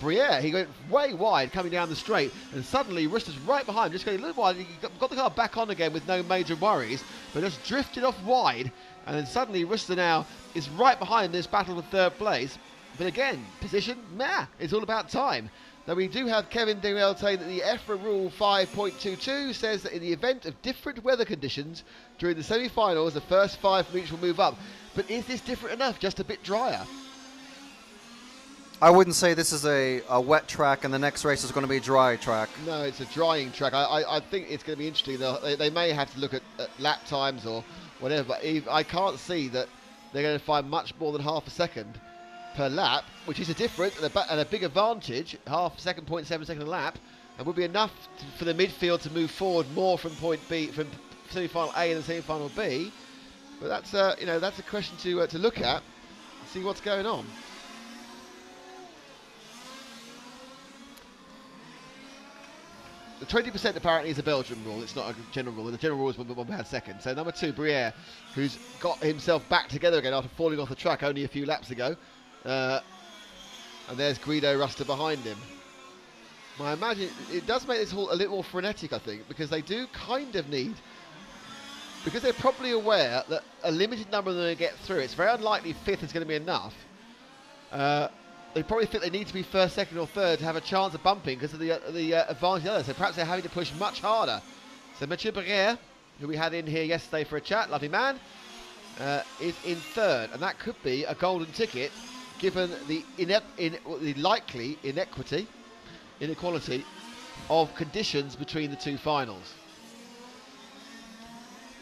Speaker 1: Briere. He went way wide coming down the straight, and suddenly Rister's right behind, just going a little wide. He got the car back on again with no major worries, but just drifted off wide, and then suddenly Rister now is right behind this battle for third place. But again, position, it's all about time. Now we do have Kevin Dewell saying that the EFRA Rule 5.22 says that in the event of different weather conditions during the semi-finals, the first 5 from each will move up. But is this different enough? Just a bit drier?
Speaker 4: I wouldn't say this is a wet track and the next race is going to be a dry track.
Speaker 1: No, it's a drying track. I think it's going to be interesting. They may have to look at lap times or whatever, but I can't see that they're going to find much more than half a second per lap, which is a difference and a big advantage, half a second, 0.7 second a lap, and would be enough for the midfield to move forward more from point B, from semi-final A and semi-final B. But that's that's a question to look at and see what's going on. The 20% apparently is a Belgian rule. It's not a general rule. The general rule is one bad second. So number 2, Briere, who's got himself back together again after falling off the track only a few laps ago. And there's Guido Ruster behind him. I imagine it does make this all a little more frenetic, I think, because they do kind of need... Because they're probably aware that a limited number of them are going to get through. It's very unlikely 5th is going to be enough. They probably think they need to be first, second or third to have a chance of bumping because of the advantage of the others. So perhaps they're having to push much harder. So Mathieu Briere, who we had in here yesterday for a chat, lovely man, is in third. And that could be a golden ticket given the likely inequality of conditions between the two finals.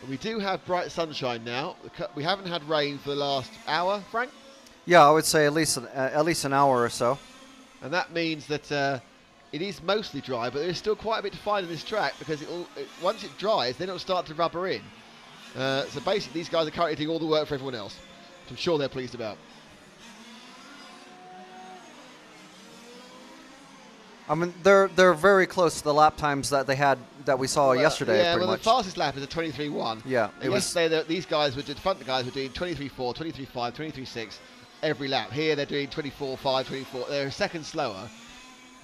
Speaker 1: We do have bright sunshine now. We haven't had rain for the last hour, Frank?
Speaker 4: Yeah, I would say at least an hour or so.
Speaker 1: And that means that it is mostly dry, but there's still quite a bit to find in this track because once it dries, then it'll start to rubber in. So basically, these guys are currently doing all the work for everyone else, which I'm sure they're pleased about.
Speaker 4: I mean, they're very close to the lap times that they had that we saw yesterday.
Speaker 1: Yeah,
Speaker 4: pretty
Speaker 1: well,
Speaker 4: much.
Speaker 1: the fastest lap is a 23.1.
Speaker 4: Yeah,
Speaker 1: it was. These guys were the front guys were doing 23.4, 23.5, 23.6 every lap. Here they're doing 24.5, 24. They're a second slower.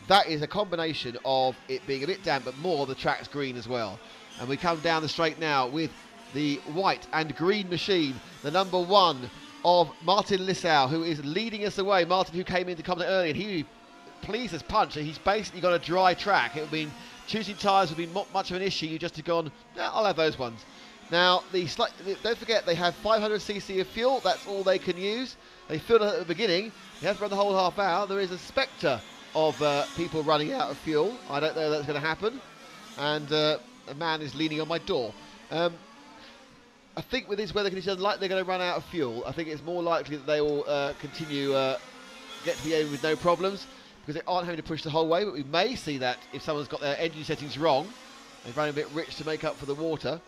Speaker 1: That is a combination of it being a bit damp, but more the track's green as well. And we come down the straight now with the white and green machine, the number 1 of Martin Lissau, who is leading us away. Martin, who came into combat early, and he pleased as punch. He's basically got a dry track. It would mean choosing tyres would be not much of an issue. You just have gone, yeah, I'll have those ones. Now, don't forget they have 500cc of fuel. That's all they can use. They filled it at the beginning. They have to run the whole half hour. There is a spectre of people running out of fuel. I don't know if that's going to happen. And a man is leaning on my door. I think with these weather conditions, like they're going to run out of fuel, I think it's more likely that they will continue get to the end with no problems, because they aren't having to push the whole way. But we may see that if someone's got their engine settings wrong, they've run a bit rich to make up for the water.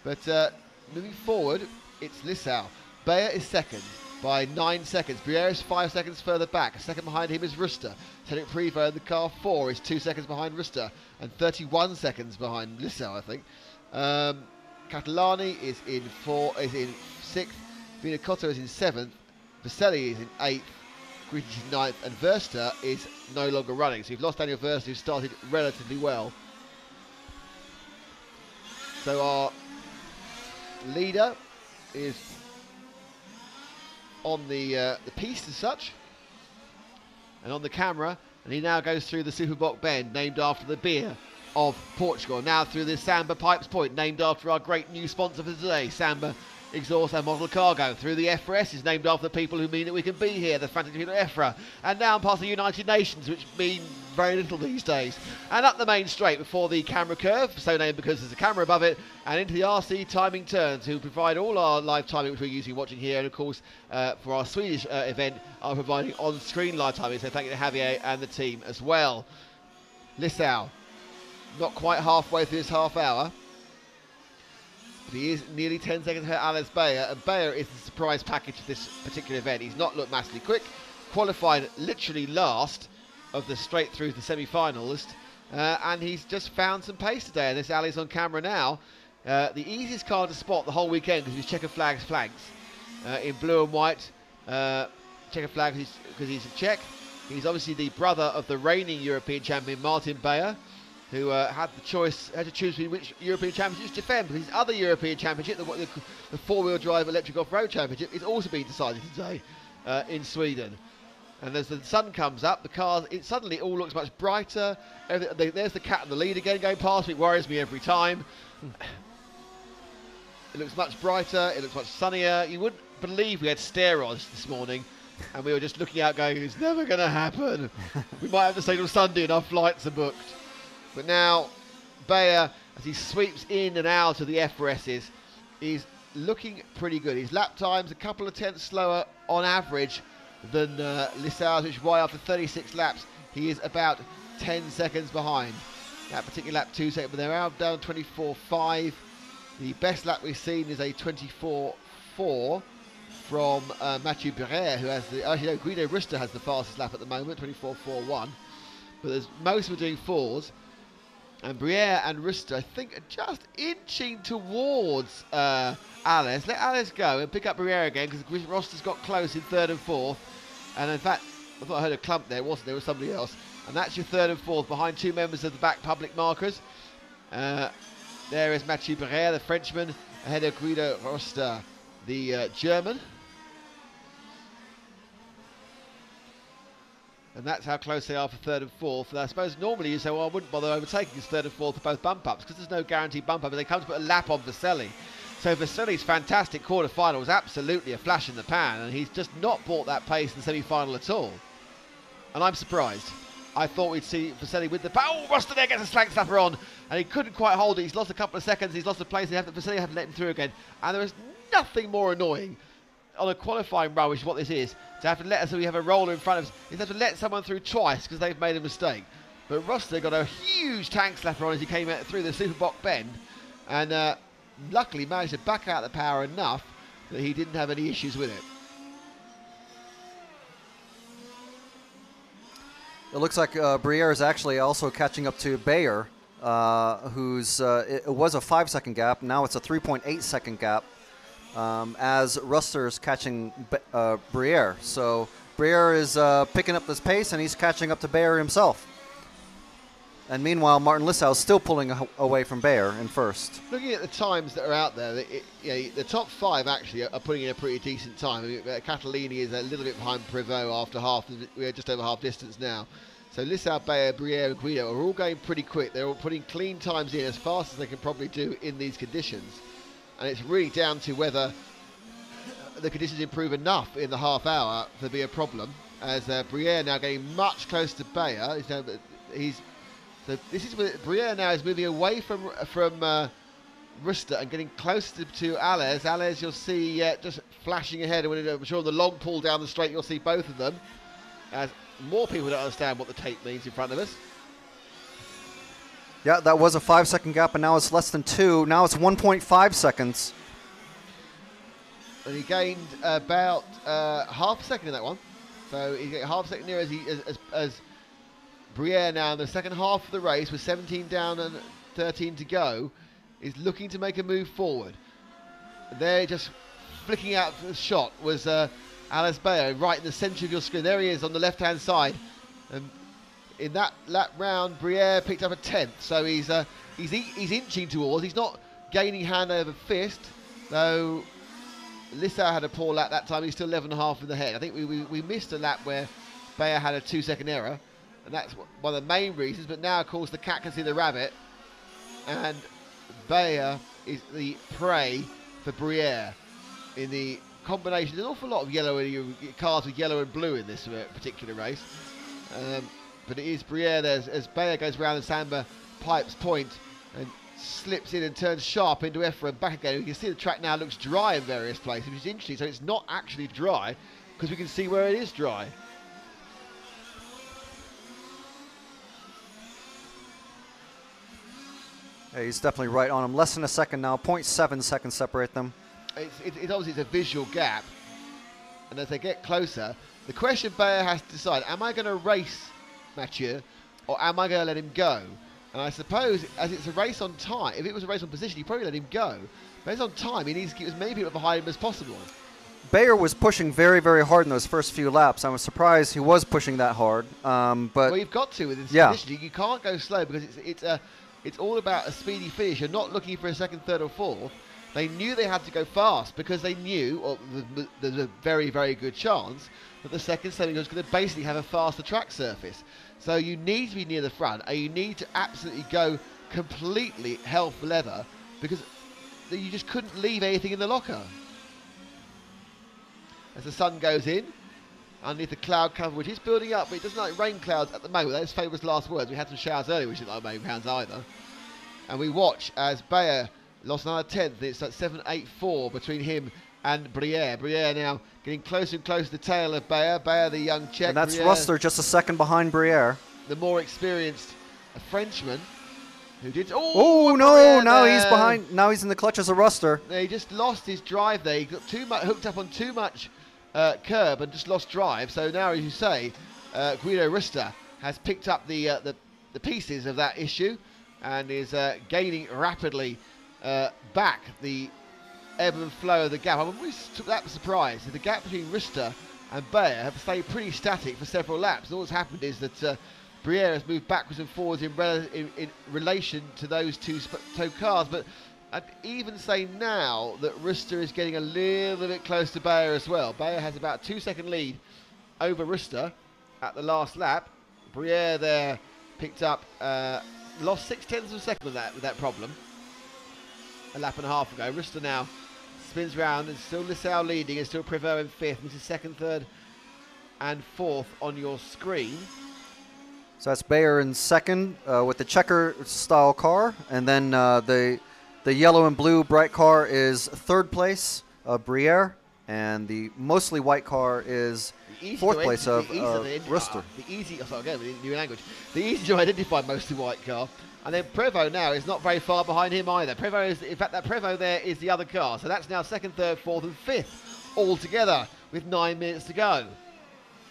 Speaker 1: But moving forward, it's Lissau. Bayer is second by 9 seconds. Briere is 5 seconds further back. A second behind him is Ruster. Cedric Prevost in the car 4 is 2 seconds behind Ruster and 31 seconds behind Lissau, I think. Catalani is in 6th. Vinacotto is in 7th. Vaselli is in 8th. Grich is in 9th. And Verster is no longer running. So you've lost Daniel Verster, who started relatively well. So our leader is on the piste as such, and on the camera, and he now goes through the Superboc bend, named after the beer of Portugal. Now through the Samba Pipes Point, named after our great new sponsor for today, Samba Exhaust and Model Cargo. Through the EFRA is named after the people who mean that we can be here, the Frantic people of EFRA. And now I'm past the United Nations, which mean very little these days. And up the main straight before the camera curve, so named because there's a camera above it, and into the RC timing turns, who provide all our live timing, which we're using watching here. And of course, for our Swedish event, are providing on-screen live timing. So thank you to Javier and the team as well. Lissau, not quite halfway through this half hour. He is nearly 10 seconds ahead of Alex Bayer, and Bayer is the surprise package of this particular event. He's not looked massively quick, qualified literally last of the straight through the semi-finalist, and he's just found some pace today, and this Ali's on camera now. The easiest car to spot the whole weekend because he's checker flags flanks in blue and white. Checker flag because he's a Czech. He's obviously the brother of the reigning European champion Martin Bayer, who had to choose between which European Championship to defend. But his other European Championship, the four-wheel drive electric off-road championship, is also being decided today in Sweden. And as the sun comes up, the cars, it suddenly all looks much brighter. There's the cat in the lead again going past me. It worries me every time. It looks much brighter. It looks much sunnier. You wouldn't believe we had steroids this morning, and we were just looking out going, it's never going to happen. We might have to stay till Sunday and our flights are booked. But now, Bayer, as he sweeps in and out of the FRSs, is looking pretty good. His lap time's a couple of tenths slower on average than Lissau's, which is why after 36 laps, he is about 10 seconds behind. That particular lap, 2 seconds, but they're now down 24.5. The best lap we've seen is a 24.4 from Mathieu Barrère, who has the... Actually, no, Guido Ruster has the fastest lap at the moment, 24.41. But most of them are doing 4s. And Briere and Ruster, I think, are just inching towards Alice. Let Alice go and pick up Briere again, because Ruster's got close in 3rd and 4th. And in fact, I thought I heard a clump there, wasn't there? It was somebody else. And that's your 3rd and 4th, behind 2 members of the back public markers. There is Mathieu Briere, the Frenchman, ahead of Guido Ruster, the German. And that's how close they are for 3rd and 4th. And I suppose normally you say, well, I wouldn't bother overtaking his 3rd and 4th for both bump-ups, because there's no guaranteed bump-up, but they come to put a lap on Vaselli. So Vaselli's fantastic quarter-final was absolutely a flash in the pan, and he's just not brought that pace in the semi-final at all. And I'm surprised. I thought we'd see Vaselli with the... Oh, Ruster there gets a slank slapper on, and he couldn't quite hold it. He's lost a couple of seconds. He's lost a place. Vaselli had to let him through again. And there is nothing more annoying on a qualifying run, which is what this is, to have to let us, so we have a roller in front of us, is have to let someone through twice because they've made a mistake. But Ruster got a huge tank slapper on as he came out through the Superboc bend, and luckily managed to back out the power enough that he didn't have any issues with it.
Speaker 4: It looks like Briere is actually also catching up to Bayer, who's it was a 5-second gap. Now it's a 3.8-second gap. As Ruster's catching Briere. So Briere is picking up this pace, and he's catching up to Bayer himself. And meanwhile, Martin Lissau is still pulling away from Bayer in first.
Speaker 1: Looking at the times that are out there, the top 5 actually are putting in a pretty decent time. I mean, Catalini is a little bit behind Prévost after we're just over half distance now. So Lissau, Bayer, Briere and Guido are all going pretty quick. They're all putting clean times in as fast as they can probably do in these conditions. And it's really down to whether the conditions improve enough in the half hour to be a problem. As Briere now getting much closer to Bayer. So this is where Briere now is moving away from Ruster and getting closer to Alès. Alès, you'll see just flashing ahead. And I'm sure on the long pull down the straight, you'll see both of them. As more people don't understand what the tape means in front of us.
Speaker 4: Yeah, that was a 5-second gap, and now it's less than 2. Now it's 1.5 seconds.
Speaker 1: And he gained about half a second in that one. So he's getting half a second nearer as Briere now in the second half of the race with 17 down and 13 to go is looking to make a move forward. There, just flicking out the shot was Alès Bayer right in the centre of your screen. There he is on the left-hand side. And in that lap round, Briere picked up a 10th. So he's inching towards. He's not gaining hand over fist, though. Lissau had a poor lap that time. He's still 11.5 in the head. I think we missed a lap where Bayer had a 2-second error. And that's one of the main reasons. But now, of course, the cat can see the rabbit. And Bayer is the prey for Briere in the combination. There's an awful lot of yellow cars with yellow and blue in this particular race. But it is Briere there as Bayer goes around the Samba Pipes Point and slips in and turns sharp into Effra and back again. You can see the track now looks dry in various places, which is interesting. So it's not actually dry because we can see where it is dry.
Speaker 4: Yeah, he's definitely right on him. Less than a second now. 0.7 seconds separate them.
Speaker 1: It's obviously a visual gap. And as they get closer, the question Bayer has to decide, am I going to race Mathieu or am I going to let him go? And I suppose, as it's a race on time, if it was a race on position, you'd probably let him go. But it's on time, he needs to keep as many people behind him as possible.
Speaker 4: Bayer was pushing very, very hard in those first few laps. I was surprised he was pushing that hard. But
Speaker 1: well, you've got to with this condition. You can't go slow because it's all about a speedy finish. You're not looking for a second, third or fourth. They knew they had to go fast because they knew, or there's a very, very good chance, that the second setting was going to basically have a faster track surface. So you need to be near the front, and you need to absolutely go completely hell for leather because you just couldn't leave anything in the locker. As the sun goes in, underneath the cloud cover, which is building up, but it doesn't like rain clouds at the moment. Those famous last words. We had some showers earlier, which didn't like rain clouds either. And we watch as Bayer lost another 10th. It's like 7.84 between him and Briere. Briere now getting closer and closer to the tail of Bayer. Bayer, the young Czech.
Speaker 4: And that's
Speaker 1: Briere,
Speaker 4: Ruster just a second behind Briere.
Speaker 1: the more experienced Frenchman. Who did?
Speaker 4: Oh no! Now he's behind. Now he's in the clutches of Ruster.
Speaker 1: He just lost his drive there. He got too much hooked up on too much curb and just lost drive. So now, as you say, Guido Ruster has picked up the pieces of that issue and is gaining rapidly back the ebb and flow of the gap. I always took that surprise. The gap between Ruster and Bayer have stayed pretty static for several laps. And all that's happened is that Briere has moved backwards and forwards in relation to those two cars. But I'd even say now that Ruster is getting a little bit close to Bayer as well. Bayer has about a 2-second lead over Ruster at the last lap. Briere there picked up, lost 0.6 of a second with that problem a lap and a half ago. Ruster now spins round and still Lissau leading and still Prévost in fifth. This is second, third and fourth on your screen.
Speaker 4: So that's Bayer in second with the checker style car, and then the yellow and blue bright car is third place of Briere, and the mostly white car is fourth place of Ruster.
Speaker 1: The easy to identify mostly white car. And then Prévost now is not very far behind him either. Prévost is, in fact, that Prévost there is the other car. So that's now second, third, fourth and fifth all together with 9 minutes to go.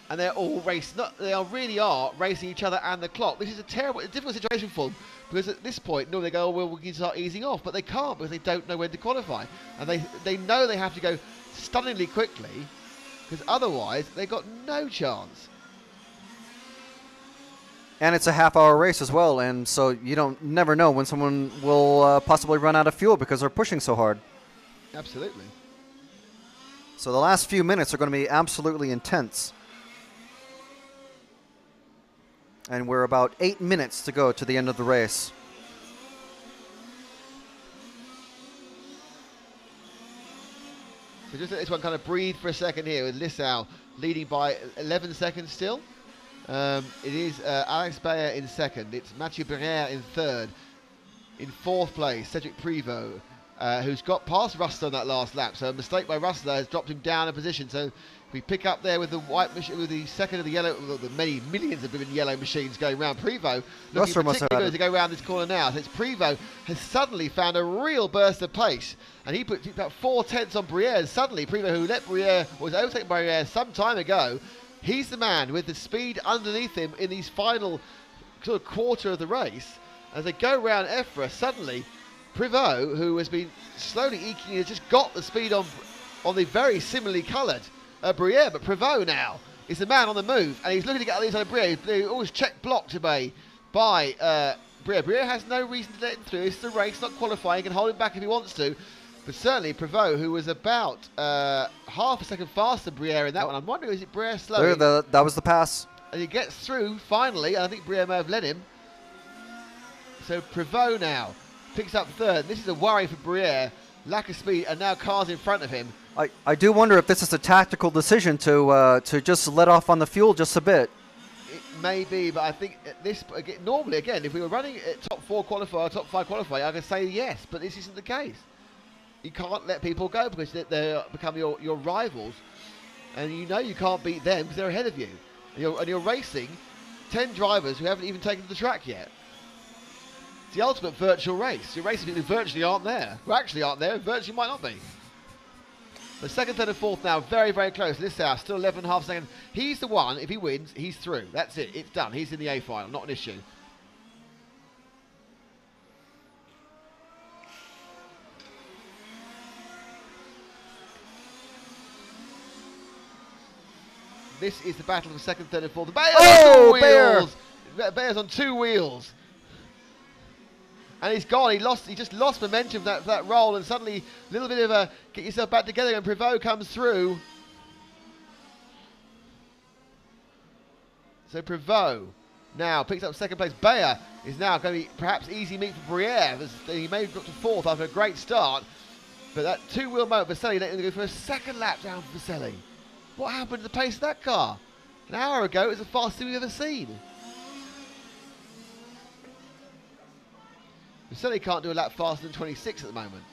Speaker 1: And they're all racing. They really are racing each other and the clock. This is a difficult situation for them because at this point, normally they go, oh, well, we can start easing off, but they can't because they don't know when to qualify, and they know they have to go stunningly quickly because otherwise they've got no chance.
Speaker 4: And it's a half-hour race as well, and so you never know when someone will possibly run out of fuel because they're pushing so hard.
Speaker 1: Absolutely.
Speaker 4: So the last few minutes are going to be absolutely intense. And we're about 8 minutes to go to the end of the race.
Speaker 1: So just let this one kind of breathe for a second here with Lissau leading by 11 seconds still. It is Alex Bayer in second. It's Mathieu Bernier in third. In fourth place, Cedric Privot, who's got past Rustler on that last lap. So a mistake by Rustler has dropped him down a position. So we pick up there with the white machine, with the second of the yellow, the many millions of different yellow machines going around. Privot looking particularly good to go around this corner now. So it's Privot has suddenly found a real burst of pace, and he put about 4 tenths on Briere. And suddenly Privot, who let Briere, was overtaken by Briere some time ago, he's the man with the speed underneath him in these final sort of quarter of the race. As they go around Effra, suddenly Privot, who has been slowly eking, has just got the speed on the very similarly coloured Briere, but Privot now is the man on the move, and he's looking to get on the inside of Briere. They always check blocked by Briere. Briere has no reason to let him through. It's the race, not qualifying. He can hold him back if he wants to. But certainly Privot, who was about half a second faster than Briere in that one. I'm wondering, is it Briere slow?
Speaker 4: That was the pass.
Speaker 1: And he gets through finally, and I think Briere may have led him. So Privot now picks up third. This is a worry for Briere. Lack of speed, and now cars in front of him.
Speaker 4: I do wonder if this is a tactical decision to just let off on the fuel just a bit.
Speaker 1: It may be, but I think this normally, again, if we were running at top 4 qualifier, top 5 qualifier, I could say yes, but this isn't the case. You can't let people go because they become your rivals, and you know you can't beat them because they're ahead of you. And you're racing 10 drivers who haven't even taken to the track yet. It's the ultimate virtual race. You're racing people who virtually aren't there, who actually aren't there, and virtually might not be. The second, third, and fourth now very, very close. This house still 11.5 seconds. He's the one. If he wins, he's through. That's it. It's done. He's in the A final. Not an issue. This is the battle for second, third, and fourth. Bayer's on 2 wheels. Bayer's on 2 wheels. And he's gone. He just lost momentum for that roll, and suddenly a little bit of a get yourself back together, and Privot comes through. So Privot now picks up second place. Bayer is now going to be perhaps easy meat for Briere. He may have got to fourth after a great start, but that 2-wheel motor, Vaselli letting him go for a second lap down for Vaselli. What happened to the pace of that car? An hour ago, it was the fastest we've ever seen. Vaselli can't do a lap faster than 26 at the moment.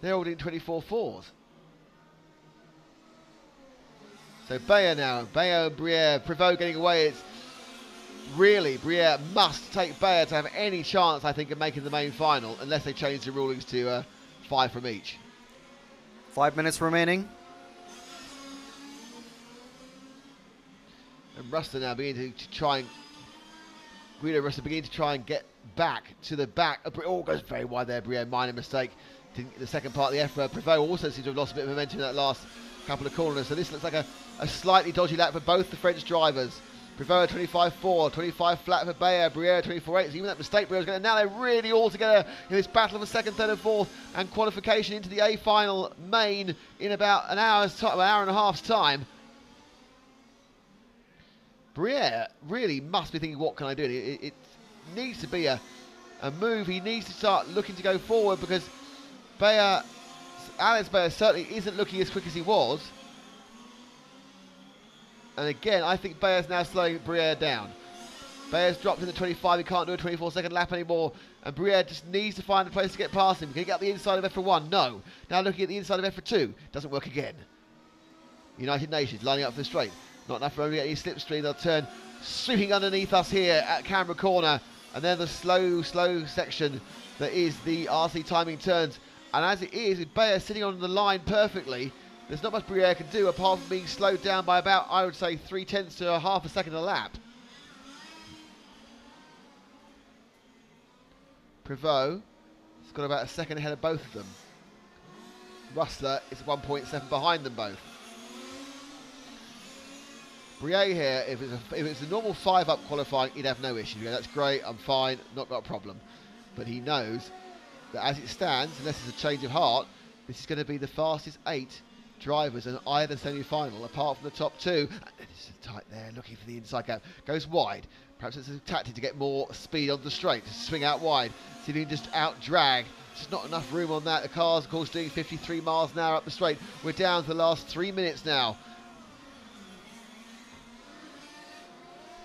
Speaker 1: They're all doing 24.4s. So Bayer now. Bayer and Briere. Privot getting away. It's really, Briere must take Bayer to have any chance, I think, of making the main final, unless they change the rulings to 5 from each.
Speaker 4: 5 minutes remaining.
Speaker 1: And Ruster now beginning to try and... Guido Ruster beginning to try and get back to the back. Oh, goes very wide there, Briere. Minor mistake. Didn't get the second part of the effort. Privot also seems to have lost a bit of momentum in that last couple of corners. So this looks like a slightly dodgy lap for both the French drivers. Privot 25.4, 25 flat for Bayer, Briere 24.8. So even that mistake Briere was going to... Now they're really all together in this battle for second, third and fourth, and qualification into the A final main in about an hour's time, an hour and a half's time. Briere really must be thinking, what can I do? It needs to be a move. He needs to start looking to go forward, because Bayer, Alex Bayer certainly isn't looking as quick as he was. And again, I think Bayer's now slowing Briere down. Bayer's dropped in the 25. He can't do a 24-second lap anymore. And Briere just needs to find a place to get past him. Can he get up the inside of F1? No. Now looking at the inside of F2. Doesn't work again. United Nations lining up for the straight. Not enough for only any slipstream. They'll turn sweeping underneath us here at Canberra Corner. And then the slow section that is the RC timing turns. And as it is, with Bayer sitting on the line perfectly, there's not much Briere can do apart from being slowed down by about, I would say, 0.3 to a half a second a lap. Privot has got about a second ahead of both of them. Rustler is 1.7 behind them both. Briere here, if it's a normal 5-up qualifying, he'd have no issue. That's great, I'm fine, not got a problem. But he knows that as it stands, unless there's a change of heart, this is going to be the fastest 8 drivers in either semi-final, apart from the top 2. It's tight there, looking for the inside gap. Goes wide. Perhaps it's a tactic to get more speed on the straight, to swing out wide. See if he can just out-drag. There's not enough room on that. The car's, of course, doing 53 miles an hour up the straight. We're down to the last 3 minutes now.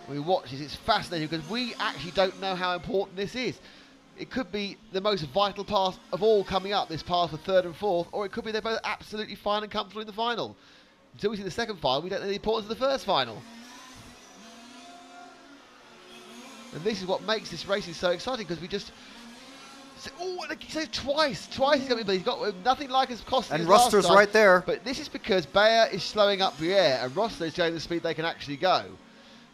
Speaker 1: We watch this, it's fascinating because we actually don't know how important this is. It could be the most vital pass of all coming up, this pass for 3rd and 4th, or it could be they're both absolutely fine and comfortable in the final. Until we see the second final, we don't know the importance of the first final. And this is what makes this racing so exciting, because we just... Oh, he says twice he's going to be, he's got nothing like as costly
Speaker 4: and
Speaker 1: as last
Speaker 4: Ruster's
Speaker 1: time.
Speaker 4: right there.
Speaker 1: But this is because Bayer is slowing up Briere, and Ruster is going the speed they can actually go.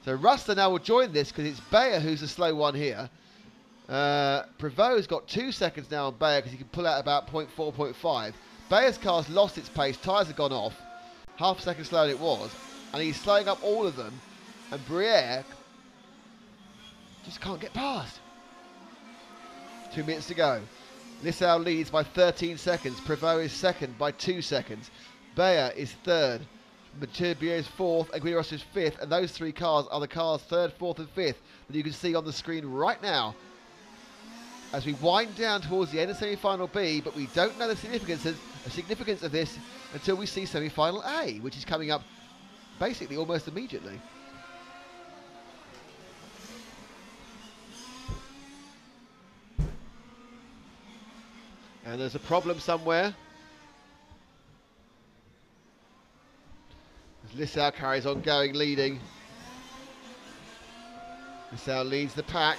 Speaker 1: So Ruster now will join this because it's Bayer who's the slow one here. Prevost's got 2 seconds now on Bayer because he can pull out about 0.4, 0.5. Bayer's car's lost its pace, tyres have gone off. Half a second slower than it was. And he's slowing up all of them. And Briere just can't get past. 2 minutes to go. Lissau leads by 13 seconds. Prevost is second by 2 seconds. Bayer is third. Briere is 4th, and Guido Rossi is 5th, and those 3 cars are the cars 3rd, 4th and 5th that you can see on the screen right now as we wind down towards the end of semi-final B, but we don't know the significance of this until we see semi-final A, which is coming up basically almost immediately. And there's a problem somewhere. Lissau carries on going, leading. Lissau leads the pack.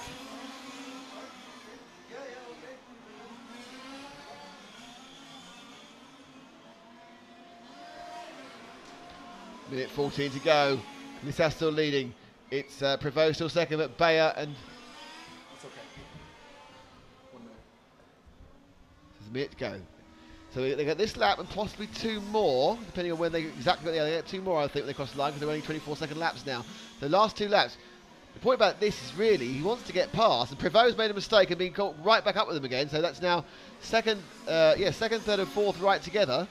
Speaker 1: Minute 14 to go. Lissau still leading. It's Prevost still second, but Bayer and...
Speaker 8: It's okay. 1 minute.
Speaker 1: There's a minute to go. So they get this lap and possibly 2 more, depending on when they exactly they get 2 more, I think, when they cross the line, because they're only 24-second laps now. The last 2 laps. The point about this is really he wants to get past, and Prevost's made a mistake and been caught right back up with him again. So that's now second, 3rd, and 4th right together.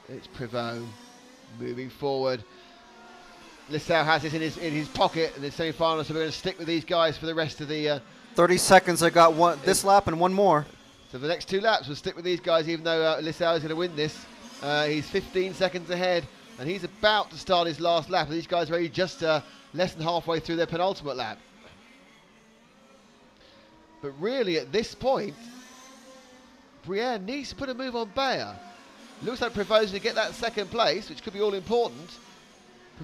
Speaker 1: It's Prevost moving forward. Lissau has this in his pocket in the semi-final, so we're going to stick with these guys for the rest of the...
Speaker 4: 30 seconds, I got one this lap and 1 more.
Speaker 1: So the next 2 laps, we'll stick with these guys, even though Lissau is going to win this. He's 15 seconds ahead, and he's about to start his last lap. These guys are already just less than halfway through their penultimate lap. But really, at this point, Briere needs to put a move on Bayer. Looks like Prevost to get that 2nd place, which could be all important.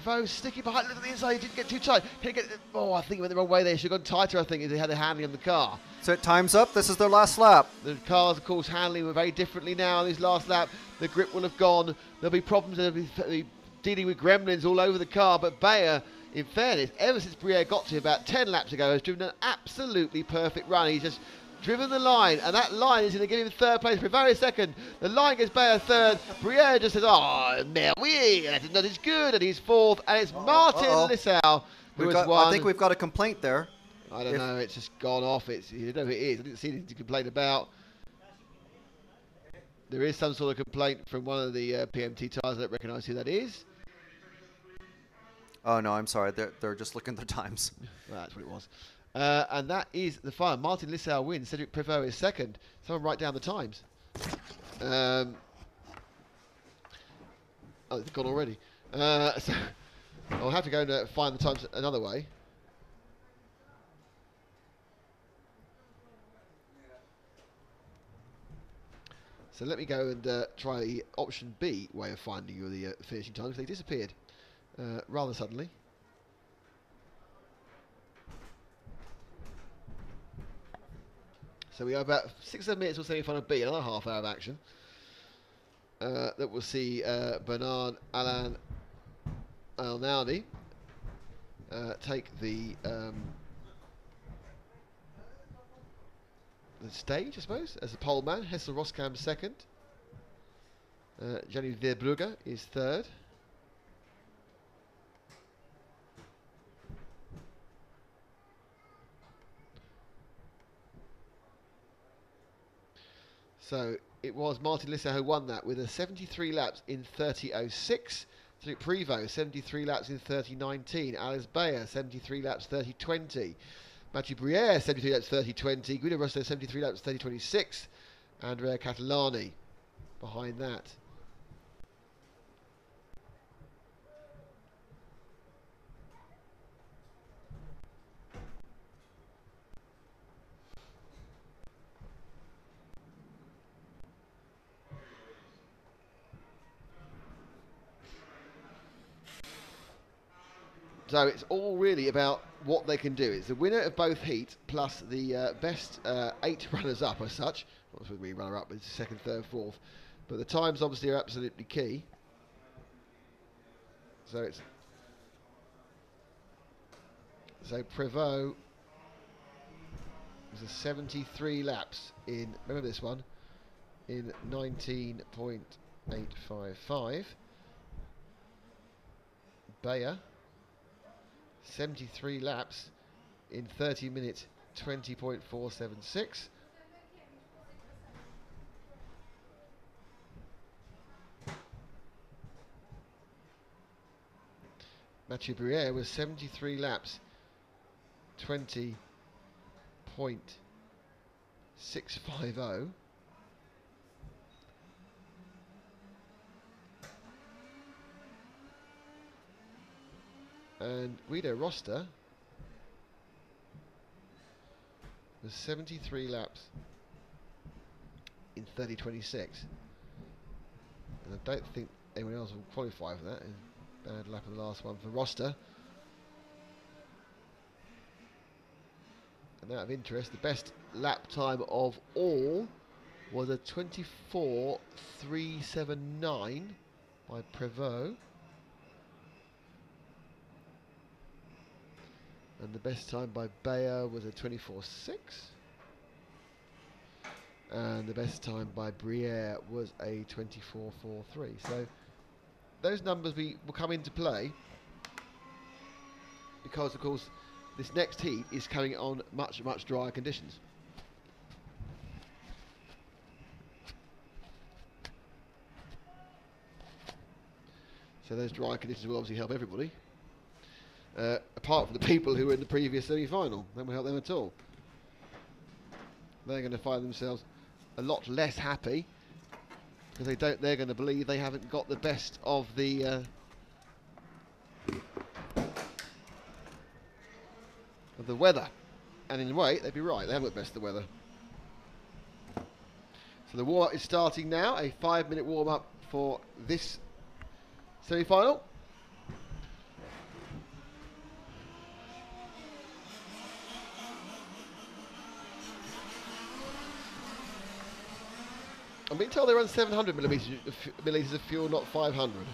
Speaker 1: Prevost sticking behind, look at the inside, he didn't get too tight. Can he get, oh, I think he went the wrong way there. He should have gone tighter, I think, if they had the handling of the car.
Speaker 4: So time's up, this is their last lap.
Speaker 1: The cars, of course, handling very differently now on this last lap. The grip will have gone. There'll be problems, they'll be dealing with gremlins all over the car. But Bayer, in fairness, ever since Briere got to about 10 laps ago, has driven an absolutely perfect run. He's just driven the line, and that line is going to give him 3rd place. Prevost is 2nd. The line gets Bayer 3rd. Briere just says, oh, oui, that's not as good, and he's 4th. And it's Martin Lissau who has won.
Speaker 4: I think we've got a complaint there.
Speaker 1: I don't know, it's just gone off. You know who it is. I didn't see anything to complain about. There is some sort of complaint from one of the PMT tyres. I don't recognise who that is.
Speaker 4: Oh, no, I'm sorry. They're just looking at their times.
Speaker 1: Well, that's what it was. And that is the final. Martin Lissau wins. Cedric Prevost is 2nd. Someone write down the times. Oh, it's gone already. So I'll have to go and find the times another way. So let me go and try the option B way of finding you the finishing times. They disappeared rather suddenly. So we have about 6 or 7 minutes or semi-final B, another half hour of action. That will see Bernard Alain Alnaudi take the the stage, I suppose, as the pole man. Hessel Roskam second. Gianni Verbrugge is third. So it was Martin Lissau who won that with a 73 laps in 30.06. Prevost 73 laps in 30.19. Alice Bayer 73 laps 30.20. Mathieu Briere 73 laps 30.20. Guido Rosso 73 laps 30.26. Andrea Catalani behind that. So it's all really about what they can do. It's the winner of both heats plus the best 8 runners-up as such. Not supposed to be runner-up, but it's second, third, fourth. But the times obviously are absolutely key. So it's Prevost was a 73 laps in, remember this one, in 19.855. Bayer 73 laps in 30 minutes 20.476. Mathieu Briere was 73 laps 20.650. And Guido Roster was 73 laps in 30.26. And I don't think anyone else will qualify for that. Bad lap of the last one for Roster. And out of interest, the best lap time of all was a 24.379 by Prevost. And the best time by Bayer was a 24.6. And the best time by Briere was a 24.43. So those numbers will come into play because, of course, this next heat is coming on much, much drier conditions. So those dry conditions will obviously help everybody. Apart from the people who were in the previous semi-final, that won't help them at all. They're going to find themselves a lot less happy because they're going to believe they haven't got the best of the weather. And in a way, they'd be right. They haven't got the best of the weather. So the warm-up is starting now. A 5-minute warm-up for this semi-final. I'm being told they run 700 millilitres of fuel, not 500.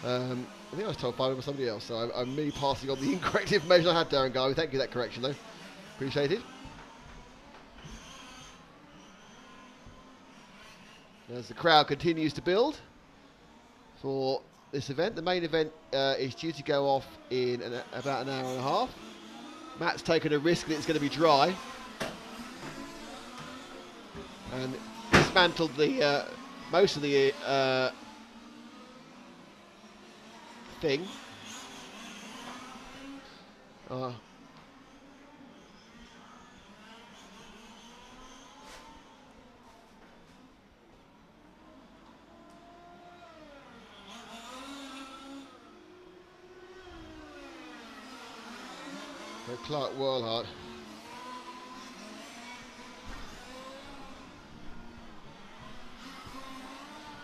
Speaker 1: I think I was told 500 by somebody else, so I'm merely passing on the incorrect information I had, Darren Garvey. Thank you for that correction, though. Appreciate it. As the crowd continues to build for this event, the main event is due to go off in about an hour and a half. Matt's taken a risk that it's going to be dry. And dismantled the most of the thing. So Clark Worlhart.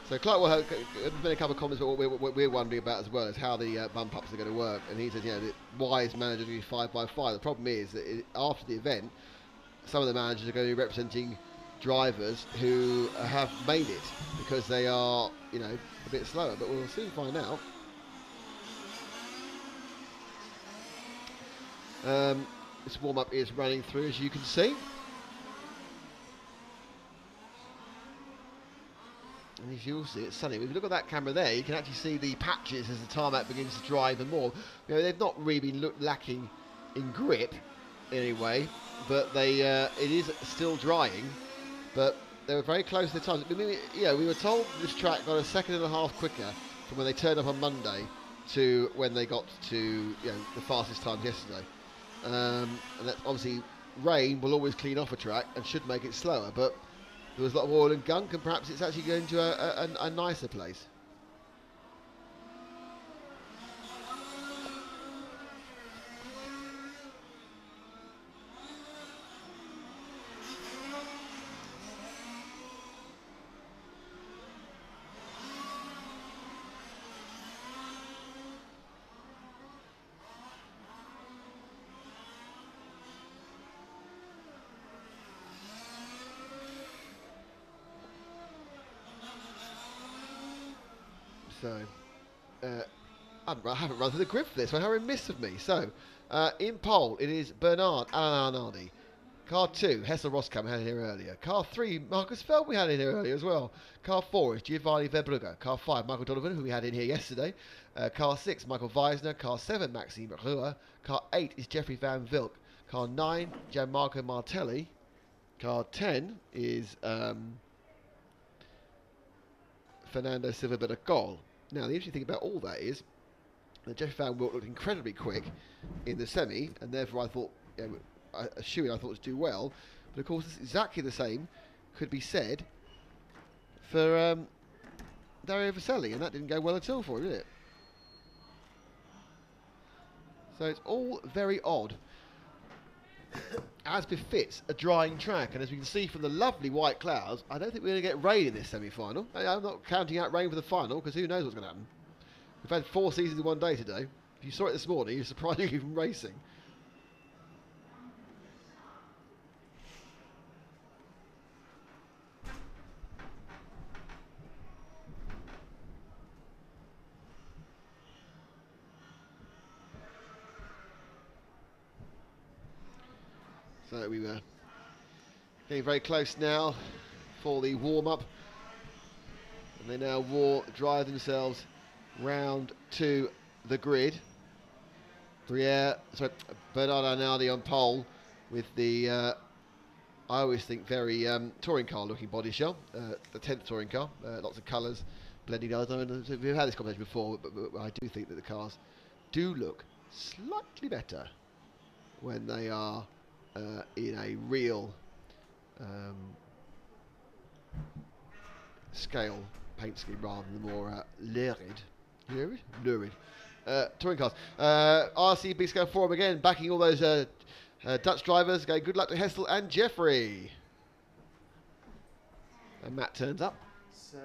Speaker 1: So Clark Worlhart, there's been a couple of comments, but what we're wondering about as well is how the bump ups are going to work. And he says, why is manager doing 5x5? The problem is that after the event, some of the managers are going to be representing drivers who have made it because they are, a bit slower. But we'll soon find out. This warm-up is running through, as you can see. as you'll see, it's sunny. If you look at that camera there, you can actually see the patches as the tarmac begins to dry even more. You know, they've not really been lacking in grip anyway, but they it is still drying. But they were very close to the time. We were told this track got a second and a half quicker from when they turned up on Monday to when they got to the fastest times yesterday. And that's obviously rain will always clean off a track and should make it slower, but there was a lot of oil and gunk, and perhaps it's actually going to a nicer place. So, I haven't run through the grid for this one. How remiss of me. So, in pole, it is Bernard Alanardi. Car 2, Hessel Roskam had it here earlier. Car 3, Marcus Feld we had in here earlier as well. Car 4 is Giovanni Verbrugge. Car 5, Michael Donovan, who we had in here yesterday. Car 6, Michael Weisner. Car 7, Maxime Ruhr. Car 8 is Jeffrey Van Vilk. Car 9, Gianmarco Martelli. Car 10 is Fernando Silva Beracol. Now, the interesting thing about all that is that Jeffrey Van Wilk looked incredibly quick in the semi, and therefore I thought, assuming I thought it was do well. But of course, it's exactly the same could be said for Dario Vaselli, and that didn't go well at all for him, did it? So it's all very odd, as befits a drying track. And as we can see from the lovely white clouds, I don't think we're going to get rain in this semi-final. I'm not counting out rain for the final, because who knows what's going to happen. We've had 4 seasons in one day today. If you saw it this morning, you're surprised you're even racing. So we were getting very close now for the warm-up, and they now drive themselves round to the grid. Bernard Arnaldi on pole with the, I always think, very touring car looking body shell, the 10th touring car, lots of colours, blending others. We've had this conversation before, but I do think that the cars do look slightly better when they are in a real scale paint scheme rather than the more lurid touring cars. RC Big Scale Forum again, backing all those Dutch drivers. Going good luck to Hessel and Jeffrey. And Matt turns up.
Speaker 2: It's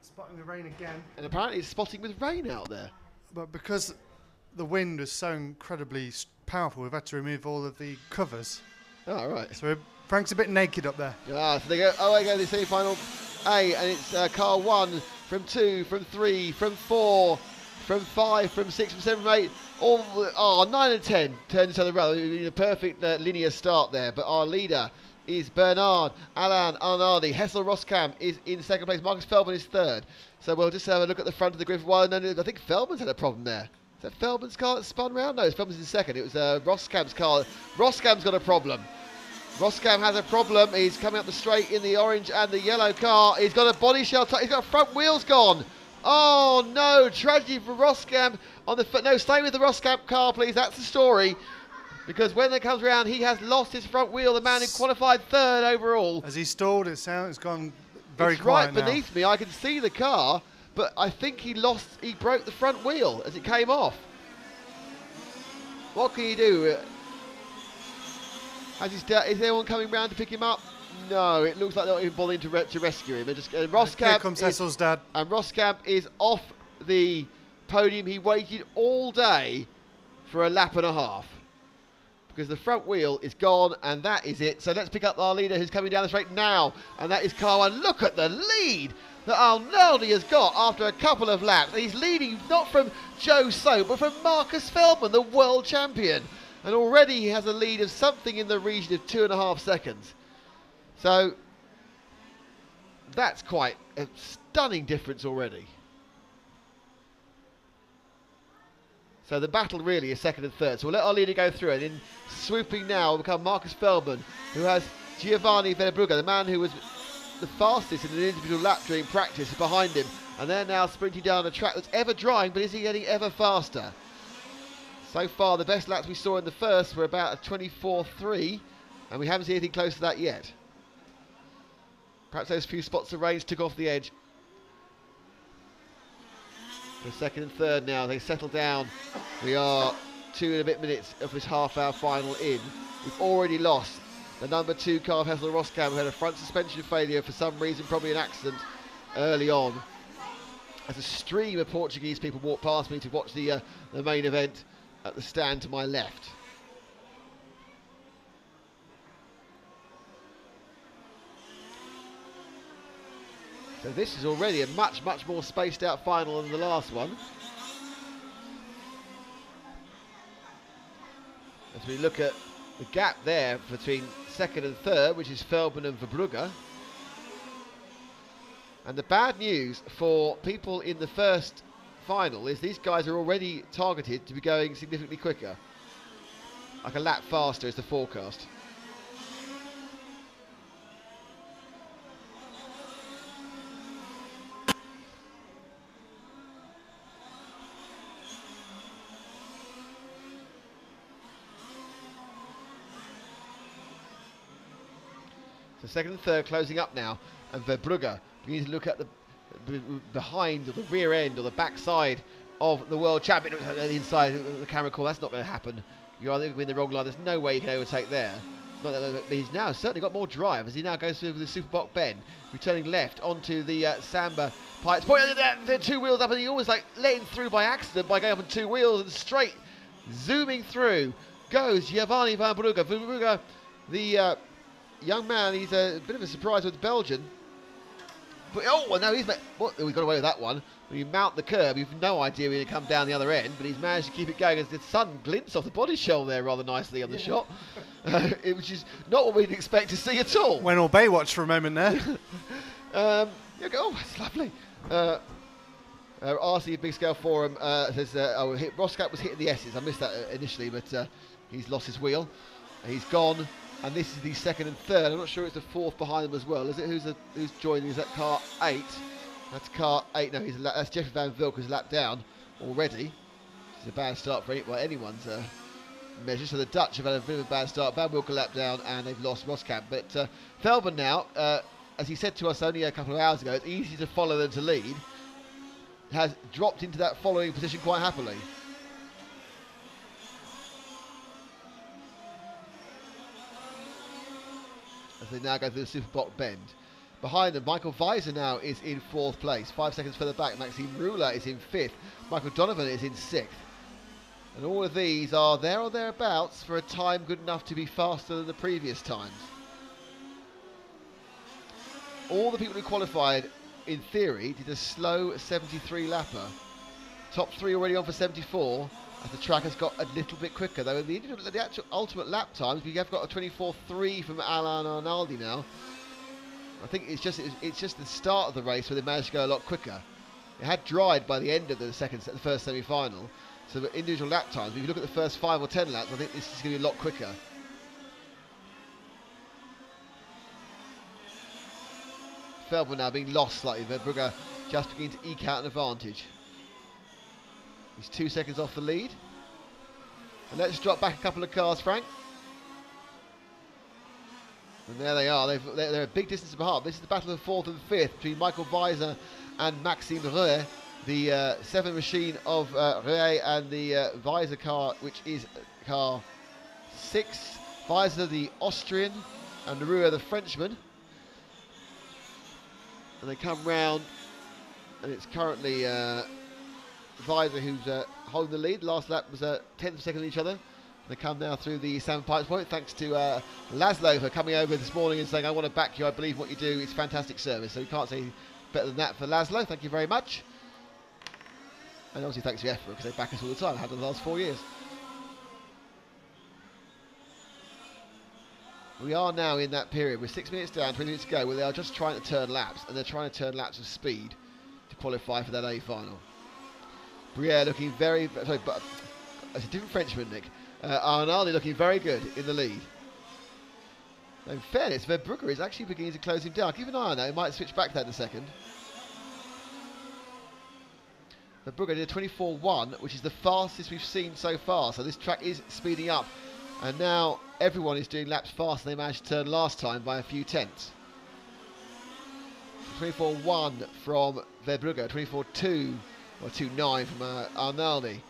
Speaker 2: spotting the rain again.
Speaker 1: And apparently it's spotting with rain out there.
Speaker 2: But because the wind was so incredibly powerful, we've had to remove all of the covers.
Speaker 1: Oh, right.
Speaker 2: So Frank's a bit naked up there.
Speaker 1: Ah, so they go, away go the semi-final A, and it's car 1, from 2, from 3, from 4, from 5, from 6, from 7, from 8, all 9 and 10 turn each other around. A perfect linear start there, but our leader is Bernard Alain Arnaldi. Hessel Roskam is in second place. Marcus Feldman is third. So we'll just have a look at the front of the grid for a while. I think Feldman's had a problem there. Is that Feldman's car that spun round? No, Feldman's in second. It was Roskam's car. Roskam's got a problem. Roskam has a problem. He's coming up the straight in the orange and the yellow car. He's got a body shell. He's got front wheels gone. Oh no, tragedy for Roskam on the no, stay with the Roskam car, please. That's the story. Because when it comes around, he has lost his front wheel. The man who qualified third overall.
Speaker 2: As he stalled, it's gone very quiet
Speaker 1: right beneath me. I can see the car, but I think he broke the front wheel as it came off. What can you do? Is anyone coming round to pick him up? No, it looks like they're not even bothering to rescue him. They're just Roskam.
Speaker 2: Here comes Hessel's dad.
Speaker 1: And Roskam is off the podium. He waited all day for a lap and a half because the front wheel is gone, and that is it. So let's pick up our leader who's coming down the straight now, and that is car 1. Look at the lead that Arnaldi has got after a couple of laps. He's leading not from Joe So, but from Marcus Feldman, the world champion. And already he has a lead of something in the region of 2.5 seconds. So that's quite stunning difference already. So the battle really is second and third. So we'll let our leader go through it. In swooping now will become Marcus Feldman, who has Giovanni Verbrugge, the man who was the fastest in an individual lap during practice, is behind him. And they're now sprinting down a track that's ever drying, but is he getting ever faster? So far, the best laps we saw in the first were about a 24.3, and we haven't seen anything close to that yet. Perhaps those few spots of rain took off the edge. The second and third now, they settle down. We are 2 and a bit minutes of this half-hour final in. We've already lost the number 2 car of Hessel Roskam, who had a front suspension failure for some reason, probably an accident early on. As a stream of Portuguese people walked past me to watch the main event at the stand to my left. So this is already a much more spaced out final than the last one. As we look at the gap there between second and third, which is Feldman and Verbrugge. And the bad news for people in the first final is these guys are already targeted to be going significantly quicker. Like a lap faster is the forecast. So second and third closing up now, and Verbrugge begins to look at the behind or the rear end or the back side of the world champion. Inside the camera call, that's not going to happen. You're either in the wrong line. There's no way you can overtake there. But he's now certainly got more drive as he now goes through the Superboc bend, returning left onto the Samba Pikes Point. The 2 wheels up, and he always like letting through by accident by going up on 2 wheels and straight zooming through goes Giovanni Verbrugge. Verbrugge, the young man, he's a bit of a surprise with Belgian. But, oh, no, he's we got away with that one. When you mount the curb, you've no idea when you come down the other end, but he's managed to keep it going as the sun glints off the body shell there rather nicely on the shot, which is not what we'd expect to see at all.
Speaker 2: Went all Baywatch for a moment there.
Speaker 1: Oh, that's lovely. RC Big Scale Forum says Roskap was hitting the S's. I missed that initially, but he's lost his wheel. He's gone. And this is the second and third. I'm not sure it's the fourth behind them as well. Is it? Who's joining? Is that car 8? That's car 8. No, that's Jeffrey Van Vilk, who's lapped down already. It's a bad start for anyone's measure. So the Dutch have had a bit of a bad start. Van Vilk lapped down, and they've lost Roskam. But Feldman now, as he said to us only a couple of hours ago, it's easier to follow than to lead. Has dropped into that following position quite happily. As they now go through the Superboc bend. Behind them, Michael Weiser now is in 4th place. 5 seconds further back, Maxime Rula is in 5th. Michael Donovan is in 6th. And all of these are there or thereabouts for a time good enough to be faster than the previous times. All the people who qualified, in theory, did a slow 73 lapper. Top 3 already on for 74. As the track has got a little bit quicker, though. The actual ultimate lap times, we have got a 24.3 from Alain Arnaldi now. I think it's just the start of the race where they managed to go a lot quicker. It had dried by the end of the first semi-final. So the individual lap times, if you look at the first 5 or 10 laps, I think this is going to be a lot quicker. Feldman now being lost slightly, but Verbrugge just beginning to eke out an advantage. He's 2 seconds off the lead. And let's drop back a couple of cars, Frank. And there they are. They're a big distance apart. This is the battle of 4th and 5th between Michael Weiser and Maxime Reuer. The 7 machine of Reuer and the Weiser car, which is car 6. Weiser the Austrian and Reuer the Frenchman. And they come round, and it's currently Weiser who's holding the lead. Last lap was a 10th of a second on each other. They come now through the Samba Pikes Point, thanks to Laszlo for coming over this morning and saying, I want to back you, I believe what you do, it's fantastic service. So you can't say better than that for Laszlo, thank you very much. And obviously thanks to EFRA, because they back us all the time, have done the last 4 years. We are now in that period, we're 6 minutes down, 20 minutes to go, where they are just trying to turn laps, and they're trying to turn laps with speed. qualify for that A final. Briere looking very... Sorry, but it's a different Frenchman, Nick. Arnaldi looking very good in the lead. In fairness, Verbrugge is actually beginning to close him down. Keep an eye on that. He might switch back to that in a second. Verbrugge did a 24.1, which is the fastest we've seen so far. So this track is speeding up. And now everyone is doing laps faster than they managed to turn last time by a few tenths. 24.1 from Verbrugge, 24.2 or 2.9 from Arnaldi.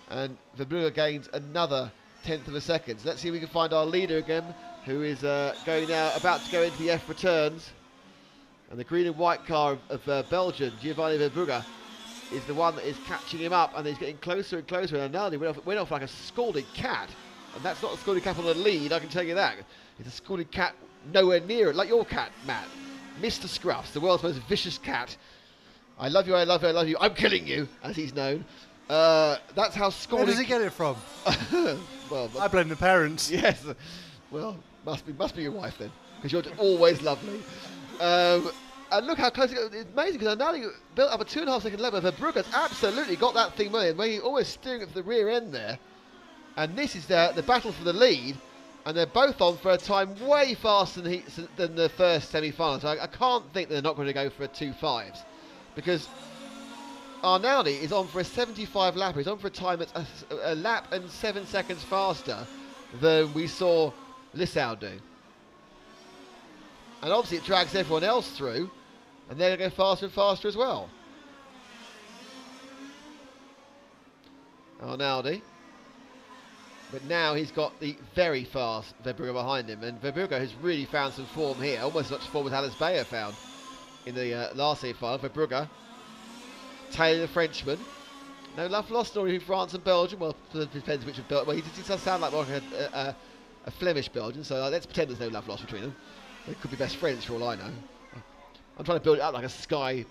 Speaker 1: And Verbrugge gains another tenth of a second. So let's see if we can find our leader again, who is going now, about to go into the F returns. And the green and white car of Belgium, Giovanni Verbrugge, is the one that is catching him up, and he's getting closer and closer. And Arnaldi went off like a scalded cat. And that's not a scalded cat on the lead, I can tell you that. It's a scalded cat nowhere near it, like your cat, Matt. Mr. Scruffs, the world's most vicious cat. I love you, I love you, I love you, I'm killing you, as he's known. That's how scalded...
Speaker 2: Where does he get it from?
Speaker 1: Well,
Speaker 2: I blame the parents.
Speaker 1: Yes. Well, must be your wife then, because you're just always lovely. And look how close it got. It's amazing, because Arnaldi built up a 2.5 second lead, but Verbrugge's absolutely got that thing running, where he's always steering it for the rear end there. And this is the battle for the lead, and they're both on for a time way faster than the first semi-final. So I can't think they're not going to go for a 2.5s, because Arnaldi is on for a 75 lapper. He's on for a time that's a lap and 7 seconds faster than we saw Lissau do. And obviously it drags everyone else through, and they're going to go faster and faster as well. Arnaldi. But now he's got the very fast Verbrugge behind him, and Verbrugge has really found some form here, almost as much form as Alice Bayer found in the last semi-final. Verbrugge, tailing the Frenchman. No love lost between France and Belgium. Well, it depends which of Belgium. Well, he does sound like a Flemish Belgian, so let's pretend there's no love lost between them. They could be best friends for all I know. I'm trying to build it up like a Sky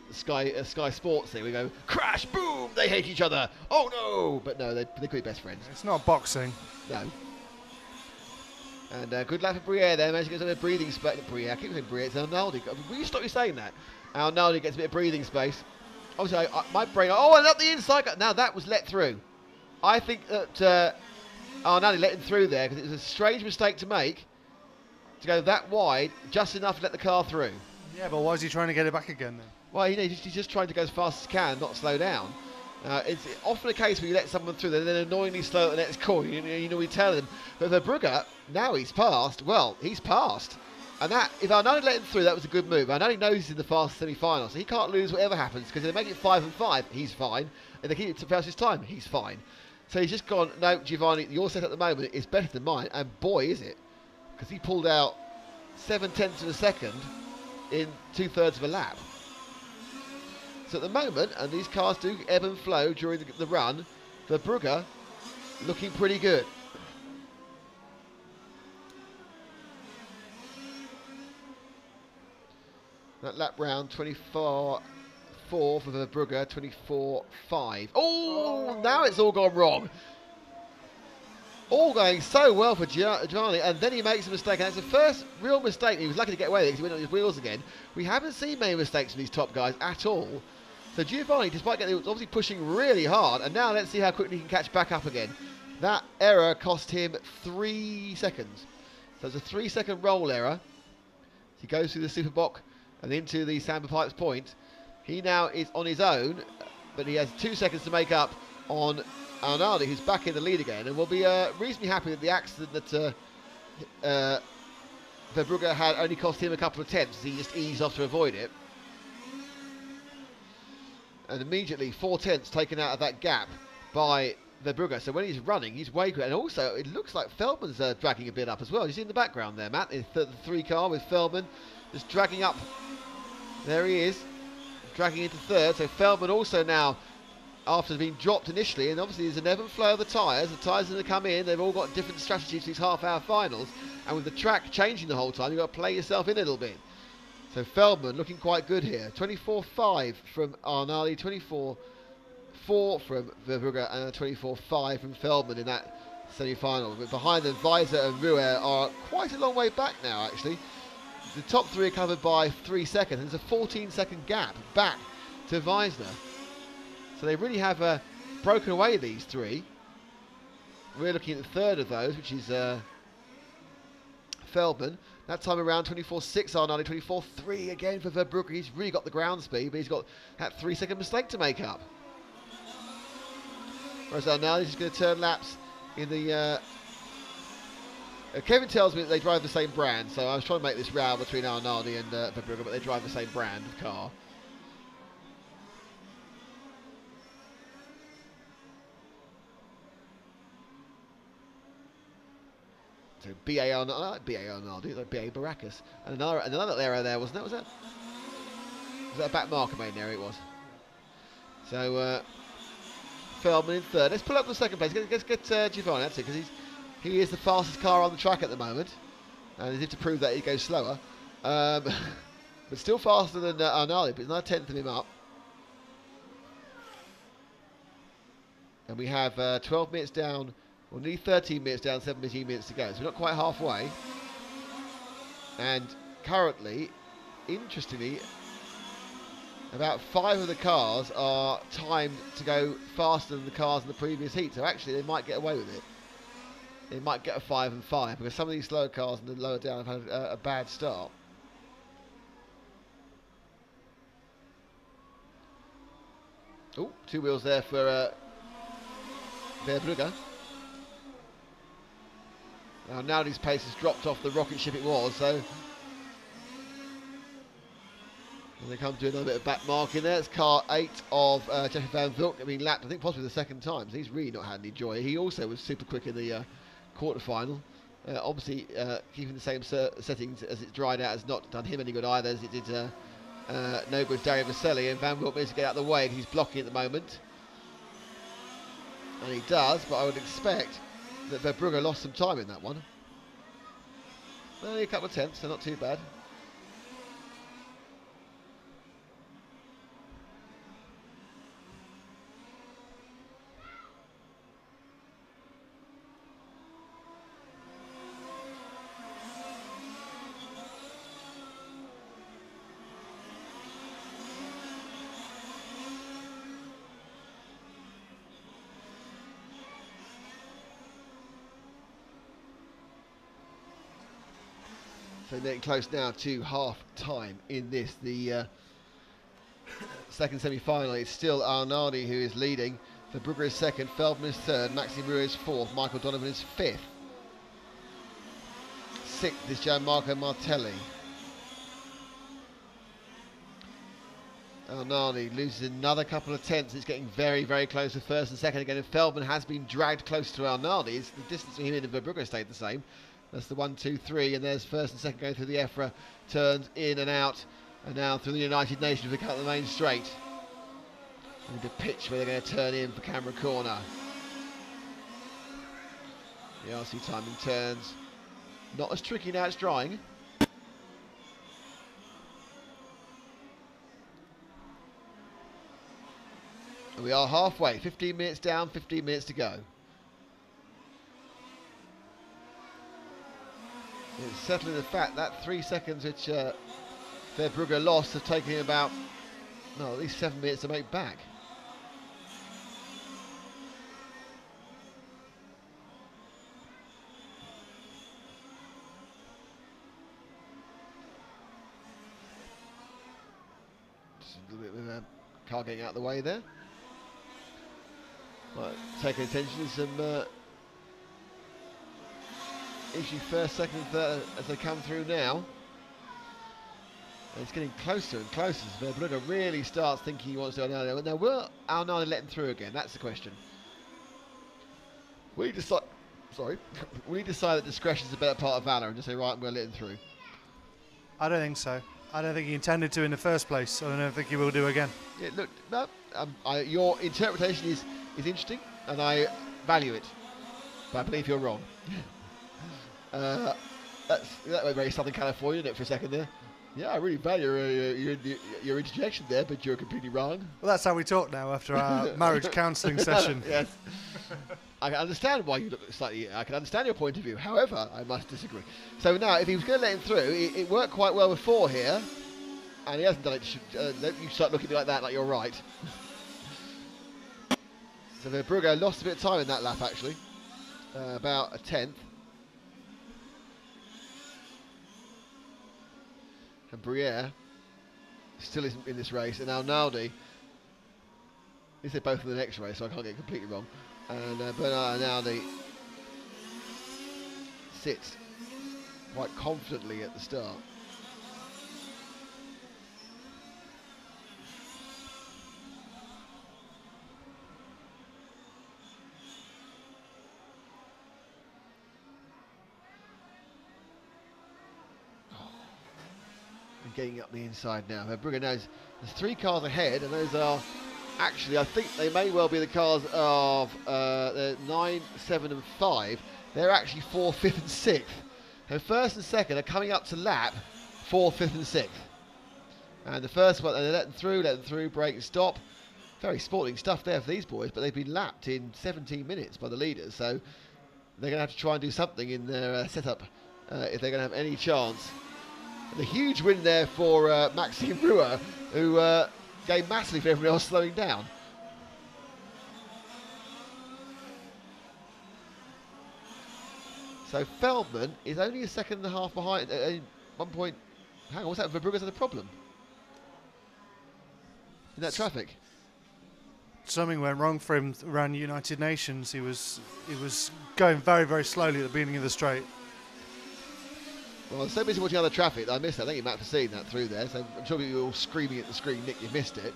Speaker 1: Sports thing. We go, crash, boom, they hate each other. Oh no! But no, they could be best friends.
Speaker 2: It's not boxing.
Speaker 1: No. And good lap for Briere there. Managed to get some breathing space. Briere, I keep saying Briere, it's Arnaldi. Will you stop you saying that? Arnaldi gets a bit of breathing space. Obviously, my brain, oh, and up the inside. Now that was let through. I think that Arnaldi let him through there, because it was a strange mistake to make, to go that wide, just enough to let the car through.
Speaker 2: Yeah, but why is he trying to get it back again then?
Speaker 1: Well, he's just trying to go as fast as he can, not slow down. It's often a case where you let someone through, they're then annoyingly slow at the next corner. You know, we tell them. But Verbrugge, now he's passed. Well, he's passed. And that, if Arnaldi let him through, that was a good move. Arnaldi knows he's in the fast semi-final, so he can't lose whatever happens, because if they make it 5 and 5, he's fine. If they keep it to fastest time, he's fine. So he's just gone, no, Giovanni, your set at the moment is better than mine, and boy, is it. Because he pulled out 7/10 of a second in 2/3 of a lap. So at the moment, and these cars do ebb and flow during the run, Verbrugge looking pretty good. That lap round 24.4 for Verbrugge, 24.5. Oh, now it's all gone wrong. All going so well for Giovanni, and then he makes a mistake, and that's the first real mistake. He was lucky to get away with it because he went on his wheels again. We haven't seen many mistakes from these top guys at all. So Giovanni, despite getting, was obviously pushing really hard, and now let's see how quickly he can catch back up again. That error cost him 3 seconds. So it's a 3-second roll error. He goes through the Superbock and into the Samba Pipes point. He now is on his own, but he has 2 seconds to make up on Arnaldi, who's back in the lead again, and will be reasonably happy that the accident that Verbrugge had only cost him a couple of tenths. He just eased off to avoid it. And immediately 4 tenths taken out of that gap by Verbrugge. So when he's running, he's way quicker. And also, it looks like Feldman's dragging a bit up as well. You see in the background there, Matt, the 3 car with Feldman just dragging up. There he is, dragging into 3rd. So Feldman also now, after being dropped initially, and obviously there's an ebb and flow of the tyres are going to come in. They've all got different strategies for these half-hour finals, and with the track changing the whole time, you've got to play yourself in a little bit. So Feldman looking quite good here. 24.5 from Arnaldi, 24.4 from Verbrugge, and 24.5 from Feldman in that semi-final. But behind them, Weiser and Réal are quite a long way back now, actually. The top 3 are covered by 3 seconds. There's a 14-second gap back to Weisner. So they really have broken away these three. We're looking at the third of those, which is Feldman. That time around 24.6 Arnaldi, 24.3 again for Verbrugge. He's really got the ground speed, but he's got that 3-second mistake to make up. Whereas Arnaldi's just going to turn laps in the... Kevin tells me that they drive the same brand, so I was trying to make this row between Arnaldi and Verbrugge, but they drive the same brand of car. So BA Arnaldi, like BA Baracus. And another error there, wasn't it? Was that a back marker made there? It was. So Feldman in third. Let's pull up the second place. Let's get Giovanni, that's it, because he is the fastest car on the track at the moment. And as if to prove that he goes slower. But still faster than Arnaldi, but it's another tenth of him up. And we have 12 minutes down. Well, nearly 13 minutes down, 17 minutes to go. So we're not quite halfway. And currently, interestingly, about 5 of the cars are timed to go faster than the cars in the previous heat. So actually, they might get away with it. They might get a 5 and 5 because some of these slower cars and the lower down have had a bad start. Oh, 2 wheels there for Verbrugge. Now his pace has dropped off the rocket ship it was, so and they come to another bit of back marking there. It's car 8 of Jeffrey Van Vilk being lapped, I think possibly the second time, so he's really not had any joy. He also was super quick in the quarter-final. Obviously keeping the same settings as it's dried out has not done him any good either, as it did no good Dario Vaselli, and Van Vilk needs to get out of the way because he's blocking at the moment. And he does, but I would expect that Verbrugge lost some time in that one. Only a couple of tenths, so not too bad. So getting close now to half time in this. The second semi-final. It's still Arnaldi who is leading. Verbrugge is second, Feldman is third, Maxime Rue is fourth, Michael Donovan is fifth. Sixth is Gianmarco Martelli. Arnaldi loses another couple of tenths. It's getting very, very close to first and second again. And Feldman has been dragged close to Arnaldi. It's the distance between him and Verbrugge stayed the same. That's the 1, 2, 3, and there's first and second going through the EFRA, turns in and out, and now through the United Nations we cut the main straight. And the pitch where they're going to turn in for camera corner. The RC timing turns. Not as tricky now, it's drying. And we are halfway, 15 minutes down, 15 minutes to go. It's settling the fact that 3 seconds which Verbrugge lost have taken him about, no, at least 7 minutes to make back. Just a little bit with a car getting out of the way there. Right, taking attention to some issue first, second and third as they come through now. And it's getting closer and closer as Verbrugge really starts thinking he wants to go down. Now will Arnaldi let him through again? That's the question. We decide that discretion is a better part of valour and just say, right, I'm going to let him through.
Speaker 2: I don't think so. I don't think he intended to in the first place. I don't think he will do again.
Speaker 1: Yeah, look, no, your interpretation is interesting and I value it, but I believe you're wrong. That went very Southern California, didn't it, for a second there? Yeah, I really value your interjection there, but you're completely wrong.
Speaker 2: Well, that's how we talk now after our marriage counselling session.
Speaker 1: Yes. I can understand why you look slightly. I can understand your point of view. However, I must disagree. So now, if he was going to let him through, it worked quite well before here, and he hasn't done it. You start looking at me like that, like you're right. So Verbrugge lost a bit of time in that lap, actually. About a tenth. And Briere still isn't in this race. And now Naldi, these are both in the next race, so I can't get completely wrong. And Bernard Naldi sits quite confidently at the start. Getting up the inside now. Verbrugge knows there's 3 cars ahead, and those are actually, I think they may well be the cars of 9, 7 and 5. They're actually 4th, 5th and 6th. So first and second are coming up to lap 4th, 5th and 6th. And the first one, and they let them through, brake and stop. Very sporting stuff there for these boys, but they've been lapped in 17 minutes by the leaders, so they're going to have to try and do something in their setup if they're going to have any chance. The huge win there for Maxime Brewer, who gained massively for everyone else slowing down. So Feldman is only a second and a half behind. 1 point. Hang on, what's that? Verbrugge's had a problem in that traffic.
Speaker 2: Something went wrong for him around United Nations. He was going very, very slowly at the beginning of the straight.
Speaker 1: Well, I was so busy watching other traffic that I missed that. Thank you, Matt, for seeing that through there. So I'm sure you were all screaming at the screen, Nick, you missed it.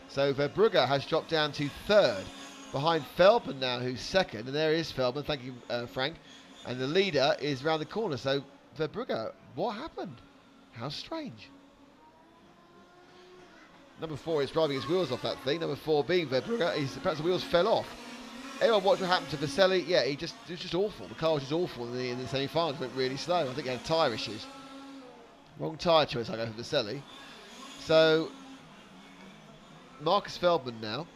Speaker 1: So Verbrugge has dropped down to 3rd, behind Feldman now, who's 2nd. And there is Feldman, thank you, Frank. And the leader is round the corner. So Verbrugge, what happened? How strange. Number 4 is driving his wheels off that thing. Number 4 being Verbrugge. Perhaps the wheels fell off. Anyone watch what happened to Vaselli? Yeah, it was just awful. The car was just awful in the semi-finals. Went really slow. I think he had tyre issues. Wrong tyre choice, I go for Vaselli. So, Marcus Feldman now,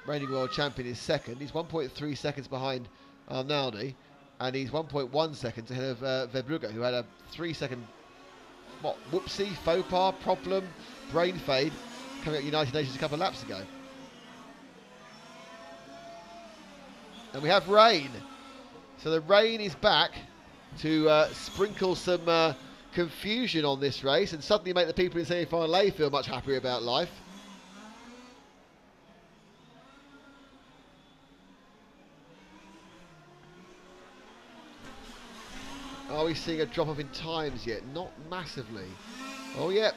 Speaker 1: reigning world champion, is 2nd. He's 1.3 seconds behind Arnaldi, and he's 1.1 seconds ahead of Verbrugge, who had a 3-second, whoopsie, faux pas, problem, brain fade, coming at United Nations a couple of laps ago. And we have rain. So the rain is back to sprinkle some confusion on this race and suddenly make the people in semi-final A feel much happier about life. Are we seeing a drop-off in times yet? Not massively. Oh, yep.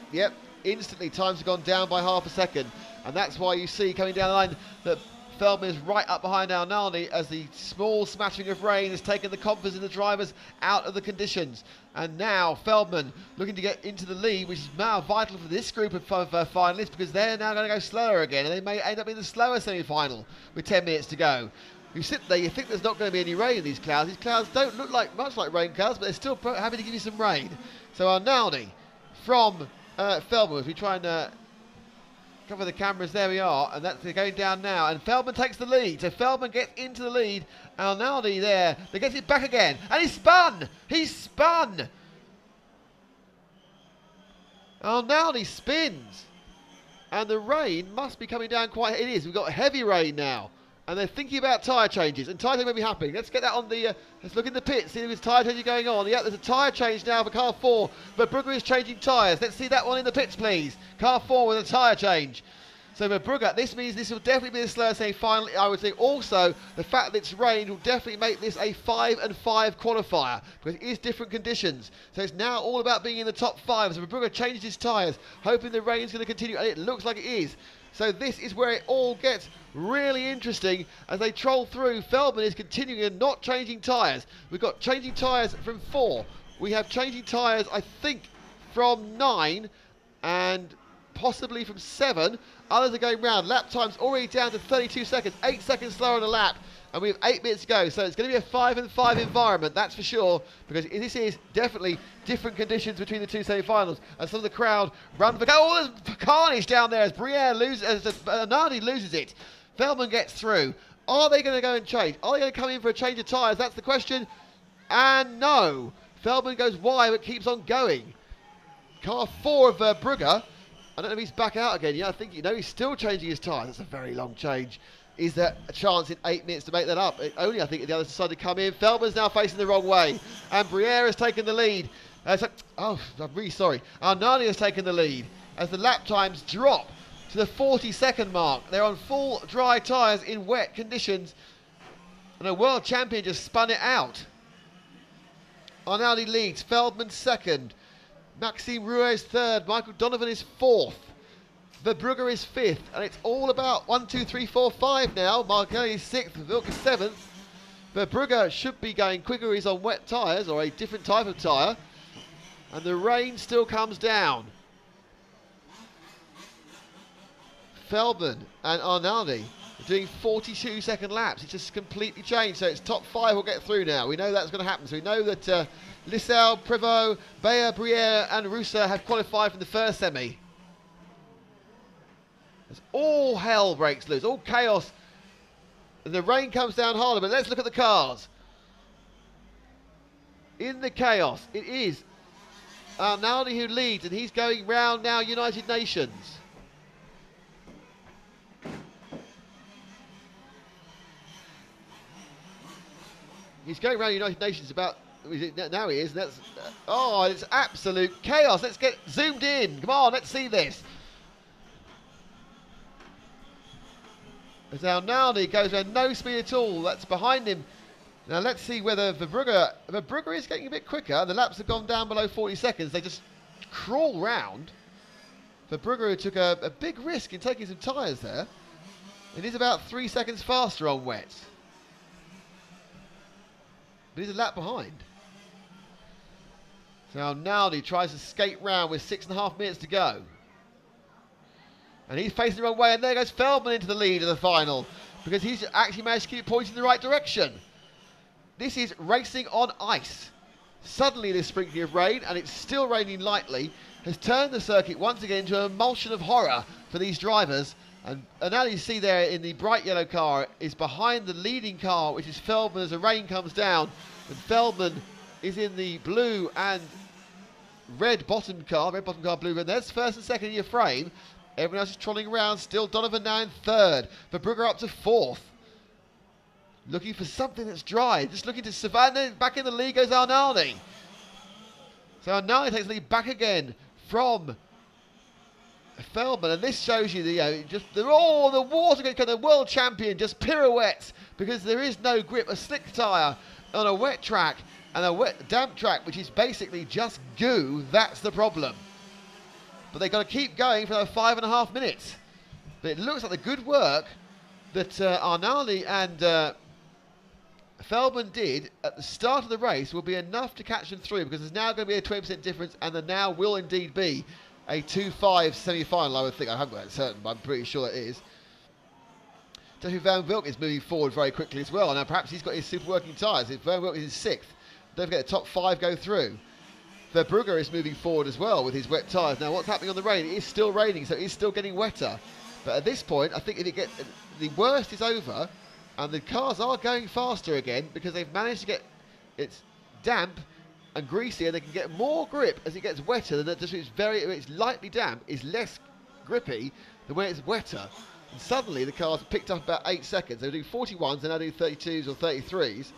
Speaker 1: Instantly, times have gone down by half a second. And that's why you see coming down the line that Feldman is right up behind Arnaldi as the small smattering of rain has taken the confidence in the drivers out of the conditions. And now Feldman looking to get into the lead, which is now vital for this group of finalists because they're now going to go slower again and they may end up in the slower semi-final with 10 minutes to go. You sit there, you think there's not going to be any rain in these clouds. These clouds don't look much like rain clouds, but they're still happy to give you some rain. So Arnaldi from Feldman, if we try and cover the cameras, there we are, and that's going down now, and Feldman takes the lead, so Feldman gets into the lead, Arnaldi there, they gets it back again, and he's spun! Arnaldi spins, and the rain must be coming down quite, it is, we've got heavy rain now, and they're thinking about tyre changes, and tyre changes may be happening. Let's get that on the, let's look in the pits, see if there's tyre changes going on. Yeah, there's a tyre change now for car 4, but Verbrugge is changing tyres. Let's see that one in the pits, please. Car 4 with a tyre change. So Verbrugge, this means this will definitely be the slower semi-final. I would say also the fact that it's rained will definitely make this a 5 and 5 qualifier because it is different conditions. So it's now all about being in the top 5. So Verbrugge changed his tyres, hoping the rain's going to continue, and it looks like it is. So this is where it all gets really interesting as they troll through. Feldman is continuing and not changing tyres. We've got changing tyres from 4. We have changing tyres, I think, from 9 and possibly from 7. Others are going round. Lap time's already down to 32 seconds. 8 seconds slower on a lap. And we have 8 minutes to go. So it's going to be a 5 and 5 environment, that's for sure. Because this is definitely different conditions between the two semi-finals. And some of the crowd run for... Oh, there's carnage down there as Briere loses... As Nardi loses it. Feldman gets through. Are they going to go and change? Are they going to come in for a change of tyres? That's the question. And no. Feldman goes wide but keeps on going. Car 4 of Verbrugge I don't know if he's back out again. Yeah, I think, he's still changing his tyres. That's a very long change. Is there a chance in 8 minutes to make that up? Only, I think, the other side to come in. Feldman's now facing the wrong way. And Briere has taken the lead. I'm really sorry. Arnani has taken the lead as the lap times drop to the 40-second mark. They're on full dry tyres in wet conditions. And a world champion just spun it out. Arnani leads. Feldman second. Maxime Rouet is third. Michael Donovan is fourth. Verbrugge is fifth. And it's all about 1, 2, 3, 4, 5 now. Marcelli is sixth. Wilk is seventh. Verbrugge should be going quicker. He's on wet tyres, or a different type of tyre. And the rain still comes down. Feldman and Arnaldi are doing 42-second laps. It's just completely changed. So it's top 5 will get through now. We know that's going to happen. So we know that Lissel, Prévost, Bayer, Briere and Russa have qualified from the first semi. As all hell breaks loose, all chaos. And the rain comes down harder. But let's look at the cars. In the chaos, it is Arnaldi who leads, and he's going round now United Nations. He's going around United Nations about, now he is, and that's, it's absolute chaos. Let's get zoomed in. Come on, let's see this. As Arnaldi goes around no speed at all, that's behind him. Now let's see whether Verbrugge is getting a bit quicker. The laps have gone down below 40 seconds. They just crawl round. Verbrugge took a big risk in taking some tyres there. It is about 3 seconds faster on wet. But he's a lap behind. So Arnaldi tries to skate round with 6.5 minutes to go. And he's facing the wrong way, and there goes Feldman into the lead of the final, because he's actually managed to keep pointing in the right direction. This is racing on ice. Suddenly this sprinkling of rain, and it's still raining lightly, has turned the circuit once again into an emulsion of horror for these drivers. And now you see there in the bright yellow car is behind the leading car, which is Feldman, as the rain comes down. And Feldman is in the blue and red bottom car, blue red. There's first and second in your frame. Everyone else is trolling around. Still Donovan now in third. Verbrugge up to fourth. Looking for something that's dry. Just looking to survive. Then back in the lead goes Arnaldi. So Arnaldi takes the lead back again from Feldman. And this shows you the water going to come. The world champion just pirouettes because there is no grip. A slick tyre on a wet track and a wet damp track, which is basically just goo. That's the problem. But they've got to keep going for 5.5 minutes. But it looks like the good work that Arnaldi and Feldman did at the start of the race will be enough to catch them through, because there's now going to be a 20% difference, and there now will indeed be a 2-5 semi-final, I would think. I haven't got that certain, but I'm pretty sure it is. Stefan Van Wilk is moving forward very quickly as well. Now perhaps he's got his super working tyres. Van Wilk is in 6th. Don't forget the top 5 go through. Verbrugge is moving forward as well with his wet tyres. Now what's happening on the rain? It is still raining, so it is still getting wetter. But at this point, I think if the worst is over, and the cars are going faster again because they've managed to get it's damp and greasy, and they can get more grip as it gets wetter. Than just it's lightly damp is less grippy than when it's wetter. And suddenly the cars picked up about 8 seconds. They were doing 41s, they're now doing 32s or 33s.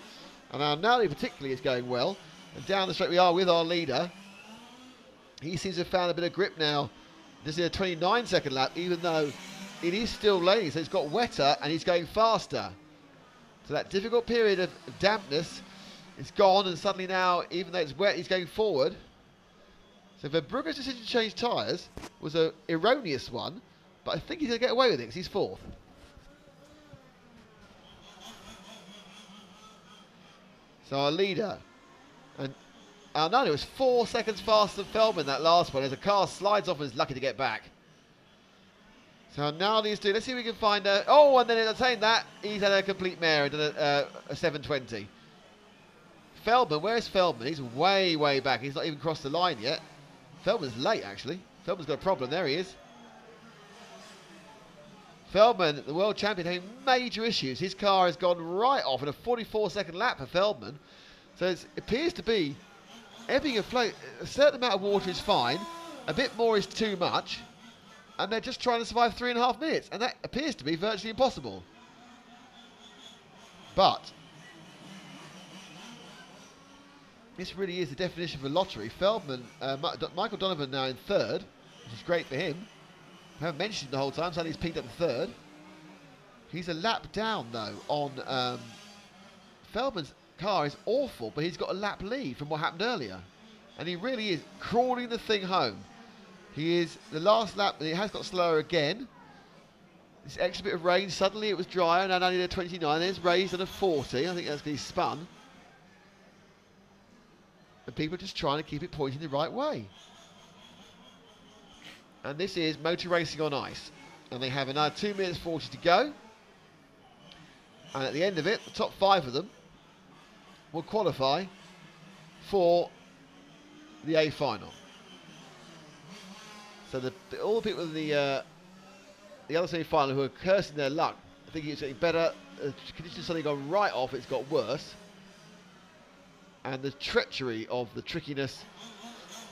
Speaker 1: And now Nally particularly is going well. And down the straight we are with our leader. He seems to have found a bit of grip now. This is a 29-second lap, even though it is still raining. So it's got wetter and he's going faster. So that difficult period of dampness is gone, and suddenly now, even though it's wet, he's going forward. So Verbrugge's decision to change tyres was an erroneous one, but I think he's going to get away with it because he's 4th. So our leader, and Arnaldi was 4 seconds faster than Feldman that last one, as the car slides off and is lucky to get back. So Arnaldi is doing, let's see if we can find a, and then saying that, he's had a complete mare and done a 720. Feldman, where's Feldman? He's way, way back. He's not even crossed the line yet. Feldman's late, actually. Feldman's got a problem. There he is. Feldman, the world champion, having major issues. His car has gone right off in a 44-second lap for Feldman. So it appears to be ebbing and flowing. A certain amount of water is fine. A bit more is too much. And they're just trying to survive 3.5 minutes. And that appears to be virtually impossible. But this really is the definition of a lottery. Feldman, Michael Donovan now in third, which is great for him. I haven't mentioned him the whole time, so he's picked up the third. He's a lap down, though, on Feldman's car is awful, but he's got a lap lead from what happened earlier. And he really is crawling the thing home. He is the last lap, and it has got slower again. This extra bit of rain, suddenly it was drier, and now only at 29. There's raised on a 40. I think that's because he's spun. And people are just trying to keep it pointing the right way. And this is motor racing on ice. And they have another 2 minutes 40 to go. And at the end of it, the top 5 of them will qualify for the A final. So all the people in the other semi-final who are cursing their luck, thinking it's getting better, the conditions suddenly gone right off, it's got worse. And the treachery of the trickiness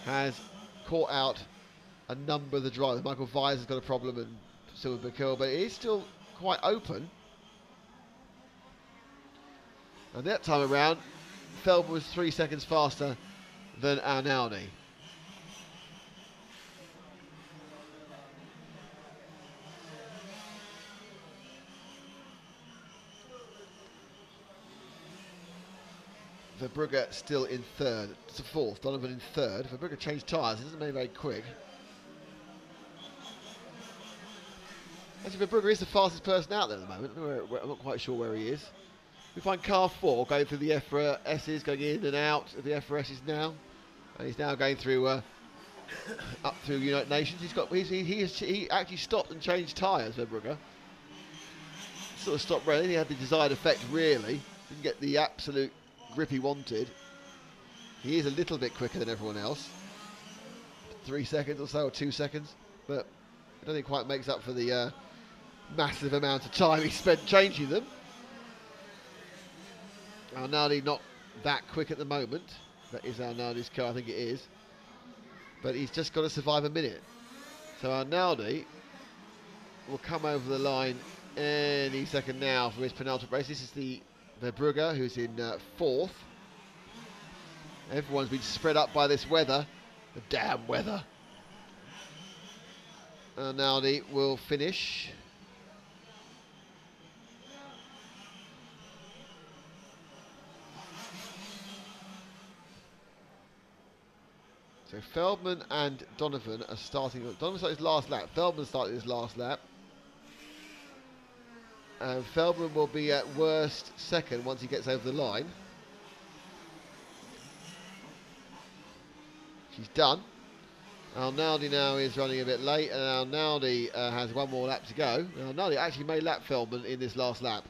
Speaker 1: has caught out a number of the drivers. Michael Vyers has got a problem and Silver Bakil, but it is still quite open. And that time around, Feldman was 3 seconds faster than Arnaldi. Verbrugge still in third. It's a fourth. Donovan in third. Verbrugge changed tyres. It isn't made very quick. Actually, Verbrugge is the fastest person out there at the moment. I'm not quite sure where he is. We find car 4 going through the FS's, going in and out of the FS's now. And he's now going through up through United Nations. He actually stopped and changed tyres, Verbrugge. Sort of stopped running. He had the desired effect, really. Didn't get the absolute grip he wanted. He is a little bit quicker than everyone else. 3 seconds or so, or 2 seconds. But I don't think it quite makes up for the massive amount of time he spent changing them. Arnaldi not that quick at the moment. That is Arnaldi's car, I think it is. But he's just got to survive a minute. So Arnaldi will come over the line any second now for his penultimate race. This is the Verbrugge, who's in fourth. Everyone's been spread up by this weather. The damn weather. Arnaldi will finish. So Feldman and Donovan are starting. Donovan started his last lap. Feldman started his last lap. Feldman will be at worst second once he gets over the line. She's done. Arnaldi now is running a bit late, and Arnaldi has one more lap to go. Arnaldi actually made lap Feldman in this last lap.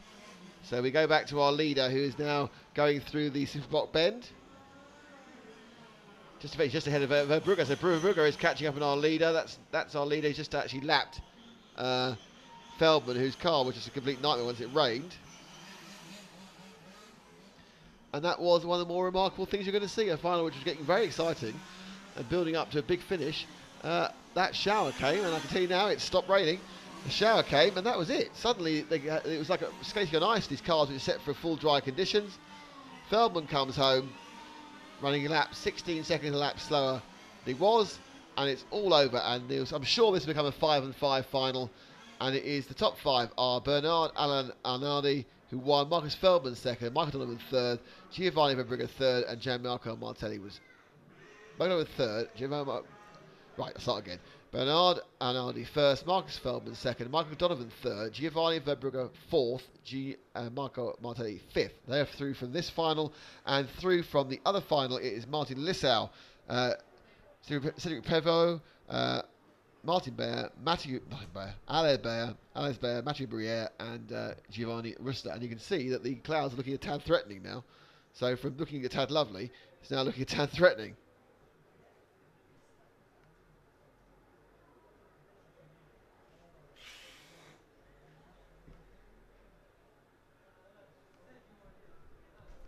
Speaker 1: So we go back to our leader, who is now going through the Superblock bend. Just ahead of Verbrugge. So Verbrugge is catching up on our leader. That's our leader. He's just actually lapped Feldman, whose car was just a complete nightmare once it rained. And that was one of the more remarkable things you're going to see. A final which was getting very exciting and building up to a big finish. That shower came, and I can tell you now it stopped raining. The shower came, and that was it. Suddenly, it was like skating on ice. These cars were set for full dry conditions. Feldman comes home, running a lap 16 seconds a lap slower than he was, and it's all over. And I'm sure this will become a 5-5 final. And it is the top 5 are Bernard Alan Arnaldi, who won, Marcus Feldman second, Michael Donovan third, Giovanni Verbrugge third, and Gianmarco Martelli was Donovan third. Right, I'll start again. Bernard Arnaldi first, Marcus Feldman second, Michael Donovan third, Giovanni Verbrugge fourth, Marco Martelli fifth. They are through from this final, and through from the other final it is Martin Lissau, Cedric Prevot, Martin Baer, Alex Baer, Mathieu Briere, and Giovanni Rusta. And you can see that the clouds are looking a tad threatening now. So from looking a tad lovely, it's now looking a tad threatening.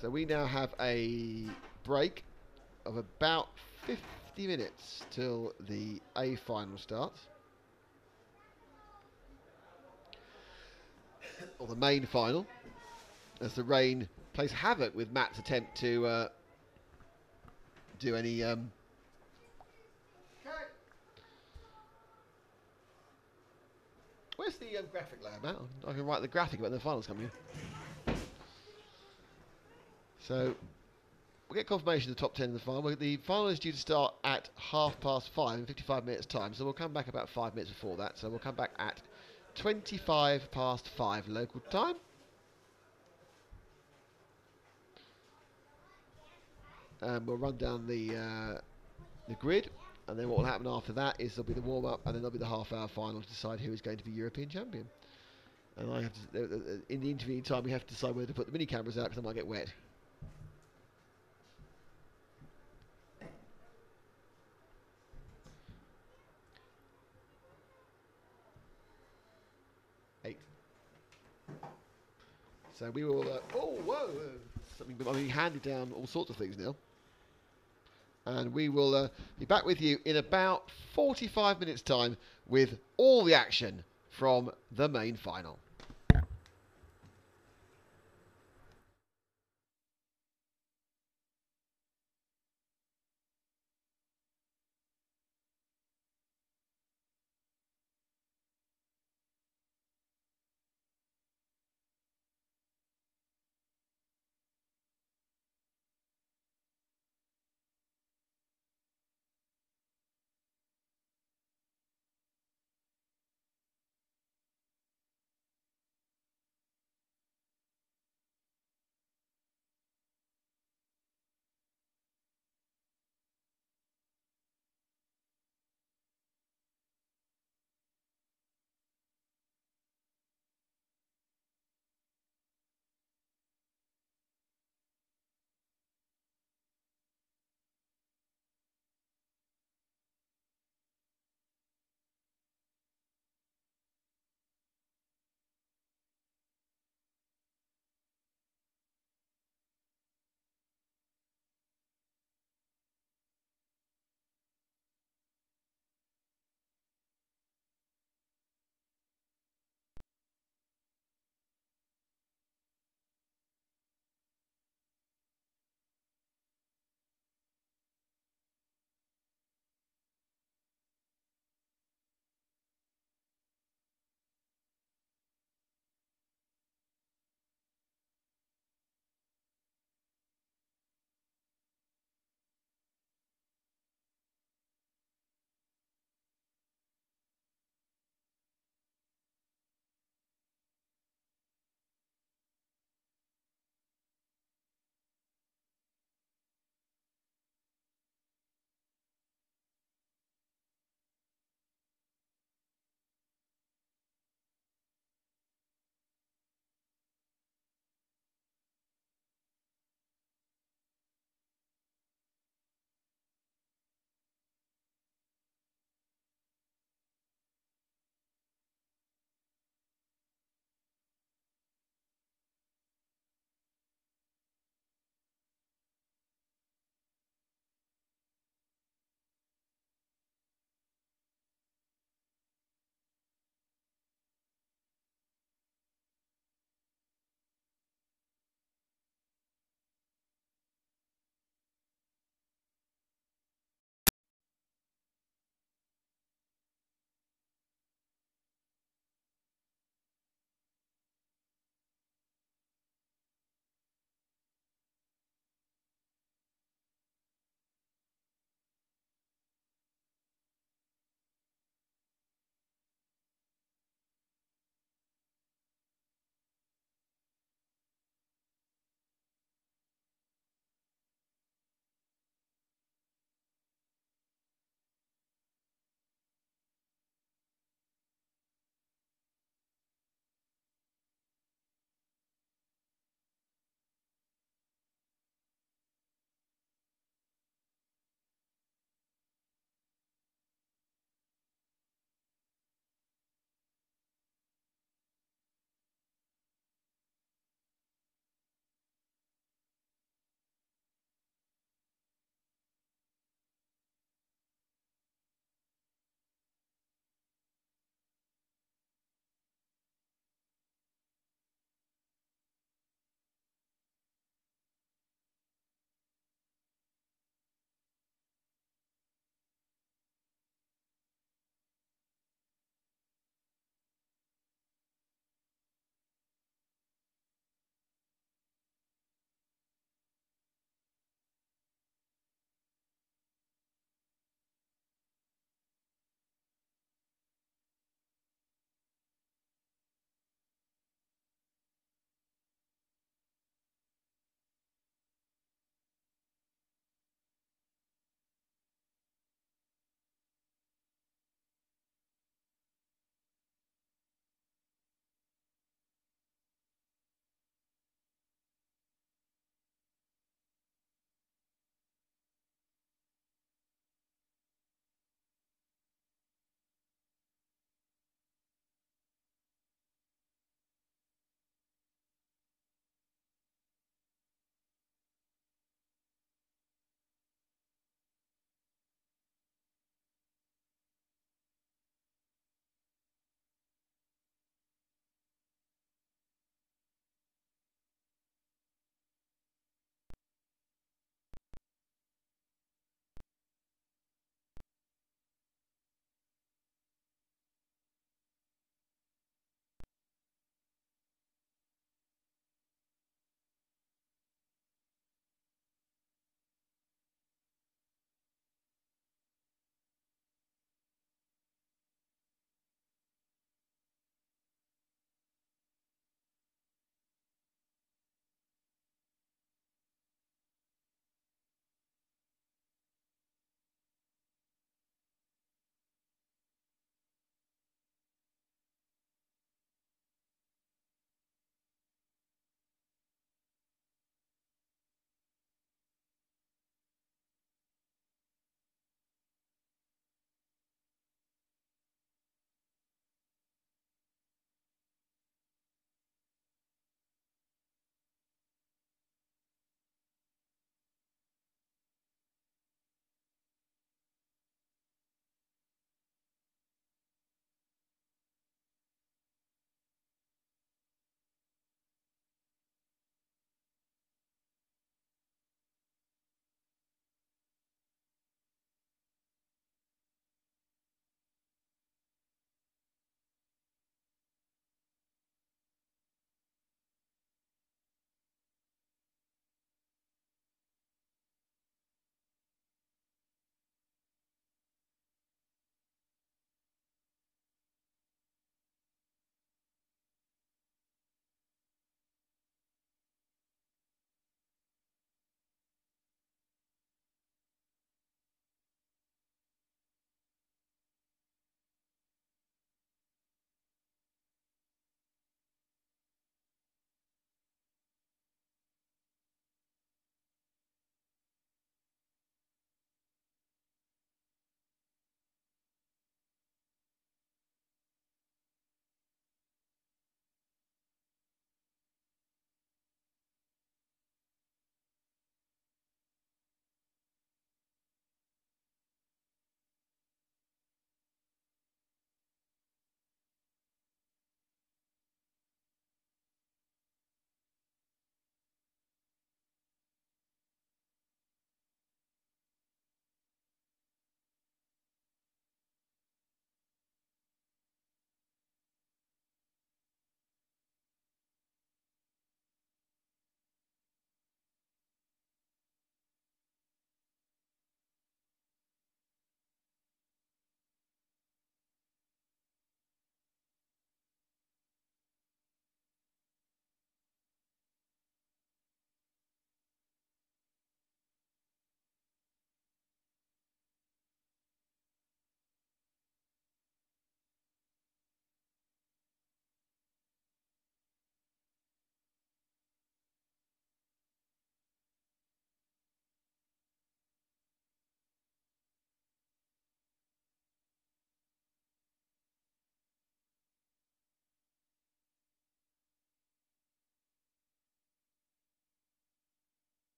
Speaker 1: So we now have a break of about 50 minutes till the A final starts. or the main final, as the rain plays havoc with Matt's attempt to do any. Where's the graphic layer, Matt? I can write the graphic about the finals coming in. So we'll get confirmation of the top 10 in the final. The final is due to start at 5:30 in 55 minutes time, so we'll come back about 5 minutes before that. So we'll come back at 5:25 local time. And we'll run down the grid, and then what will happen after that is there'll be the warm-up, and then there'll be the half-hour final to decide who is going to be European champion. And I have to, in the intervening time, we have to decide whether to put the mini cameras out because they might get wet. So we will. Oh, whoa! Something. I mean, handed down all sorts of things now. And we will be back with you in about 45 minutes' time with all the action from the main final.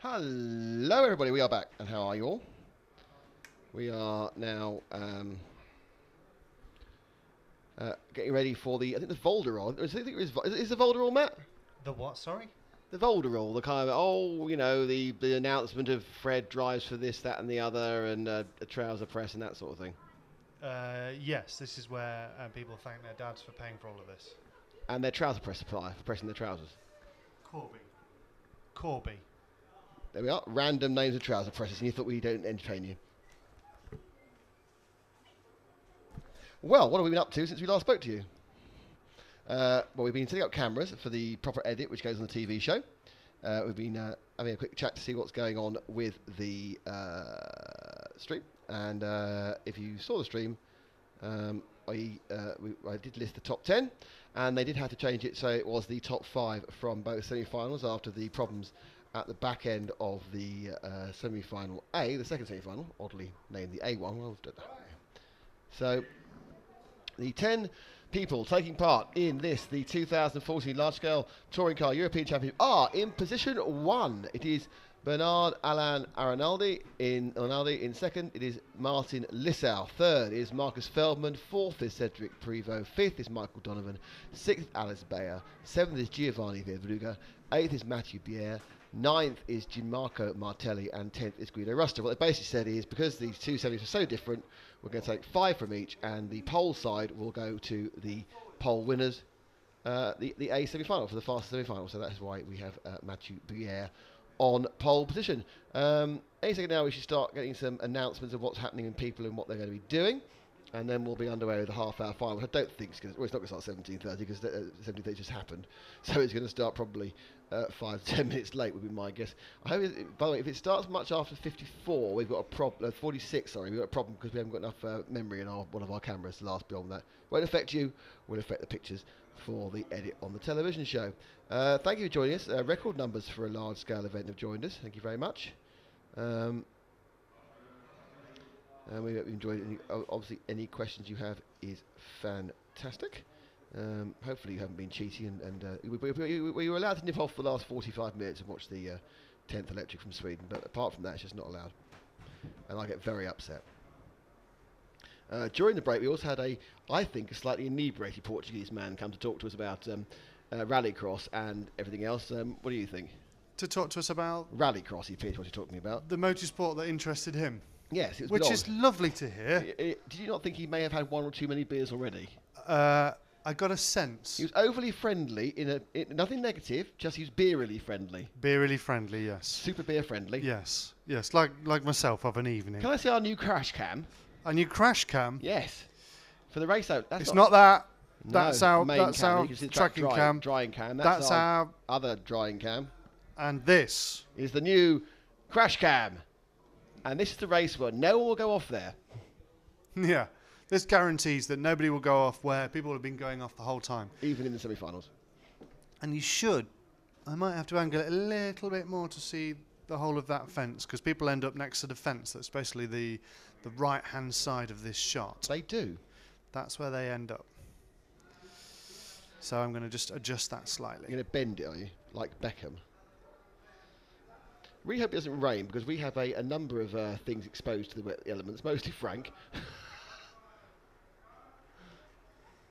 Speaker 1: Hello, everybody. We are back, and how are you all? We are now getting ready for the. I think the Volderol. Is the Volderol, Matt?
Speaker 2: The what? Sorry.
Speaker 1: The Volderol, the kind of the announcement of Fred drives for this, that, and the other, and a trouser press and that sort of thing.
Speaker 2: Yes, this is where people thank their dads for paying for all of this.
Speaker 1: And their trouser press supplier for pressing their trousers.
Speaker 2: Corby.
Speaker 1: There we are. Random names of trouser presses, and you thought we don't entertain you. Well, what have we been up to since we last spoke to you? Well, we've been setting up cameras for the proper edit, which goes on the TV show. We've been having a quick chat to see what's going on with the stream. And if you saw the stream, I did list the top 10, and they did have to change it so it was the top 5 from both semi-finals after the problems at the back end of the semi-final A, the second semi-final, oddly named the A1. Well, so the 10 people taking part in this, the 2014 large-scale touring car European Championship, are in position 1. It is Bernard Alain Arinaldi in second. It is Martin Lissau. Third is Marcus Feldman. Fourth is Cedric Prevost. Fifth is Michael Donovan. Sixth, Alice Bayer. Seventh is Giovanni Verbrugge. Eighth is Mathieu Bier. Ninth is Gianmarco Martelli, and 10th is Guido Ruster. What they basically said is, because these two semis are so different, we're going to take 5 from each, and the pole side will go to the pole winners, the A semi-final, for the fastest semi-final. So that's why we have Mathieu Bier on pole position. Any second now we should start getting some announcements of what's happening in people and what they're going to be doing. And then we'll be underway with the half-hour final, which I don't think it's going to... Well, it's not going to start 17:30 because 17:30 just happened. So it's going to start probably 5 to 10 minutes late would be my guess. I hope by the way, if it starts much after 54, we've got a problem... 46, sorry, we've got a problem because we haven't got enough memory in one of our cameras to last beyond that. Won't affect you, will affect the pictures for the edit on the television show. Thank you for joining us. Record numbers for a large-scale event have joined us. Thank you very much. And we hope you enjoyed it. Obviously, any questions you have is fantastic. Hopefully, you haven't been cheaty, and we were allowed to nip off the last 45 minutes and watch the 10th Electric from Sweden. But apart from that, it's just not allowed. And I get very upset. During the break, we also had I think, a slightly inebriated Portuguese man come to talk to us about rallycross and everything else. What do you think?
Speaker 2: To talk to us about
Speaker 1: Rallycross, he appears what you're talking about.
Speaker 2: the motorsport that interested him.
Speaker 1: Yes, it was
Speaker 2: Which is lovely to hear.
Speaker 1: Did you not think he may have had one or too many beers already?
Speaker 2: I got a sense.
Speaker 1: He was overly friendly, nothing negative, just he was beerily friendly.
Speaker 2: Beerily friendly, yes.
Speaker 1: Super beer friendly.
Speaker 2: Yes, like myself of an evening.
Speaker 1: Can I see our new crash cam?
Speaker 2: A new crash cam?
Speaker 1: Yes. For the race out.
Speaker 2: It's not that.
Speaker 1: No,
Speaker 2: That's our
Speaker 1: main
Speaker 2: that's
Speaker 1: cam.
Speaker 2: our
Speaker 1: You can see the
Speaker 2: tracking cam.
Speaker 1: drying cam.
Speaker 2: That's our
Speaker 1: other drying cam.
Speaker 2: and this.
Speaker 1: Is the new crash cam. And this is the race where no one will go off there.
Speaker 2: Yeah. This guarantees that nobody will go off where people have been going off the whole time.
Speaker 1: Even in the semi-finals.
Speaker 2: And you should. I might have to angle it a little bit more to see the whole of that fence, because people end up next to the fence. That's basically the right-hand side of this shot.
Speaker 1: They do.
Speaker 2: That's where they end up. So I'm going to just adjust that slightly.
Speaker 1: You're going to bend it, are you? Like Beckham. Really hope it doesn't rain, because we have a number of things exposed to the wet elements, mostly Frank.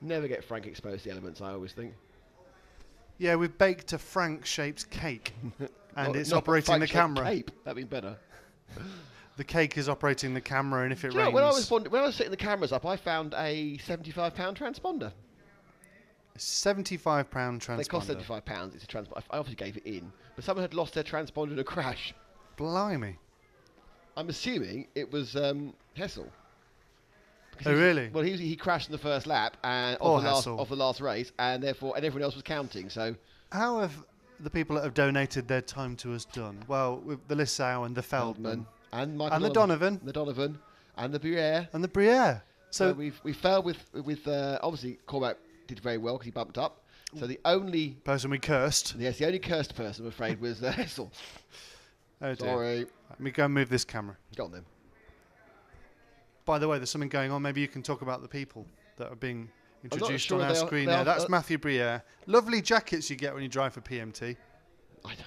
Speaker 1: Never get Frank exposed to the elements, I always think.
Speaker 2: Yeah, we've baked a Frank-shaped cake, and it's
Speaker 1: Not
Speaker 2: operating the
Speaker 1: Frank-shaped
Speaker 2: camera.
Speaker 1: Cape. That'd be better.
Speaker 2: The cake is operating the camera, and if it
Speaker 1: Do you know,
Speaker 2: rains...
Speaker 1: when I was setting the cameras up, I found a £75 transponder.
Speaker 2: £75 transponder.
Speaker 1: They cost £75. It's a transponder. I obviously gave it in, but someone had lost their transponder in a crash.
Speaker 2: Blimey.
Speaker 1: I'm assuming it was Hessel.
Speaker 2: Oh, really?
Speaker 1: Well, he crashed in the first lap and
Speaker 2: Poor
Speaker 1: of the last race, and therefore everyone else was counting. So
Speaker 2: how have the people that have donated their time to us done? Well, with the Lissau and the Feldman
Speaker 1: and Michael
Speaker 2: and the Donovan,
Speaker 1: and the Briere
Speaker 2: and the Briere. So
Speaker 1: we fell with obviously Cormac did very well because he bumped up. So the only
Speaker 2: person we cursed.
Speaker 1: Yes, the only cursed person, I'm afraid, was Hessel.
Speaker 2: Oh dear.
Speaker 1: Sorry.
Speaker 2: Let me go and move this camera.
Speaker 1: Go on then.
Speaker 2: By the way, there's something going on. Maybe you can talk about the people that are being introduced
Speaker 1: sure
Speaker 2: on our screen there. That's Mathieu Briere. Lovely jackets you get when you drive for PMT.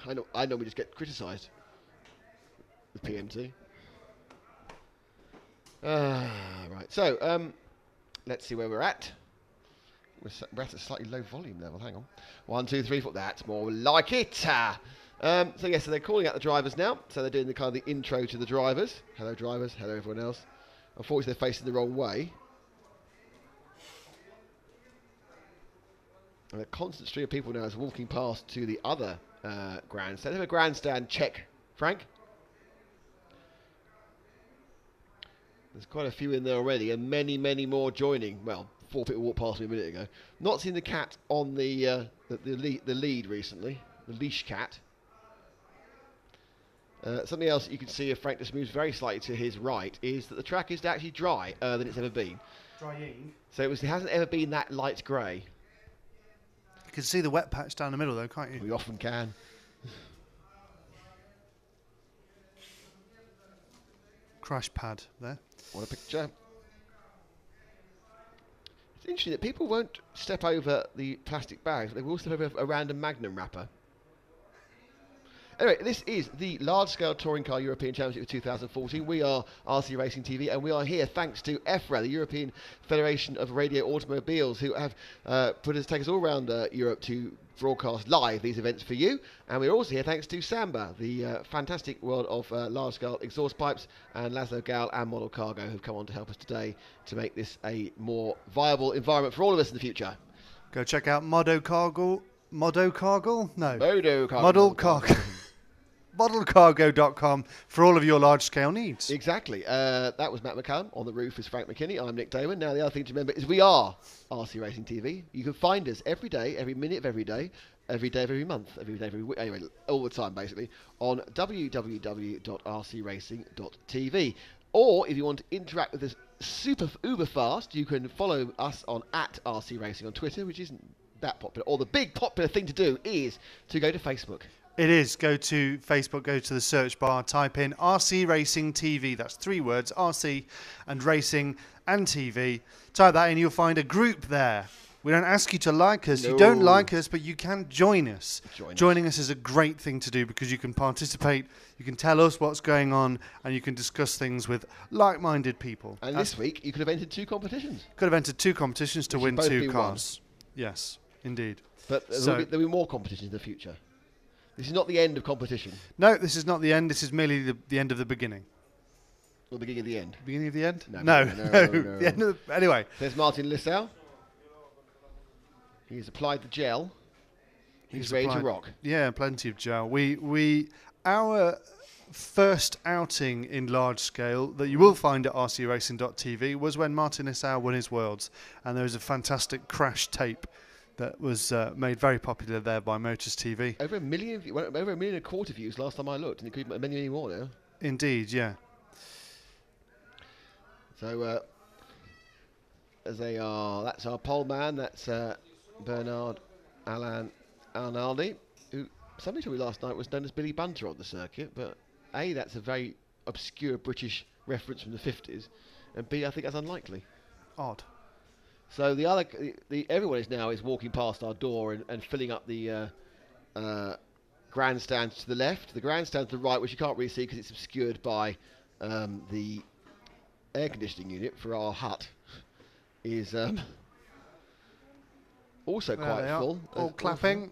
Speaker 1: I know. We just get criticised. the PMT. Right, so let's see where we're at. We're at a slightly low volume level. Hang on. 1, 2, 3, 4. That's more like it. So yes, so they're calling out the drivers now. So they're doing the kind of the intro to the drivers. Hello, drivers. Hello, everyone else. Unfortunately, they're facing the wrong way. And a constant stream of people now is walking past to the other grandstand. They have a grandstand check, Frank. There's quite a few in there already, and many, many more joining. Well, 4 people walked past me a minute ago. Not seen the cat on the lead recently, the leash cat. Something else you can see if Frank just moves very slightly to his right is that the track is actually drier than it's ever been.
Speaker 2: Drying.
Speaker 1: So it hasn't ever been that light grey.
Speaker 2: You can see the wet patch down the middle, though, can't you?
Speaker 1: We often can.
Speaker 2: Crash pad there.
Speaker 1: What a picture. It's interesting that people won't step over the plastic bags, but they will step over a random Magnum wrapper. Anyway, this is the large-scale Touring Car European Championship of 2014. We are RC Racing TV, and we are here thanks to EFRA, the European Federation of Radio Automobiles, who have take us all around Europe to broadcast live these events for you. And we're also here thanks to Samba, the fantastic world of large-scale exhaust pipes, and Laszlo Gal and Model Cargo, who've come on to help us today to make this a more viable environment for all of us in the future.
Speaker 2: Go check out Modo Cargo. Modo Cargo? No.
Speaker 1: Modo Cargo.
Speaker 2: Model Cargo. Modelcargo.com for all of your large-scale needs.
Speaker 1: Exactly. That was Matt McCallum. On the roof is Frank McKinney. I'm Nick Damon. Now, the other thing to remember is we are RC Racing TV. You can find us every day, every minute of every day of every month, every day, every week, anyway, all the time, basically, on www.rcracing.tv. Or, if you want to interact with us super uber fast, you can follow us on @RC Racing on Twitter, which isn't that popular. Or the big popular thing to do is to go to Facebook.
Speaker 2: It is. Go to Facebook, go to the search bar, type in RC Racing TV. That's 3 words, RC and Racing and TV. Type that in, you'll find a group there. We don't ask you to like us. No. You don't like us, but you can join us. Joining us is a great thing to do because you can participate, you can tell us what's going on, and you can discuss things with like-minded people.
Speaker 1: And this week, you could have entered 2 competitions.
Speaker 2: Could have entered 2 competitions to win 2 cars. Yes, indeed.
Speaker 1: But there'll be more competitions in the future. This is not the end of competition.
Speaker 2: No, this is not the end. This is merely the end of the beginning.
Speaker 1: Or the beginning of the end.
Speaker 2: Beginning of the end?
Speaker 1: No.
Speaker 2: The end of the, anyway.
Speaker 1: There's Martin Lissau. He's applied the gel. He's ready to rock.
Speaker 2: Yeah, plenty of gel. Our first outing in large scale that you will find at rcracing.tv was when Martin Lissau won his Worlds, and there was a fantastic crash tape that was made very popular there by Motors TV.
Speaker 1: Over 1.25 million views last time I looked, and it could be many more now.
Speaker 2: Indeed, yeah.
Speaker 1: So, as they are, that's our pole man. That's Bernard Alan Arnaldi, who somebody told me last night was known as Billy Bunter on the circuit. But A, that's a very obscure British reference from the 50s, and B, I think that's unlikely.
Speaker 2: Odd.
Speaker 1: So everyone is walking past our door and filling up the grandstands to the left. The grandstand to the right, which you can't really see because it's obscured by the air conditioning unit for our hut, is also quite full.
Speaker 2: All clapping.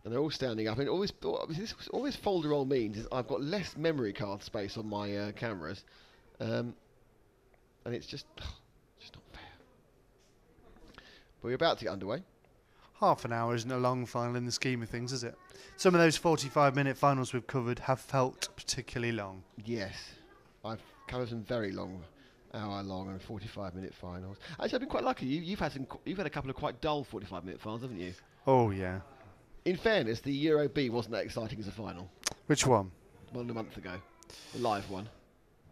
Speaker 1: And they're all standing up. And all this folderol means is I've got less memory card space on my cameras, and it's just not fair. But we're about to get underway.
Speaker 2: Half an hour isn't a long final in the scheme of things, is it? Some of those 45-minute finals we've covered have felt particularly long.
Speaker 1: Yes. I've covered some very long, hour-long and 45-minute finals. Actually, I've been quite lucky. You've had a couple of quite dull 45-minute finals, haven't you?
Speaker 2: Oh, yeah.
Speaker 1: In fairness, the Euro B wasn't that exciting as a final.
Speaker 2: Which one?
Speaker 1: One a month ago. The live one.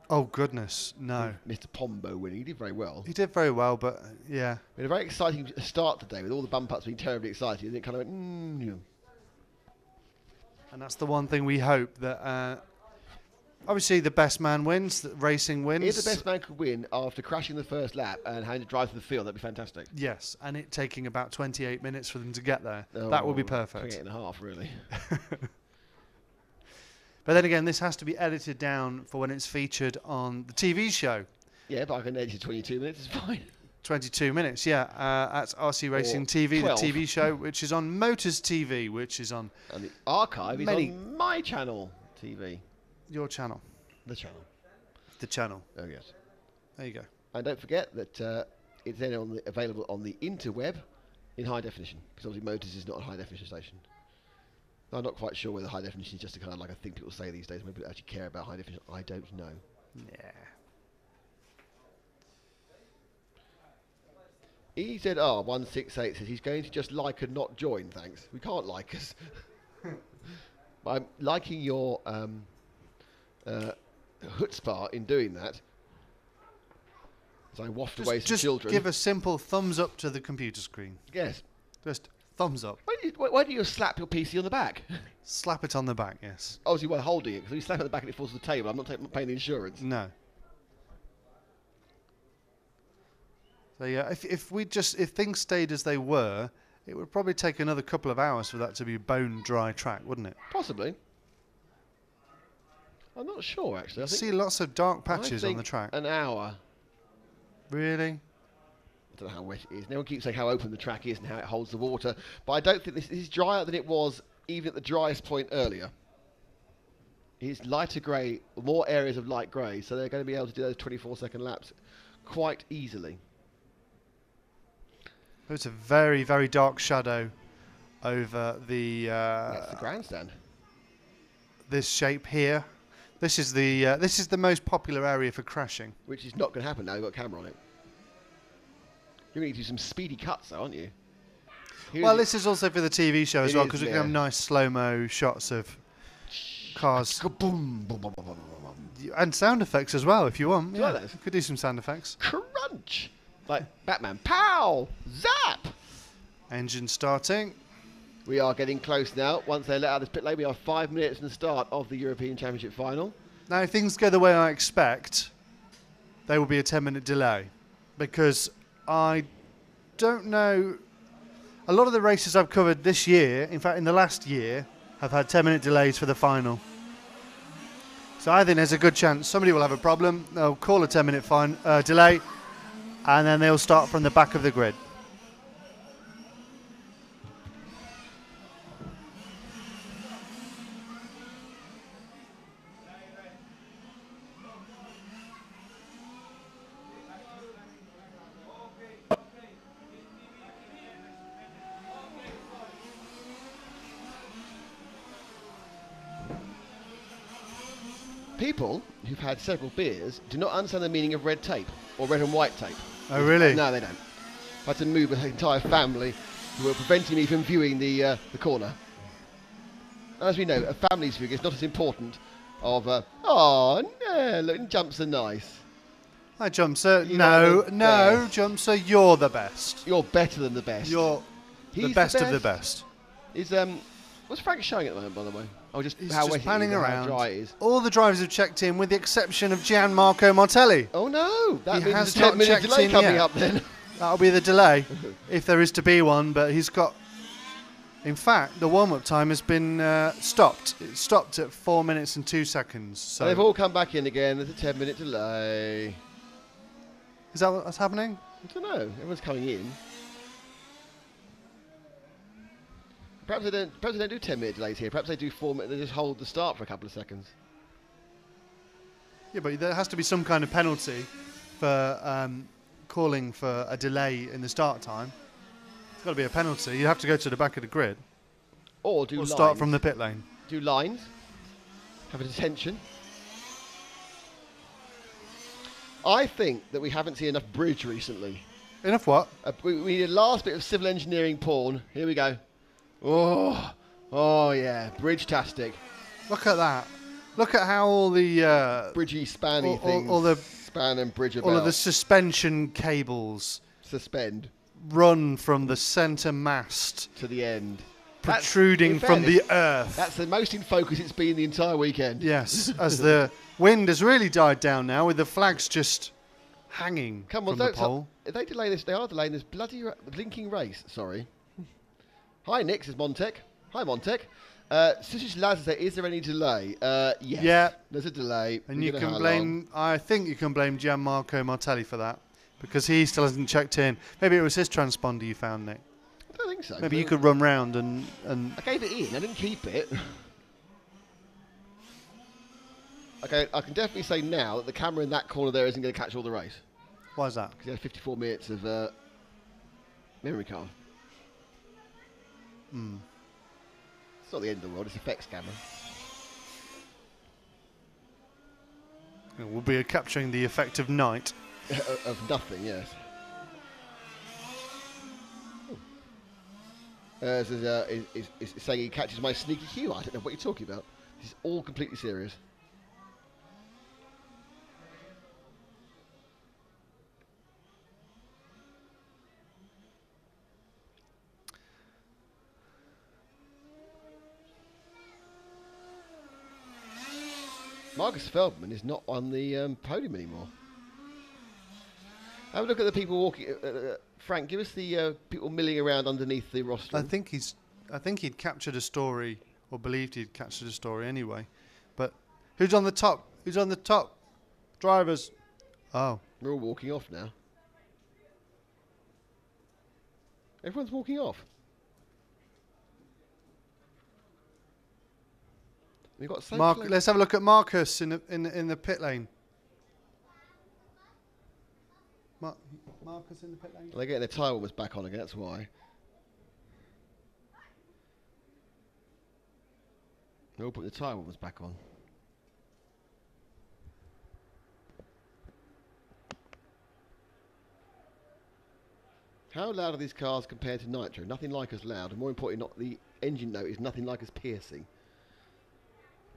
Speaker 2: Oh, goodness, no.
Speaker 1: Mr. Pombo winning. He did very well.
Speaker 2: He did very well, but, yeah.
Speaker 1: We had a very exciting start today with all the bump ups being terribly exciting, and it kind of went, yeah.
Speaker 2: And that's the one thing we hope that... obviously, the best man wins, the racing wins.
Speaker 1: If the best man could win after crashing the first lap and having to drive to the field, that'd be fantastic.
Speaker 2: Yes, and it taking about 28 minutes for them to get there. That would be perfect.
Speaker 1: 28 and a half, really.
Speaker 2: But then again, this has to be edited down for when it's featured on the TV show.
Speaker 1: Yeah, but I can edit it 22 minutes. It's fine.
Speaker 2: 22 minutes, yeah. That's RC Racing
Speaker 1: Or
Speaker 2: TV,
Speaker 1: 12.
Speaker 2: the TV show, which is on Motors TV, which is on
Speaker 1: And the archive is
Speaker 2: Many-
Speaker 1: on my channel TV.
Speaker 2: your channel.
Speaker 1: The channel.
Speaker 2: The channel.
Speaker 1: Oh yes.
Speaker 2: There you go.
Speaker 1: And don't forget that it's then available on the interweb in high definition, because obviously Motors is not a high definition station. I'm not quite sure whether high definition is just a kind of like a thing people say these days. Maybe people actually care about high definition. I don't know.
Speaker 2: Yeah.
Speaker 1: He said, 168 says he's going to just like and not join, thanks. We can't like us. I'm liking your chutzpah in doing that. As I waft away some
Speaker 2: Just
Speaker 1: children.
Speaker 2: give a simple thumbs up to the computer screen.
Speaker 1: Yes.
Speaker 2: Just thumbs up.
Speaker 1: Why do you slap your PC on the back?
Speaker 2: Slap it on the back, yes.
Speaker 1: Obviously while holding it, because if you slap it on the back and it falls to the table, I'm not paying the insurance.
Speaker 2: No. So yeah, if things stayed as they were, it would probably take another couple of hours for that to be a bone dry track, wouldn't it?
Speaker 1: Possibly. I'm not sure, actually. I think
Speaker 2: See lots of dark patches on the track.
Speaker 1: An hour.
Speaker 2: Really?
Speaker 1: I don't know how wet it is. No one keeps saying how open the track is and how it holds the water, but I don't think this is drier than it was even at the driest point earlier. It's lighter grey, more areas of light grey, so they're going to be able to do those 24-second laps quite easily.
Speaker 2: There's a very, very dark shadow over the
Speaker 1: That's the grandstand.
Speaker 2: this shape here. This is the most popular area for crashing.
Speaker 1: Which is not going to happen now. You've got a camera on it. You're going to do some speedy cuts, though, aren't you?
Speaker 2: Well, this is also for the TV show as
Speaker 1: It
Speaker 2: well,
Speaker 1: is,
Speaker 2: because we can
Speaker 1: yeah.
Speaker 2: have nice slow-mo shots of cars
Speaker 1: Boom, boom, boom, boom, boom, boom.
Speaker 2: and sound effects as well, if you want.
Speaker 1: Do you
Speaker 2: Yeah,
Speaker 1: like those?
Speaker 2: you could do some sound effects.
Speaker 1: Crunch! Like Batman. Pow! Zap!
Speaker 2: Engine starting.
Speaker 1: We are getting close now. Once they let out this pit lane, we are 5 minutes from the start of the European Championship final.
Speaker 2: Now, if things go the way I expect, there will be a 10-minute delay, because I don't know. A lot of the races I've covered this year, in fact, in the last year, have had 10-minute delays for the final. So I think there's a good chance somebody will have a problem. They'll call a 10-minute delay, and then they'll start from the back of the grid.
Speaker 1: People who've had several beers do not understand the meaning of red tape or red and white tape.
Speaker 2: Oh, really?
Speaker 1: No, they don't. I had to move an entire family who were preventing me from viewing the corner. As we know, a family's view is not as important of, oh, no, look, jumps are nice.
Speaker 2: Hi, Jumpser.
Speaker 1: You
Speaker 2: No,
Speaker 1: are the
Speaker 2: no,
Speaker 1: best.
Speaker 2: Jumpser, you're the best.
Speaker 1: You're better than the best.
Speaker 2: You're the
Speaker 1: He's
Speaker 2: best of the best.
Speaker 1: Is what's Frank showing at the moment, by the way? Oh, just
Speaker 2: He's
Speaker 1: how
Speaker 2: just
Speaker 1: wet it is
Speaker 2: panning
Speaker 1: and
Speaker 2: around.
Speaker 1: how dry it is.
Speaker 2: All the drivers have checked in, with the exception of Gianmarco Martelli.
Speaker 1: Oh no, that
Speaker 2: He
Speaker 1: means
Speaker 2: has
Speaker 1: there's a
Speaker 2: not
Speaker 1: 10-minute
Speaker 2: checked
Speaker 1: delay
Speaker 2: in
Speaker 1: coming
Speaker 2: yet.
Speaker 1: up then.
Speaker 2: That'll be the delay, if there is to be one. But he's got. In fact, the warm-up time has been stopped. It stopped at 4 minutes and 2 seconds. So
Speaker 1: They've all come back in again. There's a 10-minute delay.
Speaker 2: is that what's happening?
Speaker 1: I don't know. Everyone's coming in. Perhaps they don't do 10-minute delays here. Perhaps they do 4 minutes. They just hold the start for a couple of seconds.
Speaker 2: Yeah, but there has to be some kind of penalty for calling for a delay in the start time. It's got to be a penalty. You have to go to the back of the grid
Speaker 1: Or do
Speaker 2: or
Speaker 1: lines.
Speaker 2: start from the pit lane.
Speaker 1: Do lines. Have a detention. I think that we haven't seen enough bridge recently.
Speaker 2: Enough what?
Speaker 1: We need a last bit of civil engineering porn. Here we go. Oh yeah, bridge-tastic.
Speaker 2: Look at that. Look at how all the
Speaker 1: Bridgy, spanny things.
Speaker 2: all the
Speaker 1: span and bridge about.
Speaker 2: all of the suspension cables
Speaker 1: Suspend
Speaker 2: run from the centre mast,
Speaker 1: to the end.
Speaker 2: protruding
Speaker 1: in
Speaker 2: from the
Speaker 1: fairness,
Speaker 2: earth.
Speaker 1: That's the most in focus it's been the entire weekend.
Speaker 2: Yes, as the wind has really died down now, with the flags just hanging
Speaker 1: Come on,
Speaker 2: from the
Speaker 1: don't
Speaker 2: pole.
Speaker 1: if they delay this. They are delaying this bloody blinking race. Sorry. Hi, Nick. This is Montec. Hi, Montec. Sister Lazar said, is there any delay? Yes.
Speaker 2: Yeah.
Speaker 1: There's a delay.
Speaker 2: And
Speaker 1: We
Speaker 2: you
Speaker 1: don't know
Speaker 2: can
Speaker 1: how
Speaker 2: blame, I think you can blame Gianmarco Martelli for that, because he still hasn't checked in. Maybe it was his transponder you found, Nick.
Speaker 1: I don't think so.
Speaker 2: Maybe you could run round and
Speaker 1: I gave it in. I didn't keep it. Okay, I can definitely say now that the camera in that corner there isn't going to catch all the race.
Speaker 2: why is that?
Speaker 1: Because he had 54 minutes of memory card. It's not the end of the world, it's effects camera.
Speaker 2: We'll be capturing the effect of night.
Speaker 1: Of nothing, yes. Is saying he catches my sneaky hue. I don't know what you're talking about. This is all completely serious. Marcus Feldman is not on the podium anymore. Have a look at the people walking. Frank, give us the people milling around underneath the roster.
Speaker 2: I think he'd captured a story, or believed he'd captured a story anyway. But who's on the top? Who's on the top? Drivers. Oh.
Speaker 1: We're all walking off now. Everyone's walking off. We've got so close.
Speaker 2: Let's have a look at Marcus in the pit lane. Marcus in the pit lane.
Speaker 1: They're getting their tyre warmers back on again, that's why. They're all putting the tyre warmers back on. How loud are these cars compared to Nitro? Nothing like as loud, and more importantly, not the engine note is nothing like as piercing.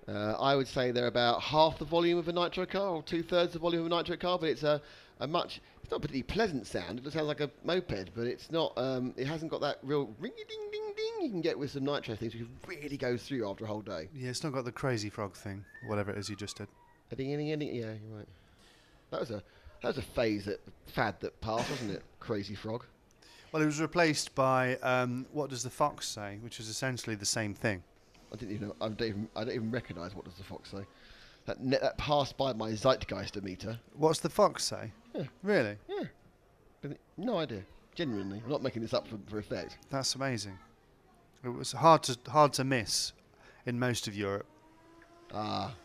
Speaker 1: I would say they're about half the volume of a Nitro car, or 2/3 the volume of a Nitro car, but it's it's not a particularly pleasant sound. It just sounds like a moped, but it's not, it hasn't got that real ring-a-ding-ding-ding you can get with some Nitro things, which really goes through after a whole day.
Speaker 2: Yeah, it's not got the crazy frog thing, whatever it is you just did.
Speaker 1: Yeah, you're right. That was a fad that passed, wasn't it? Crazy frog.
Speaker 2: Well, it was replaced by What Does the Fox Say, which is essentially the same thing.
Speaker 1: I didn't even know. I don't even recognise What Does the Fox Say. That passed by my Zeitgeister meter.
Speaker 2: What's the fox say?
Speaker 1: Yeah.
Speaker 2: Really?
Speaker 1: Yeah. No idea. Genuinely, I'm not making this up for effect.
Speaker 2: That's amazing. It was hard to miss in most of Europe.
Speaker 1: Ah.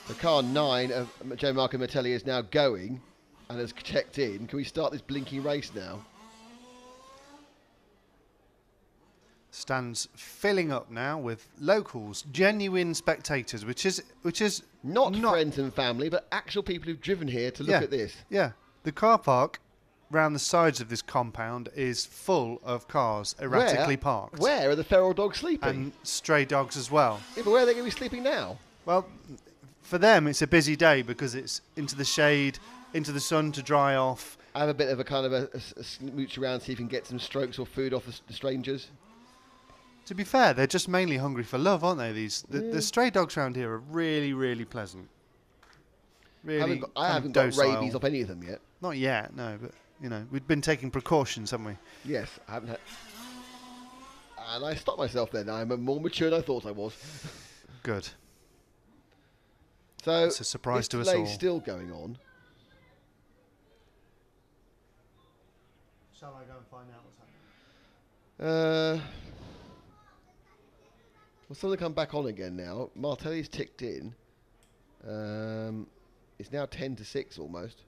Speaker 1: The car 9 of Gianmarco Martelli is now going and has checked in. Can we start this blinking race now?
Speaker 2: Stands filling up now with locals, genuine spectators, which is
Speaker 1: not friends and family, but actual people who've driven here to look at this.
Speaker 2: Yeah, the car park round the sides of this compound is full of cars erratically parked.
Speaker 1: Where are the feral dogs sleeping?
Speaker 2: And stray dogs as well.
Speaker 1: Yeah, but where are they going to be sleeping now?
Speaker 2: Well, for them it's a busy day because it's into the shade, into the sun to dry off.
Speaker 1: Have a bit of a kind of a smooch around, see if you can get some strokes or food off the strangers.
Speaker 2: To be fair, they're just mainly hungry for love, aren't they? The stray dogs around here are really, really pleasant. Really,
Speaker 1: I haven't got rabies off any of them yet.
Speaker 2: Not yet, no. But we've been taking precautions, haven't we?
Speaker 1: Yes, I haven't had. And I stopped myself then. I'm more mature than I thought I was.
Speaker 2: Good.
Speaker 1: So
Speaker 2: it's a surprise to us
Speaker 1: all.
Speaker 2: all.
Speaker 1: Still going on.
Speaker 2: Shall I go and find out what's happening?
Speaker 1: Well, some of them come back on again now. Martelli's ticked in. It's now 10-6 almost.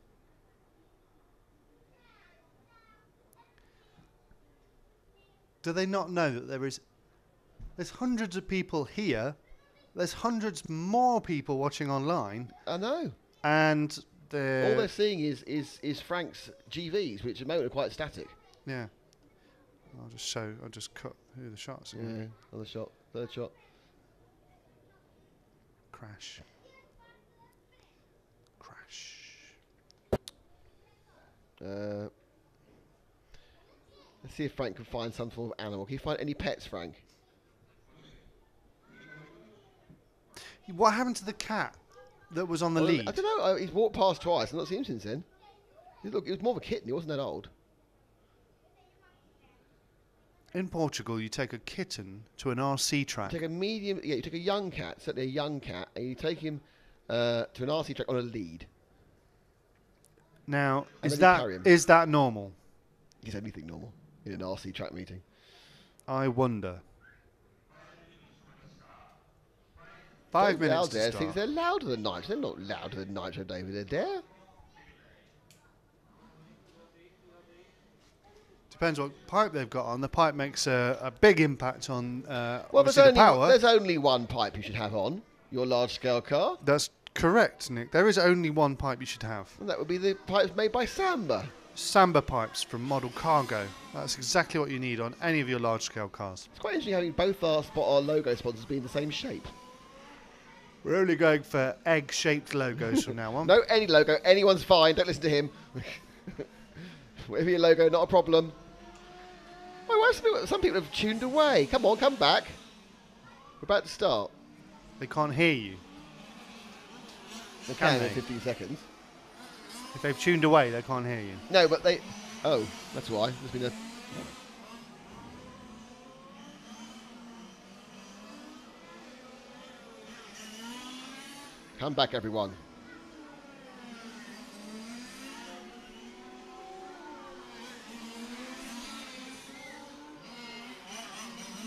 Speaker 2: Do they not know that there's hundreds of people here? There's hundreds more people watching online.
Speaker 1: I know.
Speaker 2: And
Speaker 1: all they're seeing is Frank's GVs, which at the moment are quite static.
Speaker 2: Yeah. I'll just cut who the shots are.
Speaker 1: Yeah, another shot. Third shot.
Speaker 2: Crash.
Speaker 1: Let's see if Frank can find some form of animal. Can you find any pets, Frank?
Speaker 2: What happened to the cat that was on the lead?
Speaker 1: I don't know. He's walked past twice. I've not seen him since then. He was more of a kitten. He wasn't that old.
Speaker 2: In Portugal, you take a kitten to an RC track.
Speaker 1: You take a medium, yeah, you take a young cat, certainly a young cat, and you take him to an RC track on a lead.
Speaker 2: Now,
Speaker 1: And
Speaker 2: is
Speaker 1: then you carry him.
Speaker 2: that normal?
Speaker 1: Is anything normal in an RC track meeting?
Speaker 2: I wonder. 5 minutes
Speaker 1: Loud
Speaker 2: to
Speaker 1: there
Speaker 2: start.
Speaker 1: thinks they're louder than Nitro. They're not louder than Nitro, David. They're there.
Speaker 2: Depends what pipe they've got on. The pipe makes a big impact on
Speaker 1: Well,
Speaker 2: obviously the power.
Speaker 1: there's only one pipe you should have on your large-scale car,
Speaker 2: That's correct, Nick. There is only one pipe you should have.
Speaker 1: and that would be the pipes made by Samba.
Speaker 2: Samba pipes from Model Cargo. That's exactly what you need on any of your large-scale cars.
Speaker 1: It's quite interesting having both our logo sponsors be in the same shape.
Speaker 2: We're only going for egg-shaped logos from now on.
Speaker 1: No, any logo, anyone's fine. Don't listen to him. Whatever your logo, not a problem. Oh, why some people have tuned away. Come on, come back. We're about to start.
Speaker 2: They can't hear you.
Speaker 1: They
Speaker 2: Can
Speaker 1: can
Speaker 2: they?
Speaker 1: in 15 seconds.
Speaker 2: If they've tuned away, they can't hear you.
Speaker 1: No, but they... Oh, that's why. There's been a... Come back, everyone.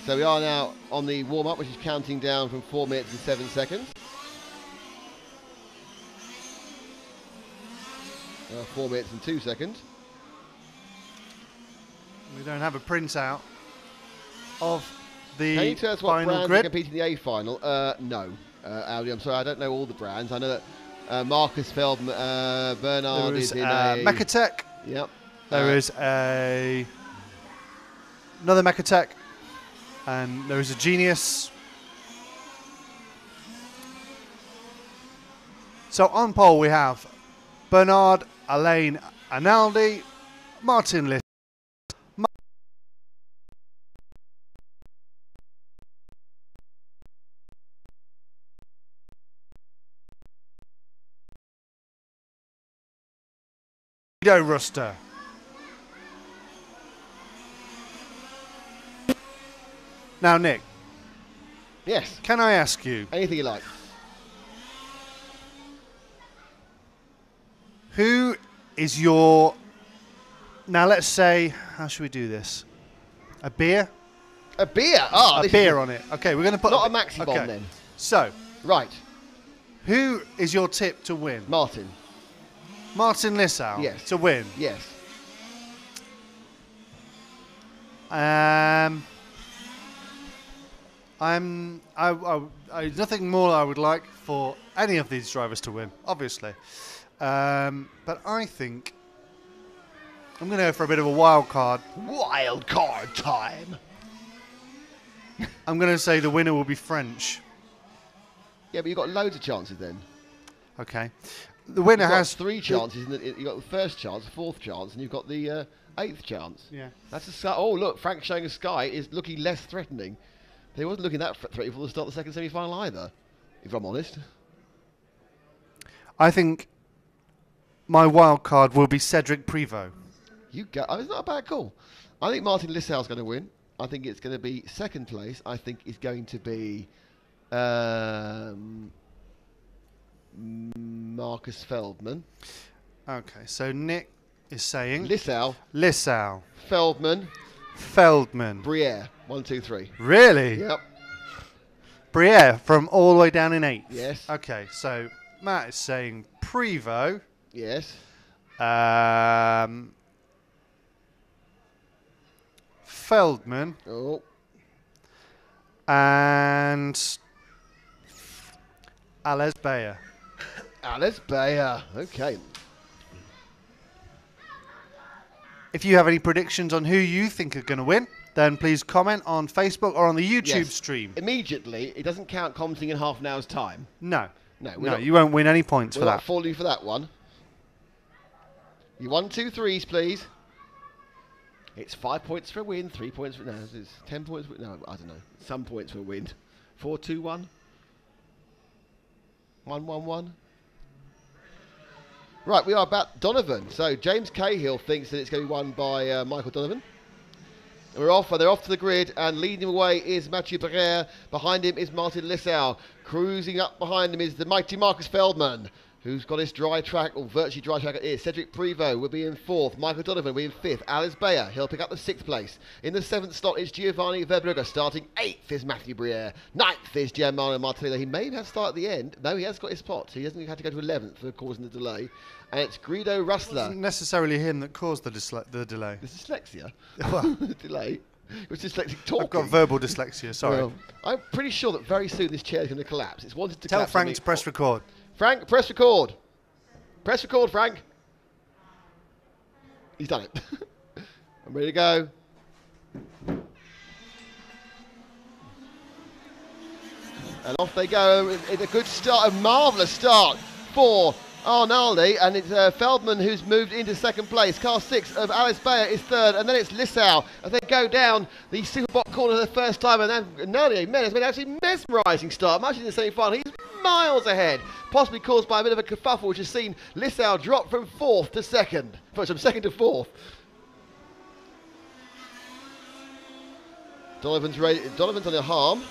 Speaker 1: So we are now on the warm-up, which is counting down from 4 minutes and 7 seconds. 4 minutes and 2 seconds.
Speaker 2: We don't have a printout of
Speaker 1: Can
Speaker 2: the
Speaker 1: you tell us what
Speaker 2: final
Speaker 1: brands are
Speaker 2: grid.
Speaker 1: competing in the A final? No, Audi. I'm sorry, I don't know all the brands. I know that Marcus Feldman, Bernard
Speaker 2: There is
Speaker 1: is in a...
Speaker 2: Mechatech.
Speaker 1: Yep.
Speaker 2: There is another Mechatech. And there is a Genius. So on pole we have Bernard, Alain Analdi, Martin Liss. Vidèo Ruster. Now, Nick,
Speaker 1: Yes.
Speaker 2: can I ask you,
Speaker 1: Anything you like.
Speaker 2: who is your... Now, let's say, how should we do this? A beer?
Speaker 1: A beer. Ah,
Speaker 2: A
Speaker 1: this
Speaker 2: beer
Speaker 1: is
Speaker 2: on it. Okay, we're going to put...
Speaker 1: not a maxi bomb
Speaker 2: okay.
Speaker 1: then.
Speaker 2: So,
Speaker 1: Right.
Speaker 2: who is your tip to win?
Speaker 1: Martin.
Speaker 2: Martin Lissau
Speaker 1: Yes.
Speaker 2: to win.
Speaker 1: Yes.
Speaker 2: Nothing more I would like for any of these drivers to win, obviously. But I think I'm going to go for a bit of a wild card.
Speaker 1: Wild card time.
Speaker 2: I'm going to say the winner will be French.
Speaker 1: Yeah, but you've got loads of chances then.
Speaker 2: Okay. The winner
Speaker 1: You've got
Speaker 2: has
Speaker 1: 3 chances. You've got the first chance, the 4th chance, and you've got the 8th chance.
Speaker 2: Yeah.
Speaker 1: That's a sky. Oh, look, Frank showing a sky is looking less threatening. He wasn't looking that threatening before the start of the second semi-final either, if I'm honest.
Speaker 2: I think my wild card will be Cedric Prevot.
Speaker 1: You go. Oh, it's not a bad call. I think Martin Lissau's going to win. I think it's going to be second place. I think it's going to be Marcus Feldman.
Speaker 2: Okay, so Nick is saying
Speaker 1: Lissau,
Speaker 2: Lissau,
Speaker 1: Feldman,
Speaker 2: Feldman.
Speaker 1: Briere. 1, 2, 3.
Speaker 2: Really?
Speaker 1: Yep.
Speaker 2: Briere from all the way down in 8th.
Speaker 1: Yes.
Speaker 2: Okay, so Matt is saying Prevot.
Speaker 1: Yes.
Speaker 2: Feldman.
Speaker 1: Oh.
Speaker 2: And Ales Bayer.
Speaker 1: Alice Bayer. Okay.
Speaker 2: If you have any predictions on who you think are going to win, then please comment on Facebook or on the YouTube
Speaker 1: Yes.
Speaker 2: stream.
Speaker 1: Immediately, it doesn't count commenting in half an hour's time.
Speaker 2: No.
Speaker 1: No,
Speaker 2: No, you won't win any points
Speaker 1: we're
Speaker 2: for
Speaker 1: not
Speaker 2: that.
Speaker 1: falling for that one. You 1, 2, 3s, please. It's 5 points for a win, 3 points for... No, it's 10 points for... No, I don't know. Some points for a win. 4, 2, 1. 1, 1, 1. Right, we are about Donovan. So James Cahill thinks that it's going to be won by Michael Donovan. We're off, they're off to the grid, and leading away is Mathieu Barrère. Behind him is Martin Lissau. Cruising up behind him is the mighty Marcus Feldman, who's got his dry track, or virtually dry track it is. Cedric Prévost will be in 4th. Michael Donovan will be in 5th. Alice Bayer, he'll pick up the 6th place. In the 7th slot is Giovanni Verbrugge. Starting 8th is Mathieu Barrère. 9th is Gianmarco Martinelli. He may have started at the end. No, he has got his spot. He hasn't had to go to 11th for causing the delay. And it's Guido
Speaker 2: It
Speaker 1: Rustler.
Speaker 2: wasn't necessarily him that caused the delay.
Speaker 1: The dyslexia?
Speaker 2: Well,
Speaker 1: delay? It was dyslexic talking.
Speaker 2: I've got verbal dyslexia, sorry.
Speaker 1: Well, I'm pretty sure that very soon this chair is going to collapse. It's wanted to
Speaker 2: Tell
Speaker 1: collapse.
Speaker 2: Frank to press record.
Speaker 1: Frank, press record. Press record, Frank. He's done it. I'm ready to go. And off they go. It's a good start, a marvellous start for Arnaldi, and it's Feldman who's moved into 2nd place. Car 6 of Alice Bayer is 3rd, and then it's Lissau as they go down the Superbot corner for the first time, and then Arnaldi has made an absolutely mesmerising start, much in the semi-final. He's miles ahead, possibly caused by a bit of a kerfuffle, which has seen Lissau drop from 4th to 2nd, from 2nd to 4th. Donovan's on a harm,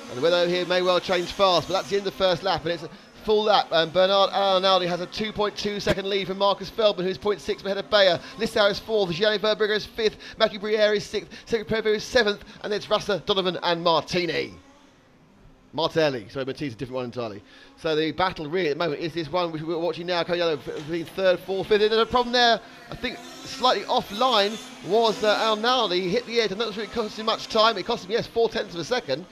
Speaker 1: and the weather here may well change fast, but that's the end of the first lap, and it's a full lap, and Bernard Arnaldi has a 2.2 second lead from Marcus Feldman, who's 0.6 ahead of Bayer. Lissau is 4th, Gianni Verbrugge is 5th, Mathieu Barrère is 6th, Cedric Prévost is 7th, and it's Rasta, Donovan and Martinelli. Sorry, Martini's a different one entirely. So the battle really at the moment is this one which we're watching now, coming out between 3rd, 4th, 5th. There's a problem there, I think slightly offline, was Arnaldi. He hit the edge, and not sure it cost him much time. It cost him, yes, 0.4 of a second.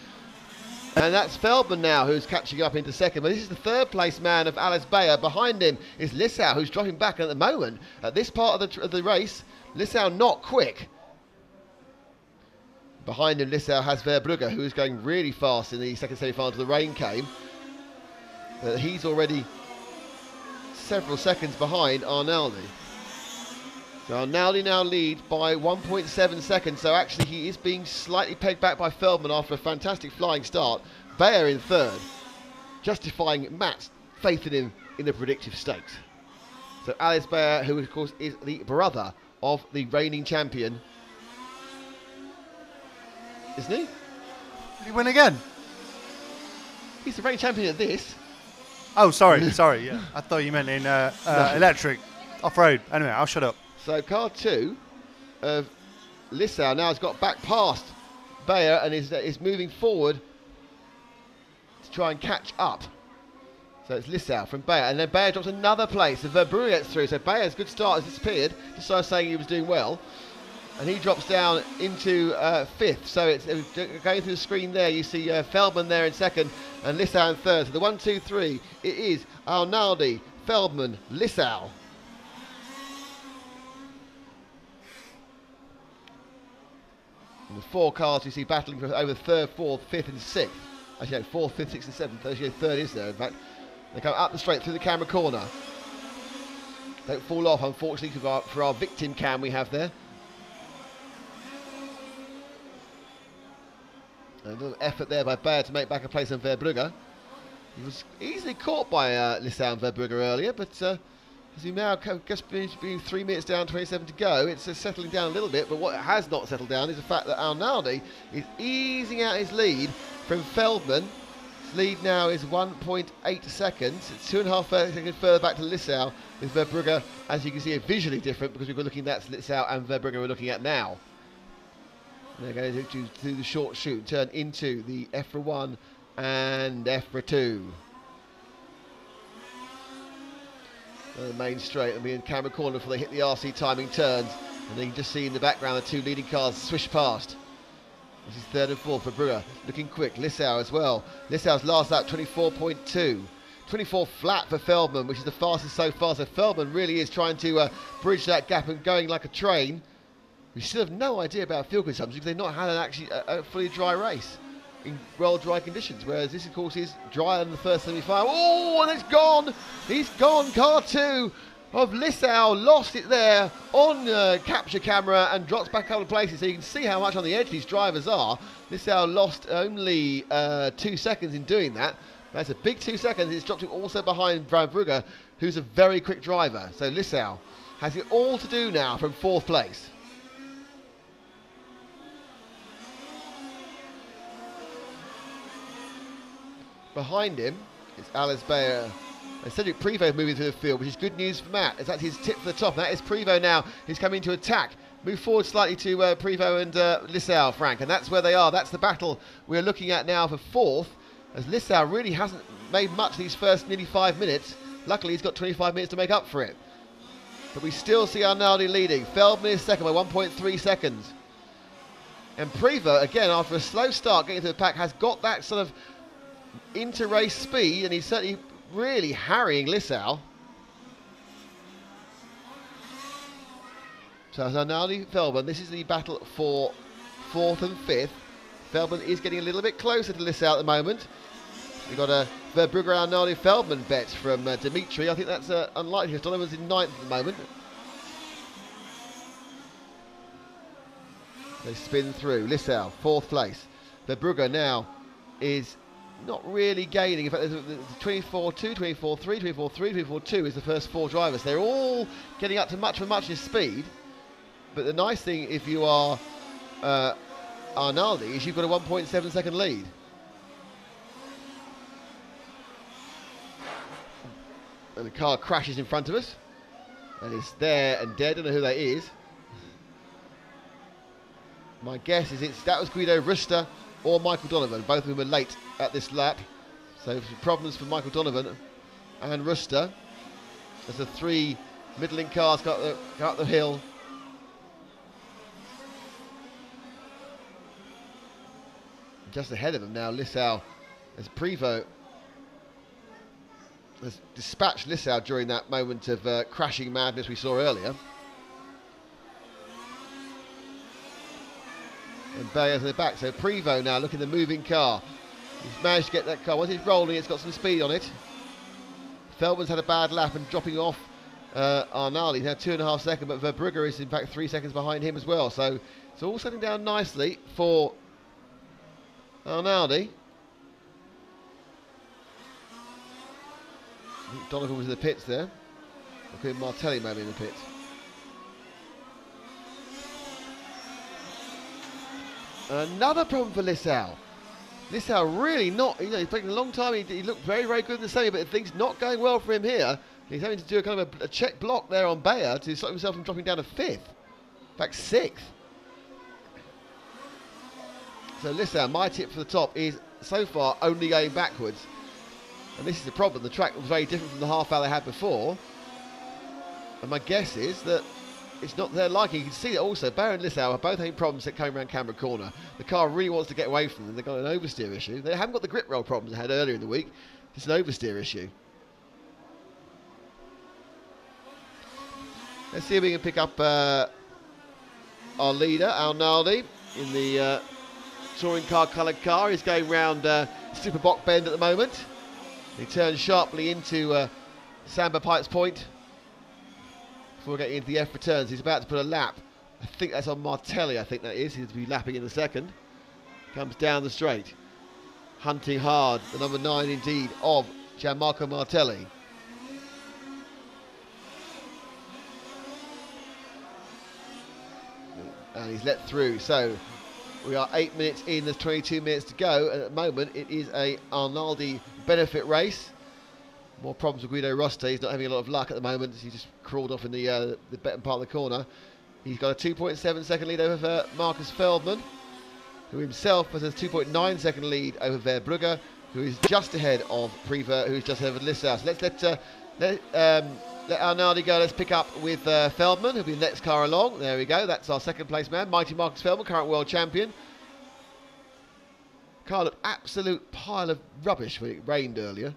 Speaker 1: And that's Feldman now who's catching up into 2nd. But this is the 3rd place man of Alice Bayer. Behind him is Lissau, who's dropping back at the moment. At this part of the race, Lissau not quick. Behind him, Lissau has Verbrugge, who is going really fast in the 2nd semi-final till the rain came. But he's already several seconds behind Arnaldi. So Arnaldi now leads by 1.7 seconds. So actually he is being slightly pegged back by Feldman after a fantastic flying start. Bayer in 3rd, justifying Matt's faith in him in the predictive stakes. So Alice Bayer, who of course is the brother of the reigning champion, isn't he?
Speaker 2: Did he win again?
Speaker 1: He's the reigning champion at this.
Speaker 2: Oh, sorry, yeah. I thought you meant in electric, off-road. Anyway, I'll shut up.
Speaker 1: So car 2 of Lissau now has got back past Bayer and is moving forward to try and catch up. So it's Lissau from Bayer, and then Bayer drops another place. So Verbrugge gets through. So Bayer's good start has disappeared, just so I was saying he was doing well. And he drops down into 5th. So it's going through the screen there. You see Feldman there in 2nd and Lissau in 3rd. So the 1, 2, 3, it is Arnaldi, Feldman, Lissau. And the 4 cars you see battling for over 3rd, 4th, 5th and 6th. Actually, no, 4th, 5th, 6th and 7th. Actually, 3rd is there, in fact. They come up the straight through the camera corner. Don't fall off, unfortunately, for our victim cam we have there. A little effort there by Bayer to make back a place on Verbrugge. He was easily caught by Lissau and Verbrugge earlier, but as we now just being 3 minutes down, 27 to go, it's settling down a little bit. But what has not settled down is the fact that Arnaldi is easing out his lead from Feldman. His lead now is 1.8 seconds. It's 2.5 seconds further back to Lissau, with Verbrugge, as you can see, visually different because we're looking at Lissau and Verbrugge we're looking at now. They're going to do the short shoot, turn into the F1 and F2. The main straight and be in camera corner before they hit the RC timing turns. And then you can just see in the background the 2 leading cars swish past. This is 3rd and 4th for Brugge, looking quick. Lissau as well. Lissau's last lap 24.2. 24 flat for Feldman, which is the fastest so far. So Feldman really is trying to bridge that gap and going like a train. We still have no idea about fuel consumption because they've not had a fully dry race in well dry conditions, whereas this of course is drier than the first semi-final. Oh, and it's gone! He's gone. Car 2 of Lissau lost it there on capture camera and drops back a couple of places, so you can see how much on the edge these drivers are. Lissau lost only 2 seconds in doing that. That's a big 2 seconds. It's dropped him also behind Verbrugge, who's a very quick driver. So Lissau has it all to do now from 4th place. behind him is Alice Bayer. And Cedric Privot moving through the field, which is good news for Matt, as that's his tip for the top. And that is Privot now. He's coming to attack. Move forward slightly to Privot and Lissau, Frank. And that's where they are. That's the battle we're looking at now for fourth, as Lissau really hasn't made much these first nearly 5 minutes. Luckily, he's got 25 minutes to make up for it. But we still see Arnaldi leading. Feldman is second by 1.3 seconds. And Privot, again, after a slow start getting to the pack, has got that sort of inter-race speed, and he's certainly really harrying Lissau. So as Arnaldi, Feldman, this is the battle for 4th and 5th. Feldman is getting a little bit closer to Lissau at the moment. We've got a Verbrugge Arnaldi Feldman bet from Dimitri. I think that's unlikely because Donovan's in 9th at the moment. They spin through. Lissau, 4th place. Verbrugge now is not really gaining. In fact, there's 24-2, 24-3, 24-3, 24-2 is the first 4 drivers. They're all getting up to much of muchness speed. But the nice thing, if you are Arnaldi, is you've got a 1.7 second lead. And the car crashes in front of us. And it's there and dead. I don't know who that is. My guess is that was Guido Ruster or Michael Donovan. Both of them were late at this lap. So problems for Michael Donovan and Ruster as the 3 middling cars got up the hill. Just ahead of them now, Lissau, as Privot has dispatched Lissau during that moment of crashing madness we saw earlier. And Bayer's in the back, so Privot now looking at the moving car. He's managed to get that car. Once it's rolling, it's got some speed on it. Feldman's had a bad lap and dropping off Arnaldi. Now 2.5 seconds, but Verbrugge is in fact 3 seconds behind him as well. So it's all settling down nicely for Arnaldi. Donovan was in the pits there. Including Martelli maybe in the pits. Another problem for Lissau. Lissau really not, he's taking a long time. He looked very, very good in the semi, but things not going well for him here. He's having to do a kind of a check block there on Bayer to stop himself from dropping down to 5th. In fact, 6th. So Lissau, my tip for the top is so far only going backwards. And this is the problem. The track was very different from the half hour they had before. And my guess is that it's not their liking. You can see that also. Bayer and Lissau are both having problems at coming around Canberra Corner. The car really wants to get away from them. They've got an oversteer issue. They haven't got the grip roll problems they had earlier in the week. It's an oversteer issue. Let's see if we can pick up our leader, Arnaldi, in the touring car coloured car. He's going round Super Bock Bend at the moment. He turns sharply into Samba Pikes Point before getting into the F returns. He's about to put a lap. I think that's on Martelli, I think that is. He's to be lapping in the second. Comes down the straight. Hunting hard, the number 9 indeed of Gianmarco Martelli. And he's let through. So we are 8 minutes in, there's 22 minutes to go. And at the moment it is a Arnaldi benefit race. More problems with Guido Roste. He's not having a lot of luck at the moment. He just crawled off in the bottom part of the corner. He's got a 2.7 second lead over Marcus Feldman, who himself has a 2.9 second lead over Verbrugge, who is just ahead of Privot, who's just ahead of Lissau. So let Arnaldi go. Let's pick up with Feldman, who'll be the next car along. There we go. That's our second place man, mighty Marcus Feldman, current world champion. Car looked absolute pile of rubbish when it rained earlier.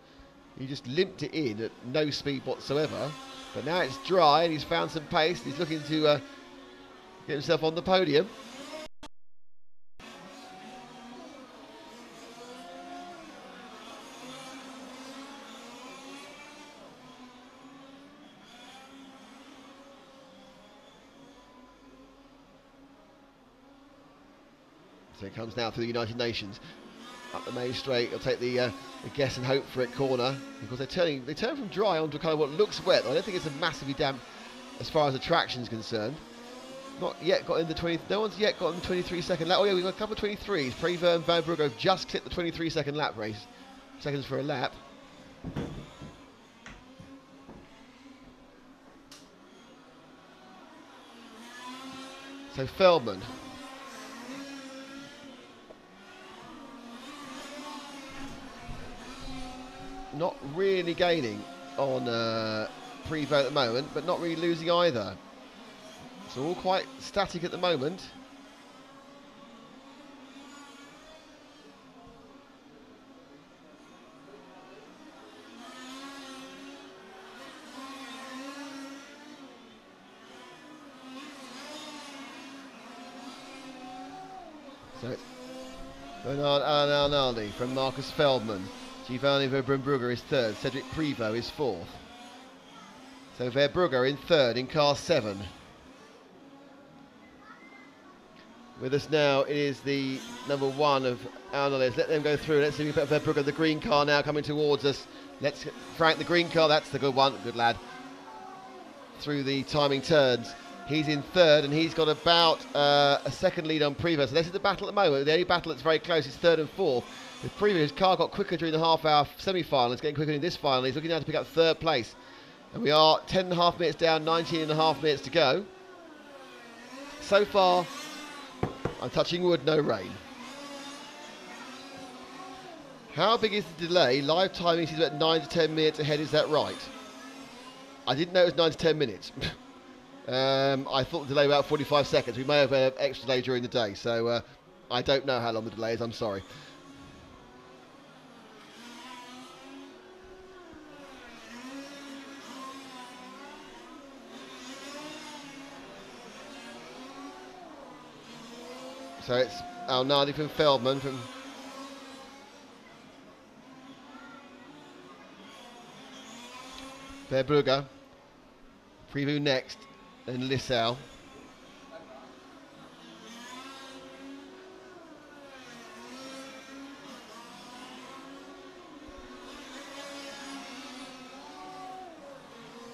Speaker 1: He just limped it in at no speed whatsoever. But now it's dry and he's found some pace. He's looking to get himself on the podium. So it comes now through the United Nations. Up the main straight, he'll take the guess and hope for it corner. Because they turn from dry onto kind of what looks wet. I don't think it's a massively damp as far as the traction is concerned. Not yet got in the 20. No one's yet got in the 23 second lap. Oh yeah, we've got a couple of 23s. Privot and Verbrugge have just clipped the 23 second lap race. seconds for a lap. So Feldman. Not really gaining on Prevost at the moment, but not really losing either. So all quite static at the moment. So it's Bernard Arnaldi from Marcus Feldman. Giovanni Verbrugge is third. Cedric Prevost is fourth. So Verbrugge in third in car 7. With us now, it is the number 1 of Arnaldi. Let's let them go through. Let's see if we put Verbrugge, the green car now coming towards us. Let's Frank, the green car. That's the good one. Good lad. Through the timing turns. He's in third, and he's got about a second lead on Prevost. So this is the battle at the moment. The only battle that's very close is third and fourth. With Prevost, his car got quicker during the half-hour semi-final. It's getting quicker in this final. He's looking now to pick up third place. And we are 10.5 minutes down, 19.5 minutes to go. So far, I'm touching wood, no rain. How big is the delay? Live timing is about 9 to 10 minutes ahead. Is that right? I didn't know it was 9 to 10 minutes. I thought the delay was about 45 seconds. We may have an extra delay during the day, so I don't know how long the delay is. I'm sorry. So it's Arnaldi from Feldman from Verbrugge. Preview next, and Lissau.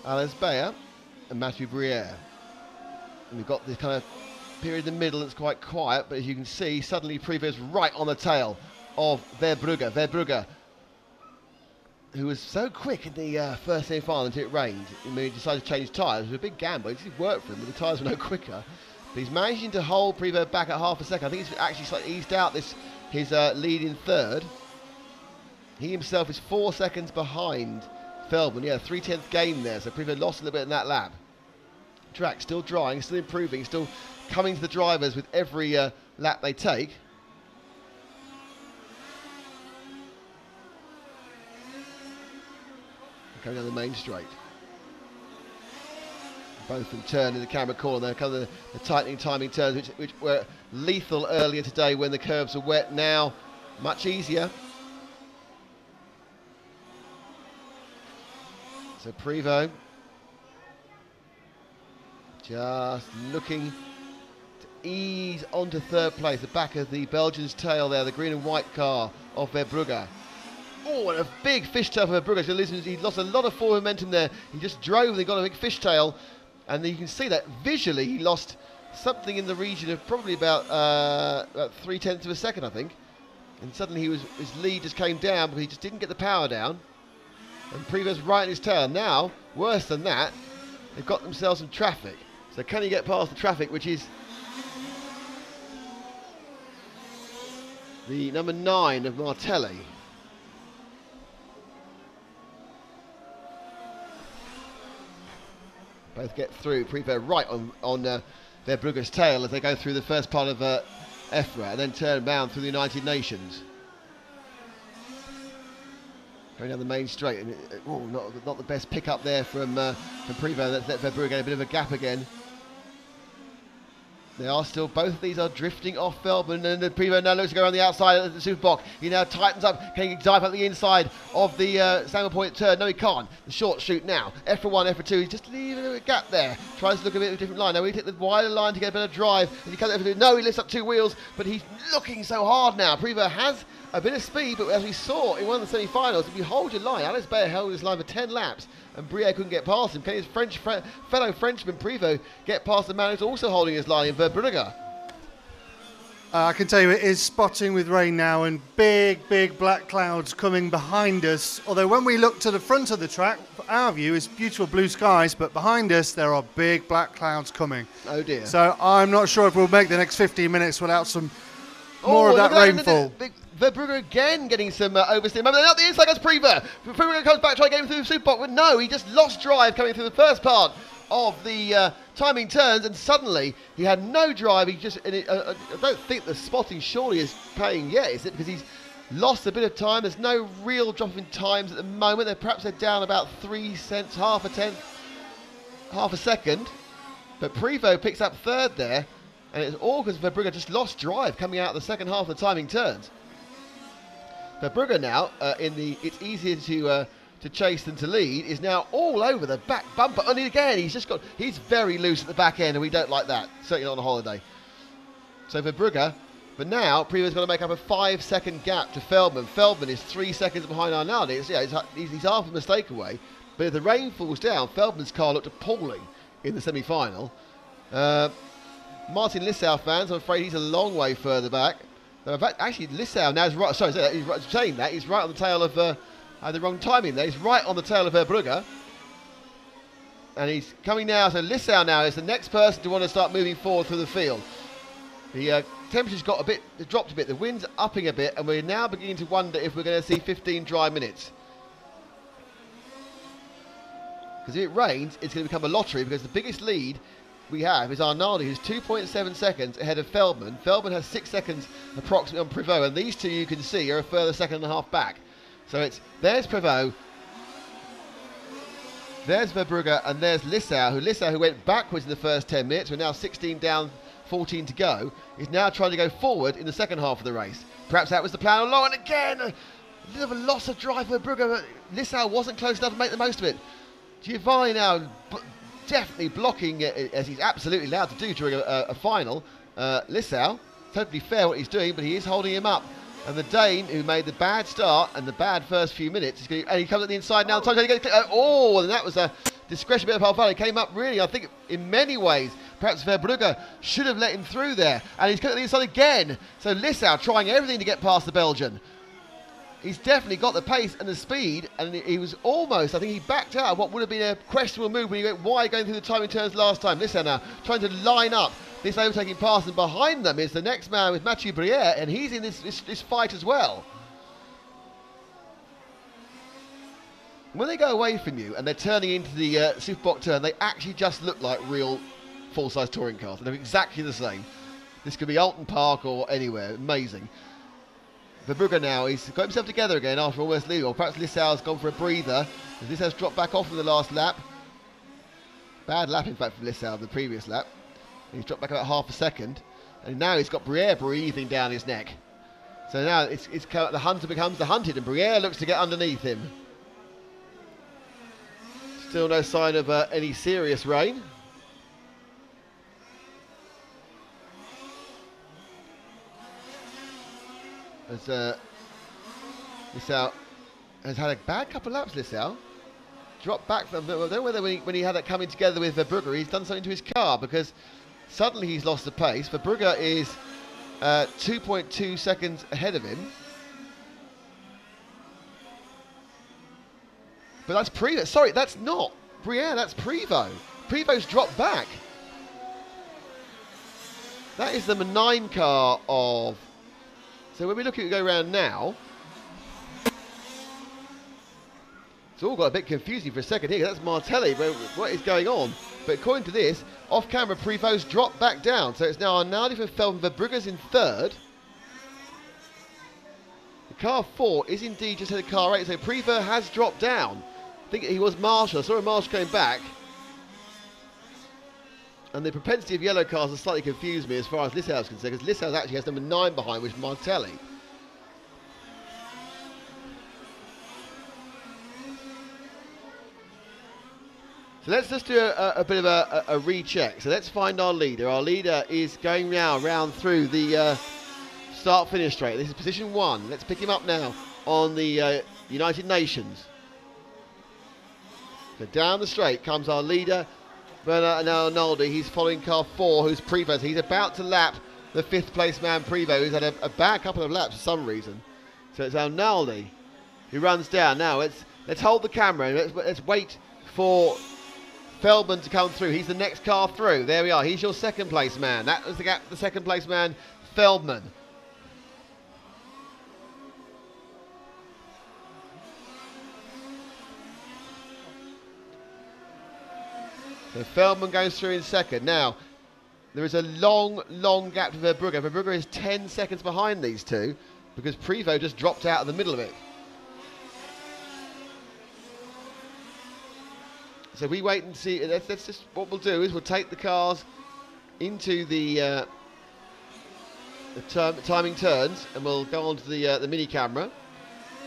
Speaker 1: Alice Bayer and Mathieu Briere. And we've got this kind of period in the middle that's quite quiet, but as you can see, suddenly Prevost right on the tail of Verbrugge. Verbrugge, who was so quick in the first semi-final until it rained. I mean, he decided to change tyres. It was a big gamble. It did work for him, but the tyres were no quicker. But he's managing to hold Prevost back at half a second. I think he's actually slightly eased out his lead in third. He himself is 4 seconds behind Feldman. Yeah, 3/10 gain there, so Prevost lost a little bit in that lap. Track still drying, still improving, still coming to the drivers with every lap they take. Going down the main straight. Both of them turn in the camera corner. They're kind of the tightening timing turns, which were lethal earlier today when the curbs were wet. Now, much easier. So Prevost just looking to ease onto third place. The back of the Belgian's tail there, the green and white car of Verbrugge. Oh, and a big fishtail for Verbrugge. So listen, he lost a lot of forward momentum there. He just drove and he got a big fishtail. And you can see that visually he lost something in the region of probably about 3/10 of a second, I think. And suddenly his lead just came down, but he just didn't get the power down. And Prevost right in his tail. Now, worse than that, they've got themselves some traffic. So can he get past the traffic, which is the number 9 of Martelli. Both get through. Prevost right on Verbrugge's tail as they go through the first part of EFRA and then turn round through the United Nations. Going down the main straight, and not the best pick up there from Prevost. Let's let Verbrugge get a bit of a gap again. They are still, both of these are drifting off Feldman, and Prevost now looks to go around the outside of the super box. He now tightens up, can he dive up the inside of the Samuel Point turn? No, he can't. The short shoot now. EFRA 1, EFRA 2, he's just leaving a gap there. Tries to look a bit of a different line. Now we take the wider line to get a better drive. And he comes EFRA 2. No, he lifts up 2 wheels, but he's looking so hard now. Prevost has a bit of speed, but as we saw in one of the semi-finals, if you hold your line, Alice Bayer held his line for 10 laps, and Briere couldn't get past him. Can his fellow Frenchman Prevost get past the man who's also holding his line in Verbrugge?
Speaker 2: I can tell you it is spotting with rain now and big, big black clouds coming behind us. Although when we look to the front of the track, our view is beautiful blue skies, but behind us there are big black clouds coming.
Speaker 1: Oh dear.
Speaker 2: So I'm not sure if we'll make the next 15 minutes without some more of that rainfall.
Speaker 1: Verbrugge again getting some oversteer. Remember, out the inside goes Prever. Prever comes back, trying to get him through the super box, but no, he just lost drive coming through the first part of the timing turns, and suddenly he had no drive. He just, I don't think the spotting surely is paying yet, is it? Because he's lost a bit of time. There's no real drop in times at the moment. Perhaps they're down about 3 cents, half a tenth, half a second. But Prevo picks up third there, and it's all because Verbrugge just lost drive coming out of the second half of the timing turns. Verbrugge now, it's easier to chase than to lead, is now all over the back bumper. And again, he's very loose at the back end, and we don't like that. Certainly not on a holiday. So Verbrugge, but now Prevo's got to make up a 5-second gap to Feldman. Feldman is 3 seconds behind Arnaldi. He's half a mistake away. But if the rain falls down, Feldman's car looked appalling in the semi-final. Martin Lissau fans, I'm afraid he's a long way further back. Actually, Lissau now is right. Sorry, he's right on the tail of. I had the wrong timing there. He's right on the tail of Verbrugge, and he's coming now. So Lissau now is the next person to want to start moving forward through the field. The temperature's dropped a bit. The wind's upping a bit, and we're now beginning to wonder if we're going to see 15 dry minutes. Because if it rains, it's going to become a lottery. Because the biggest lead we have is Arnaldi, who's 2.7 seconds ahead of Feldman. Feldman has 6 seconds approximately on Prevost, and these two you can see are a further second and a half back. So there's Prevost, there's Verbrugge, and there's Lissau, who went backwards in the first 10 minutes. We're now 16 down, 14 to go. Is now trying to go forward in the second half of the race. Perhaps that was the plan all along, and again, a little of a loss of drive for Verbrugge, but Lissau wasn't close enough to make the most of it. Giovanni now definitely blocking, as he's absolutely allowed to do during a final. Lissau, totally fair what he's doing, but he is holding him up. And the Dane, who made the bad start and the bad first few minutes, and he comes at the inside now. And that was a discretion bit of Palvale. Came up really, I think, in many ways. Perhaps Verbrugge should have let him through there. And he's coming at the inside again. So Lissau trying everything to get past the Belgian. He's definitely got the pace and the speed, and he was almost, I think he backed out of what would have been a questionable move when he went wide going through the timing turns last time. Lissau now trying to line up this overtaking pass, and behind them is the next man with Mathieu Briere, and he's in this fight as well. When they go away from you and they're turning into the Superbox turn, they actually just look like real full-size touring cars. They're exactly the same. This could be Alton Park or anywhere. Amazing. Verbrugge now, he's got himself together again after almost leaving. Or perhaps Lissau's gone for a breather. Lissau's dropped back off in the last lap. Bad lap, in fact, for Lissau, the previous lap. He's dropped back about half a second. And now he's got Briere breathing down his neck. So now the hunter becomes the hunted, and Briere looks to get underneath him. Still no sign of any serious rain. As Lissau has had a bad couple of laps, Lissau. Dropped back from, I don't know whether when he had that coming together with Verbrugge, he's done something to his car, because suddenly he's lost the pace. Verbrugge is 2.2 seconds ahead of him. But that's Prevost. Sorry, that's not Briere, that's Prevost. Prevost's dropped back. That is the 9 car of... So when we look at it go around now, it's all got a bit confusing for a second here. That's Martelli. What is going on? But according to this, off camera, Prevost dropped back down. So it's now Arnaldi for Feldman. Verbrugge's in third. The car 4 is indeed just ahead of car 8. So Prevost has dropped down. I think he was Marshall. I saw a Marshall going back. And the propensity of yellow cars has slightly confused me as far as Lissau is concerned, because Lissau actually has number 9 behind, which is Martelli. So let's just do a bit of a recheck. So let's find our leader. Our leader is going now round through the start-finish straight. This is position 1. Let's pick him up now on the United Nations. So down the straight comes our leader, Bernard Arnaldi. He's following car 4, who's Prevost. He's about to lap the 5th place man Prevost, who's had a bad couple of laps for some reason. So it's Arnaldi who runs down. Now let's hold the camera and let's wait for Feldman to come through. He's the next car through. There we are. He's your 2nd place man. That was the 2nd place man, Feldman. So Feldman goes through in 2nd. Now, there is a long gap to Verbrugge. Verbrugge is 10 seconds behind these two because Prevost just dropped out of the middle of it. So we wait and see. That's just what we'll do is we'll take the cars into the timing turns and we'll go on to the mini camera.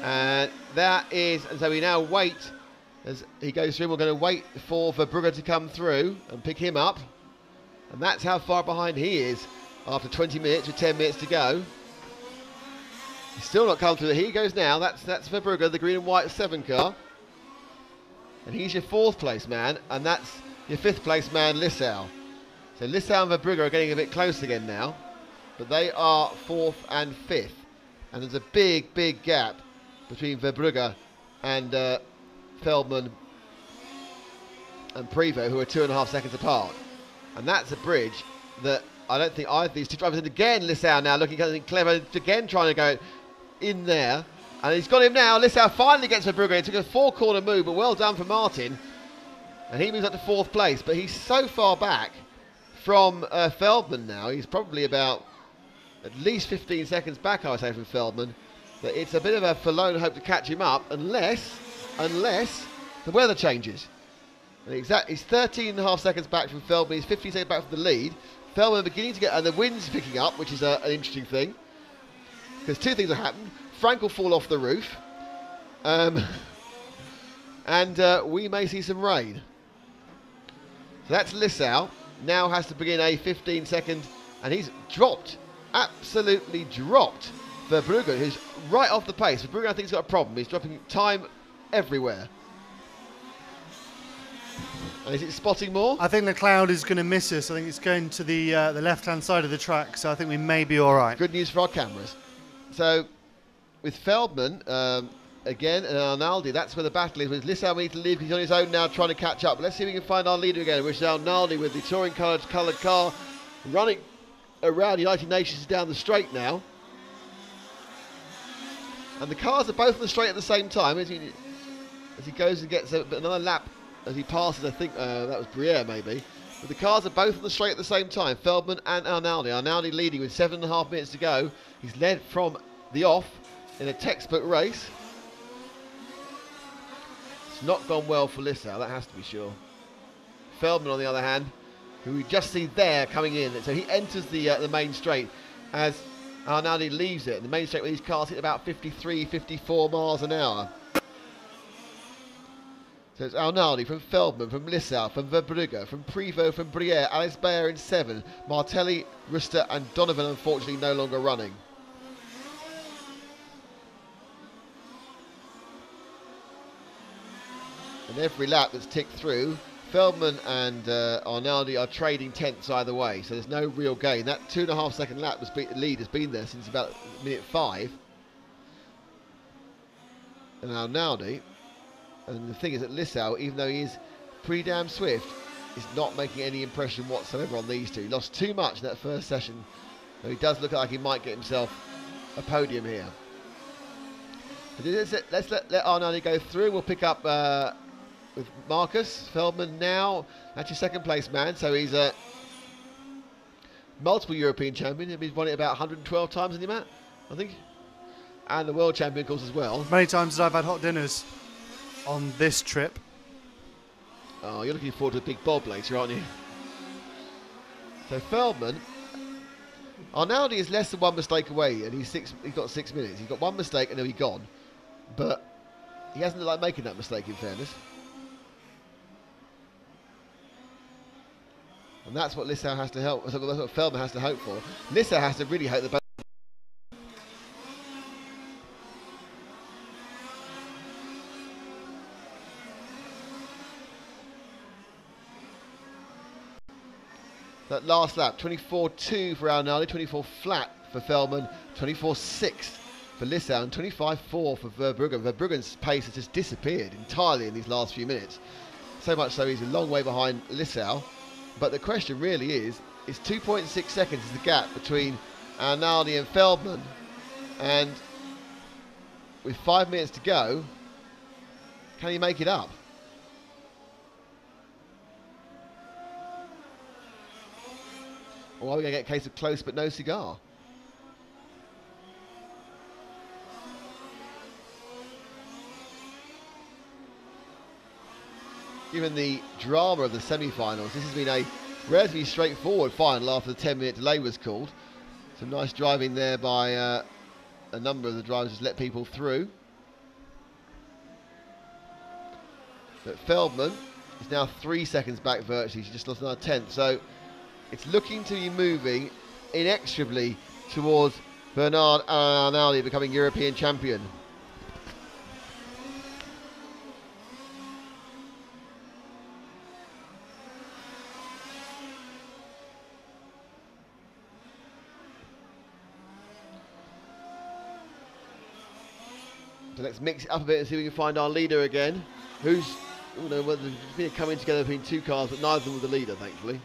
Speaker 1: And so we now wait as he goes through. We're going to wait for Verbrugge to come through and pick him up. And that's how far behind he is after 20 minutes with 10 minutes to go. He's still not come through. Here he goes now. That's Verbrugge, the green and white 7 car. And he's your 4th place man, and that's your 5th place man, Lissau. So Lissau and Verbrugge are getting a bit close again now, but they are 4th and 5th. And there's a big gap between Verbrugge and Feldman and Prevost, who are 2.5 seconds apart. And that's a bridge that I don't think either of these two drivers. And again, Lissau now looking kind of clever, again trying to go in there. And he's got him now. Lissau finally gets Verbrugge. It took a 4-corner move, but well done for Martin. And he moves up to 4th place. But he's so far back from Feldman now. He's probably about at least 15 seconds back, I would say, from Feldman. That it's a bit of a forlorn hope to catch him up, unless the weather changes. And he's 13.5 seconds back from Feldman. He's 15 seconds back from the lead. Feldman beginning to get, and the wind's picking up, which is an interesting thing. Because two things will happen. Frank will fall off the roof. And we may see some rain. So that's Lissau. Now has to begin a 15-second, and he's dropped, absolutely dropped Verbrugge, who's right off the pace. Verbrugge, I think, has got a problem. He's dropping time everywhere. And is it spotting more?
Speaker 2: I think the cloud is going to miss us. I think it's going to the left-hand side of the track, so I think we may be all right.
Speaker 1: Good news for our cameras. So, with Feldman, again, and Arnaldi, that's where the battle is. With Lissau, we need to leave. He's on his own now trying to catch up. But let's see if we can find our leader again, which is Arnaldi with the touring coloured car running around United Nations down the straight now. And the cars are both on the straight at the same time as he goes and gets another lap as he passes. I think that was Briere maybe. But the cars are both on the straight at the same time, Feldman and Arnaldi. Arnaldi leading with 7.5 minutes to go. He's led from the off in a textbook race. It's not gone well for Lissau, that has to be sure. Feldman, on the other hand, who we just see there coming in. So he enters the main straight as Arnaldi leaves it. The main straight with these cars hit about 53, 54 miles an hour. So it's Arnaldi from Feldman, from Lissau, from Verbrugge, from Prevost, from Briere, Alex Bayer in 7, Martelli, Ruster and Donovan unfortunately no longer running. And every lap that's ticked through, Feldman and Arnaldi are trading tenths either way, so there's no real gain. That 2.5 second lap lead has been there since about minute 5. And Arnaldi, and the thing is that Lissau, even though he is pretty damn swift, is not making any impression whatsoever on these two. He lost too much in that first session, so he does look like he might get himself a podium here. So let's let Arnaldi go through. We'll pick up with Marcus Feldman now. That's your second place man, so he's a multiple European champion. He's won it about 112 times in the Matt, I think, and the world champion, of course, as well.
Speaker 2: Many times as I've had hot dinners on this trip.
Speaker 1: Oh, you're looking forward to a big bob later, aren't you? So Feldman, Arnaldi is less than one mistake away, and he's got 6 minutes. He's got one mistake and he'll be gone, but he hasn't looked like making that mistake, in fairness. And that's what Lissau has to help. That's what Feldman has to hope for. Lissau has to really hope that both. that last lap. 24.2 for Arnaldi, 24 flat for Feldman, 24.6 for Lissau, and 25.4 for Verbruggen. Verbruggen's pace has just disappeared entirely in these last few minutes. So much so he's a long way behind Lissau. But the question really is 2.6 seconds is the gap between Arnaldi and Feldman. And with 5 minutes to go, can he make it up? Or are we going to get a case of close but no cigar? Given the drama of the semi-finals, this has been a relatively straightforward final after the 10-minute delay was called. Some nice driving there by a number of the drivers to let people through. But Feldman is now 3 seconds back virtually. She just lost another tenth. So it's looking to be moving inexorably towards Bernard Arnaldi becoming European champion. So let's mix it up a bit and see if we can find our leader again. Who's, I don't know whether there's been a coming together between two cars, but neither of them were the leader, thankfully.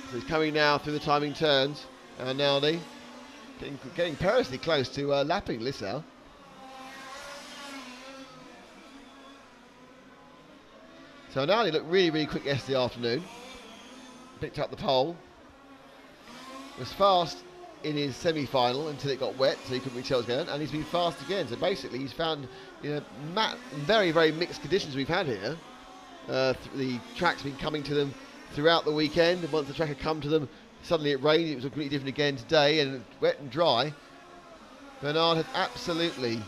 Speaker 1: So he's coming now through the timing turns. Arnaldi getting perilously close to lapping Lissau. So Arnaldi looked really, really quick yesterday afternoon. Picked up the pole. Was fast in his semi-final until it got wet, so he couldn't really tell what was going on, and he's been fast again. So basically, he's found, very, very mixed conditions we've had here. The track's been coming to them throughout the weekend, and once the track had come to them, suddenly it rained. It was completely different again today, and wet and dry. Bernard had absolutely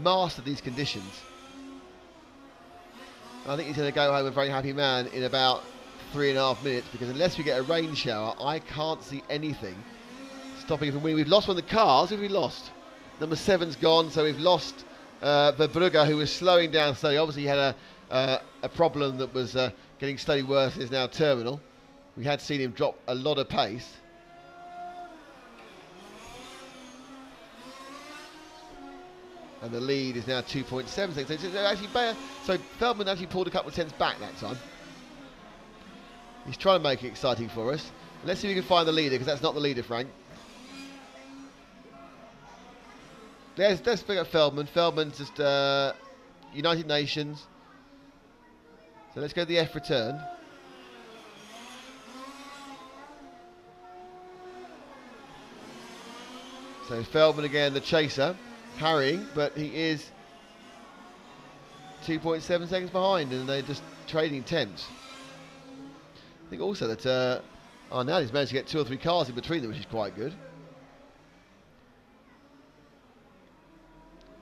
Speaker 1: mastered these conditions. I think he's going to go home a very happy man in about 3.5 minutes, because unless we get a rain shower, I can't see anything stopping from winning. We've lost one of the cars. Who have we lost? Number 7's gone, so we've lost Verbruggen, who was slowing down slowly. Obviously, he had a problem that was getting slowly worse and is now terminal. We had seen him drop a lot of pace. And the lead is now 2.7 seconds. So, it's actually better. So Feldman actually pulled a couple of tenths back that time. He's trying to make it exciting for us. Let's see if we can find the leader, because that's not the leader, Frank. Let's pick up Feldman. Feldman's just United Nations. So let's go to the F return. So Feldman again, the chaser, harrying, but he is 2.7 seconds behind, and they're just trading tenths. I think also that now he's managed to get 2 or 3 cars in between them, which is quite good.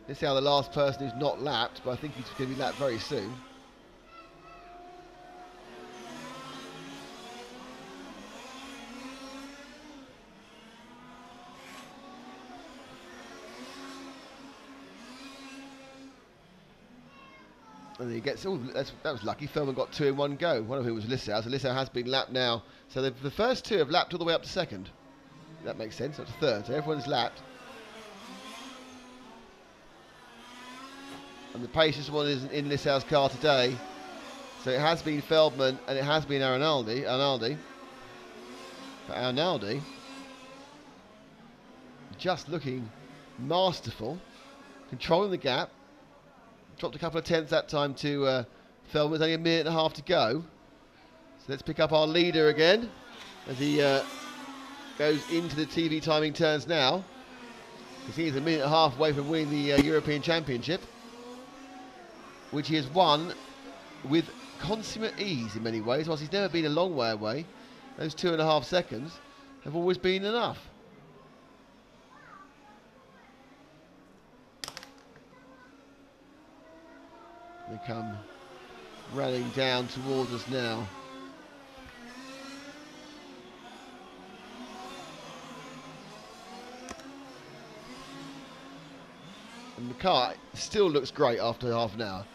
Speaker 1: Let's see how the last person who's not lapped, but I think he's going to be lapped very soon. And he gets, that was lucky. Feldman got 2 in one go. One of whom was Lissau. So Lissau has been lapped now. So the first 2 have lapped all the way up to second. That makes sense. Up to third. So everyone's lapped. And the paciest one is in Lissau's car today. So it has been Feldman and it has been Arnaldi. But Arnaldi just looking masterful. Controlling the gap. Dropped a couple of tenths that time to Feldman. There's only 1.5 minutes to go. So let's pick up our leader again as he goes into the TV timing turns now. Because he is 1.5 minutes away from winning the European Championship, which he has won with consummate ease in many ways. Whilst he's never been a long way away, those 2.5 seconds have always been enough. They come running down towards us now. And the car still looks great after half an hour.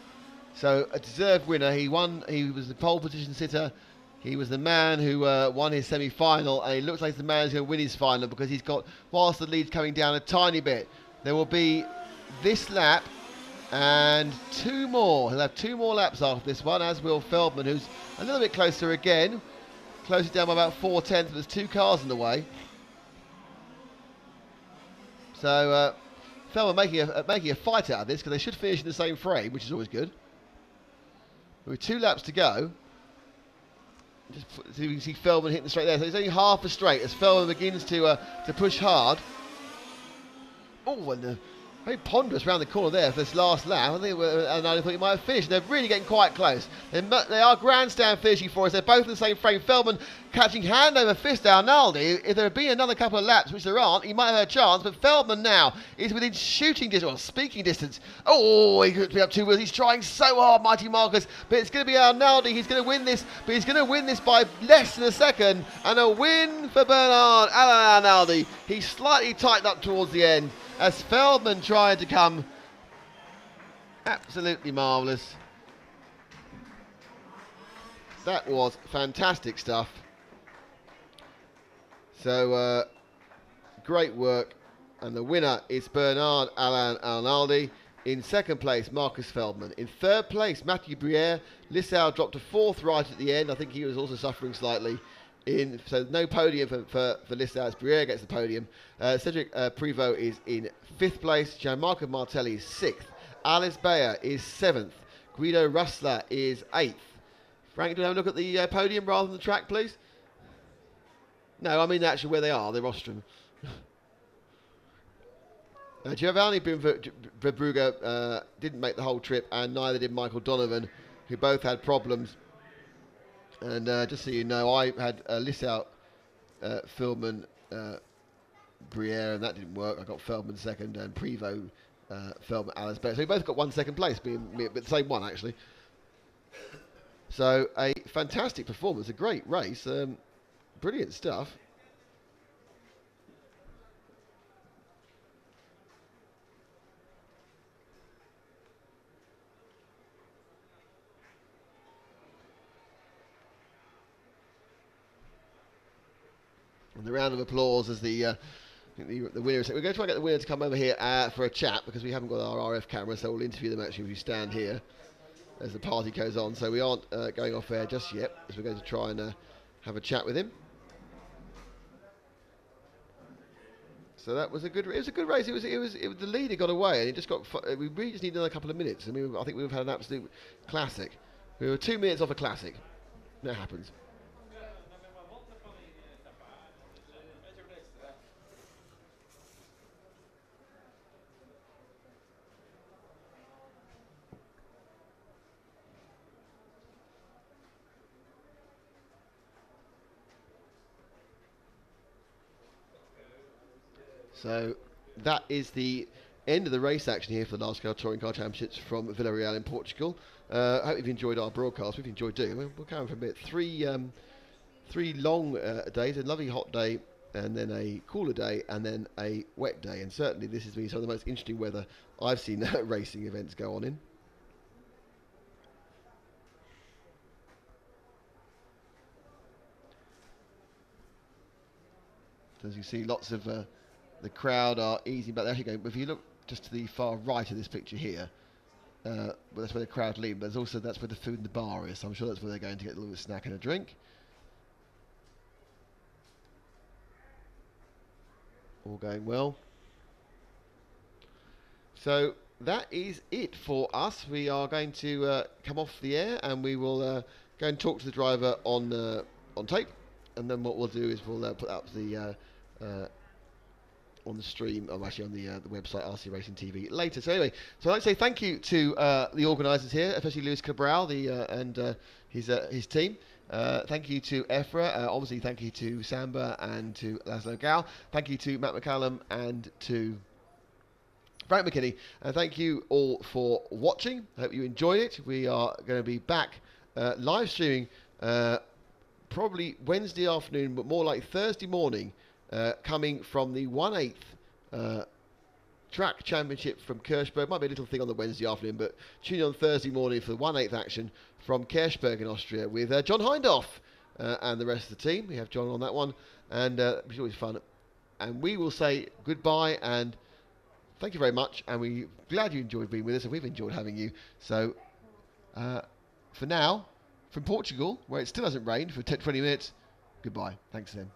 Speaker 1: So a deserved winner. He won. He was the pole position sitter. He was the man who won his semi-final, and he looks like he's the man who's going to win his final because he's got, whilst the lead's coming down a tiny bit, there will be this lap and 2 more. He'll have 2 more laps after this one, as will Feldman, who's a little bit closer again. Closes down by about 4/10, but there's 2 cars in the way. So Feldman making a fight out of this because they should finish in the same frame, which is always good. With 2 laps to go. So you can see Feldman hitting the straight there. So it's only half a straight as Feldman begins to push hard. Oh, and very ponderous round the corner there for this last lap. I think and I thought he might have finished. They're really getting quite close. They are grandstand finishing for us. They're both in the same frame. Feldman catching hand over fist Arnaldi. If there had been another couple of laps, which there aren't, he might have had a chance. But Feldman now is within shooting distance, or speaking distance. Oh, he could be up 2 wheels. He's trying so hard, Mighty Marcus. But it's going to be Arnaldi. He's going to win this. But he's going to win this by less than a second. And a win for Bernard Alain Arnaldi. He slightly tightened up towards the end as Feldman tried to come. Absolutely marvellous. That was fantastic stuff. So, great work. And the winner is Bernard Alain Arnaldi. In second place, Marcus Feldman. In third place, Mathieu Briere. Lissau dropped to 4th right at the end. I think he was also suffering slightly. So no podium for Lissau as Briere gets the podium. Cedric Privot is in 5th place. Gianmarco Martelli is 6th. Alice Bayer is 7th. Guido Russler is 8th. Frank, do you have a look at the podium rather than the track, please? No, I mean actually where they are, the rostrum. Giovanni Verbrugge didn't make the whole trip, and neither did Michael Donovan, who both had problems. And just so you know, I had Lissau, Feldman, Briere, and that didn't work. I got Feldman second, and Privot, Feldman, Alice Bayer. So we both got 1 second place, being the same one actually. So a fantastic performance, a great race, brilliant stuff. And the round of applause as the winner. So we're going to try and get the winner to come over here for a chat because we haven't got our RF camera, so we'll interview them actually if we stand here as the party goes on. So we aren't going off air just yet, as we're going to try and have a chat with him. So that was a good. It was a good race. It was the leader got away, and it just got. We really just need another couple of minutes. I mean, I think we've had an absolute classic. We were 2 minutes off a classic. That happens. So that is the end of the race action here for the Last Car Touring Car Championships from Vila Réal in Portugal. I hope you've enjoyed our broadcast. We've enjoyed doing it. We'll carry on for a bit. Three long days, a lovely hot day, and then a cooler day, and then a wet day. And certainly this has been some of the most interesting weather I've seen racing events go on in. So as you see, lots of the crowd are easing back. They're actually going, if you look just to the far right of this picture here, well, that's where the crowd leave, but there's also, that's where the food in the bar is, so I'm sure that's where they're going to get a little bit of snack and a drink. All going well. So that is it for us. We are going to come off the air, and we will go and talk to the driver on tape, and then what we'll do is we'll put up the on the stream, or actually on the website RC Racing TV later. So anyway, so I'd like to say thank you to the organisers here, especially Luis Cabral and his team. Thank you to Efra, obviously thank you to Samba and to Laszlo Gal. Thank you to Matt McCallum and to Frank McKinney. And thank you all for watching. I hope you enjoyed it. We are going to be back live streaming probably Wednesday afternoon, but more like Thursday morning, coming from the 1/8 Track Championship from Kirchberg. Might be a little thing on the Wednesday afternoon, but tune in on Thursday morning for the 1/8 action from Kirchberg in Austria with John Hindhoff and the rest of the team. We have John on that one, and it's always fun. And we will say goodbye and thank you very much, and we're glad you enjoyed being with us, and we've enjoyed having you. So, for now, from Portugal, where it still hasn't rained for 20 minutes, goodbye. Thanks, then.